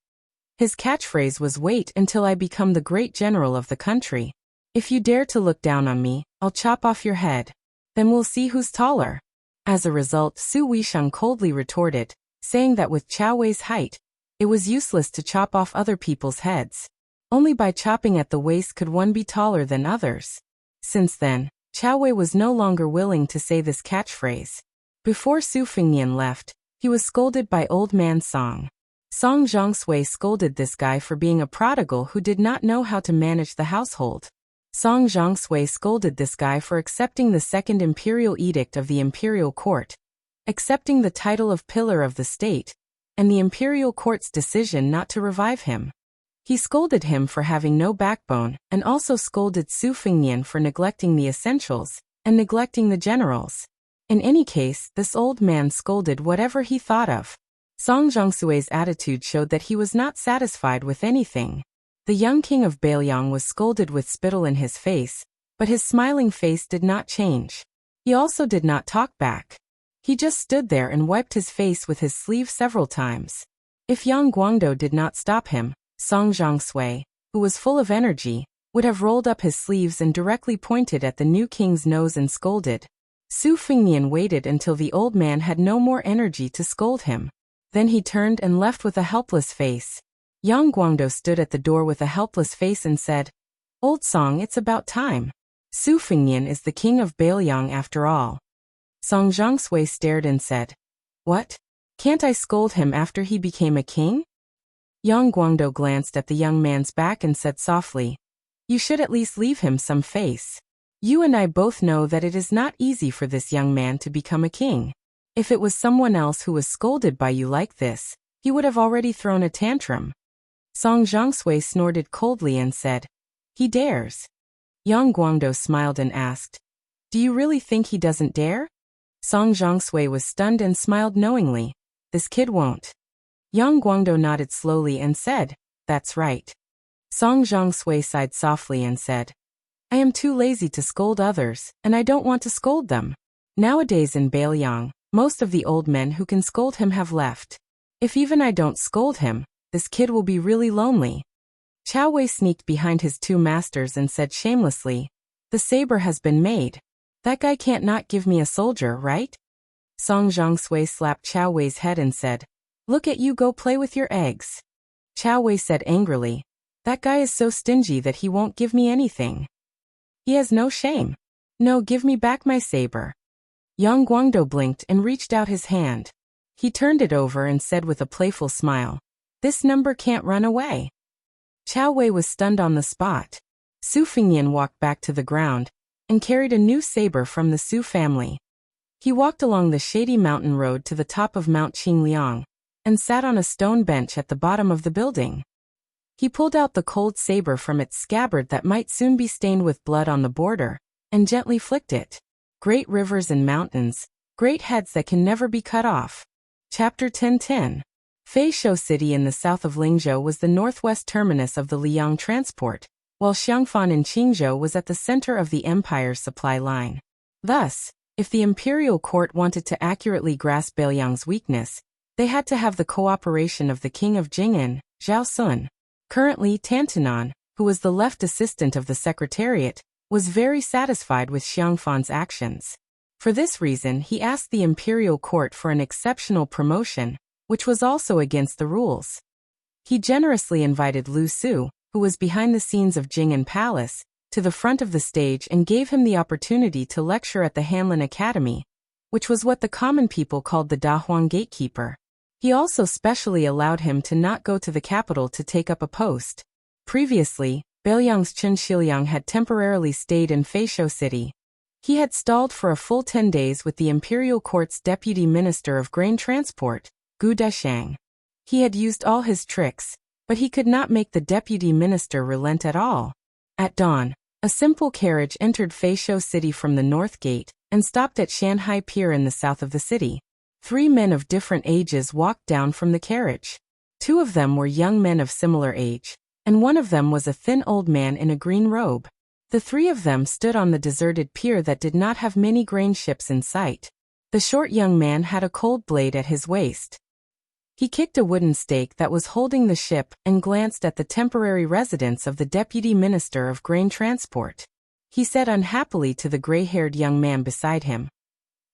His catchphrase was, "Wait until I become the great general of the country. If you dare to look down on me, I'll chop off your head. Then we'll see who's taller." As a result, Su Weisheng coldly retorted, saying that with Chao Wei's height, it was useless to chop off other people's heads. Only by chopping at the waist could one be taller than others. Since then, Chao Wei was no longer willing to say this catchphrase. Before Su Fingyan left, he was scolded by Old Man Song. Song Zhongsui scolded this guy for being a prodigal who did not know how to manage the household. Song Zhongsui scolded this guy for accepting the second imperial edict of the imperial court, accepting the title of pillar of the state, and the imperial court's decision not to revive him. He scolded him for having no backbone, and also scolded Su Fingyan for neglecting the essentials, and neglecting the generals. In any case, this old man scolded whatever he thought of. Song Zhongsui's attitude showed that he was not satisfied with anything. The young king of Bailiang was scolded with spittle in his face, but his smiling face did not change. He also did not talk back. He just stood there and wiped his face with his sleeve several times. If Yang Guangdou did not stop him, Song Zhongsui, who was full of energy, would have rolled up his sleeves and directly pointed at the new king's nose and scolded. Su Fengnian waited until the old man had no more energy to scold him. Then he turned and left with a helpless face. Yang Guangdou stood at the door with a helpless face and said, "Old Song, it's about time. Su Fengnian is the king of Bailiang after all." Song Zhongshui stared and said, "What? Can't I scold him after he became a king?" Yang Guangdou glanced at the young man's back and said softly, "You should at least leave him some face. You and I both know that it is not easy for this young man to become a king. If it was someone else who was scolded by you like this, he would have already thrown a tantrum." Song Zhongshui snorted coldly and said, "He dares." Yang Guangdou smiled and asked, "Do you really think he doesn't dare?" Song Zhongshui was stunned and smiled knowingly. "This kid won't." Yang Guangdou nodded slowly and said, "That's right." Song Zhongshui sighed softly and said, "I am too lazy to scold others, and I don't want to scold them. Nowadays in Bailiang, most of the old men who can scold him have left. If even I don't scold him, this kid will be really lonely." Chao Wei sneaked behind his two masters and said shamelessly, "The saber has been made. That guy can't not give me a soldier, right?" Song Zhongshui slapped Chao Wei's head and said, "Look at you go play with your eggs." Chao Wei said angrily, "That guy is so stingy that he won't give me anything. He has no shame. No, give me back my saber." Yang Guangdou blinked and reached out his hand. He turned it over and said with a playful smile, "This number can't run away." Chao Wei was stunned on the spot. Su Fengnian walked back to the ground and carried a new saber from the Su family. He walked along the shady mountain road to the top of Mount Qingliang and sat on a stone bench at the bottom of the building. He pulled out the cold saber from its scabbard that might soon be stained with blood on the border and gently flicked it. Great rivers and mountains, great heads that can never be cut off. Chapter 10:10. Feishou City in the south of Lingzhou was the northwest terminus of the Liang transport, while Xiangfan in Qingzhou was at the center of the empire's supply line. Thus, if the imperial court wanted to accurately grasp Bailiang's weakness, they had to have the cooperation of the king of Jing'an, Zhao Sun. Currently, Tantanan, who was the left assistant of the secretariat, was very satisfied with Xiangfan's actions. For this reason, he asked the imperial court for an exceptional promotion, which was also against the rules. He generously invited Lu Su, who was behind the scenes of Jing'an Palace, to the front of the stage and gave him the opportunity to lecture at the Hanlin Academy, which was what the common people called the Dahuang Gatekeeper. He also specially allowed him to not go to the capital to take up a post. Previously, Bailiang's Chen Shiliang had temporarily stayed in Feishou City. He had stalled for a full 10 days with the imperial court's deputy minister of grain transport, Gu Deshang. He had used all his tricks, but he could not make the deputy minister relent at all. At dawn, a simple carriage entered Feishou City from the north gate and stopped at Shanhai Pier in the south of the city. 3 men of different ages walked down from the carriage. 2 of them were young men of similar age, and one of them was a thin old man in a green robe. The 3 of them stood on the deserted pier that did not have many grain ships in sight. The short young man had a cold blade at his waist. He kicked a wooden stake that was holding the ship and glanced at the temporary residence of the deputy minister of grain transport. He said unhappily to the gray-haired young man beside him,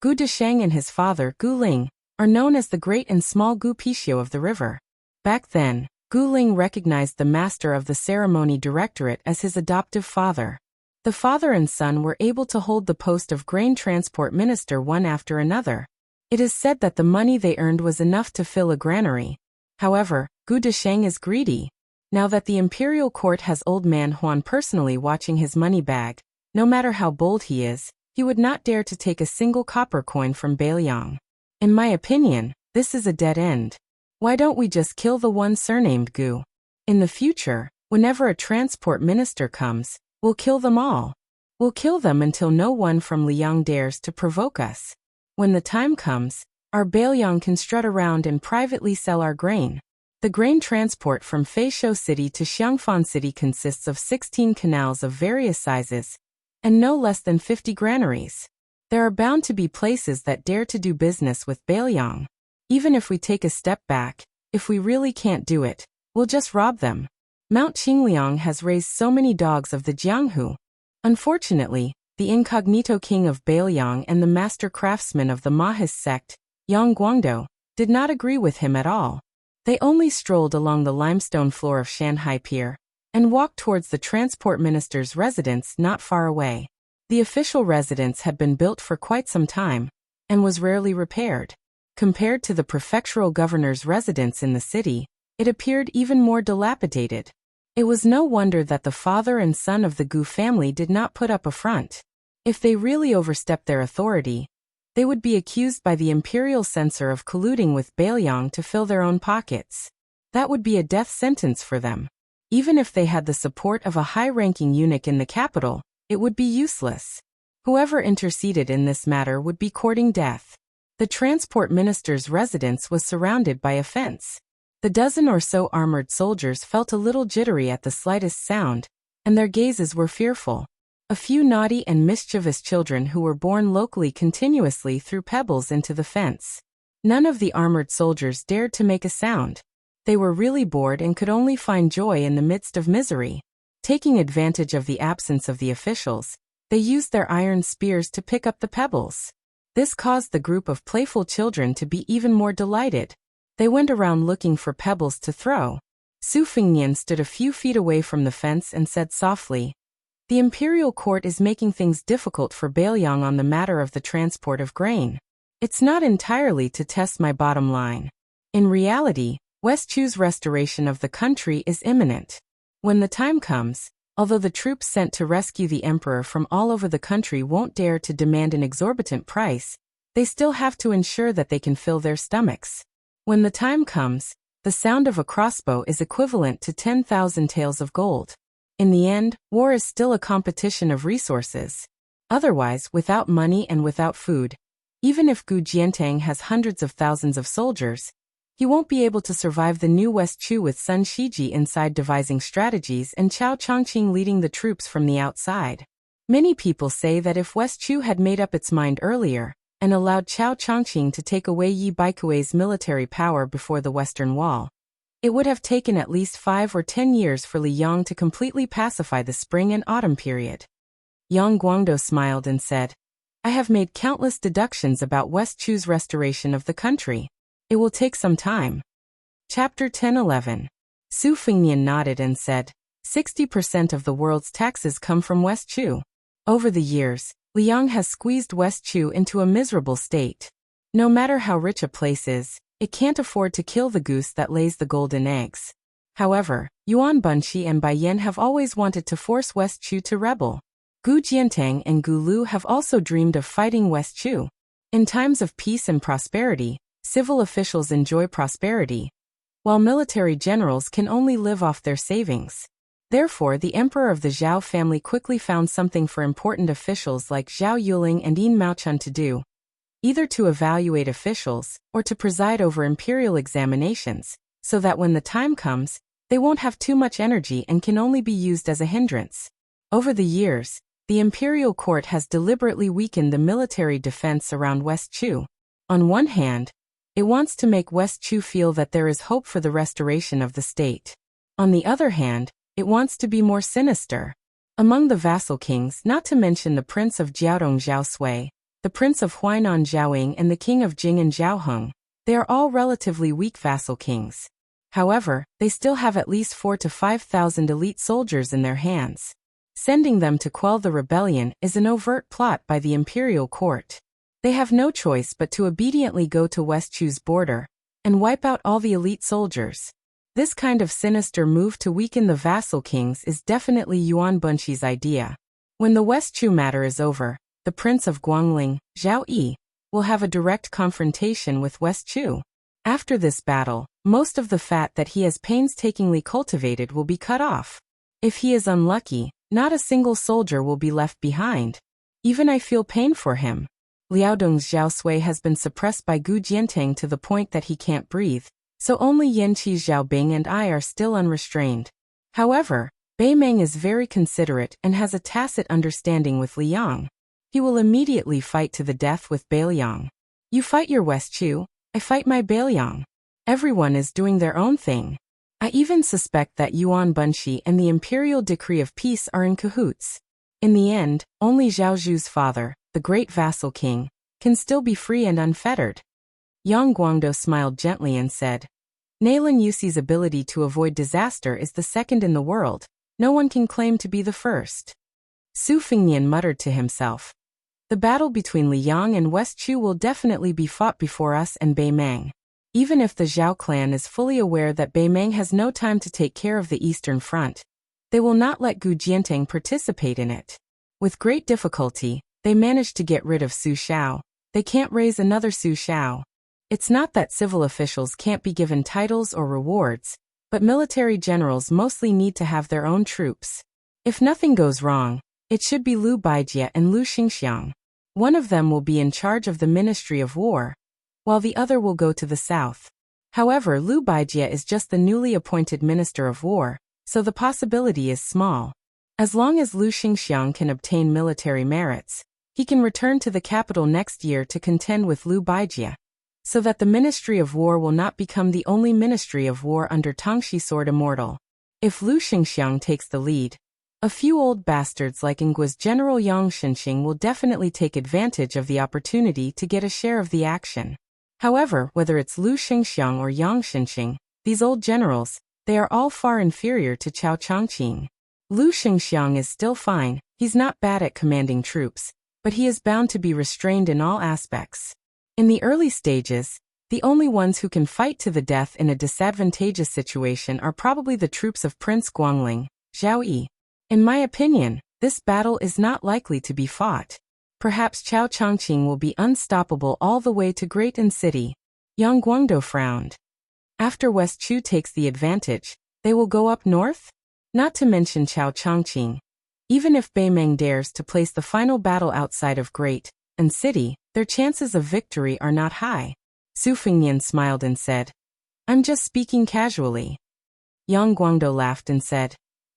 "Gu Deshang and his father, Gu Ling, are known as the great and small Gu Pishio of the river." Back then, Gu Ling recognized the master of the ceremony directorate as his adoptive father. The father and son were able to hold the post of grain transport minister one after another. It is said that the money they earned was enough to fill a granary. However, Gu Deshang is greedy. Now that the imperial court has old man Huan personally watching his money bag, no matter how bold he is, he would not dare to take a single copper coin from Bailiang. In my opinion, this is a dead end. Why don't we just kill the one surnamed Gu? In the future, whenever a transport minister comes, we'll kill them all. We'll kill them until no one from Liang dares to provoke us. When the time comes, our Bailiang can strut around and privately sell our grain. The grain transport from Feishou City to Xiangfan City consists of 16 canals of various sizes, and no less than 50 granaries. There are bound to be places that dare to do business with Bailiang. Even if we take a step back, if we really can't do it, we'll just rob them. Mount Qingliang has raised so many dogs of the Jianghu. Unfortunately, the incognito king of Bailiang and the master craftsman of the Mahis sect, Yang Guangdou, did not agree with him at all. They only strolled along the limestone floor of Shanghai Pier and walked towards the transport minister's residence not far away. The official residence had been built for quite some time and was rarely repaired. Compared to the prefectural governor's residence in the city, it appeared even more dilapidated. It was no wonder that the father and son of the Gu family did not put up a front. If they really overstepped their authority, they would be accused by the imperial censor of colluding with Bailiang to fill their own pockets. That would be a death sentence for them. Even if they had the support of a high-ranking eunuch in the capital, it would be useless. Whoever interceded in this matter would be courting death. The transport minister's residence was surrounded by a fence. The dozen or so armored soldiers felt a little jittery at the slightest sound, and their gazes were fearful. A few naughty and mischievous children who were born locally continuously threw pebbles into the fence. None of the armored soldiers dared to make a sound. They were really bored and could only find joy in the midst of misery. Taking advantage of the absence of the officials, they used their iron spears to pick up the pebbles. This caused the group of playful children to be even more delighted. They went around looking for pebbles to throw. Su Fengnian stood a few feet away from the fence and said softly, "The imperial court is making things difficult for Bailiang on the matter of the transport of grain. It's not entirely to test my bottom line. In reality, West Chu's restoration of the country is imminent. When the time comes, although the troops sent to rescue the emperor from all over the country won't dare to demand an exorbitant price, they still have to ensure that they can fill their stomachs. When the time comes, the sound of a crossbow is equivalent to 10,000 taels of gold. In the end, war is still a competition of resources. Otherwise, without money and without food, even if Gu Jiantang has hundreds of thousands of soldiers, he won't be able to survive the new West Chu with Sun Shiji inside devising strategies and Chao Chongqing leading the troops from the outside. Many people say that if West Chu had made up its mind earlier and allowed Chao Chongqing to take away Yi Baikui's military power before the Western Wall, it would have taken at least 5 or 10 years for Li Yang to completely pacify the spring and autumn period. Yang Guangdou smiled and said, "I have made countless deductions about West Chu's restoration of the country. It will take some time." Chapter 10:11. Su Fengnian nodded and said, 60% of the world's taxes come from West Chu. Over the years, Liang has squeezed West Chu into a miserable state. No matter how rich a place is, it can't afford to kill the goose that lays the golden eggs. However, Yuan Bunshi and Bai Yan have always wanted to force West Chu to rebel. Gu Jiantang and Gu Lu have also dreamed of fighting West Chu. In times of peace and prosperity, civil officials enjoy prosperity, while military generals can only live off their savings. Therefore, the emperor of the Zhao family quickly found something for important officials like Zhao Yuling and Yin Maochun to do, either to evaluate officials or to preside over imperial examinations, so that when the time comes, they won't have too much energy and can only be used as a hindrance. Over the years, the imperial court has deliberately weakened the military defense around West Chu. On one hand, it wants to make West Chu feel that there is hope for the restoration of the state. On the other hand, it wants to be more sinister. Among the vassal kings, not to mention the prince of Jiaodong Zhao Sui, the prince of Huainan Zhaoying and the king of Jing and Zhaoheng, they are all relatively weak vassal kings. However, they still have at least 4,000 to 5,000 elite soldiers in their hands. Sending them to quell the rebellion is an overt plot by the imperial court. They have no choice but to obediently go to West Chu's border and wipe out all the elite soldiers. This kind of sinister move to weaken the vassal kings is definitely Yuan Bunshi's idea. When the West Chu matter is over, the prince of Guangling, Zhao Yi, will have a direct confrontation with West Chu. After this battle, most of the fat that he has painstakingly cultivated will be cut off. If he is unlucky, not a single soldier will be left behind. Even I feel pain for him. Liaodong's Zhao Sui has been suppressed by Gu Jiantang to the point that he can't breathe, so only Yanqi's Zhao Bing and I are still unrestrained. However, Bai Meng is very considerate and has a tacit understanding with Liang. He will immediately fight to the death with Bailiang. You fight your West Chu, I fight my Bailiang. Everyone is doing their own thing. I even suspect that Yuan Bunshi and the imperial decree of peace are in cahoots. In the end, only Zhao Zhu's father, the great vassal king, can still be free and unfettered. Yang Guangdou smiled gently and said, Nalin Yuxi's ability to avoid disaster is the second in the world. No one can claim to be the first. Su Fengnian muttered to himself. The battle between Liang and West Chu will definitely be fought before us and Bei Meng. Even if the Zhao clan is fully aware that Bei Meng has no time to take care of the Eastern Front, they will not let Gu Jiantang participate in it. With great difficulty, they managed to get rid of Su Xiao. They can't raise another Su Xiao. It's not that civil officials can't be given titles or rewards, but military generals mostly need to have their own troops. If nothing goes wrong, it should be Liu Baijie and Liu Xingxiang. One of them will be in charge of the Ministry of War, while the other will go to the south. However, Liu Baijie is just the newly appointed Minister of War, so the possibility is small. As long as Liu Xingxiang can obtain military merits, he can return to the capital next year to contend with Liu Baijie, so that the Ministry of War will not become the only Ministry of War under Tangxi Sword Immortal. If Liu Xingxiang takes the lead, a few old bastards like Ngua's General Yang Xinxing will definitely take advantage of the opportunity to get a share of the action. However, whether it's Liu Xingxiang or Yang Xinxing, these old generals, they are all far inferior to Cao Changqing. Liu Xingxiang is still fine, he's not bad at commanding troops, but he is bound to be restrained in all aspects. In the early stages, the only ones who can fight to the death in a disadvantageous situation are probably the troops of Prince Guangling, Zhao Yi. In my opinion, this battle is not likely to be fought. Perhaps Cao Changqing will be unstoppable all the way to Great An City. Yang Guangdou frowned. After West Chu takes the advantage, they will go up north? Not to mention Cao Changqing. Even if Bei Meng dares to place the final battle outside of Great An City, their chances of victory are not high. Su Fengnian smiled and said, I'm just speaking casually. Yang Guangdou laughed and said,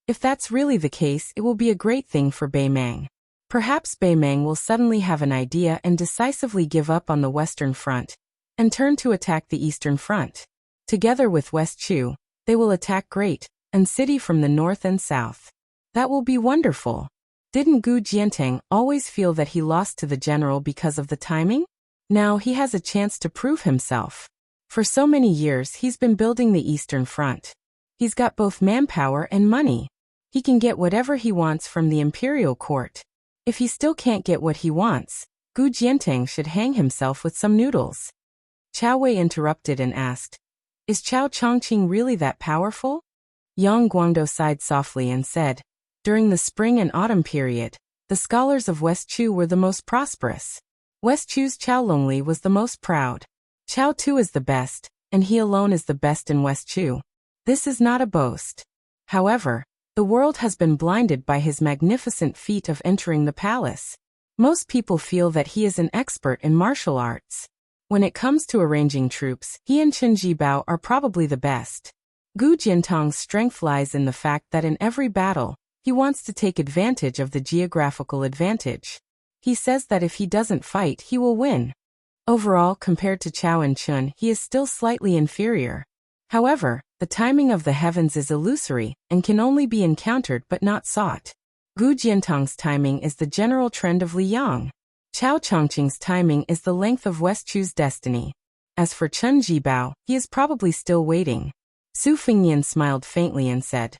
if that's really the case, it will be a great thing for Bei Meng. Perhaps Bei Meng will suddenly have an idea and decisively give up on the Western Front, and turn to attack the Eastern Front. Together with West Chu, they will attack Great An City from the north and south. That will be wonderful. Didn't Gu Jiantang always feel that he lost to the general because of the timing? Now he has a chance to prove himself. For so many years he's been building the Eastern Front. He's got both manpower and money. He can get whatever he wants from the imperial court. If he still can't get what he wants, Gu Jiantang should hang himself with some noodles. Chao Wei interrupted and asked, is Cao Changqing really that powerful? Yang Guangdou sighed softly and said, during the spring and autumn period, the scholars of West Chu were the most prosperous. West Chu's Cao Longli was the most proud. Cao Tu is the best, and he alone is the best in West Chu. This is not a boast. However, the world has been blinded by his magnificent feat of entering the palace. Most people feel that he is an expert in martial arts. When it comes to arranging troops, he and Chen Jibao are probably the best. Gu Jiantang's strength lies in the fact that in every battle, he wants to take advantage of the geographical advantage. He says that if he doesn't fight, he will win. Overall, compared to Cao and Chun, he is still slightly inferior. However, the timing of the heavens is illusory and can only be encountered but not sought. Gu Jiantang's timing is the general trend of Liang. Cao Changqing's timing is the length of West Chu's destiny. As for Chen Jibao, he is probably still waiting. Su Fengnian smiled faintly and said,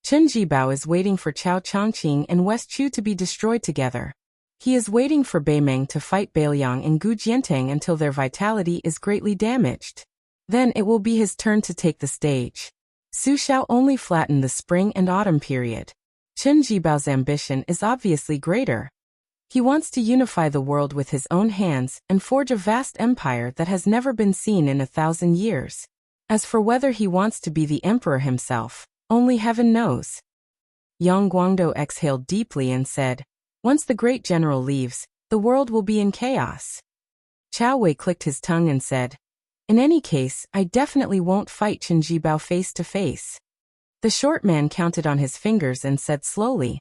Chen Jibao is waiting for Cao Changqing and West Chu to be destroyed together. He is waiting for Bei Meng to fight Bailiang and Gu Jiantang until their vitality is greatly damaged. Then it will be his turn to take the stage. Su Xiao only flattened the spring and autumn period. Chen Jibao's ambition is obviously greater. He wants to unify the world with his own hands and forge a vast empire that has never been seen in 1,000 years. As for whether he wants to be the emperor himself, only heaven knows. Yang Guangdou exhaled deeply and said, once the great general leaves, the world will be in chaos. Chao Wei clicked his tongue and said, in any case, I definitely won't fight Chen Jibao face to face. The short man counted on his fingers and said slowly,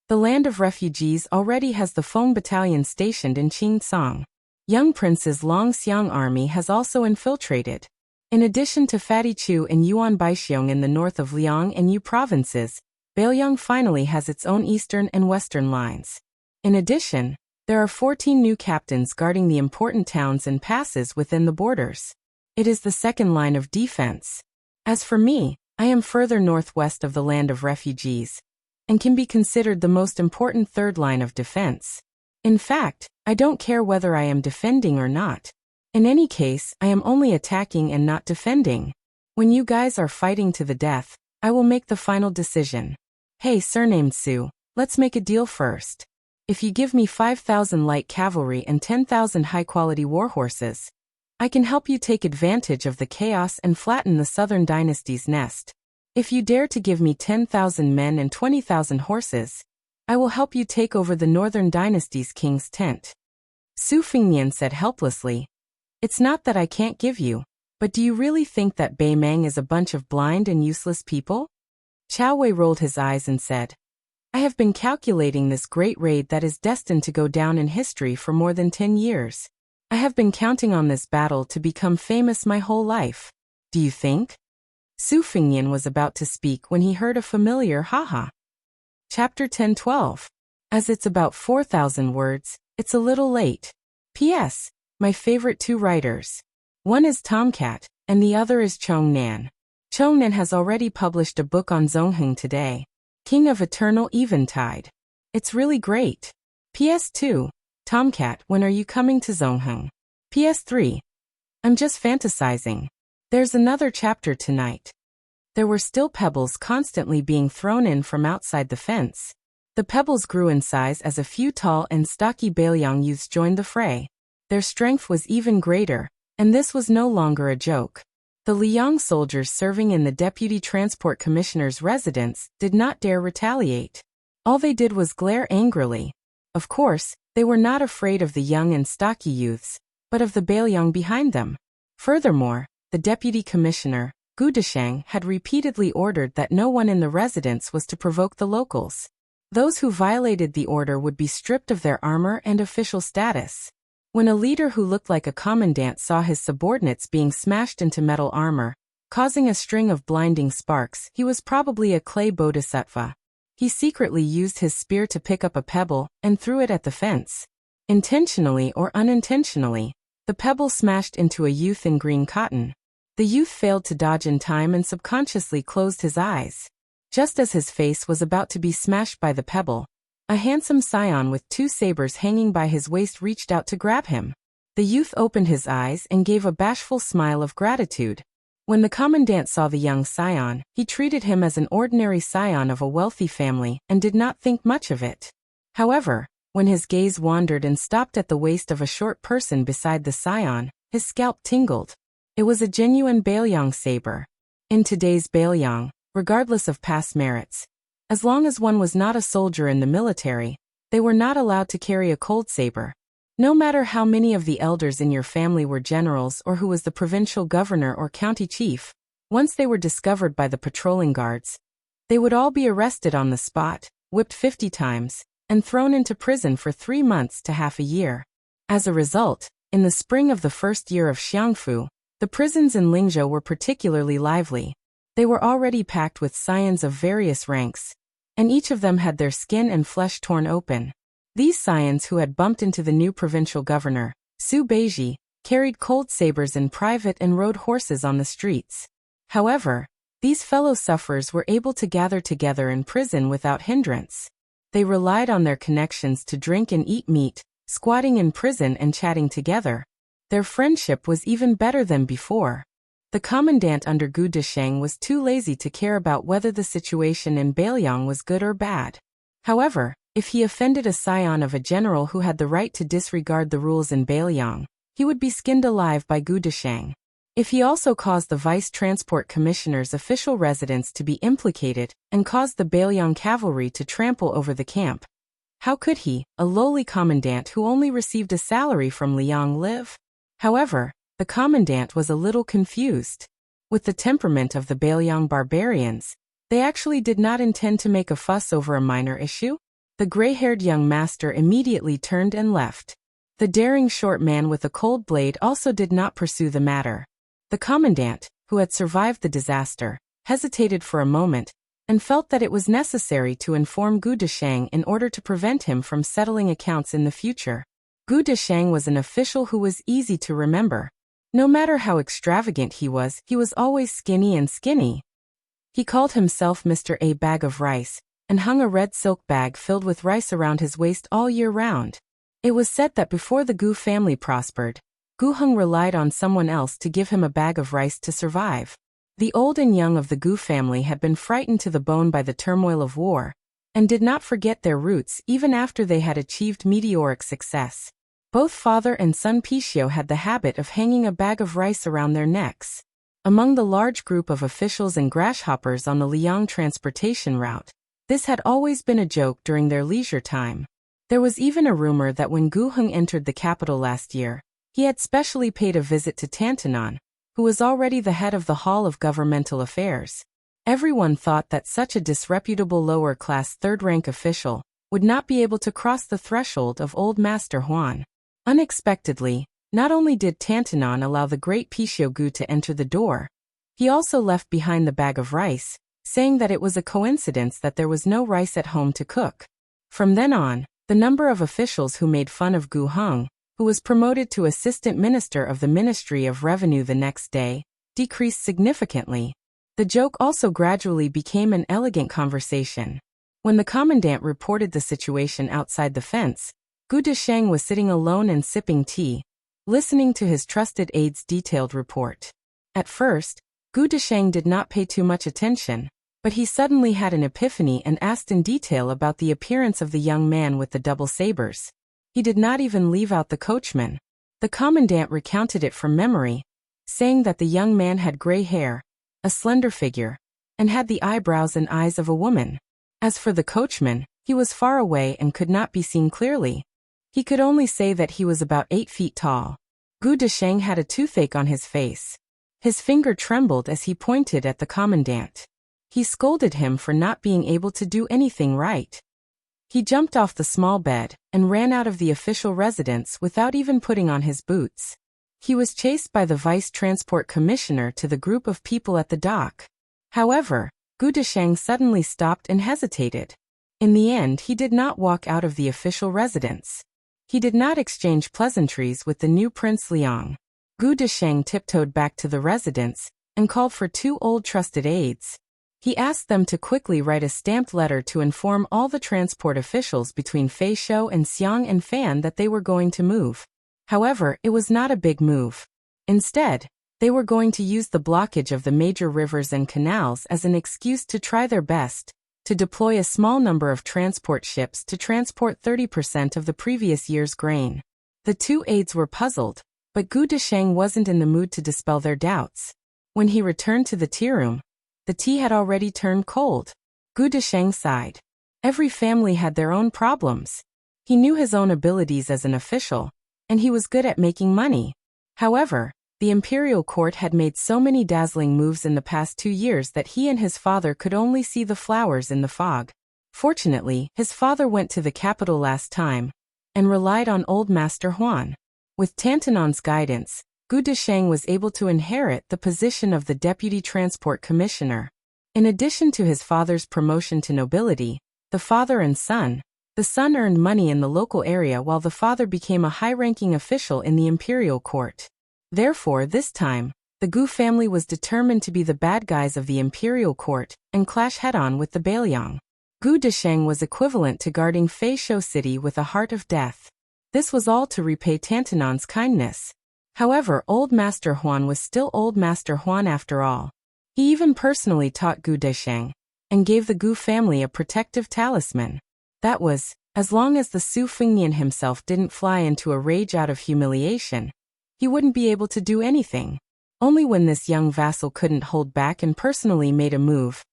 the land of refugees already has the Feng battalion stationed in Qingcang. Young Prince's Long Xiang army has also infiltrated. In addition to Fatichu and Yuan Baixiong in the north of Liang and Yu provinces, Beiliang finally has its own eastern and western lines. In addition, there are 14 new captains guarding the important towns and passes within the borders. It is the second line of defense. As for me, I am further northwest of the land of refugees, and can be considered the most important third line of defense. In fact, I don't care whether I am defending or not. In any case, I am only attacking and not defending. When you guys are fighting to the death, I will make the final decision. Hey, surnamed Su, let's make a deal first. If you give me 5,000 light cavalry and 10,000 high-quality warhorses, I can help you take advantage of the chaos and flatten the southern dynasty's nest. If you dare to give me 10,000 men and 20,000 horses, I will help you take over the northern dynasty's king's tent. Su Fingnian said helplessly, "It's not that I can't give you, but do you really think that Bei Meng is a bunch of blind and useless people?" Chao Wei rolled his eyes and said, "I have been calculating this great raid that is destined to go down in history for more than 10 years. I have been counting on this battle to become famous my whole life. Do you think?" Su Fingnian was about to speak when he heard a familiar haha. Chapter 10-12. As it's about 4,000 words, it's a little late. P.S. My favorite two writers. One is Tomcat, and the other is Chongnan. Chongnan has already published a book on Zongheng today, King of Eternal Eventide. It's really great. PS2. Tomcat, when are you coming to Zongheng? PS3. I'm just fantasizing. There's another chapter tonight. There were still pebbles constantly being thrown in from outside the fence. The pebbles grew in size as a few tall and stocky Beiliang youths joined the fray. Their strength was even greater, and this was no longer a joke. The Liang soldiers serving in the Deputy Transport Commissioner's residence did not dare retaliate. All they did was glare angrily. Of course, they were not afraid of the young and stocky youths, but of the Beiliang behind them. Furthermore, the Deputy Commissioner, Gu Deshang, had repeatedly ordered that no one in the residence was to provoke the locals. Those who violated the order would be stripped of their armor and official status. When a leader who looked like a commandant saw his subordinates being smashed into metal armor, causing a string of blinding sparks, he was probably a clay bodhisattva. He secretly used his spear to pick up a pebble and threw it at the fence. Intentionally or unintentionally, the pebble smashed into a youth in green cotton. The youth failed to dodge in time and subconsciously closed his eyes. Just as his face was about to be smashed by the pebble, a handsome scion with 2 sabers hanging by his waist reached out to grab him. The youth opened his eyes and gave a bashful smile of gratitude. When the commandant saw the young scion, he treated him as an ordinary scion of a wealthy family and did not think much of it. However, when his gaze wandered and stopped at the waist of a short person beside the scion, his scalp tingled. It was a genuine Beiliang saber. In today's Beiliang, regardless of past merits, as long as one was not a soldier in the military, they were not allowed to carry a cold saber. No matter how many of the elders in your family were generals or who was the provincial governor or county chief, once they were discovered by the patrolling guards, they would all be arrested on the spot, whipped 50 times, and thrown into prison for 3 months to half a year. As a result, in the spring of the first year of Xiangfu, the prisons in Lingzhou were particularly lively. They were already packed with scions of various ranks, and each of them had their skin and flesh torn open. These scions who had bumped into the new provincial governor, Su Beiji, carried cold sabers in private and rode horses on the streets. However, these fellow sufferers were able to gather together in prison without hindrance. They relied on their connections to drink and eat meat, squatting in prison and chatting together. Their friendship was even better than before. The commandant under Gu Deshang was too lazy to care about whether the situation in Beiliang was good or bad. However, if he offended a scion of a general who had the right to disregard the rules in Beiliang, he would be skinned alive by Gu Deshang. If he also caused the Vice Transport Commissioner's official residence to be implicated and caused the Beiliang cavalry to trample over the camp, how could he, a lowly commandant who only received a salary from Liang, live? However, the commandant was a little confused. With the temperament of the Beiliang barbarians, they actually did not intend to make a fuss over a minor issue. The gray-haired young master immediately turned and left. The daring short man with a cold blade also did not pursue the matter. The commandant, who had survived the disaster, hesitated for a moment, and felt that it was necessary to inform Gu Desheng in order to prevent him from settling accounts in the future. Gu Desheng was an official who was easy to remember. No matter how extravagant he was always skinny and skinny. He called himself Mr. A Bag of Rice, and hung a red silk bag filled with rice around his waist all year round. It was said that before the Gu family prospered, Gu Heng relied on someone else to give him a bag of rice to survive. The old and young of the Gu family had been frightened to the bone by the turmoil of war, and did not forget their roots even after they had achieved meteoric success. Both father and son Pichio had the habit of hanging a bag of rice around their necks. Among the large group of officials and grasshoppers on the Liang transportation route, this had always been a joke during their leisure time. There was even a rumor that when Gu Heng entered the capital last year, he had specially paid a visit to Tantanon, who was already the head of the Hall of Governmental Affairs. Everyone thought that such a disreputable lower-class third-rank official would not be able to cross the threshold of Old Master Huan. Unexpectedly, not only did Tantanon allow the great Pichio Gu to enter the door, he also left behind the bag of rice, saying that it was a coincidence that there was no rice at home to cook. From then on, the number of officials who made fun of Gu Heng, who was promoted to Assistant Minister of the Ministry of Revenue the next day, decreased significantly. The joke also gradually became an elegant conversation. When the commandant reported the situation outside the fence, Gu Desheng was sitting alone and sipping tea, listening to his trusted aide's detailed report. At first, Gu Desheng did not pay too much attention, but he suddenly had an epiphany and asked in detail about the appearance of the young man with the double sabers. He did not even leave out the coachman. The commandant recounted it from memory, saying that the young man had gray hair, a slender figure, and had the eyebrows and eyes of a woman. As for the coachman, he was far away and could not be seen clearly. He could only say that he was about 8 feet tall. Gu Desheng had a toothache on his face. His finger trembled as he pointed at the commandant. He scolded him for not being able to do anything right. He jumped off the small bed and ran out of the official residence without even putting on his boots. He was chased by the Vice Transport Commissioner to the group of people at the dock. However, Gu Desheng suddenly stopped and hesitated. In the end, he did not walk out of the official residence. He did not exchange pleasantries with the new Prince Liang. Gu Desheng tiptoed back to the residence and called for 2 old trusted aides. He asked them to quickly write a stamped letter to inform all the transport officials between Feishou and Xiang and Fan that they were going to move. However, it was not a big move. Instead, they were going to use the blockage of the major rivers and canals as an excuse to try their best to deploy a small number of transport ships to transport 30% of the previous year's grain. The 2 aides were puzzled, but Gu Desheng wasn't in the mood to dispel their doubts. When he returned to the tea room, the tea had already turned cold. Gu Desheng sighed. Every family had their own problems. He knew his own abilities as an official, and he was good at making money. However, the imperial court had made so many dazzling moves in the past 2 years that he and his father could only see the flowers in the fog. Fortunately, his father went to the capital last time, and relied on Old Master Huan. With Tantanon's guidance, Gu Desheng was able to inherit the position of the Deputy Transport Commissioner. In addition to his father's promotion to nobility, the father and son, the son earned money in the local area while the father became a high-ranking official in the imperial court. Therefore, this time, the Gu family was determined to be the bad guys of the imperial court and clash head-on with the Bailiang. Gu Desheng was equivalent to guarding Feishou City with a heart of death. This was all to repay Tantanon's kindness. However, Old Master Huan was still Old Master Huan after all. He even personally taught Gu Desheng, and gave the Gu family a protective talisman. That was, as long as the Su Fengnian himself didn't fly into a rage out of humiliation, he wouldn't be able to do anything. Only when this young vassal couldn't hold back and personally made a move,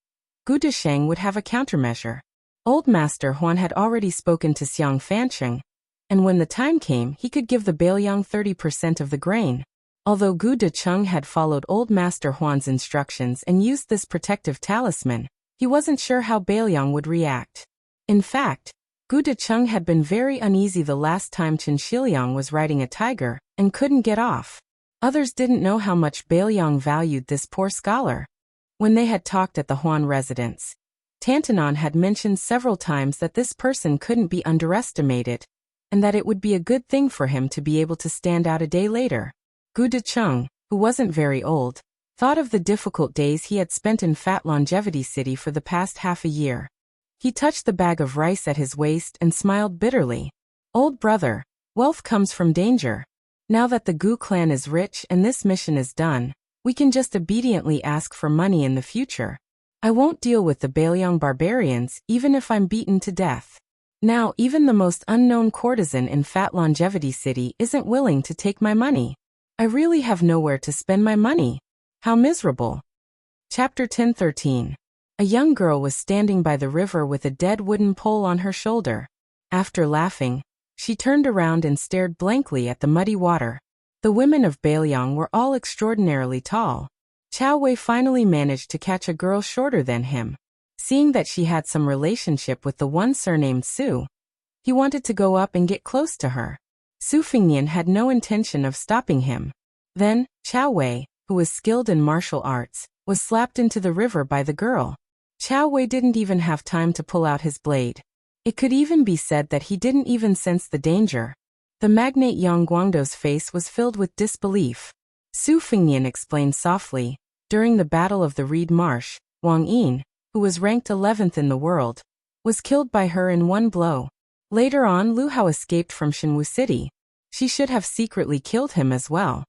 Gu Desheng would have a countermeasure. Old Master Huan had already spoken to Xiang Fancheng, and when the time came he could give the Bailiang 30% of the grain. Although Gu Decheng had followed Old Master Huan's instructions and used this protective talisman, he wasn't sure how Bailiang would react. In fact, Gu Decheng had been very uneasy the last time Chen Shiliang was riding a tiger and couldn't get off. Others didn't know how much Bailiang valued this poor scholar. When they had talked at the Huan residence, Tantanon had mentioned several times that this person couldn't be underestimated, and that it would be a good thing for him to be able to stand out a day later. Gu Decheng, who wasn't very old, thought of the difficult days he had spent in Fat Longevity City for the past half a year. He touched the bag of rice at his waist and smiled bitterly. Old brother, wealth comes from danger. Now that the Gu clan is rich and this mission is done, we can just obediently ask for money in the future. I won't deal with the Bailiang barbarians even if I'm beaten to death. Now even the most unknown courtesan in Fat Longevity City isn't willing to take my money. I really have nowhere to spend my money. How miserable. Chapter 10:13. A young girl was standing by the river with a dead wooden pole on her shoulder. After laughing, she turned around and stared blankly at the muddy water. The women of Bailiang were all extraordinarily tall. Chao Wei finally managed to catch a girl shorter than him. Seeing that she had some relationship with the one surnamed Su, he wanted to go up and get close to her. Su Fingnian had no intention of stopping him. Then, Chao Wei, who was skilled in martial arts, was slapped into the river by the girl. Chao Wei didn't even have time to pull out his blade. It could even be said that he didn't even sense the danger. The magnate Yang Guangdo's face was filled with disbelief. Su Fingnian explained softly, during the Battle of the Reed Marsh, Wang Yin, who was ranked 11th in the world, was killed by her in one blow. Later on, Lu Hao escaped from Shenwu City. She should have secretly killed him as well.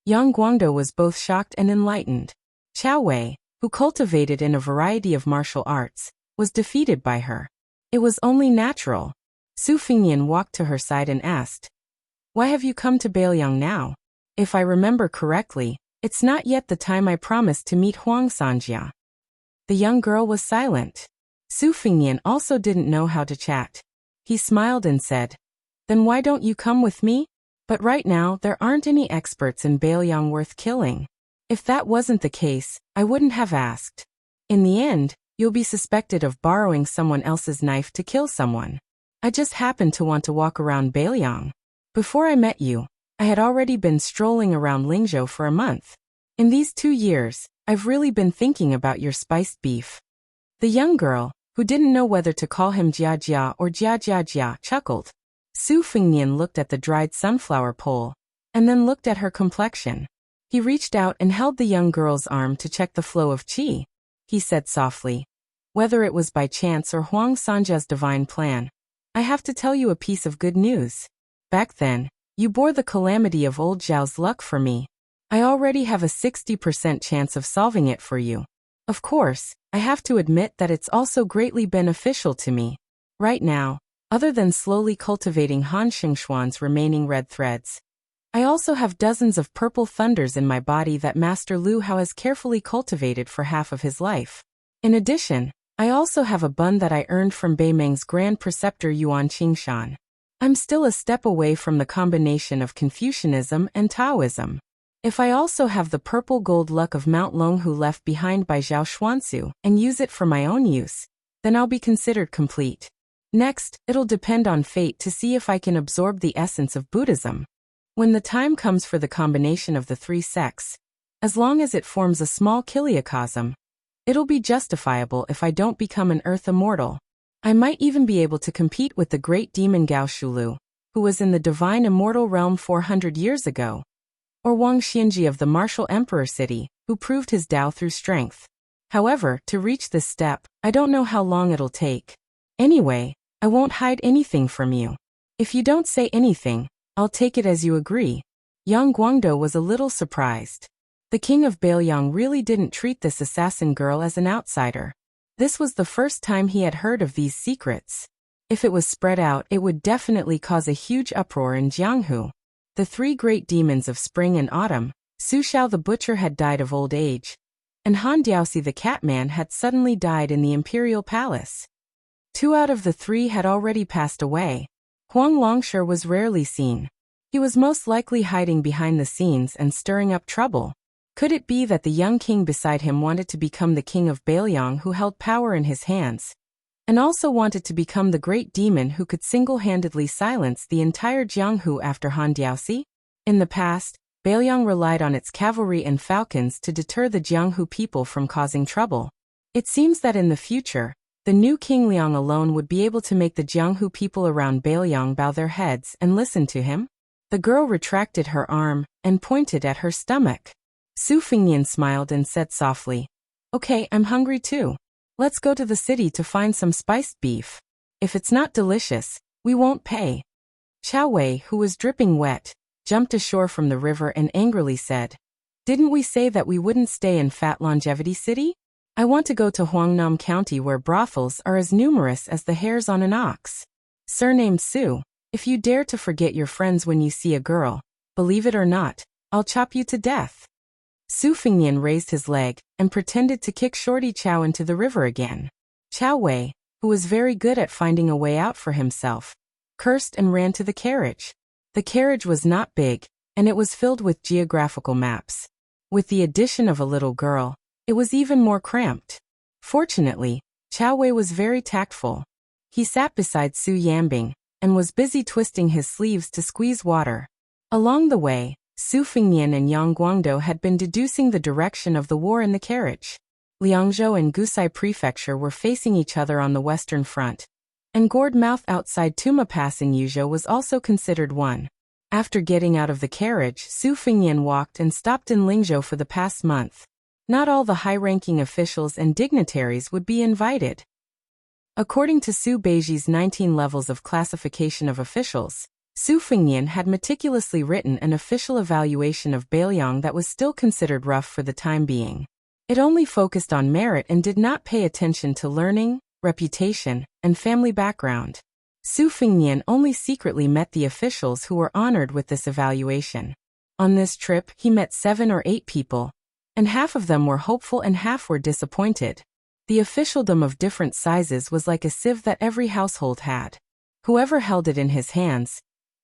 Yang Guangdo was both shocked and enlightened. Chao Wei, who cultivated in a variety of martial arts, was defeated by her. It was only natural. Su Fingnian walked to her side and asked, "Why have you come to Bailiang now? If I remember correctly, it's not yet the time I promised to meet Huang Sanjia." The young girl was silent. Su Fingnian also didn't know how to chat. He smiled and said, "Then why don't you come with me? But right now there aren't any experts in Bailiang worth killing. If that wasn't the case, I wouldn't have asked. In the end, you'll be suspected of borrowing someone else's knife to kill someone. I just happened to want to walk around Bailiang. Before I met you, I had already been strolling around Lingzhou for a month. In these 2 years, I've really been thinking about your spiced beef." The young girl, who didn't know whether to call him Jia Jia or Jia Jia Jia, chuckled. Su Fingnian looked at the dried sunflower pole, and then looked at her complexion. He reached out and held the young girl's arm to check the flow of qi. He said softly, "Whether it was by chance or Huang Sanjia's divine plan, I have to tell you a piece of good news. Back then, you bore the calamity of old Zhao's luck for me. I already have a 60% chance of solving it for you. Of course, I have to admit that it's also greatly beneficial to me. Right now, other than slowly cultivating Han Xingxuan's remaining red threads, I also have dozens of purple thunders in my body that Master Lu Hao has carefully cultivated for half of his life. In addition, I also have a bun that I earned from Beimeng's Grand Preceptor Yuan Qingshan. I'm still a step away from the combination of Confucianism and Taoism. If I also have the purple gold luck of Mount Longhu left behind by Zhao Xuansu and use it for my own use, then I'll be considered complete. Next, it'll depend on fate to see if I can absorb the essence of Buddhism. When the time comes for the combination of the 3 sects, as long as it forms a small kiliacosm, it'll be justifiable if I don't become an earth immortal. I might even be able to compete with the great demon Gao Shulu, who was in the divine immortal realm 400 years ago, or Wang Xianji of the martial emperor city, who proved his Tao through strength. However, to reach this step, I don't know how long it'll take. Anyway, I won't hide anything from you. If you don't say anything, I'll take it as you agree." Yang Guangdo was a little surprised. The king of Bailiang really didn't treat this assassin girl as an outsider. This was the first time he had heard of these secrets. If it was spread out, it would definitely cause a huge uproar in Jianghu. The 3 great demons of spring and autumn, Su Xiao the butcher had died of old age, and Han Diaosi the catman had suddenly died in the imperial palace. 2 out of the 3 had already passed away. Huang Longshi was rarely seen. He was most likely hiding behind the scenes and stirring up trouble. Could it be that the young king beside him wanted to become the king of Bailiang who held power in his hands, and also wanted to become the great demon who could single-handedly silence the entire Jianghu after Han Diaosi? In the past, Bailiang relied on its cavalry and falcons to deter the Jianghu people from causing trouble. It seems that in the future, the new King Liang alone would be able to make the Jianghu people around Bailiang bow their heads and listen to him. The girl retracted her arm and pointed at her stomach. Su Fingnian smiled and said softly, "Okay, I'm hungry too. Let's go to the city to find some spiced beef. If it's not delicious, we won't pay." Chao Wei, who was dripping wet, jumped ashore from the river and angrily said, "Didn't we say that we wouldn't stay in Fat Longevity City? I want to go to Huangnam County where brothels are as numerous as the hairs on an ox. Surnamed Su, if you dare to forget your friends when you see a girl, believe it or not, I'll chop you to death." Su Fingnian raised his leg and pretended to kick Shorty Chow into the river again. Chao Wei, who was very good at finding a way out for himself, cursed and ran to the carriage. The carriage was not big, and it was filled with geographical maps. With the addition of a little girl, it was even more cramped. Fortunately, Chao Wei was very tactful. He sat beside Su Yanbing and was busy twisting his sleeves to squeeze water. Along the way, Su Fingnian and Yang Guangdou had been deducing the direction of the war in the carriage. Liangzhou and Gusai Prefecture were facing each other on the western front, and Gourd Mouth outside Tuma Pass in Yuzhou was also considered one. After getting out of the carriage, Su Fingnian walked and stopped in Lingzhou for the past month. Not all the high-ranking officials and dignitaries would be invited. According to Su Beiji's 19 levels of classification of officials, Su Fingnian had meticulously written an official evaluation of Bailiang that was still considered rough for the time being. It only focused on merit and did not pay attention to learning, reputation, and family background. Su Fingnian only secretly met the officials who were honored with this evaluation. On this trip, he met 7 or 8 people, and half of them were hopeful and half were disappointed. The officialdom of different sizes was like a sieve that every household had. Whoever held it in his hands,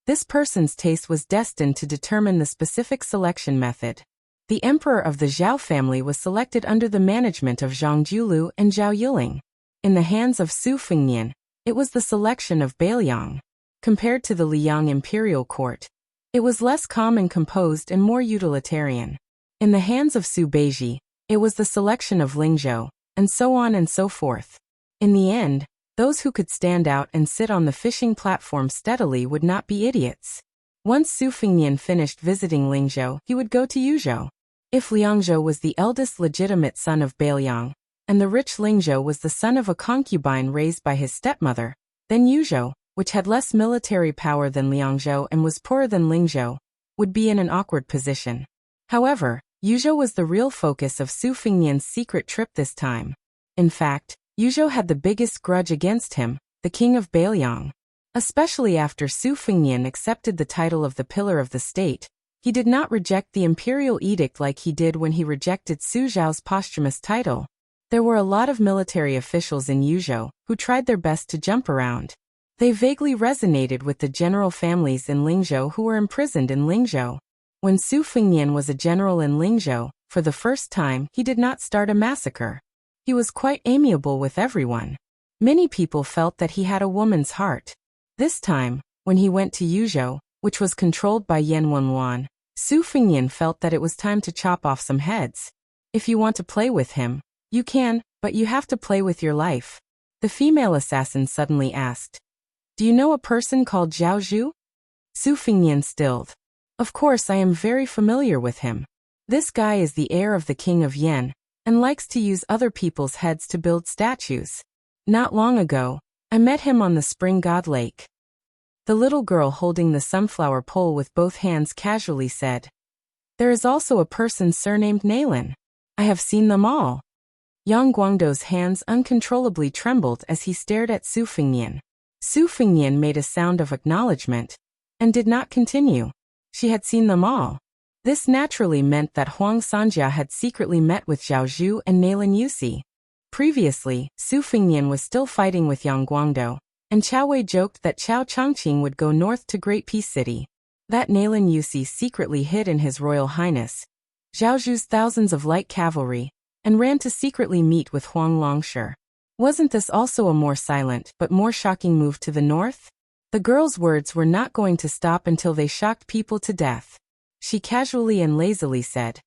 this person's taste was destined to determine the specific selection method. The emperor of the Zhao family was selected under the management of Zhang Julu and Zhao Yiling. In the hands of Su Fingnian, it was the selection of Bailiang. Compared to the Liang imperial court, it was less calm and composed and more utilitarian. In the hands of Su Beiji, it was the selection of Lingzhou, and so on and so forth. In the end, those who could stand out and sit on the fishing platform steadily would not be idiots. Once Su Fingnian finished visiting Lingzhou, he would go to Yuzhou. If Liangzhou was the eldest legitimate son of Bailiang, and the rich Lingzhou was the son of a concubine raised by his stepmother, then Yuzhou, which had less military power than Liangzhou and was poorer than Lingzhou, would be in an awkward position. However, Yuzhou was the real focus of Su Fingnian's secret trip this time. In fact, Yuzhou had the biggest grudge against him, the king of Bailiang. Especially after Su Fingnian accepted the title of the pillar of the state, he did not reject the imperial edict like he did when he rejected Su Zhao's posthumous title. There were a lot of military officials in Yuzhou who tried their best to jump around. They vaguely resonated with the general families in Lingzhou who were imprisoned in Lingzhou. When Su Fingnian was a general in Lingzhou, for the first time he did not start a massacre. He was quite amiable with everyone. Many people felt that he had a woman's heart. This time, when he went to Yuzhou, which was controlled by Yan Wenwan, Su Fingnian felt that it was time to chop off some heads. If you want to play with him, you can, but you have to play with your life. The female assassin suddenly asked, "Do you know a person called Zhao Zhu?" Su Fingnian stilled. "Of course I am very familiar with him. This guy is the heir of the king of Yan, and likes to use other people's heads to build statues. Not long ago, I met him on the Spring God Lake." The little girl holding the sunflower pole with both hands casually said, "There is also a person surnamed Nalin. I have seen them all." Yang Guangdou's hands uncontrollably trembled as he stared at Su Fingnian. Su Fingnian made a sound of acknowledgement, and did not continue. She had seen them all. This naturally meant that Huang Sanjia had secretly met with Zhao Zhu and Nalin Yusi. Previously, Su Fingnian was still fighting with Yang Guangdou, and Chao Wei joked that Chao Changqing would go north to Great Peace City. That Nalin Yusi secretly hid in His Royal Highness Zhao Zhu's thousands of light cavalry, and ran to secretly meet with Huang Longshi. Wasn't this also a more silent but more shocking move to the north? The girl's words were not going to stop until they shocked people to death. she casually and lazily said.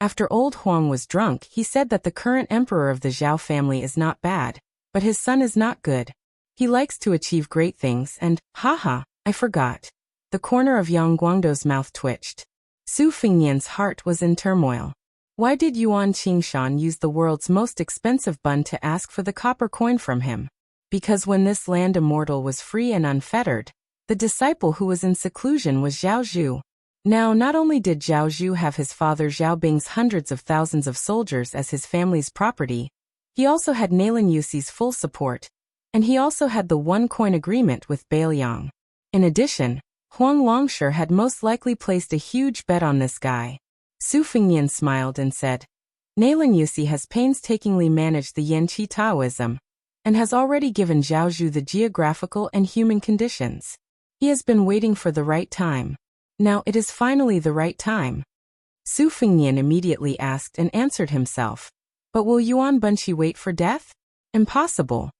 After old Huang was drunk, he said that the current emperor of the Zhao family is not bad, but his son is not good. He likes to achieve great things and, haha, I forgot. The corner of Yang Guangdou's mouth twitched. Su Fengnian's heart was in turmoil. Why did Yuan Qingshan use the world's most expensive bun to ask for the copper coin from him? Because when this land immortal was free and unfettered, the disciple who was in seclusion was Zhao Zhu. Now, not only did Zhao Zhu have his father Zhao Bing's hundreds of thousands of soldiers as his family's property, he also had Nalin Yuxi's full support, and he also had the one-coin agreement with Bailiang. In addition, Huang Longshi had most likely placed a huge bet on this guy. Su Fengnian smiled and said, Nalin Yuxi has painstakingly managed the Yanqi Taoism, and has already given Zhao Zhu the geographical and human conditions. He has been waiting for the right time. Now it is finally the right time. Su Fengnian immediately asked and answered himself, but will Yuan Bunqi wait for death? Impossible.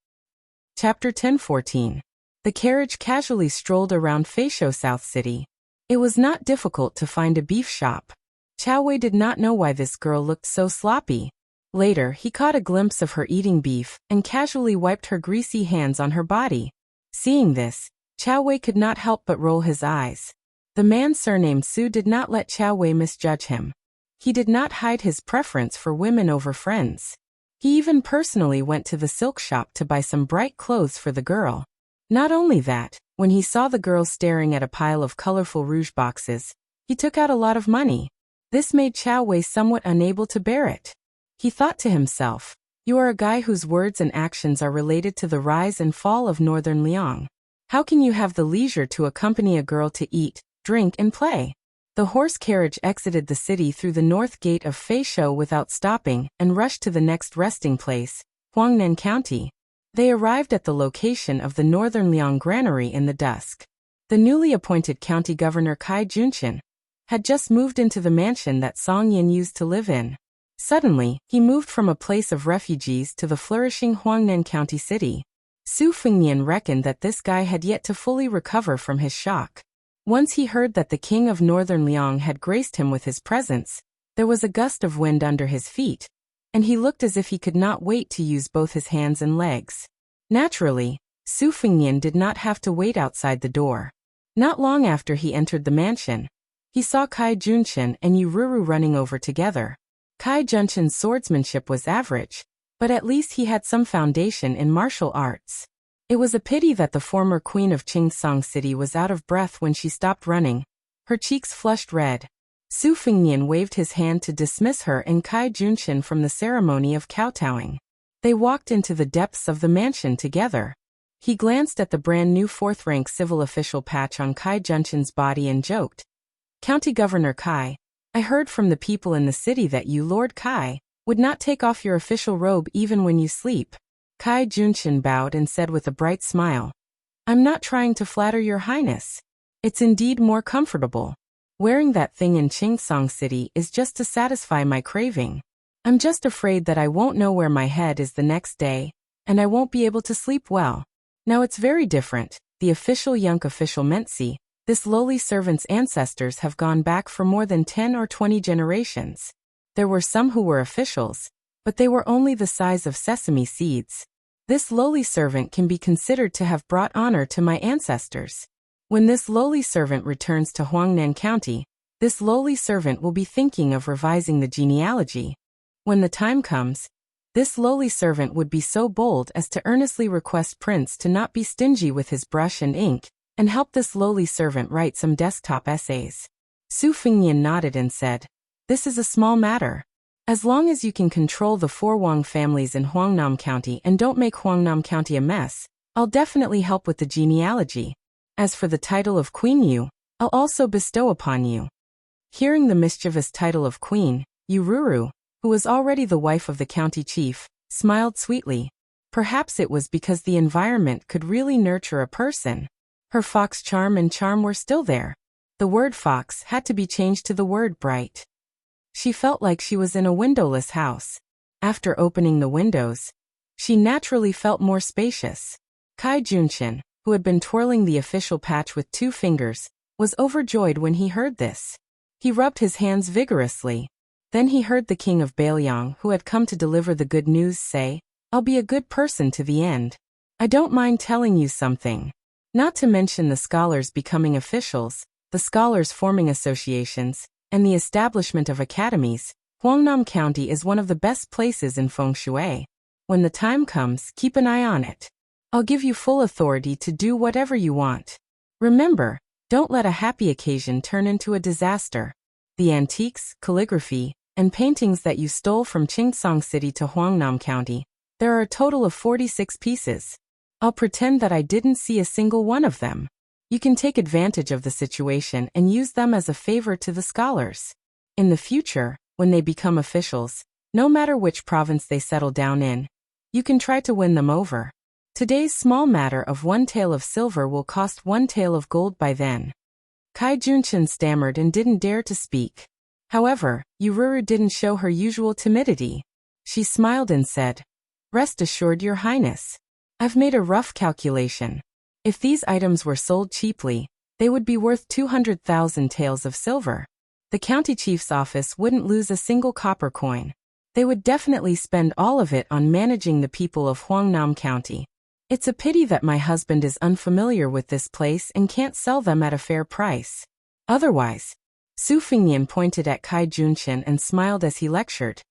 Chapter 10:14. The carriage casually strolled around Feisho South City. It was not difficult to find a beef shop. Chao Wei did not know why this girl looked so sloppy. Later, he caught a glimpse of her eating beef and casually wiped her greasy hands on her body. Seeing this, Chao Wei could not help but roll his eyes. The man surnamed Su did not let Chao Wei misjudge him. He did not hide his preference for women over friends. He even personally went to the silk shop to buy some bright clothes for the girl. Not only that, when he saw the girl staring at a pile of colorful rouge boxes, he took out a lot of money. This made Chao Wei somewhat unable to bear it. He thought to himself, you are a guy whose words and actions are related to the rise and fall of Northern Liang. How can you have the leisure to accompany a girl to eat, drink and play? The horse carriage exited the city through the north gate of Feisho without stopping and rushed to the next resting place, Huangnan County. They arrived at the location of the Northern Liang granary in the dusk. The newly appointed county governor Cai Junqian had just moved into the mansion that Song Yin used to live in. Suddenly, he moved from a place of refugees to the flourishing Huangnan County city. Su Fengnian reckoned that this guy had yet to fully recover from his shock. Once he heard that the king of Northern Liang had graced him with his presence, there was a gust of wind under his feet, and he looked as if he could not wait to use both his hands and legs. Naturally, Su Fengnian did not have to wait outside the door. Not long after he entered the mansion, he saw Cai Junqian and Yururu running over together. Cai Junqian's swordsmanship was average, but at least he had some foundation in martial arts. It was a pity that the former queen of Qingsong City was out of breath when she stopped running. Her cheeks flushed red. Su Fengnian waved his hand to dismiss her and Cai Junqian from the ceremony of kowtowing. They walked into the depths of the mansion together. He glanced at the brand new fourth-rank civil official patch on Cai Junqian's body and joked, County Governor Cai, I heard from the people in the city that you, Lord Cai, would not take off your official robe even when you sleep. Cai Junqian bowed and said with a bright smile, I'm not trying to flatter your highness. It's indeed more comfortable. Wearing that thing in Qingsong City is just to satisfy my craving. I'm just afraid that I won't know where my head is the next day, and I won't be able to sleep well. Now it's very different. The official Yunk official Mentsi, this lowly servant's ancestors have gone back for more than 10 or 20 generations. There were some who were officials, but they were only the size of sesame seeds. This lowly servant can be considered to have brought honor to my ancestors. When this lowly servant returns to Huangnan County, this lowly servant will be thinking of revising the genealogy. When the time comes, this lowly servant would be so bold as to earnestly request Prince to not be stingy with his brush and ink, and help this lowly servant write some desktop essays. Su Fengnian nodded and said, This is a small matter. As long as you can control the 4 Wang families in Huangnam County and don't make Huangnam County a mess, I'll definitely help with the genealogy. As for the title of Queen Yu, I'll also bestow upon you. Hearing the mischievous title of Queen, Yururu, who was already the wife of the county chief, smiled sweetly. Perhaps it was because the environment could really nurture a person. Her fox charm and charm were still there. The word fox had to be changed to the word bright. She felt like she was in a windowless house. After opening the windows, she naturally felt more spacious. Cai Junqian, who had been twirling the official patch with 2 fingers, was overjoyed when he heard this. He rubbed his hands vigorously. Then he heard the king of Baelyang, who had come to deliver the good news, say, "I'll be a good person to the end. I don't mind telling you something. Not to mention the scholars becoming officials, the scholars forming associations, and the establishment of academies, Huangnam County is one of the best places in feng shui. When the time comes, keep an eye on it. I'll give you full authority to do whatever you want. Remember, don't let a happy occasion turn into a disaster. The antiques, calligraphy, and paintings that you stole from Chingsong City to Huangnam County, there are a total of 46 pieces. I'll pretend that I didn't see a single one of them. You can take advantage of the situation and use them as a favor to the scholars. In the future, when they become officials, no matter which province they settle down in, you can try to win them over. Today's small matter of 1 tael of silver will cost 1 tael of gold by then." Kai Junchen stammered and didn't dare to speak. However, Yururu didn't show her usual timidity. She smiled and said, "Rest assured, Your Highness. I've made a rough calculation. If these items were sold cheaply, they would be worth 200,000 taels of silver. The county chief's office wouldn't lose a single copper coin. They would definitely spend all of it on managing the people of Huangnam County. It's a pity that my husband is unfamiliar with this place and can't sell them at a fair price. Otherwise." Su Fingyan pointed at Kai Junchen and smiled as he lectured.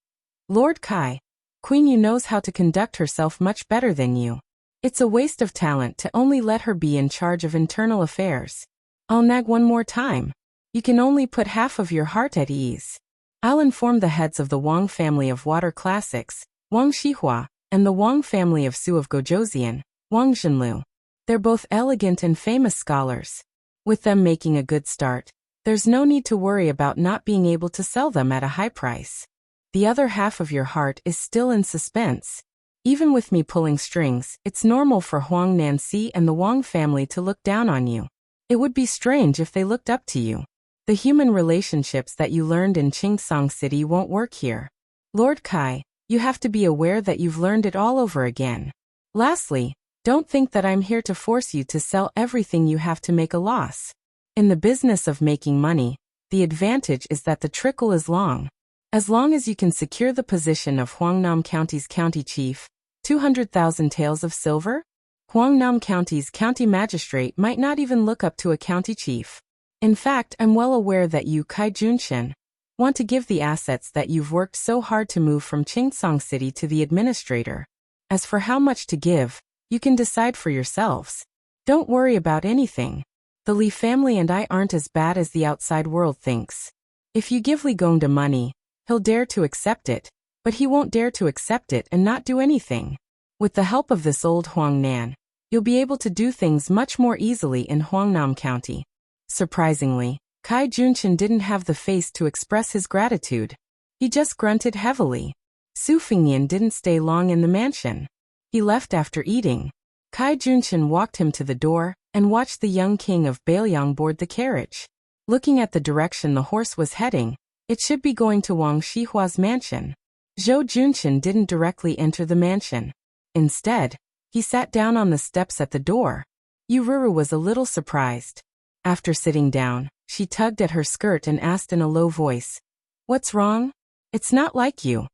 "Lord Kai, Queen Yu knows how to conduct herself much better than you. It's a waste of talent to only let her be in charge of internal affairs. I'll nag one more time. You can only put half of your heart at ease. I'll inform the heads of the Wang family of water classics, Wang Shihua, and the Wang family of Su of Gojoseon, Wang Zhenlu. They're both elegant and famous scholars. With them making a good start, there's no need to worry about not being able to sell them at a high price. The other half of your heart is still in suspense. Even with me pulling strings, it's normal for Huang Nancy and the Wang family to look down on you. It would be strange if they looked up to you. The human relationships that you learned in Chingsong City won't work here. Lord Kai, you have to be aware that you've learned it all over again. Lastly, don't think that I'm here to force you to sell everything you have to make a loss. In the business of making money, the advantage is that the trickle is long. As long as you can secure the position of Huangnam County's county chief, 200,000 taels of silver? Huangnam County's county magistrate might not even look up to a county chief. In fact, I'm well aware that you, Kai Junchen, want to give the assets that you've worked so hard to move from Chingsong City to the administrator. As for how much to give, you can decide for yourselves. Don't worry about anything. The Li family and I aren't as bad as the outside world thinks. If you give Li Gongda money, he'll dare to accept it, but he won't dare to accept it and not do anything. With the help of this old Huang Nan, you'll be able to do things much more easily in Huangnam County." Surprisingly, Kai Junchen didn't have the face to express his gratitude. He just grunted heavily. Su Fingyan didn't stay long in the mansion. He left after eating. Kai Junchen walked him to the door and watched the young king of Baelyang board the carriage. Looking at the direction the horse was heading, it should be going to Wang Shihua's mansion. Zhou Junchen didn't directly enter the mansion. Instead, he sat down on the steps at the door. Yururu was a little surprised. After sitting down, she tugged at her skirt and asked in a low voice, "What's wrong? It's not like you."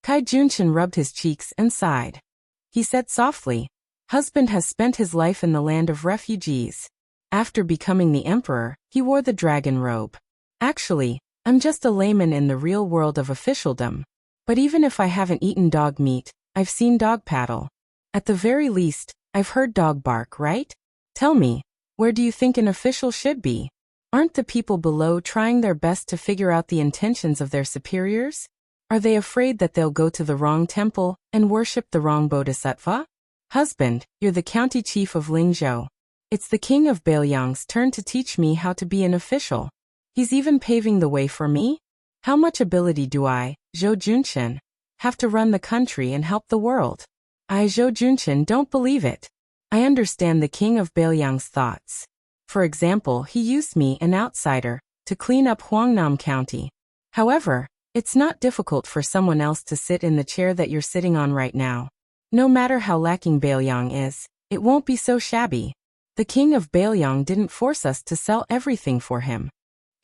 Kai Junchen rubbed his cheeks and sighed. He said softly, "Husband has spent his life in the land of refugees. After becoming the emperor, he wore the dragon robe. Actually, I'm just a layman in the real world of officialdom. But even if I haven't eaten dog meat, I've seen dog paddle. At the very least, I've heard dog bark, right? Tell me, where do you think an official should be? Aren't the people below trying their best to figure out the intentions of their superiors? Are they afraid that they'll go to the wrong temple and worship the wrong bodhisattva? Husband, you're the county chief of Lingzhou. It's the king of Baelyang's turn to teach me how to be an official. He's even paving the way for me? How much ability do I, Zhou Junchen, have to run the country and help the world? I, Zhou Junchen, don't believe it. I understand the king of Baelyang's thoughts. For example, he used me, an outsider, to clean up Huangnam County. However, it's not difficult for someone else to sit in the chair that you're sitting on right now. No matter how lacking Baelyang is, it won't be so shabby. The king of Baelyang didn't force us to sell everything for him.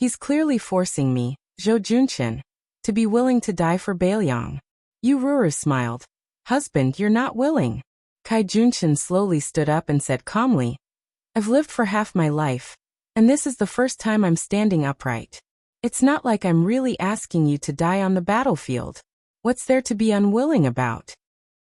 He's clearly forcing me, Zhou Junshin, to be willing to die for Bailiang. Yu Ruru smiled. Husband, you're not willing. Kai Junshin slowly stood up and said calmly, I've lived for half my life, and this is the first time I'm standing upright. It's not like I'm really asking you to die on the battlefield. What's there to be unwilling about?